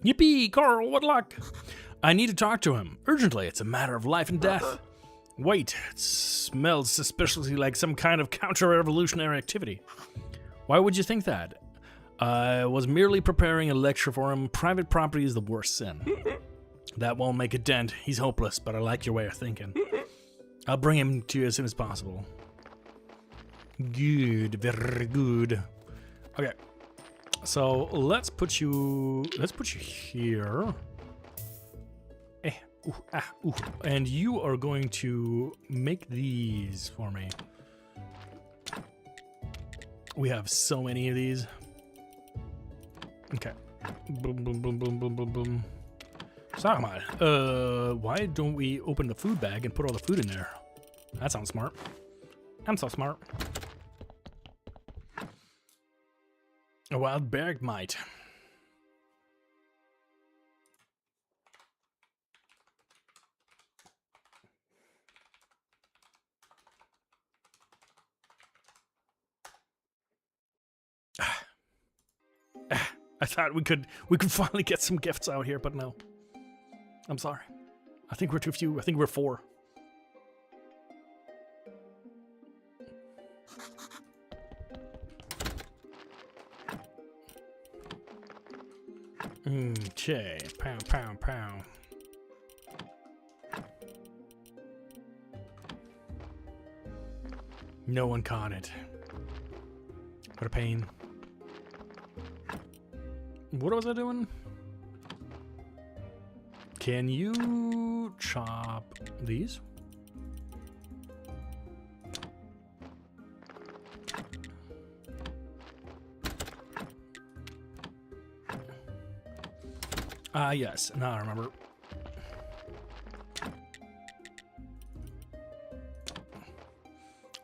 Yippee, Carl, what luck? I need to talk to him. Urgently, it's a matter of life and death. Wait, it smells suspiciously like some kind of counter-revolutionary activity. Why would you think that? I was merely preparing a lecture for him. Private property is the worst sin. That won't make a dent. He's hopeless, but I like your way of thinking. I'll bring him to you as soon as possible. Good, very good. Okay, so let's put you here. And you are going to make these for me. We have so many of these. Okay. Boom, boom, boom, boom, boom, boom, boom. Sahmal, why don't we open the food bag and put all the food in there? That sounds smart. I'm so smart. A wild bergmite. I thought we could finally get some gifts out here, but no. I'm sorry. I think we're too few. I think we're 4. Okay. Pow, pow, pow. No one caught it. What a pain. What was I doing? Can you chop these? Yes. Now I remember.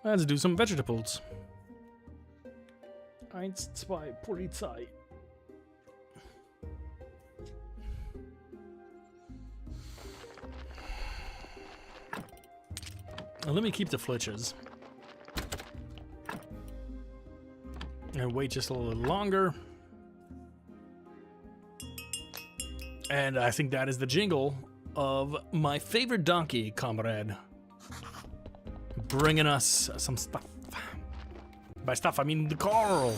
Let's do some vegetables. 1, 2, Polizei. Let me keep the flitches. And wait just a little longer. And I think that is the jingle of my favorite donkey, comrade. Bringing us some stuff. By stuff, I mean the Carl.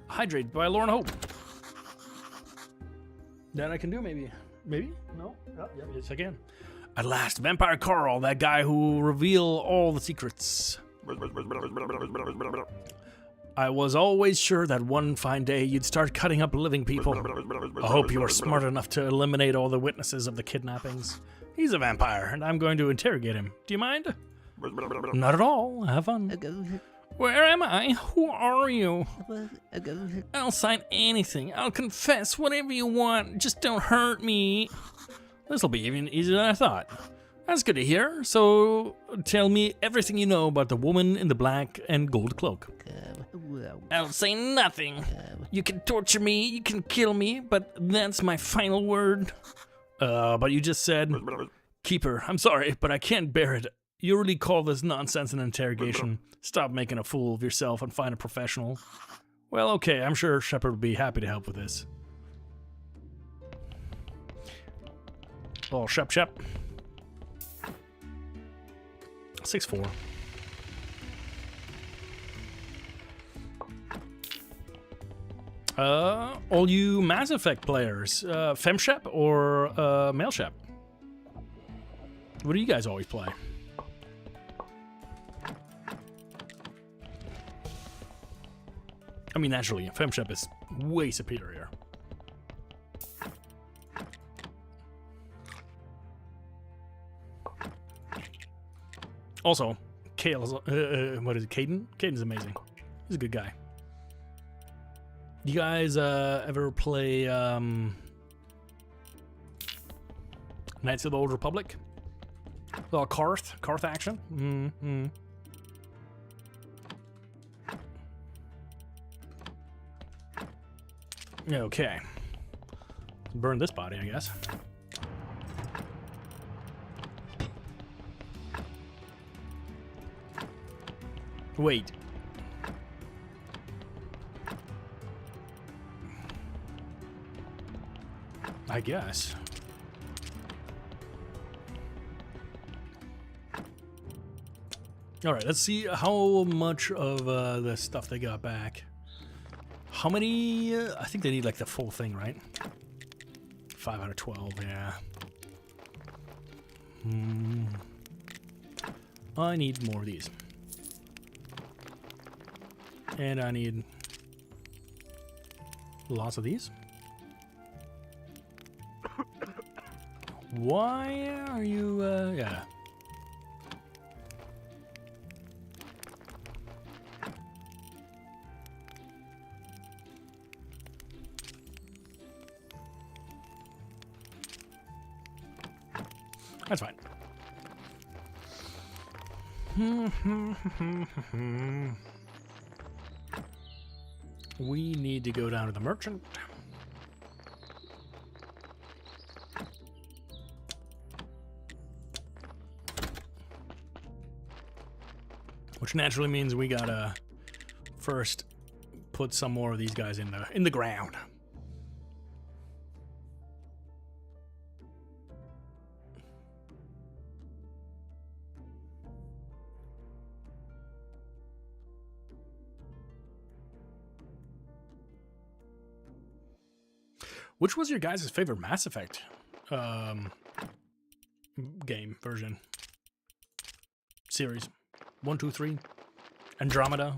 Hydrate by Lauren Hope. That I can do, maybe. Maybe? No? Oh, yeah, yes, I can. At last, Vampire Carl, that guy who will reveal all the secrets. I was always sure that one fine day you'd start cutting up living people. I hope you are smart enough to eliminate all the witnesses of the kidnappings. He's a vampire, and I'm going to interrogate him. Do you mind? Not at all. Have fun. Where am I? Who are you? I'll sign anything. I'll confess whatever you want. Just don't hurt me. This'll be even easier than I thought. That's good to hear. So, tell me everything you know about the woman in the black and gold cloak. I'll say nothing. You can torture me, you can kill me, but that's my final word. But you just said, keep her. I'm sorry, but I can't bear it. You really call this nonsense an interrogation. Stop making a fool of yourself and find a professional. Well, okay, I'm sure Shepard would be happy to help with this. Oh, Shep. 6'4". All you Mass Effect players, FemShep or MaleShep? What do you guys always play? I mean, naturally, FemShep is way superior. Also, Kale's, what is it, Caden? Caden's amazing. He's a good guy. You guys ever play Knights of the Old Republic? Oh, Karth action? Mm-hmm. Okay. Burn this body, I guess. Wait. I guess. All right, let's see how much of the stuff they got back. How many? I think they need like the full thing, right? 5 out of 12, yeah. I need more of these. And I need lots of these. Why are you, yeah. That's fine. We need to go down to the merchant. Which naturally means we gotta first put some more of these guys in the ground. Which was your guys' favorite Mass Effect game version? Series? 1, 2, 3? Andromeda?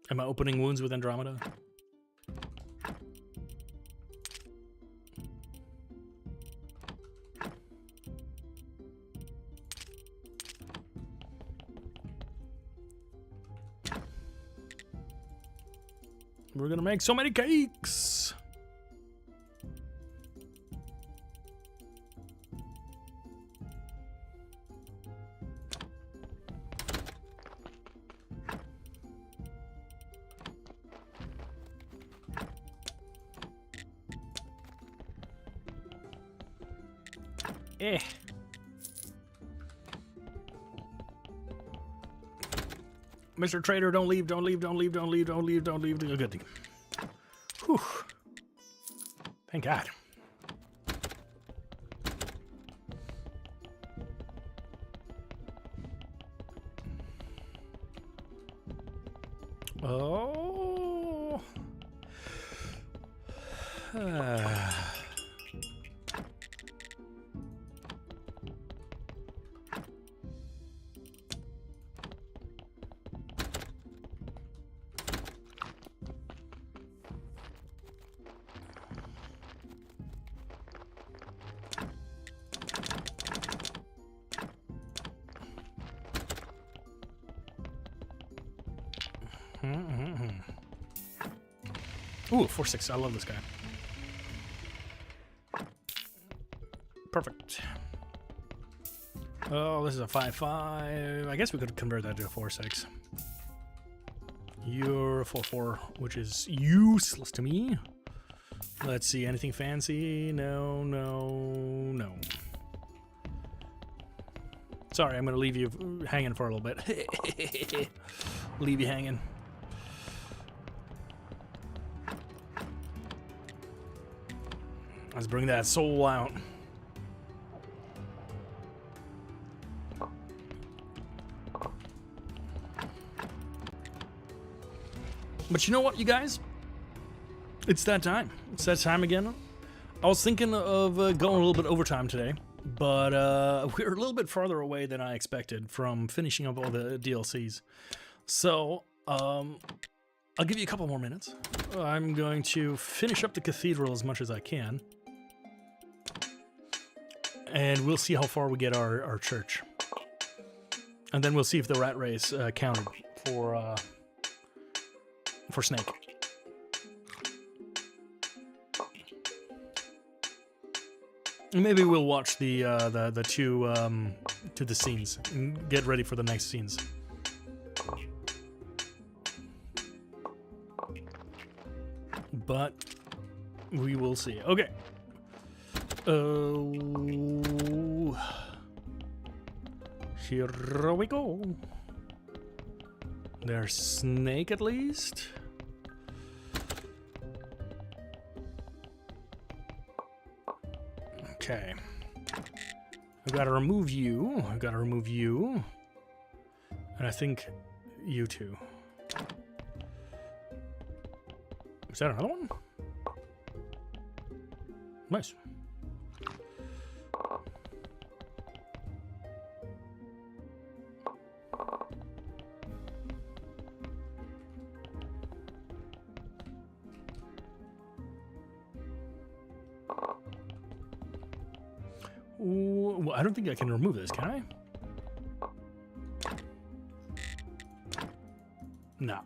Am I opening wounds with Andromeda? We're gonna make so many cakes! Eh. Mr. Trader, don't leave, don't leave, don't leave, don't leave, don't leave, don't leave. Good thing. Whew. Thank God. Oh. Ooh, 4-6. I love this guy. Perfect. Oh, this is a 5-5. I guess we could convert that to a 4-6. You're a 4-4, which is useless to me. Let's see, anything fancy? No, no, no. Sorry, I'm going to leave you hanging for a little bit. Leave you hanging. Let's bring that soul out. But you know what, you guys? It's that time. It's that time again. I was thinking of going a little bit overtime today, but we're a little bit farther away than I expected from finishing up all the DLCs. So, I'll give you a couple more minutes. I'm going to finish up the cathedral as much as I can. And we'll see how far we get our church. And then we'll see if the rat race counted for Snake. Maybe we'll watch the two to the scenes and get ready for the next scenes. But we will see. Okay. Here we go. There's Snake at least. Okay. I've got to remove you. I've got to remove you. And I think you too. Is that another one? Nice. Ooh, well, I don't think I can remove this, can I? No.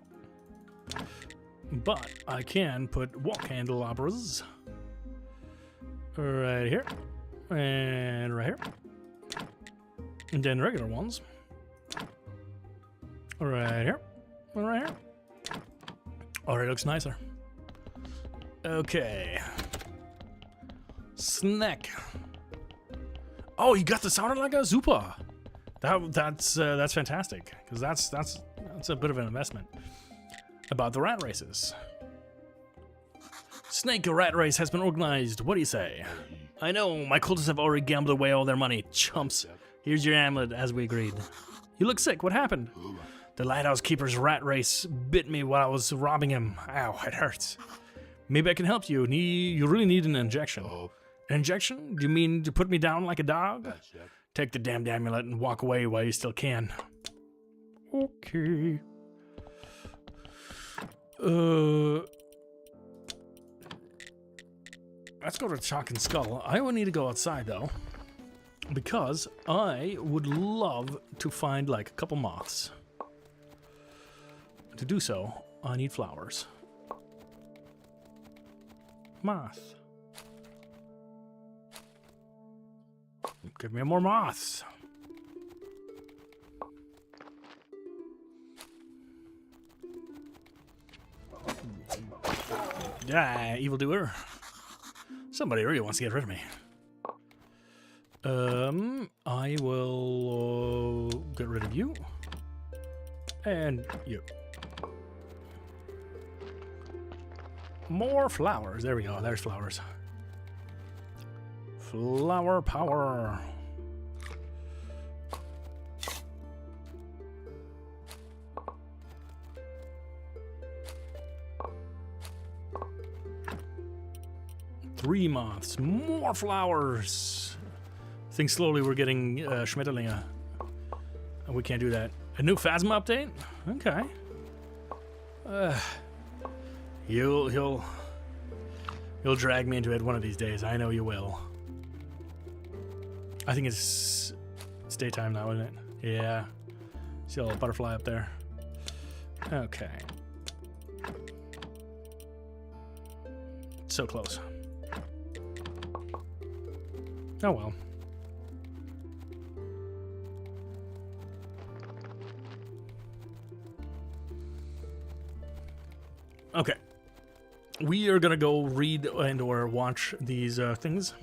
But I can put wall candelabras right here. And right here. And then regular ones. Right here. And right here. Already looks nicer. Okay. Snack. Oh, you got the sounded like a Zupa. That's fantastic, because that's a bit of an investment. About the rat races. Snake rat race has been organized. What do you say? I know, my cultists have already gambled away all their money. Chumps. Here's your amulet, as we agreed. You look sick. What happened? The lighthouse keeper's rat race bit me while I was robbing him. Ow, it hurts. Maybe I can help you. You really need an injection. An injection? Do you mean to put me down like a dog? Take the damned amulet and walk away while you still can. Okay. Let's go to Chalk and Skull. I will need to go outside though, because I would love to find like a couple moths. To do so, I need flowers. Moth. Give me more moths. Die, evildoer. Somebody really wants to get rid of me. I will get rid of you. And you. More flowers. There we go. There's flowers. Flower power. Three moths. More flowers. I think slowly we're getting Schmetterlinge. We can't do that. A new Phasma update? Okay. You'll drag me into it one of these days. I know you will. I think it's daytime now, isn't it? Yeah. See a little butterfly up there. Okay. So close. Oh well. Okay. We are gonna go read and or watch these things.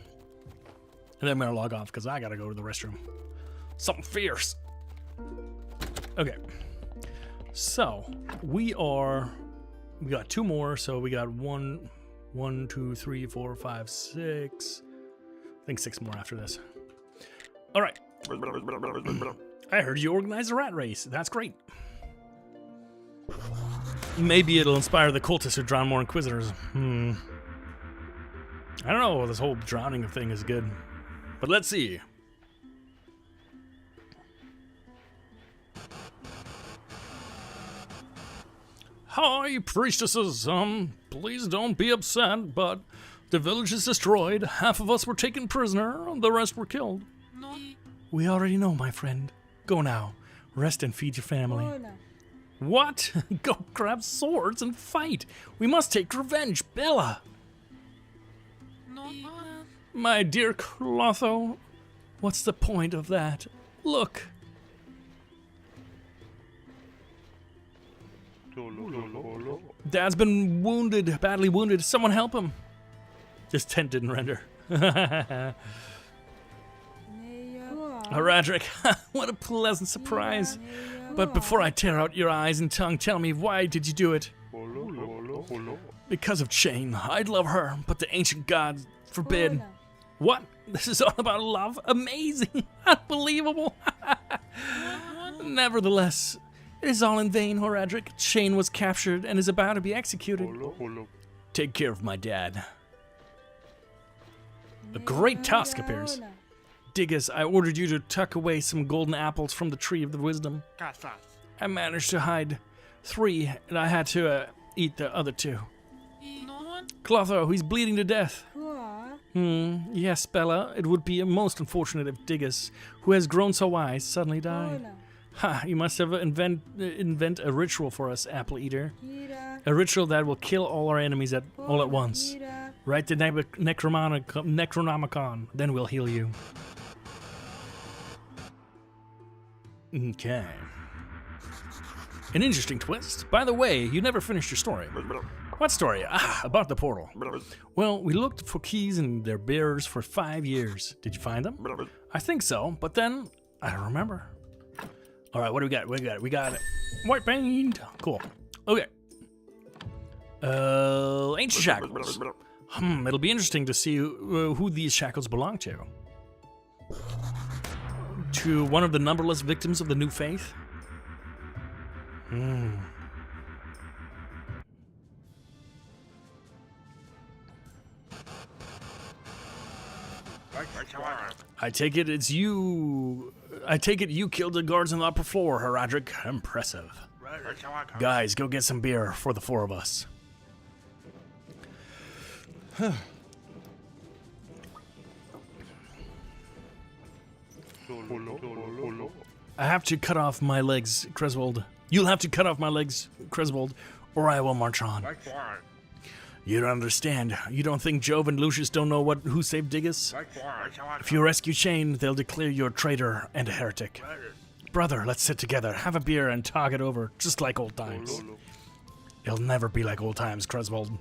And then I'm gonna log off because I gotta go to the restroom. Something fierce. Okay. So we got two more, so we got one, 2, 3, 4, 5, 6. I think 6 more after this. All right. I heard you organized a rat race. That's great. Maybe it'll inspire the cultists to drown more inquisitors. I don't know. This whole drowning thing is good, but let's see. Hi, priestesses. Please don't be upset, but the village is destroyed. Half of us were taken prisoner, the rest were killed. No. We already know, my friend. Go now. Rest and feed your family. What? Go grab swords and fight. We must take revenge, Bella. No. My dear Clotho, what's the point of that? Look. Dad's been wounded, badly wounded. Someone help him. This tent didn't render. Horadric, what a pleasant surprise. But before I tear out your eyes and tongue, tell me, why did you do it? Because of Chain. I'd love her, but the ancient gods forbid. What? This is all about love? Amazing. Unbelievable. Nevertheless, it is all in vain, Horadric. Chain was captured and is about to be executed. Take care of my dad. A great task appears. Diggus, I ordered you to tuck away some golden apples from the tree of the wisdom. I managed to hide 3, and I had to eat the other 2. Clotho, he's bleeding to death. Yes, Bella, it would be most unfortunate if Diggus, who has grown so wise, suddenly died. Ha, you must have invent a ritual for us, Apple Eater. A ritual that will kill all our enemies all at once. Write the Necronomicon, then we'll heal you. Okay. An interesting twist. By the way, you never finished your story. What story? Ah, about the portal. Well, we looked for keys and their bearers for 5 years. Did you find them? I think so, but then I don't remember. All right, what do we got? We got white paint. Cool. Okay. Ancient shackles. It'll be interesting to see who these shackles belong to. To one of the numberless victims of the new faith? I take it it's you. I take it you killed the guards on the upper floor, Herodric. Impressive. Guys, go get some beer for the 4 of us. I have to cut off my legs, Creswold. You'll have to cut off my legs, Creswold, or I will march on. You don't understand. You don't think Jove and Lucius don't know who saved Digus? If you rescue Shane, they'll declare you a traitor and a heretic. Brother, let's sit together, have a beer, and talk it over, just like old times. It'll never be like old times, Creswold.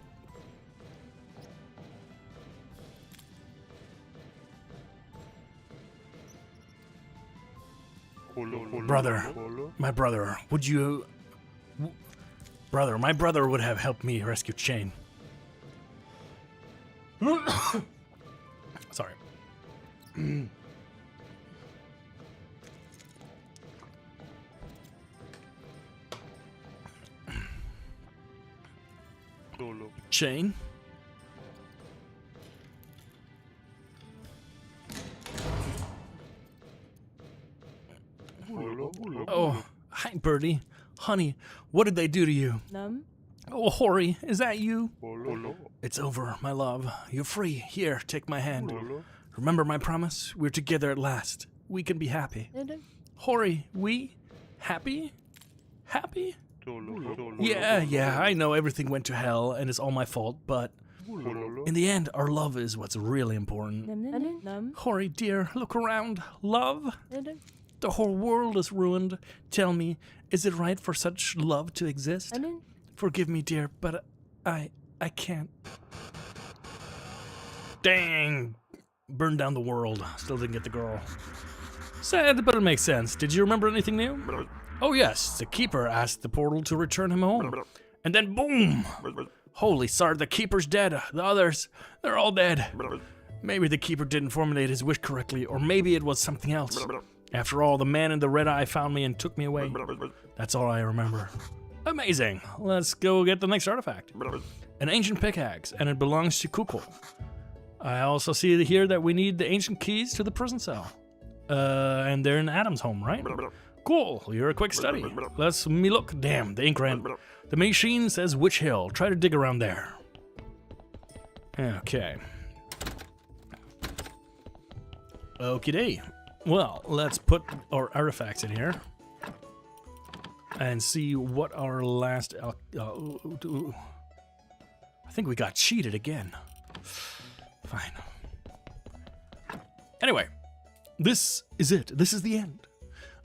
Brother, my brother, my brother would have helped me rescue Shane. Sorry. Shane? Oh, hi, Birdie. Honey, what did they do to you? Oh, Hori, is that you? It's over, my love. You're free. Here, take my hand. Remember my promise? We're together at last. We can be happy. Hori, we? Happy? Happy? Yeah, I know everything went to hell and it's all my fault, but in the end, our love is what's really important. Hori, dear, look around. Love? The whole world is ruined. Tell me, is it right for such love to exist? Forgive me, dear, but I can't. Dang. Burned down the world. Still didn't get the girl. Sad, but it makes sense. Did you remember anything new? Oh yes, the Keeper asked the portal to return him home. And then boom! Holy Sard, the Keeper's dead. The others, they're all dead. Maybe the Keeper didn't formulate his wish correctly, or maybe it was something else. After all, the man in the red eye found me and took me away. That's all I remember. Amazing. Let's go get the next artifact. An ancient pickaxe, and it belongs to Kukul. I also see here that we need the ancient keys to the prison cell. And they're in Adam's home, right? Cool, you're a quick study. Let's me look. Damn, the ink ran. The machine says Witch Hill. Try to dig around there. Okay. Okie dokie. Well, let's put our artifacts in here and see what our last... I think we got cheated again. Fine. Anyway, this is it. This is the end.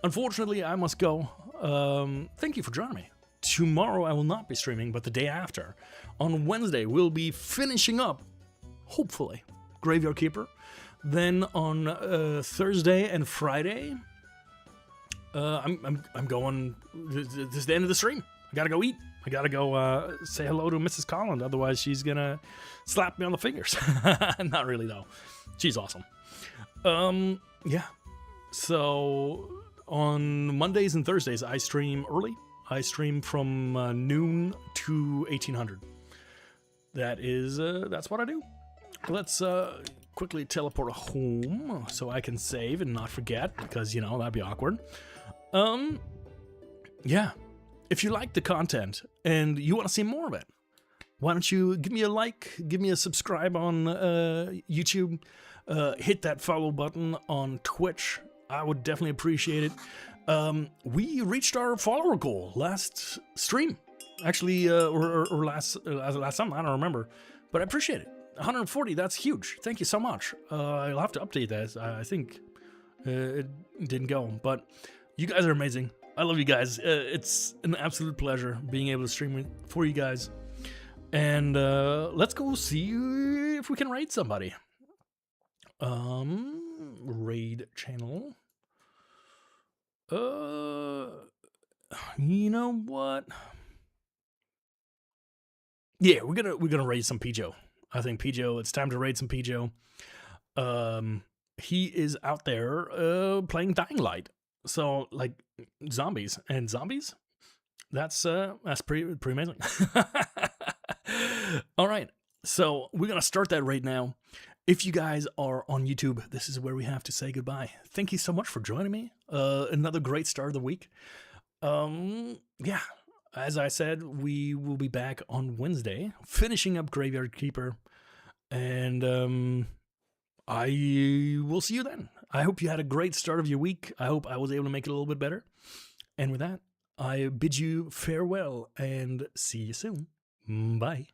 Unfortunately, I must go. Thank you for joining me. Tomorrow I will not be streaming, but the day after, on Wednesday, we'll be finishing up, hopefully, Graveyard Keeper. Then on Thursday and Friday, I'm going. This is the end of the stream. I gotta go eat. I gotta go say hello to Mrs. Collins. Otherwise, she's gonna slap me on the fingers. Not really though. She's awesome. Yeah. So on Mondays and Thursdays, I stream early. I stream from noon to 1800. That's what I do. Let's quickly teleport home so I can save and not forget, because, you know, that'd be awkward. Yeah. If you like the content and you want to see more of it, why don't you give me a like, give me a subscribe on YouTube, hit that follow button on Twitch. I would definitely appreciate it. We reached our follower goal last stream, actually, or last time, I don't remember, but I appreciate it. 140, that's huge. Thank you so much. I'll have to update that. I think it didn't go, but you guys are amazing. I love you guys. It's an absolute pleasure being able to stream it for you guys. And let's go see if we can raid somebody. Raid channel. You know what? Yeah, we're gonna raid some Pijo. I think Pijo. It's time to raid some Pijo. He is out there playing Dying Light. So like zombies. That's pretty amazing. All right, so we're gonna start that right now. If you guys are on YouTube, this is where we have to say goodbye. Thank you so much for joining me. Another great start of the week. Yeah, as I said, we will be back on Wednesday, finishing up Graveyard Keeper, and I will see you then. I hope you had a great start of your week. I hope I was able to make it a little bit better. And with that, I bid you farewell and see you soon. Bye.